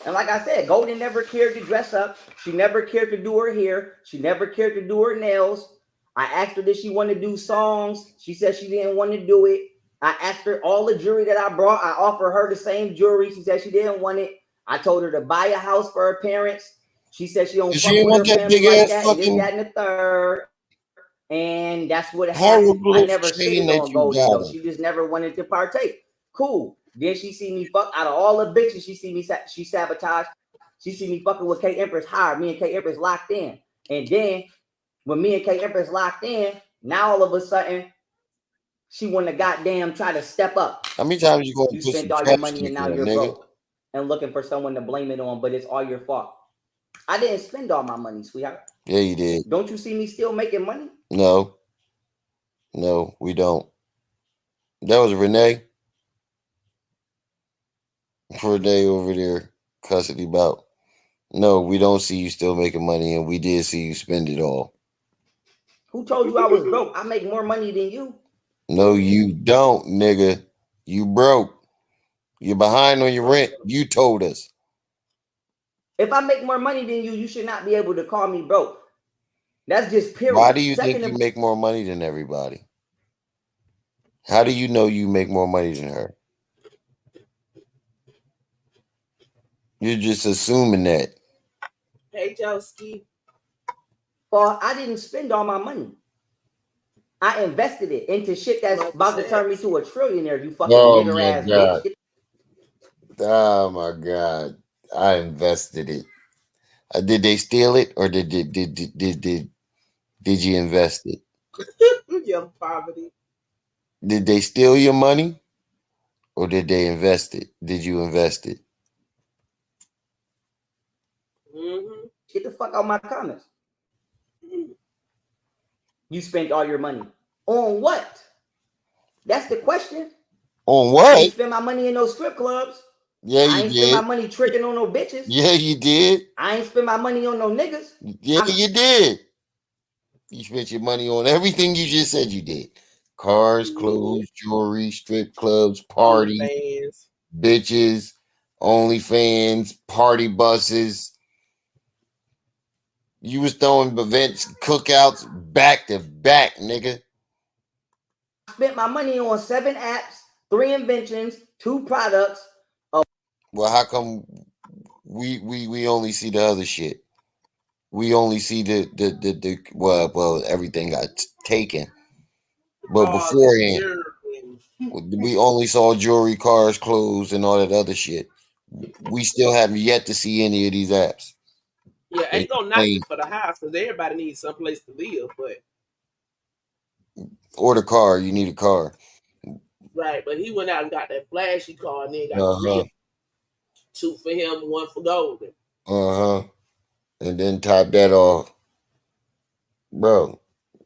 And like I said, Golden never cared to dress up. She never cared to do her hair. She never cared to do her nails. I asked her did she want to do songs. She said she didn't want to do it. I asked her all the jewelry that I brought. I offered her the same jewelry. She said she didn't want it. I told her to buy a house for her parents. She said she don't fuck with her family like that. And did that in the third. And that's what happened. I never shitted on Goldie though. She just never wanted to partake. Cool. Then she see me fuck out of all the bitches. She see me. She sabotaged. She see me fucking with K Empress hard. Me and K Empress locked in. And then when me and K Empress locked in, now all of a sudden she want to goddamn try to step up. How many times you going to You put spent some all your money and now you're nigga? broke and looking for someone to blame it on, but it's all your fault. I didn't spend all my money, sweetheart. Yeah, you did. Don't you see me still making money? No. No, we don't. That was Renee. Renee over there custody about. No, we don't see you still making money, and we did see you spend it all. Who told you I was broke? I make more money than you. No, you don't, nigga. You broke. You're behind on your rent. You told us. If I make more money than you, you should not be able to call me broke. That's just period. Why do you think you make more money than everybody? How do you know you make more money than her? You're just assuming that. Hey, Joski. Well, I didn't spend all my money. I invested it into shit that's about to turn me to a trillionaire, you fucking nigger ass bitch. Oh my God. I invested it. Did they steal it or did you invest it? Young poverty. Did they steal your money or did they invest it? Did you invest it? Mm-hmm. Get the fuck out of my comments. You spent all your money. On what? That's the question. On what? I ain't spend my money in those strip clubs. Yeah, I ain't spend my money tricking on no bitches. Yeah, you did. I ain't spend my money on no niggas. Yeah, you did. You spent your money on everything you just said you did. Cars, clothes, jewelry, strip clubs, parties, bitches, OnlyFans, party buses. You was throwing events, cookouts back to back, nigga. I spent my money on 7 apps, 3 inventions, 2 products. Well, how come we only see the other shit? We only see the well everything got taken. But beforehand, we only saw jewelry, cars, clothes, and all that other shit. We still haven't yet to see any of these apps. Yeah, ain't gonna knock it for the house because everybody needs someplace to live, but or the car, you need a car. Right, but he went out and got that flashy car and then got 3, 2 for him, 1 for Golden. And then top that off. Bro,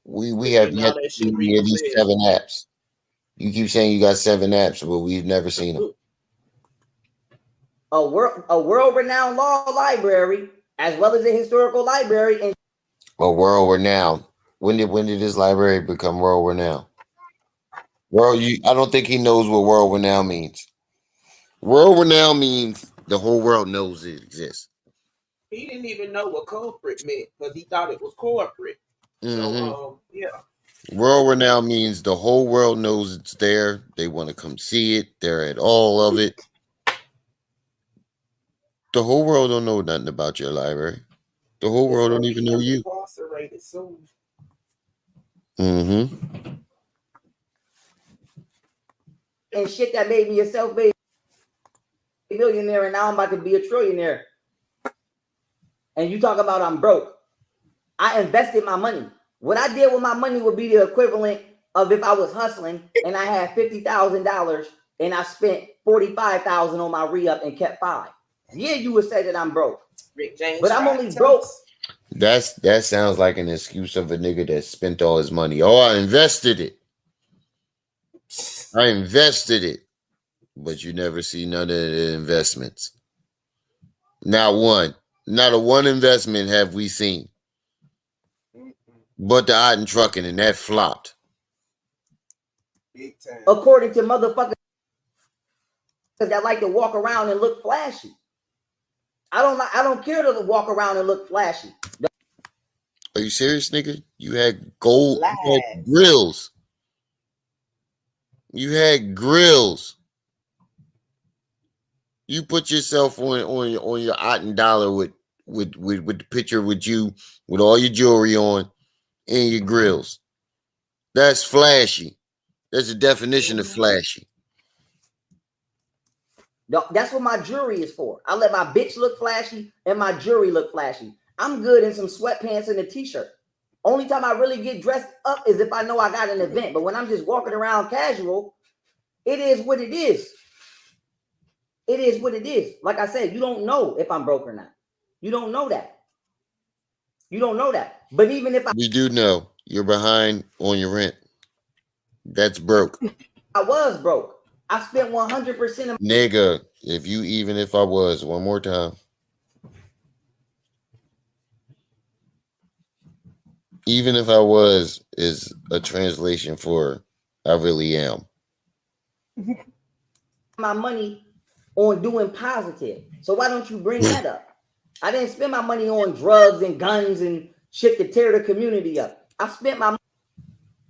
we have yet to see any of these 7 apps. You keep saying you got 7 apps, but we've never seen them. A world-renowned law library, as well as a historical library. And a world-renowned. When did this library become world-renowned? I don't think he knows what world-renowned means. World-renowned means the whole world knows it exists. He didn't even know what corporate meant because he thought it was corporate. So, yeah. World-renowned means the whole world knows it's there. They want to come see it. They're at all of it. The whole world don't know nothing about your library. The whole world don't even know you. Incarcerated soon. And shit that made me a self-made millionaire, and now I'm about to be a trillionaire. And you talk about I'm broke. I invested my money. What I did with my money would be the equivalent of if I was hustling and I had $50,000 and I spent $45,000 on my re-up and kept 5. Yeah, you would say that I'm broke. Rick James, but I'm only broke. That sounds like an excuse of a nigga that spent all his money. Oh, I invested it. But you never see none of the investments. Not a one investment have we seen. But the Otten trucking, and that flopped. Big time. According to motherfuckers that like to walk around and look flashy. I don't care to walk around and look flashy. Are you serious, nigga? You had gold, you had grills. You had grills. You put yourself on your Otten dollar with the picture with you with all your jewelry on and your grills. That's flashy. That's the definition of flashy. That's what my jewelry is for. I let my bitch look flashy and my jewelry look flashy. I'm good in some sweatpants and a t-shirt. Only time I really get dressed up is if I know I got an event. But when I'm just walking around casual, it is what it is. It is what it is. Like I said, you don't know if I'm broke or not. You don't know that. You don't know that. But even if We do know you're behind on your rent. That's broke. I was broke, I spent 100% of Nigga, even if I was, one more time. Even if I was is a translation for I really am. my money on doing positive. So why don't you bring that up? I didn't spend my money on drugs and guns and shit to tear the community up. I spent my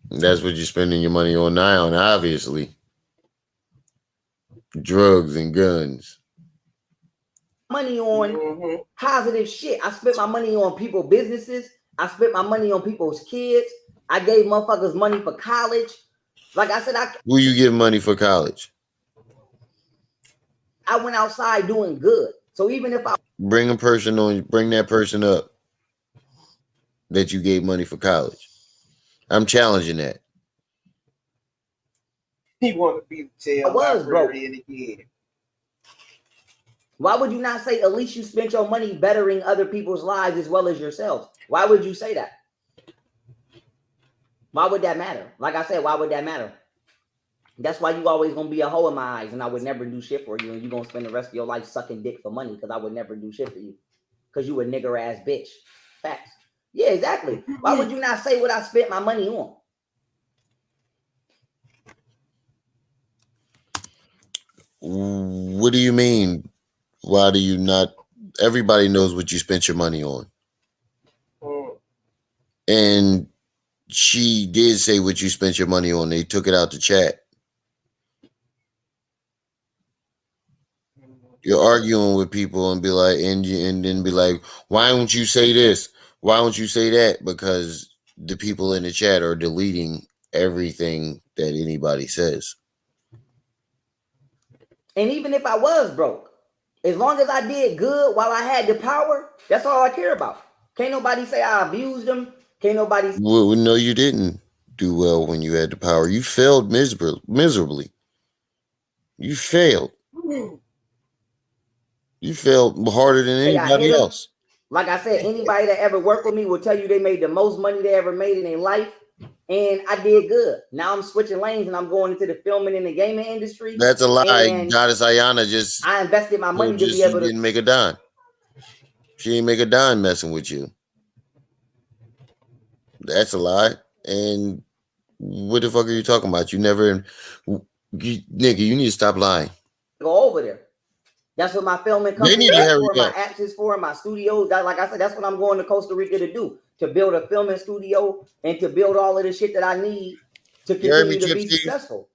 That's what you're spending your money on now, obviously. Drugs and guns. money on positive shit. I spent my money on people's businesses. I spent my money on people's kids. I gave motherfuckers money for college. Like I said, Who you give money for college? I went outside doing good. So even if I Bring that person up that you gave money for college. I'm challenging that. He want to be the jail librarian again. Why would you not say at least you spent your money bettering other people's lives as well as yourselves? Why would you say that? Why would that matter? Like I said, why would that matter? That's why you always gonna be a hoe in my eyes, and I would never do shit for you, and you gonna spend the rest of your life sucking dick for money because I would never do shit for you because you a nigger ass bitch. Facts. Yeah, exactly. Why would you not say what I spent my money on? What do you mean? Why do you not? Everybody knows what you spent your money on. And she did say what you spent your money on. They took it out the chat. You're arguing with people and be like, and then be like, why don't you say this? Why don't you say that? Because the people in the chat are deleting everything that anybody says. And even if I was broke, as long as I did good while I had the power, that's all I care about. Can't nobody say I abused them. Can't nobody say, Well, no, you didn't do well when you had the power. You failed miserably. You failed. You failed harder than anybody else. Like I said, anybody that ever worked with me will tell you they made the most money they ever made in their life. And I did good. Now I'm switching lanes and I'm going into the filming and the gaming industry. That's a lie. Goddess Ayana I invested my money to be able to. Didn't make a dime. She didn't make a dime messing with you. That's a lie. And what the fuck are you talking about? You never, nigga, you need to stop lying. Go over there. That's what my filming company is for, my apps is for, my studios. Like I said, that's what I'm going to Costa Rica to do, to build a filming studio and to build all of the shit that I need to continue to be successful.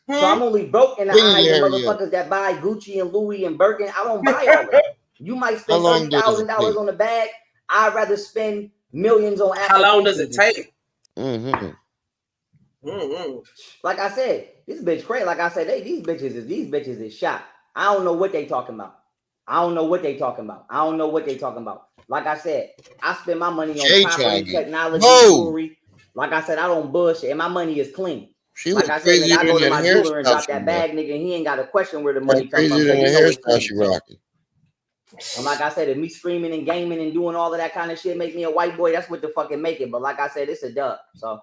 So I'm only broke in the eyes of motherfuckers that buy Gucci and Louis and Birkin. I don't buy all of that. You might spend $30,000 on the bag. I'd rather spend millions on apps. How long does it take? Like I said, this bitch crazy. Like I said, these bitches is shot. I don't know what they talking about. I don't know what they talking about. Like I said, I spend my money on property, technology, jewelry. Like I said, I don't bullshit, and my money is clean. Like I said, nigga, I go to my jeweler and drop that bag, nigga, and he ain't got a question where the money comes from. And like I said, if me screaming and gaming and doing all of that kind of shit make me a white boy, that's what the fucking make it. But like I said, it's a dub. So,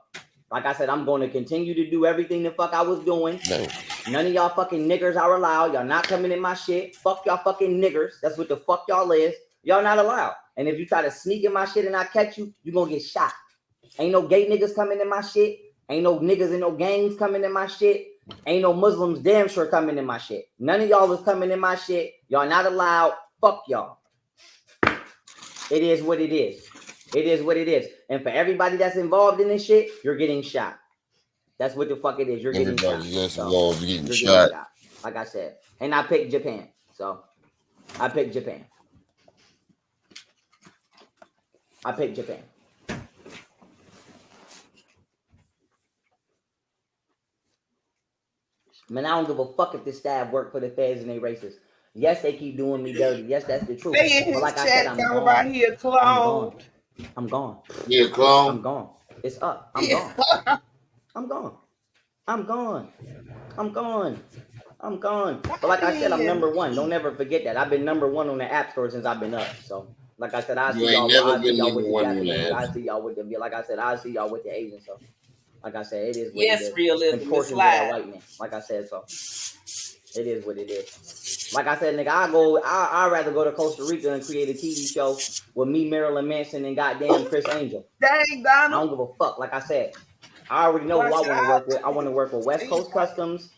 like I said, I'm going to continue to do everything the fuck I was doing. No. None of y'all fucking niggers are allowed. Y'all not coming in my shit. Fuck y'all fucking niggers. That's what the fuck y'all is. Y'all not allowed. And if you try to sneak in my shit and I catch you, you gonna get shot. Ain't no gay niggas coming in my shit. Ain't no niggas in no gangs coming in my shit. Ain't no Muslims damn sure coming in my shit. None of y'all is coming in my shit. Y'all not allowed. Fuck y'all. It is what it is. It is what it is. And for everybody that's involved in this shit, you're getting shot. That's what the fuck it is. You're getting shot. Getting shot. Like I said. And I picked Japan. So I picked Japan. Man, I don't give a fuck if this staff work for the feds and they racist. Yes, they keep doing me dirty. Yes, that's the truth. They in But his like I chat said, I'm talking about gone. he a I'm clone. gone. I'm gone. Yeah, I'm clone. gone. It's up. I'm Yeah. gone. I'm gone. I'm gone. I'm gone. I'm gone. But like I said, I'm number one. Don't ever forget that. I've been number one on the App Store since I've been up. So, like I said, I You see ain't y'all. never I see been y'all number with the one on the Japanese. I app. see y'all with the. Like I said, I see y'all with the Asian. So, like I said, it is what Yes, it is. realism And is portions of that live. white man. Like I said, so it is what it is. Like I said, nigga, I'd rather go to Costa Rica and create a TV show with me, Marilyn Manson, and goddamn Chris Angel. Dang, I Donald. don't give a fuck. Like I said, I already know who I want to work with. I want to work with West Coast Customs,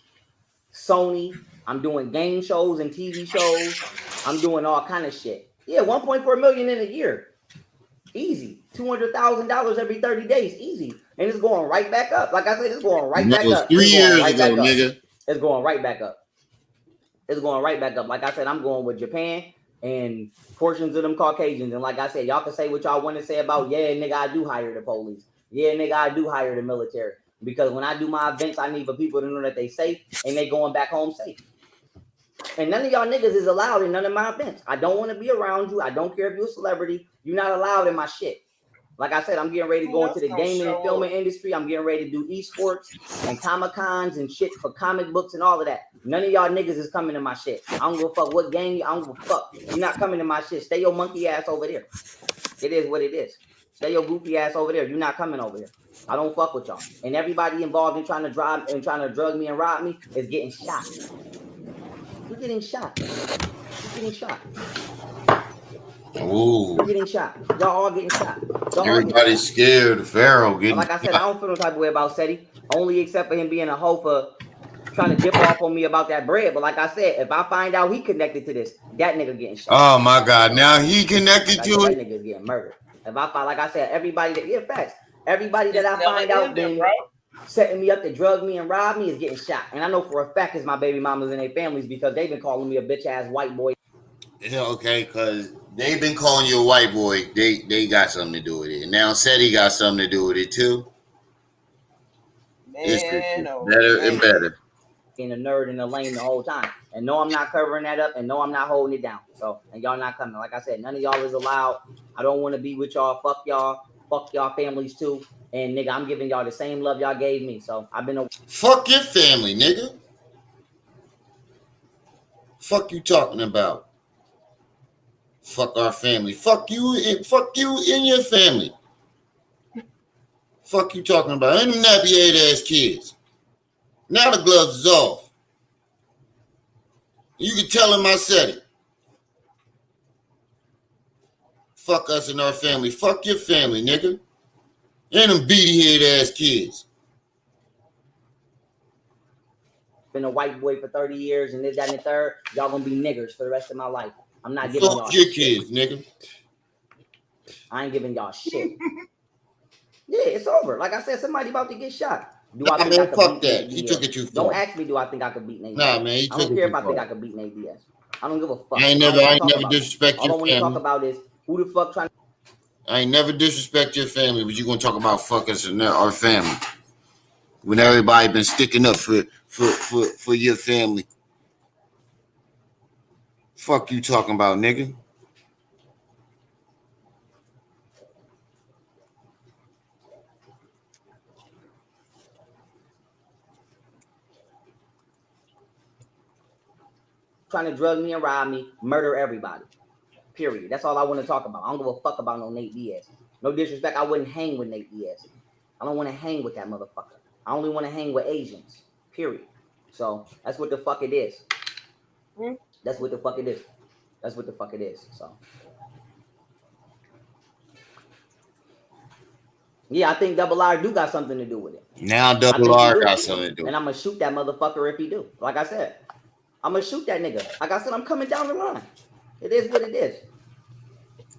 Sony. I'm doing game shows and TV shows. I'm doing all kind of shit. Yeah, 1.4 million in a year. Easy. $200,000 every 30 days. Easy. And it's going right back up. Like I said, it's going right That back was up. 3 It's going years right ago, back up. nigga. It's going right back up. It's going right back up. Like I said, I'm going with Japan and portions of them Caucasians. And like I said, y'all can say what y'all want to say about, yeah, nigga, I do hire the police. Yeah, nigga, I do hire the military. Because when I do my events, I need for people to know that they safe and they going back home safe. And none of y'all niggas is allowed in none of my events. I don't want to be around you. I don't care if you're a celebrity. You're not allowed in my shit. Like I said, I'm getting ready to go into the gaming and filming industry. I'm getting ready to do esports and Comic-Cons and shit for comic books and all of that. None of y'all niggas is coming to my shit. I don't give a fuck what gang. I don't give a fuck. You're not coming to my shit. Stay your monkey ass over there. It is what it is. Stay your goofy ass over there. You're not coming over here. I don't fuck with y'all. And everybody involved in trying to drug me and rob me is getting shot. You're getting shot. You're getting shot. Ooh. You're getting shot. Y'all all getting shot. Y'all all Everybody's scared of Pharaoh getting like I said, I don't feel no type of way about Seti, only except for him being a hoe for trying to dip off on me about that bread. But like I said, if I find out he connected to this, that nigga getting shot. Oh my God! Now he connected like to said, it. That nigga's getting murdered. If I find, like I said, everybody that facts, everybody that I find out been setting me up to drug me and rob me is getting shot. And I know for a fact it's my baby mamas and their families because they've been calling me a bitch ass white boy. Yeah, okay, because they've been calling you a white boy. They got something to do with it. And now Seti got something to do with it too. It's better and better. Being a nerd and a lame the whole time. And no, I'm not covering that up. And no, I'm not holding it down. So, and y'all not coming. Like I said, none of y'all is allowed. I don't want to be with y'all. Fuck y'all. Fuck y'all families too. And nigga, I'm giving y'all the same love y'all gave me. So I've been a fuck your family, nigga. Fuck you talking about? Fuck our family. Fuck you and your family. Fuck you talking about? And them nappy-head ass kids. Now the gloves is off. You can tell him I said it. Fuck us and our family. Fuck your family, nigga. And them beady head ass kids. been a white boy for 30 years and this, that, and the third. Y'all gonna be niggers for the rest of my life. I'm not giving y'all your shit. Kids, nigga. I ain't giving y'all shit. Yeah, it's over. Like I said, somebody about to get shot. Do I think I could beat Nate Diaz? He took it too far. Don't ask me, do I think I could beat Nate Nah, Diaz? man, he I took don't it care too if I think far. I could beat Nate Diaz. I don't give a fuck. I ain't never disrespect All your I want to talk family. about is who the fuck trying to. I ain't never disrespect your family, but you gonna talk about fuck us and our family. When everybody been sticking up for your family. Fuck you talking about, nigga. Trying to drug me and rob me, murder everybody. Period. That's all I want to talk about. I don't give a fuck about no Nate Diaz. No disrespect, I wouldn't hang with Nate Diaz. I don't want to hang with that motherfucker. I only want to hang with Asians. Period. So that's what the fuck it is. That's what the fuck it is. That's what the fuck it is. So yeah, I think Double R do got something to do with it. Now Double R got something to do. And I'm gonna shoot that motherfucker if he do. Like I said, I'm gonna shoot that nigga. Like I said, I'm coming down the line. It is what it is.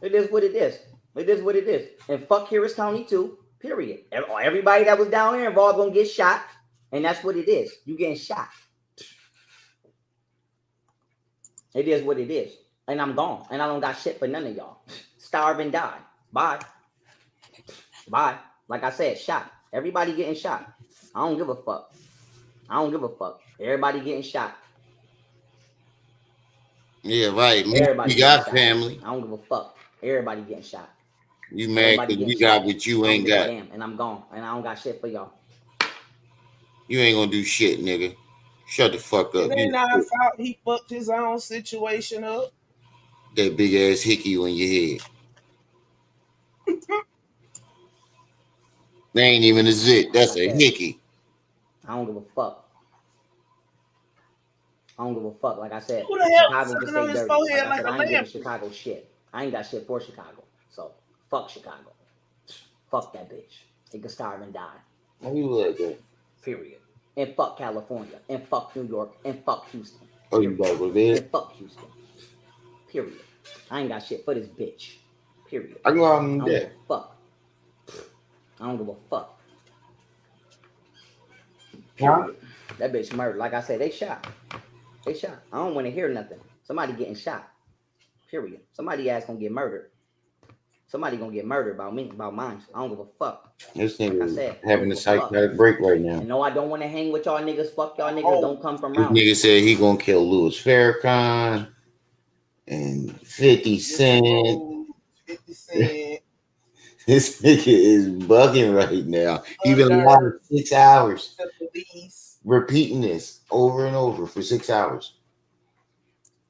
It is what it is. It is what it is. And fuck Harris County too. Period. Everybody that was down there involved gonna get shot. And that's what it is. You getting shot. It is what it is. And I'm gone. And I don't got shit for none of y'all. Starve and die. Bye. Bye. Like I said, shot. Everybody getting shot. I don't give a fuck. I don't give a fuck. Everybody getting shot. Yeah, right. Everybody We got getting shot. family. I don't give a fuck. Everybody getting shot. You mad because we got what you ain't got. Damn, and I'm gone. And I don't got shit for y'all. You ain't gonna do shit, nigga. Shut the fuck up. It ain't our fault he fucked his own situation up. That big ass hickey on your head. That ain't even a zit. That's a hickey. I don't give a fuck. I don't give a fuck. Like I said, Who the hell Chicago can sucking stay on his dirty. forehead Like I said, like a I ain't giving lamp? Chicago shit. I ain't got shit for Chicago. So fuck Chicago. Fuck that bitch. It can starve and die. Why you like that? Period. And fuck California. And fuck New York. And fuck Houston. Oh, you got with it? And fuck Houston. Period. I ain't got shit for this bitch. Period. I go out and I don't give a fuck. I don't give a fuck. Period. Huh? That bitch murdered. Like I said, they shot. They shot. I don't want to hear nothing. Somebody getting shot. Period. Somebody ass gonna get murdered. Somebody gonna get murdered about me, about mine. I don't give a fuck. This nigga like I said, having a psychotic break right now. And no, I don't want to hang with y'all niggas. Fuck y'all niggas. Don't come from around. This nigga said he gonna kill Louis Farrakhan and 50 Cent. 50 Cent. This nigga is bugging right now. He been alive 6 hours. Repeating this over and over for 6 hours.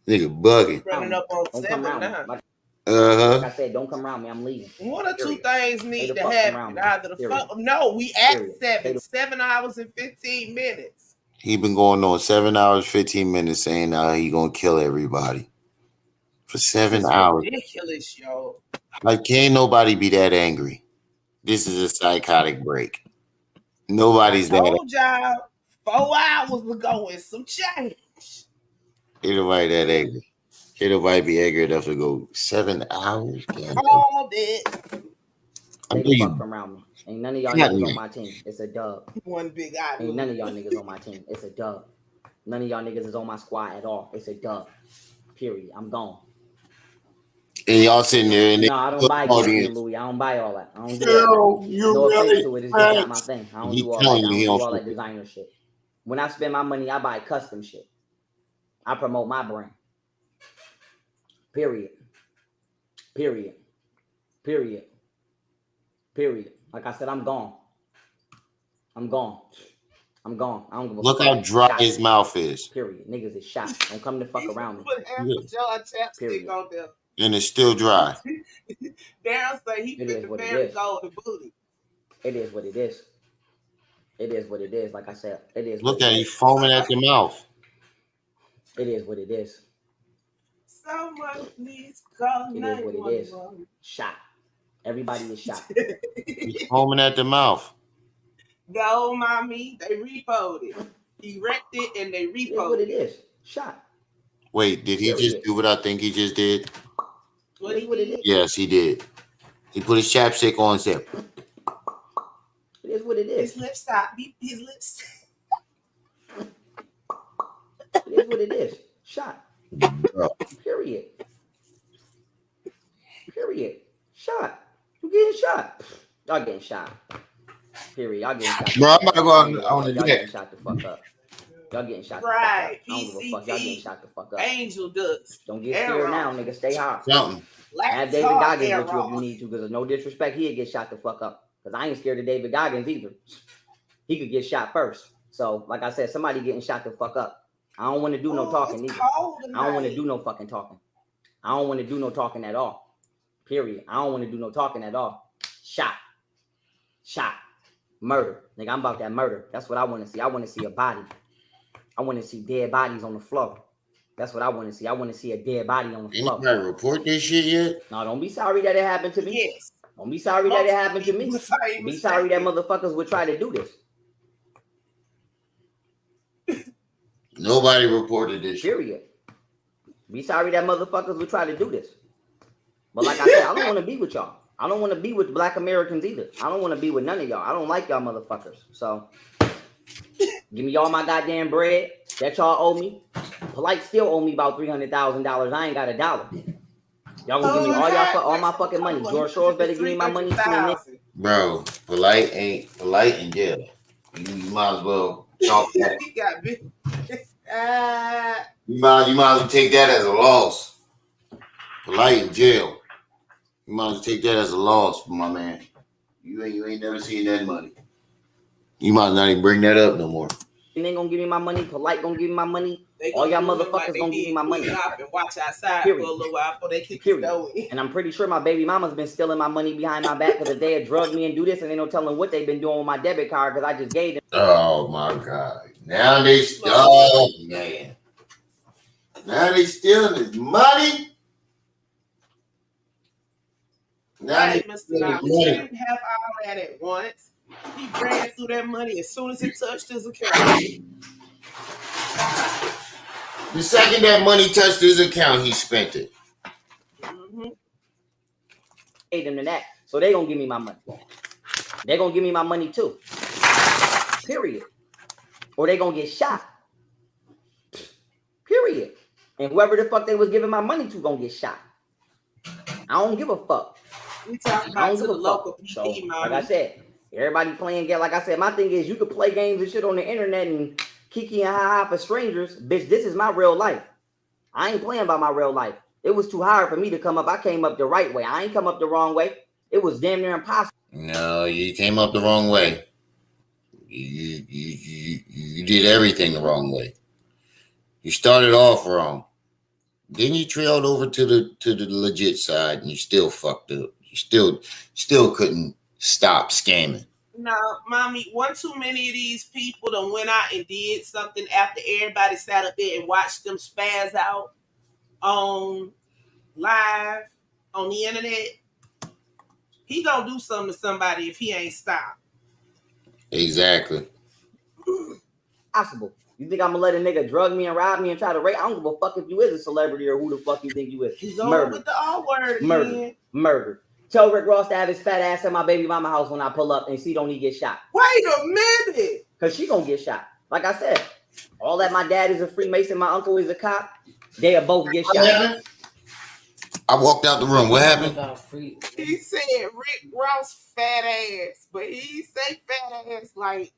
Nigga bugging. Running up on 7 now. Like I said, don't come around me. I'm leaving. One or two things need to happen. Either the fuck. No, we at 7 hours and 15 minutes. He been going on 7 hours, 15 minutes saying he gonna kill everybody. For 7 hours. Ridiculous, yo. Like, can't nobody be that angry. This is a psychotic break. Nobody's that angry. I told y'all 4 hours ago and some change. Ain't nobody that angry. Can't nobody be angry enough to go 7 hours? All it. Stay the fuck from around me. Ain't none of y'all niggas on my team. It's a dub. One big eye. Ain't none of y'all niggas on my team. It's a dub. None of y'all niggas is on my squad at all. It's a dub. Period. I'm gone. And y'all sitting there and no, I don't buy Gucci and Louis. I don't buy all that. I don't do that. No offense to it. It's just not my thing. I don't do all that. I don't do all that designer shit. When I spend my money, I buy custom shit. I promote my brand. Period. Period. Period. Period. Like I said, I'm gone. I'm gone. I'm gone. I don't give a Look how dry his mouth is. Period. Niggas is shot. Don't come to fuck around me. Put half of your chapstick on there. And it's still dry. Darren say he fit the very golden booty. It is what it is. It is what it is. Like I said, it is. Look at you foaming at the mouth. It is what it is. Someone needs to call. It is what it is. Shot. Everybody is shot. He's foaming at the mouth. No, mommy, they repoed it. He wrecked it and they repoed it. It is what it is. Shot. Wait, did he just do what I think he just did? What is what it is? Yes, he did. He put his chapstick on and said, it is what it is. His lips stopped. His lips. It is what it is. Shot. Period. Period. Shot. You getting shot. Y'all getting shot. Period. Y'all getting shot. Bro, I'm not going on the Y'all getting shot the fuck up. Y'all getting shot the fuck up. I don't give a fuck. Y'all getting shot the fuck up. Angel dust. Don't get scared now, nigga. Stay hot. Something. Have David Goggins with you if you need to, because there's no disrespect. He'll get shot the fuck up. Because I ain't scared of David Goggins either. He could get shot first. So, like I said, somebody getting shot the fuck up. I don't want to do no talking either. I don't want to do no fucking talking. I don't want to do no talking at all. Period. I don't want to do no talking at all. Shot. Shot. Murder. Nigga, I'm about that murder. That's what I want to see. I want to see a body. I want to see dead bodies on the floor. That's what I want to see. I want to see a dead body on the floor. Anybody report this shit yet? No, don't be sorry that it happened to me. Yes. Don't be sorry that it happened to me. Be sorry that motherfuckers would try to do this. Nobody reported this shit. Period. Be sorry that motherfuckers would try to do this. But like I said, I don't want to be with y'all. I don't want to be with Black Americans either. I don't want to be with none of y'all. I don't like y'all motherfuckers. So give me all my goddamn bread that y'all owe me. Polite still owe me about $300,000. I ain't got $1. Y'all gonna give me all my fucking money. George Shores better give me my money. Bro, polite in jail. You might as well Off that. He got big. You might as well take that as a loss. Polite in jail. You might as well take that as a loss, my man. You ain't never seen that money. You might not even bring that up no more. And they gonna give me my money. Polite gonna give me my money. They All y'all do him motherfuckers like they gonna give me did my money. Queen Op and watch outside Period. for a little while before they kick his Period. door in. And I'm pretty sure my baby mama's been stealing my money behind my back because if they had drugged me and do this and they don't tell them what they've been doing with my debit card because I just gave them. Oh my God. Now they oh man. Now they stealing his money. Now Right, they Mr. stealing Knowledge. his He money. didn't have all that at once. He ran through that money as soon as it touched his account. The second that money touched his account, he spent it. Mm-hmm. Gave them to that. So they gonna give me my money. They gonna give me my money too. Period. Or they gonna get shot. Period. And whoever the fuck they was giving my money to gonna get shot. I don't give a fuck. We talk I about don't to give the a local fuck. So, PD, like I mommy. said, everybody playing game. Like I said, my thing is you could play games and shit on the internet and kiki and ha ha for strangers. Bitch, this is my real life. I ain't playing by my real life. It was too hard for me to come up. I came up the right way. I ain't come up the wrong way. It was damn near impossible. No, you came up the wrong way. You did everything the wrong way. You started off wrong. Then you trailed over to the legit side and you still fucked up. You still couldn't stop scamming. No, mommy, one too many of these people done went out and did something after everybody sat up there and watched them spaz out on live on the internet. He gonna do something to somebody if he ain't stopped. Exactly. Possible. You think I'm gonna let a nigga drug me and rob me and try to rape? I don't give a fuck if you is a celebrity or who the fuck you think you is. He's on Murder. with the R word Murder. again. Murder. Tell Rick Ross to have his fat ass at my baby mama house when I pull up and see don't he get shot. Wait a minute. Cause she gonna get shot. Like I said, all that my dad is a Freemason, my uncle is a cop, they'll both get shot. I walked out the room. What happened? He said Rick Ross fat ass, but he say fat ass like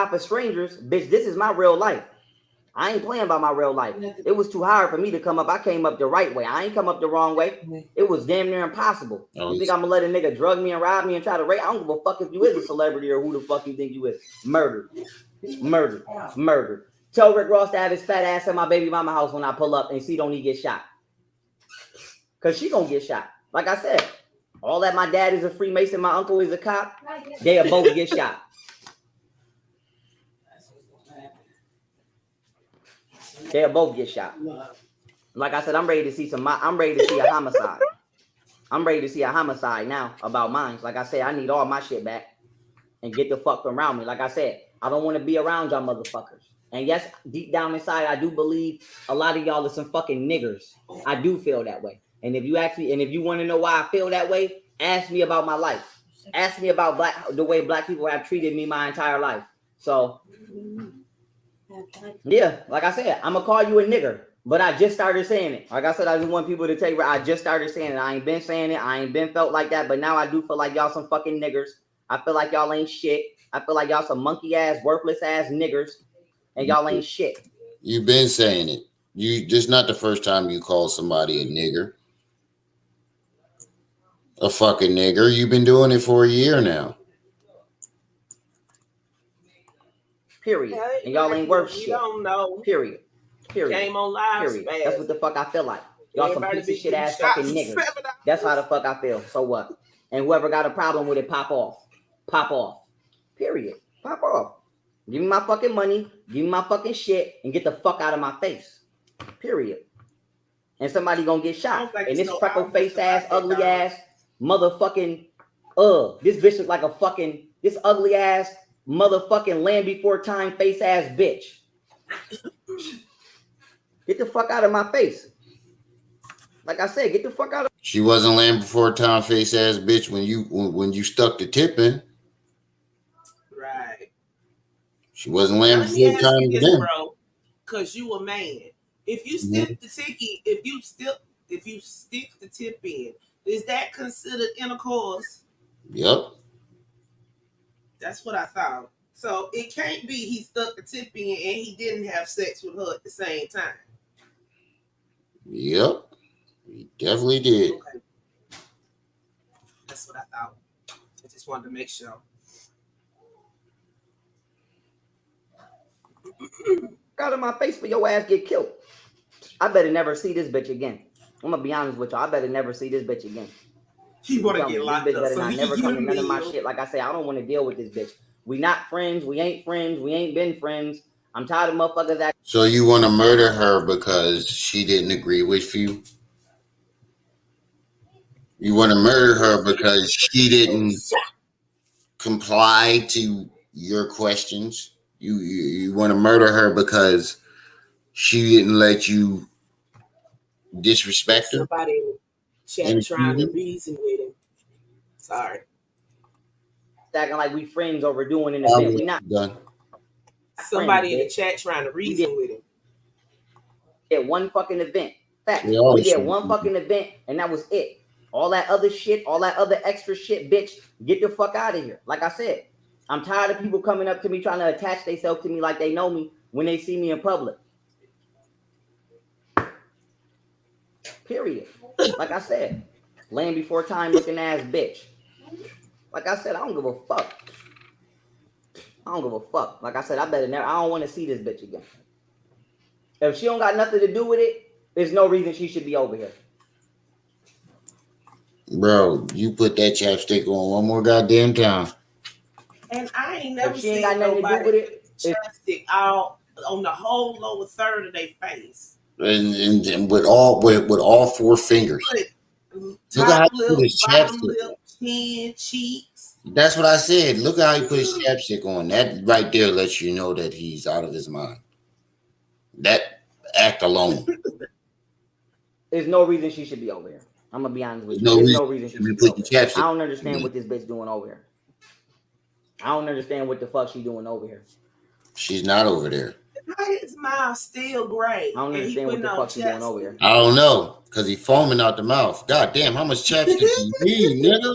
For strangers, bitch, this is my real life. I ain't playing by my real life. It was too hard for me to come up. I came up the right way. I ain't come up the wrong way. It was damn near impossible. You think I'm gonna let a nigga drug me and rob me and try to rape? I don't give a fuck if you is a celebrity or who the fuck you think you is. Murder. Murder. Murder. Tell Rick Ross to have his fat ass at my baby mama house when I pull up and see don't he get shot. Cause she gonna get shot. Like I said, all that my dad is a Freemason, my uncle is a cop, they'll both get shot. They'll both get shot. Like I said, I'm ready to see I'm ready to see a homicide. I'm ready to see a homicide now about mine. Like I said, I need all my shit back and get the fuck from around me. Like I said, I don't want to be around y'all motherfuckers. And yes, deep down inside, I do believe a lot of y'all are some fucking niggers. I do feel that way. And if you want to know why I feel that way, ask me about my life. Ask me about the way black people have treated me my entire life. So, yeah, like I said, I'm gonna call you a nigger, but I just started saying it. Like I said, I just want people to take. I just started saying it. I ain't been saying it. I ain't been felt like that, but now I do feel like y'all some fucking niggers. I feel like y'all ain't shit. I feel like y'all some monkey ass, worthless ass niggers, and y'all ain't shit. You've been saying it. This not the first time you called somebody a nigger. A fucking nigger. You've been doing it for a year now. Period. And y'all ain't worth shit. Don't know. Period. Period. Came on live. Period. That's what the fuck I feel like. Y'all some piece of shit ass fucking niggers. That's how the fuck I feel. So what? And whoever got a problem with it, pop off. Pop off. Period. Pop off. Give me my fucking money. Give me my fucking shit and get the fuck out of my face. Period. And somebody gonna get shot. And this freckle face ass, ugly ass, motherfucking, this bitch look like a fucking, this ugly ass, motherfucking land before time face ass bitch. Get the fuck out of my face. Like I said, get the fuck out of. She wasn't land before time face ass bitch when you stuck the tip in. Right. She wasn't land before time to them. Bro, cause you a man. If you stick the ticky, if you stick the tip in, is that considered intercourse? Yep. That's what I thought. So it can't be he stuck the tip in and he didn't have sex with her at the same time. Yep, he definitely did. Okay. That's what I thought. I just wanted to make sure. Out of my face for your ass get killed. I better never see this bitch again. I'm gonna be honest with you. I better never see this bitch again. He wanna get locked this bitch up. better So not he never can come to none of my meal. shit. Like I say, I don't want to deal with this bitch. We not friends. We ain't friends. We ain't been friends. I'm tired of motherfuckers that. So you want to murder her because she didn't agree with you? You want to murder her because she didn't comply to your questions? You want to murder her because she didn't let you disrespect her? Somebody in the chat And trying to reason with him. Sorry. Acting like we friends over doing an event. We not done. Somebody in the friends, chat trying to reason with him. did one fucking event. Fact. We always We did should. one fucking event and that was it. All that other shit, all that other extra shit, bitch, get the fuck out of here. Like I said, I'm tired of people coming up to me trying to attach themselves to me like they know me when they see me in public. Period. Like I said, land before time looking ass bitch. Like I said, I don't give a fuck. I don't give a fuck. Like I said, I don't want to see this bitch again. If she don't got nothing to do with it, there's no reason she should be over here. Bro, you put that chapstick on one more goddamn time. And I ain't never If she ain't seen got nothing to do nobody with it, put chapstick out on the whole lower third of their face. And with all four fingers. Look at how Top he put lip, his bottom chapstick lip, chin, cheeks. That's what I said. Look how he put his chapstick on. That right there lets you know that he's out of his mind. That act alone. There's no reason she should be over here. I'm gonna be honest with you. There's There's no reason she should be over here. I don't understand what this bitch doing over here. I don't understand what the fuck she doing over here. She's not over there. Why his mouth still gray? I don't understand what the fuck she doing over here. I don't know. Because he foaming out the mouth. God damn, how much chapstick do you need, nigga?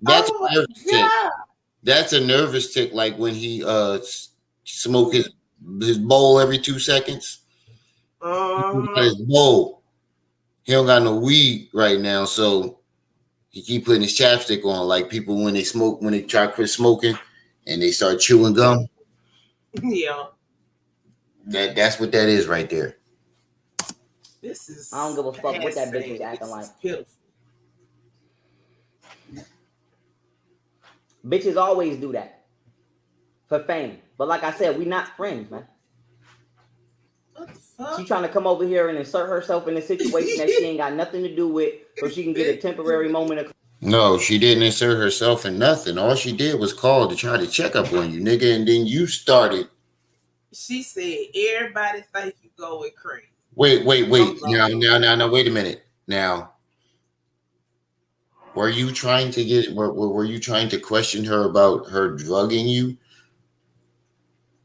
That's a nervous tick. That's a nervous tick, like when he smoke his bowl every 2 seconds. His bowl. He don't got no weed right now, so he keep putting his chapstick on, like people when they smoke, when they try to quit smoking and they start chewing gum. Yeah. That's what that is right there. This is. I don't give a fuck what that bitch is acting like. Pitiful. Bitches always do that for fame. But like I said, we not friends, man. What the fuck? She trying to come over here and insert herself in a situation that she ain't got nothing to do with, so she can get a temporary moment of. No, she didn't insert herself in nothing. All she did was call to try to check up on you, nigga, and then you started. She said, everybody think you going crazy. Wait. Now, wait a minute. Now, were you trying to question her about her drugging you?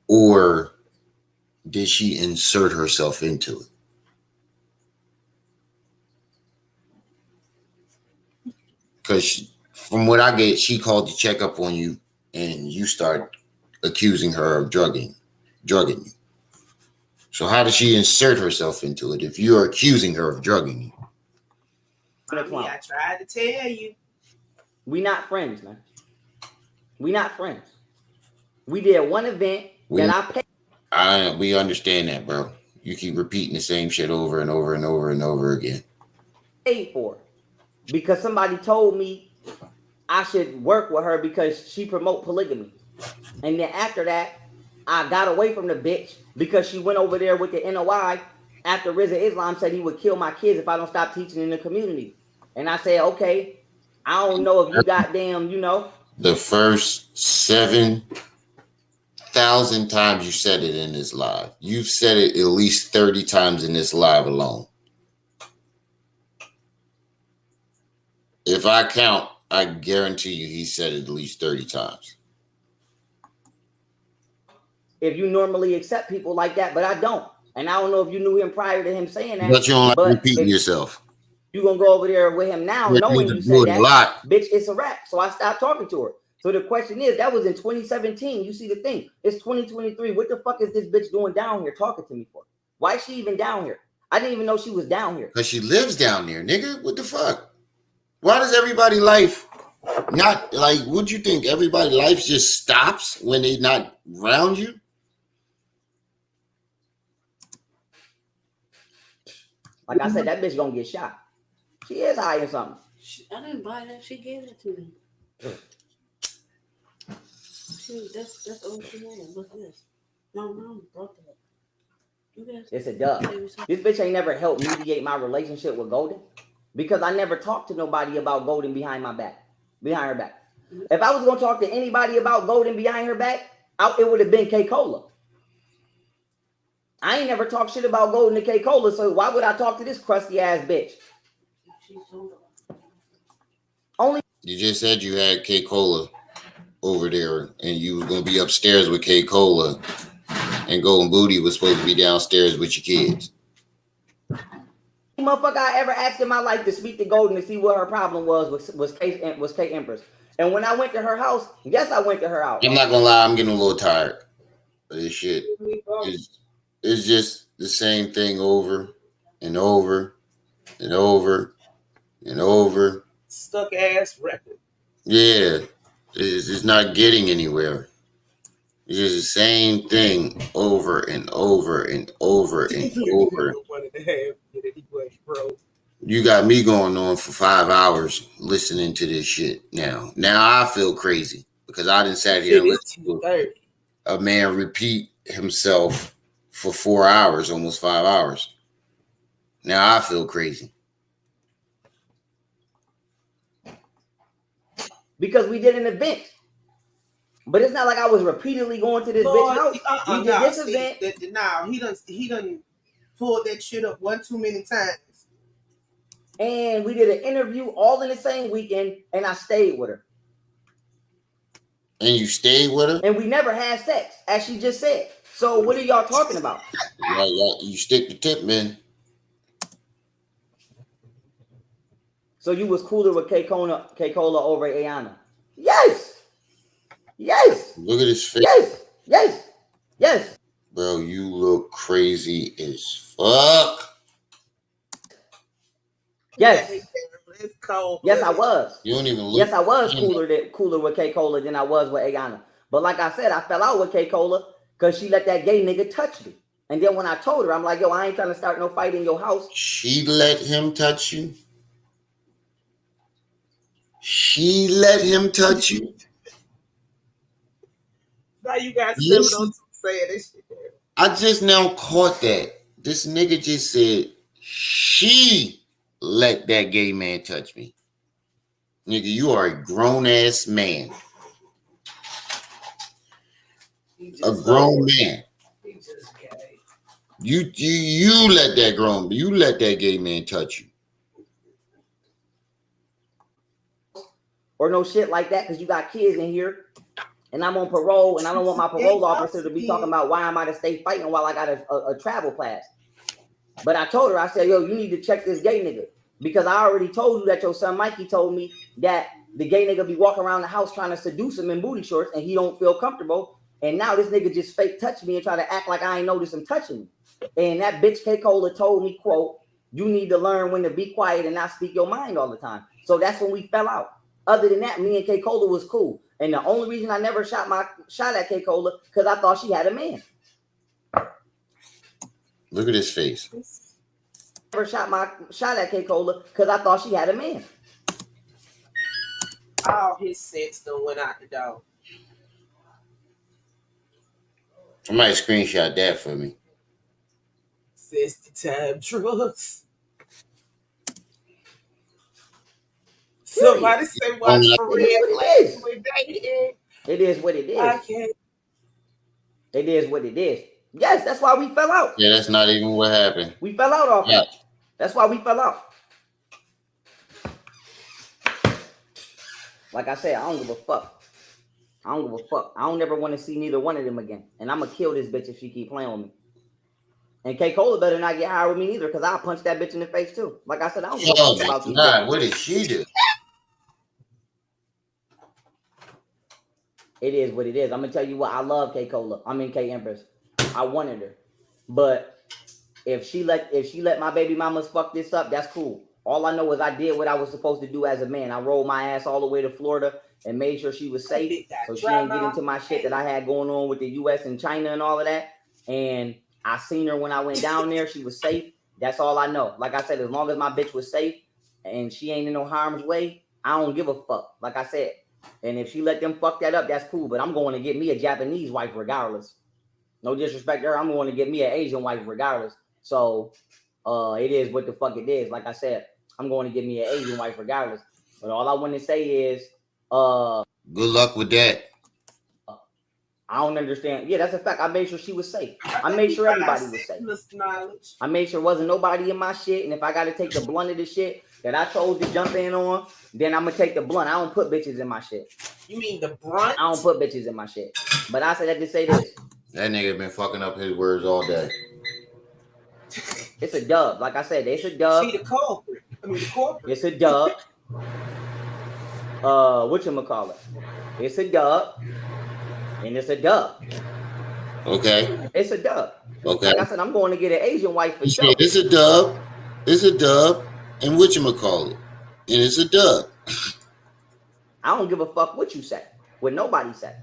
Or did she insert herself into it? Because from what I get, she called to check up on you and you start accusing her of drugging you. So how does she insert herself into it if you are accusing her of drugging you? I tried to tell you. We not friends, man. We not friends. We did one event that I paid. We understand that, bro. You keep repeating the same shit over and over and over and over again. Paid for because somebody told me I should work with her because she promote polygamy. And then after that, I got away from the bitch because she went over there with the NOI after Rizza Islam said he would kill my kids if I don't stop teaching in the community. And I said, okay, I don't know if you goddamn, The first 7,000 times you said it in this live. You've said it at least 30 times in this live alone. If I count, I guarantee you he said it at least 30 times. If you normally accept people like that, but I don't. And I don't know if you knew him prior to him saying that. But you don't like repeating yourself. You gonna go over there with him now, knowing you said that, bitch, it's a wrap. So I stopped talking to her. So the question is, that was in 2017. You see the thing. It's 2023. What the fuck is this bitch doing down here talking to me for? Why is she even down here? I didn't even know she was down here. Because she lives down there, nigga. What the fuck? Why does everybody life not like, what you think? Everybody life just stops when they not around you? Like I said, that bitch gonna get shot. She is hiding something. I didn't buy that. She gave it to me. That's all she had. What's this? My mom brought that. It's a dub. This bitch ain't never helped mediate my relationship with Golden because I never talked to nobody about Golden behind her back. If I was gonna talk to anybody about Golden behind her back, it would have been K-Cola. I ain't never talked shit about Golden to K-Cola, so why would I talk to this crusty ass bitch? Only you just said you had K-Cola over there and you was gonna be upstairs with K-Cola and Golden Booty was supposed to be downstairs with your kids. Motherfucker I ever asked in my life to speak to Golden to see what her problem was K Empress. And when I went to her house, yes, I went to her house. I'm not gonna lie, I'm getting a little tired of this shit. It's just the same thing over and over and over and over. Stuck ass record. Yeah, it's not getting anywhere. It's just the same thing over and over and over and over. You got me going on for 5 hours listening to this shit now. Now I feel crazy because I done sat here and listened to a man repeat himself for 4 hours, almost 5 hours. Now I feel crazy. Because we did an event. But it's not like I was repeatedly going to this bitch house. We did this event. He done pulled that shit up one too many times. And we did an interview all in the same weekend, and I stayed with her. And you stayed with her? And we never had sex, as she just said. So what are y'all talking about? You stick the tip, man. So you was cooler with K-Cola over Ayana? Yes. Look at his face. Yes. Bro, you look crazy as fuck. Yes. It's cold. Yes, I was. You don't even look. Yes, I was cooler with K-Cola than I was with Ayana. But like I said, I fell out with K-Cola because she let that gay nigga touch me. And then when I told her, I'm like, yo, I ain't trying to start no fight in your house. She let him touch you? She let him touch you? Now you got 702 saying this shit. I just now caught that. This nigga just said, she let that gay man touch me. Nigga, you are a grown-ass man. A grown man. You let that gay man touch you. Or no shit like that, because you got kids in here. And I'm on parole, and I don't want my parole officer to be talking about why I'm out of state fighting while I got a travel pass. But I told her, I said, yo, you need to check this gay nigga. Because I already told you that your son Mikey told me that the gay nigga be walking around the house trying to seduce him in booty shorts, and he don't feel comfortable. And now this nigga just fake touched me and try to act like I ain't noticed him touching me. And that bitch K-Cola told me, quote, you need to learn when to be quiet and not speak your mind all the time. So that's when we fell out. Other than that, me and K-Cola was cool. And the only reason I never shot at K-Cola because I thought she had a man. Look at his face. Never shot at K-Cola because I thought she had a man. All his sense done went out the door. Somebody screenshot that for me. Since the time drugs. Somebody say why for real. It is what it is. It is what it is. Yes, that's why we fell out. Yeah, that's not even what happened. We fell out off that. That's why we fell out. Like I said, I don't give a fuck. I don't never want to see neither one of them again. And I'm going to kill this bitch if she keep playing with me. And K. Cola better not get high with me either, because I'll punch that bitch in the face too. Like I said, I don't give a Oh fuck about these God, bitches. what did she do? It is what it is. I'm gonna tell you what, I love K. Cola. I mean K Empress. I wanted her. But if she let my baby mamas fuck this up, that's cool. All I know is I did what I was supposed to do as a man. I rolled my ass all the way to Florida and made sure she was safe, so she ain't get into my shit that I had going on with the US and China and all of that. And I seen her when I went down there. She was safe. That's all I know. Like I said, as long as my bitch was safe and she ain't in no harm's way, I don't give a fuck. Like I said. And if she let them fuck that up, that's cool. But I'm going to get me a Japanese wife regardless. No disrespect to her. I'm going to get me an Asian wife regardless. So it is what the fuck it is. Like I said, I'm going to get me an Asian wife regardless. But all I want to say is good luck with that. I don't understand. Yeah, that's a fact. I made sure she was safe. I made sure everybody was safe. I made sure wasn't nobody in my shit. And if I got to take the blunt of the shit that I chose to jump in on, then I'm going to take the blunt. I don't put bitches in my shit. You mean the brunt? I don't put bitches in my shit. But I said that to say this. That nigga been fucking up his words all day. It's a dub. Like I said, it's a dub. She the culprit. I mean the corporate. It's a dub. Whatchamacallit? It's a dub. And it's a dub. Okay. It's a dub. Okay. Like I said, I'm going to get an Asian wife for sure. It's a dub. It's a dub. And whatchamacallit? And it's a dub. I don't give a fuck what you say. What nobody said.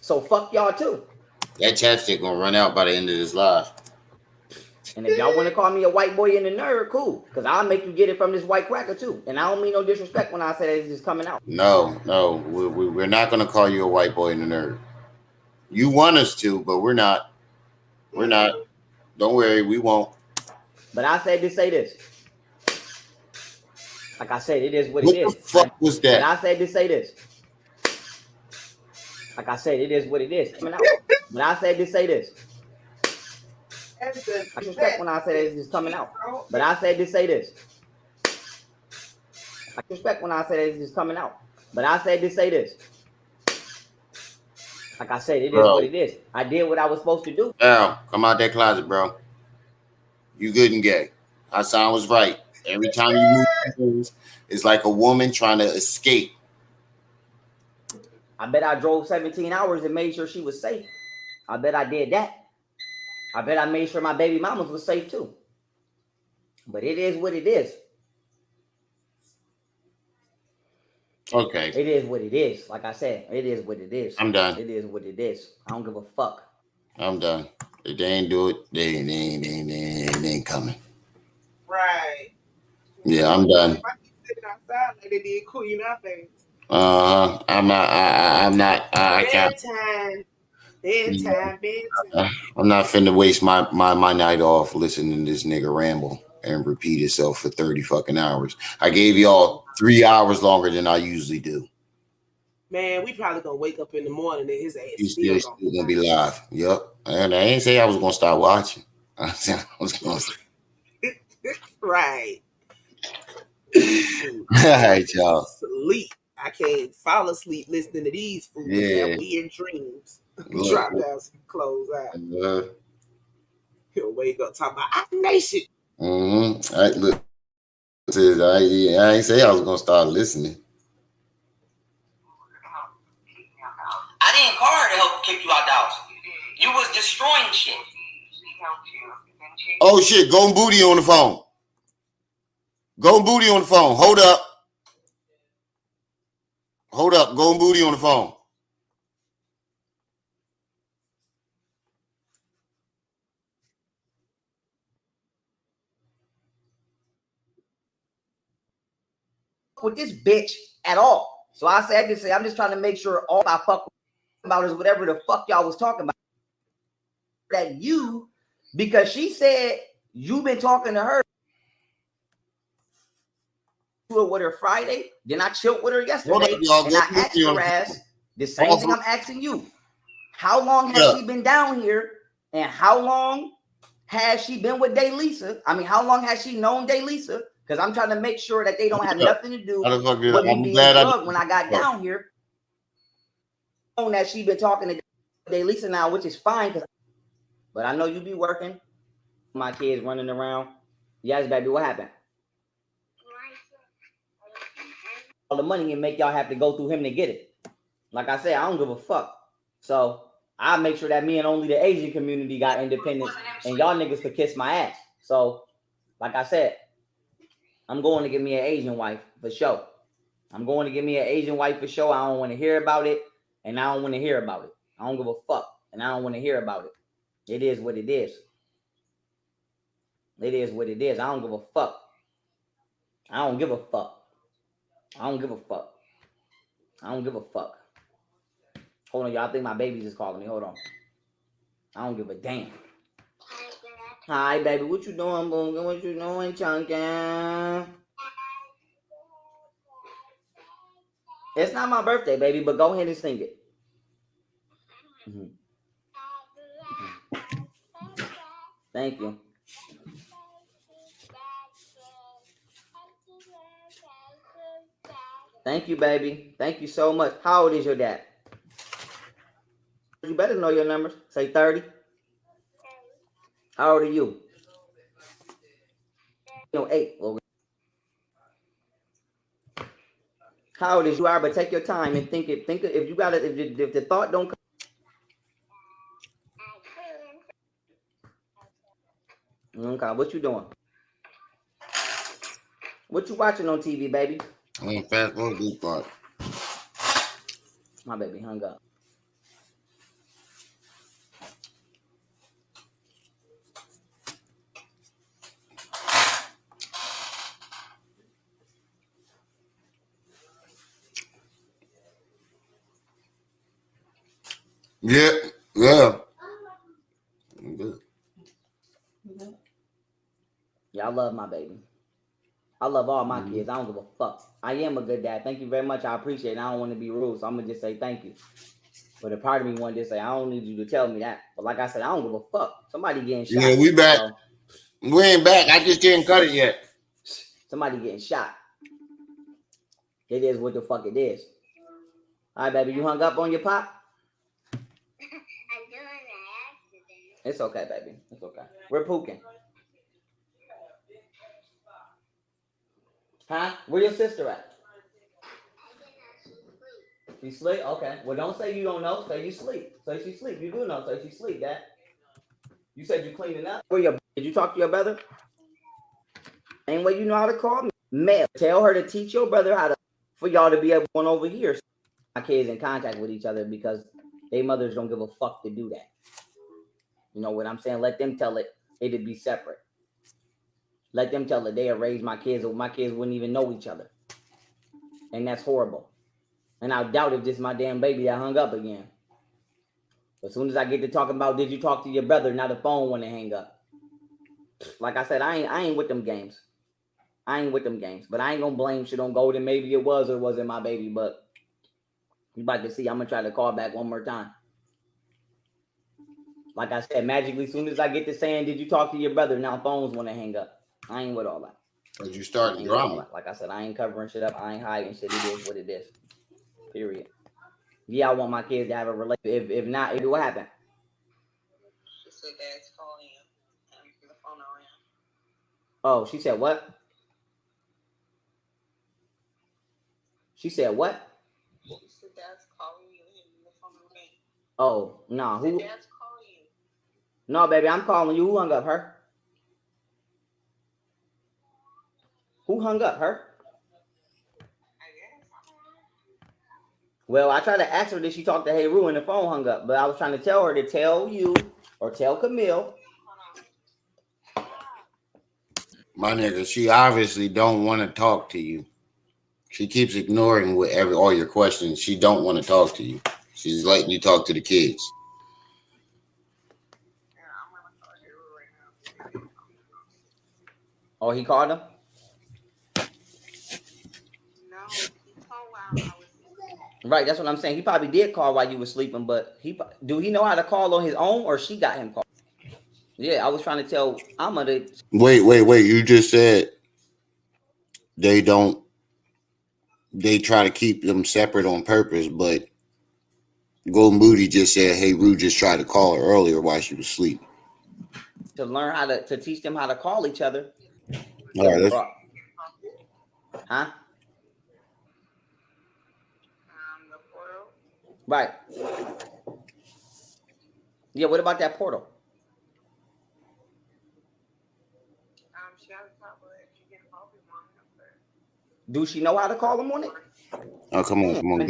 So fuck y'all too. That chapstick gonna run out by the end of this live. And if y'all want to call me a white boy and a nerd, cool. Because I'll make you get it from this white cracker too. And I don't mean no disrespect when I say that it's just coming out. No. We're not gonna call you a white boy and a nerd. You want us to, but we're not. We're not. Don't worry, we won't. But I said to say this. Like I said, it is what What it is. the fuck was that? But I said to say this. Like I said, it is what it is. Coming out. But I said to say this. I respect when I say it's coming out. But I said to say this. I respect when I say it's coming out. But I said to say this. Like I said, it is what it is. I did what I was supposed to do. Now, come out that closet, bro. You good and gay. Hassan was right. Every time you move, it's like a woman trying to escape. I bet I drove 17 hours and made sure she was safe. I bet I did that. I bet I made sure my baby mamas was safe too. But it is what it is. Okay. It is what it is. Like I said, it is what it is. I'm done. It is what it is. I don't give a fuck. I'm done. If they ain't do it, they ain't coming. Right. Yeah, I'm done. If I keep sitting outside like they did Queen our things. I'm not. I can't. Bedtime. I'm not finna waste my night off listening to this nigga ramble and repeat itself for 30 fucking hours. I gave y'all 3 hours longer than I usually do. Man, we probably gonna wake up in the morning and his ass He's still gonna be live. Yep. And I ain't say I was gonna start watching. I said I was gonna. Right. All right, y'all. Sleep. I can't fall asleep listening to these fools. Yeah. Have weird dreams. Drop down some clothes out. He'll wake up talking about Our Nation. Mm-hmm. I look. I ain't say I was gonna start listening. I didn't call her to help kick you out the house. You was destroying shit. Oh shit, Golden Booty on the phone. Golden Booty on the phone. Hold up. Golden Booty on the phone. With this bitch at all. So I said to say, I'm just trying to make sure all I fuck about is whatever the fuck y'all was talking about. That you, because she said you've been talking to her with her Friday, then I chilled with her yesterday, and I asked her ass the same thing I'm asking you. How long has she been down here, and how long has she been with Daylisa? I mean, how long has she known Daylisa? Because I'm trying to make sure that they don't have nothing to do with me being drugged when I got down here. That she been talking to They Lisa now, which is fine. But I know you be working. My kids running around. Yes, baby, what happened? All the money and make y'all have to go through him to get it. Like I said, I don't give a fuck. So I make sure that me and only the Asian community got independence, and y'all niggas could kiss my ass. So, like I said, I'm going to get me an Asian wife for sure. I'm going to get me an Asian wife for sure. I don't want to hear about it, and I don't want to hear about it. I don't give a fuck, and I don't want to hear about it. It is what it is. It is what it is. I don't give a fuck. I don't give a fuck. I don't give a fuck. I don't give a fuck. Hold on, y'all. I think my babies is calling me. Hold on. I don't give a damn. Hi, baby. What you doing, boom? What you doing, chunkin'? It's not my birthday, baby, but go ahead and sing it. Mm-hmm. Thank you. Thank you, baby. Thank you so much. How old is your dad? You better know your numbers. Say 30. How old are you? 8. Well, how old is you are? But take your time and think it. Think if you got it. If the thought don't come. Okay, what you doing? What you watching on TV, baby? I mean, fast forward this part. My baby hung up. Yeah, yeah. I'm good. Yeah, I love my baby. I love all my kids. I don't give a fuck. I am a good dad. Thank you very much. I appreciate it. I don't want to be rude, so I'm gonna just say thank you. But a part of me wanted to say I don't need you to tell me that. But like I said, I don't give a fuck. Somebody getting shot. Yeah, we back. So, we ain't back. I just didn't cut it yet. Somebody getting shot. It is what the fuck it is. All right, baby, you hung up on your pop? I'm doing an accident. It's okay, baby. It's okay. We're pooking. Huh? Where your sister at? She sleep? Okay. Well, don't say you don't know. Say you sleep. Say she sleep. You do know. Say she sleep, Dad. You said you cleaning up. Did you talk to your brother? Same way you know how to call me. Mail. Tell her to teach your brother how to, for y'all to be able to go over here. My kids in contact with each other because they mothers don't give a fuck to do that. You know what I'm saying? Let them tell it. It'd be separate. Let them tell it. They'll raise my kids, or my kids wouldn't even know each other. And that's horrible. And I doubt if this is my damn baby that hung up again. As soon as I get to talking about, did you talk to your brother? Now the phone want to hang up. Like I said, I ain't with them games. I ain't with them games. But I ain't gonna blame shit on Golden. Maybe it was or wasn't my baby. But you about to see. I'm gonna try to call back one more time. Like I said, magically, as soon as I get to saying, did you talk to your brother? Now phones want to hang up. I ain't with all that. Because you started drama. Like I said, I ain't covering shit up. I ain't hiding shit. It is what it is. Period. Yeah, I want my kids to have a relationship. If not, what happened? She said Dad's calling you. And the phone around. Oh, she said what? She said what? She said Dad's calling you and the phone around. Oh, no. Who? Dad's calling you. No, baby, I'm calling you. Who hung up? Her? Who hung up? Her? Well, I tried to ask her, did she talk to Heru, and the phone hung up. But I was trying to tell her to tell you or tell Camille. My nigga, she obviously don't want to talk to you. She keeps ignoring all your questions. She don't want to talk to you. She's letting you talk to the kids. Oh, he called him? No, he called while I was sleeping. Right, that's what I'm saying. He probably did call while you were sleeping, but do he know how to call on his own, or she got him called? Yeah, I was trying to tell Amma to... Wait. You just said they try to keep them separate on purpose, but Golden Booty just said, "Hey, Rue just tried to call her earlier while she was asleep." To learn how to teach them how to call each other. All right, let's, Huh? The portal. Right. Yeah, what about that portal? She has a top, but she can call people on it. Do she know how to call them on it? oh, come on,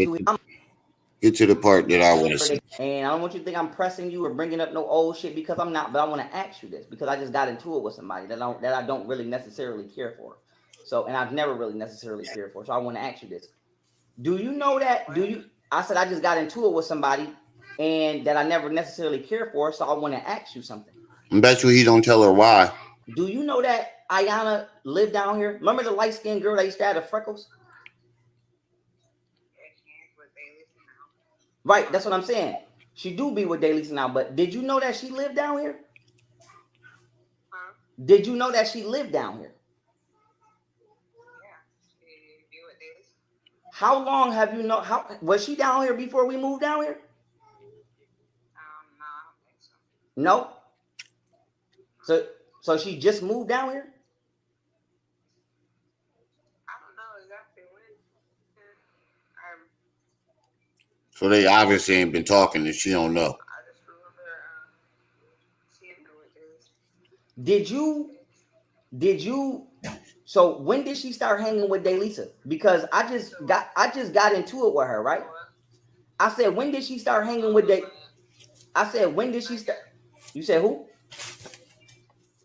get to the part that I want to see. And I don't want you to think I'm pressing you or bringing up no old shit, because I'm not. But I want to ask you this because I just got into it with somebody that I don't really necessarily care for. So, and I've never really necessarily cared for. So I want to ask you this: do you know that? I said I just got into it with somebody and that I never necessarily care for. So I want to ask you something. I bet you he don't tell her why. Do you know that Ayana lived down here? Remember the light skinned girl that used to have the freckles? Right, that's what I'm saying. She do be with Daylisa now, but did you know that she lived down here? Huh? Did you know that she lived down here? Yeah, she be with Daylisa. How long have you known? How was she down here before we moved down here? No, I don't think so. No. So she just moved down here? I don't know exactly when. So they obviously ain't been talking, and she don't know. I just remember seeing her with Daylisa. Did you? So when did she start hanging with Daylisa? Because I just got into it with her, right? I said, when did she start hanging with Daylisa? I said, when did she start? You said who?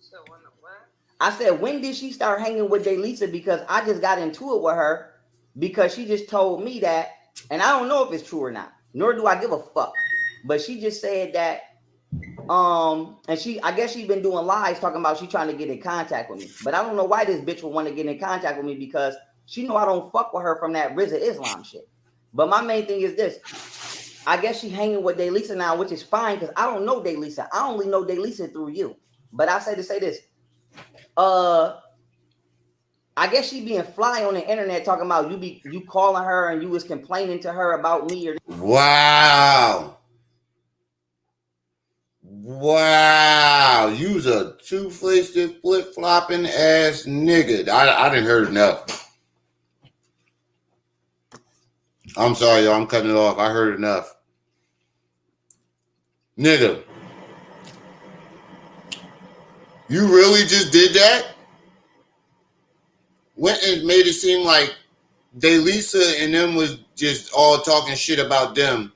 So what? I said, when did she start hanging with Daylisa? Because I just got into it with her because she just told me that, and I don't know if it's true or not, nor do I give a fuck. But she just said that, and I guess she's been doing lies talking about she trying to get in contact with me. But I don't know why this bitch would want to get in contact with me because she know I don't fuck with her from that RZA Islam shit. But my main thing is this. I guess she hanging with Daylisa now, which is fine because I don't know Daylisa. I only know Daylisa through you. But I say to say this. I guess she being fly on the internet talking about you calling her and you was complaining to her about me or wow, you's a two-faced flip-flopping ass nigga. I didn't heard enough. I'm sorry, y'all. I'm cutting it off. I heard enough. Nigga, you really just did that? Went and made it seem like Daylisa and them was just all talking shit about them.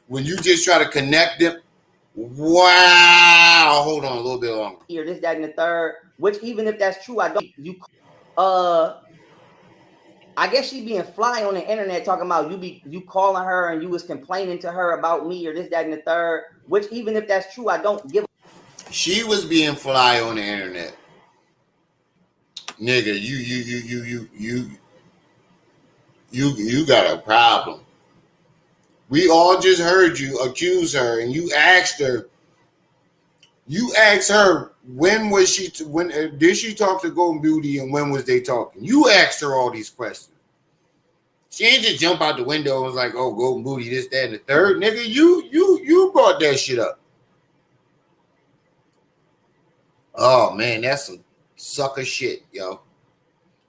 When you just try to connect them, wow. Hold on a little bit longer. Here, this, that, and the third. Which even if that's true, I don't. I guess she being fly on the internet talking about you calling her and you was complaining to her about me or this, that, and the third. Which even if that's true, I don't give. She was being fly on the internet. Nigga, you got a problem. We all just heard you accuse her, and you asked her. You asked her when did she talk to Golden Beauty, and when was they talking? You asked her all these questions. She ain't just jump out the window and was like, "Oh, Golden Beauty, this, that, and the third." Nigga, you brought that shit up. Oh man, that's some sucker shit, yo.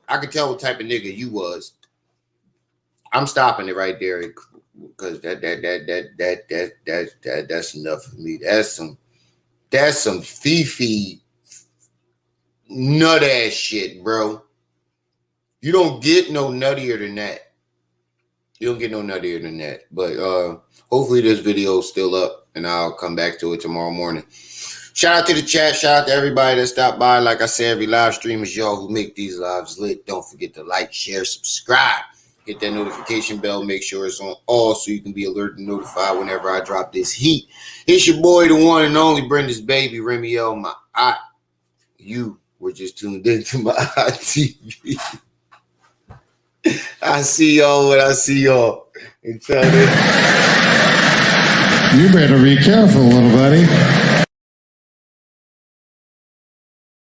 I could tell what type of nigga you was. I'm stopping it right there because that's enough for me. That's some Fifi nut ass shit, bro. You don't get no nuttier than that. But hopefully this video is still up and I'll come back to it tomorrow morning. Shout out to the chat. Shout out to everybody that stopped by. Like I said, every live stream is y'all who make these lives lit. Don't forget to like, share, subscribe. Hit that notification bell. Make sure it's on all so you can be alerted and notified whenever I drop this heat. It's your boy, the one and only Brenda's baby, Remy L. You were just tuned into my TV. I see y'all when I see y'all. Until then. You better be careful, little buddy.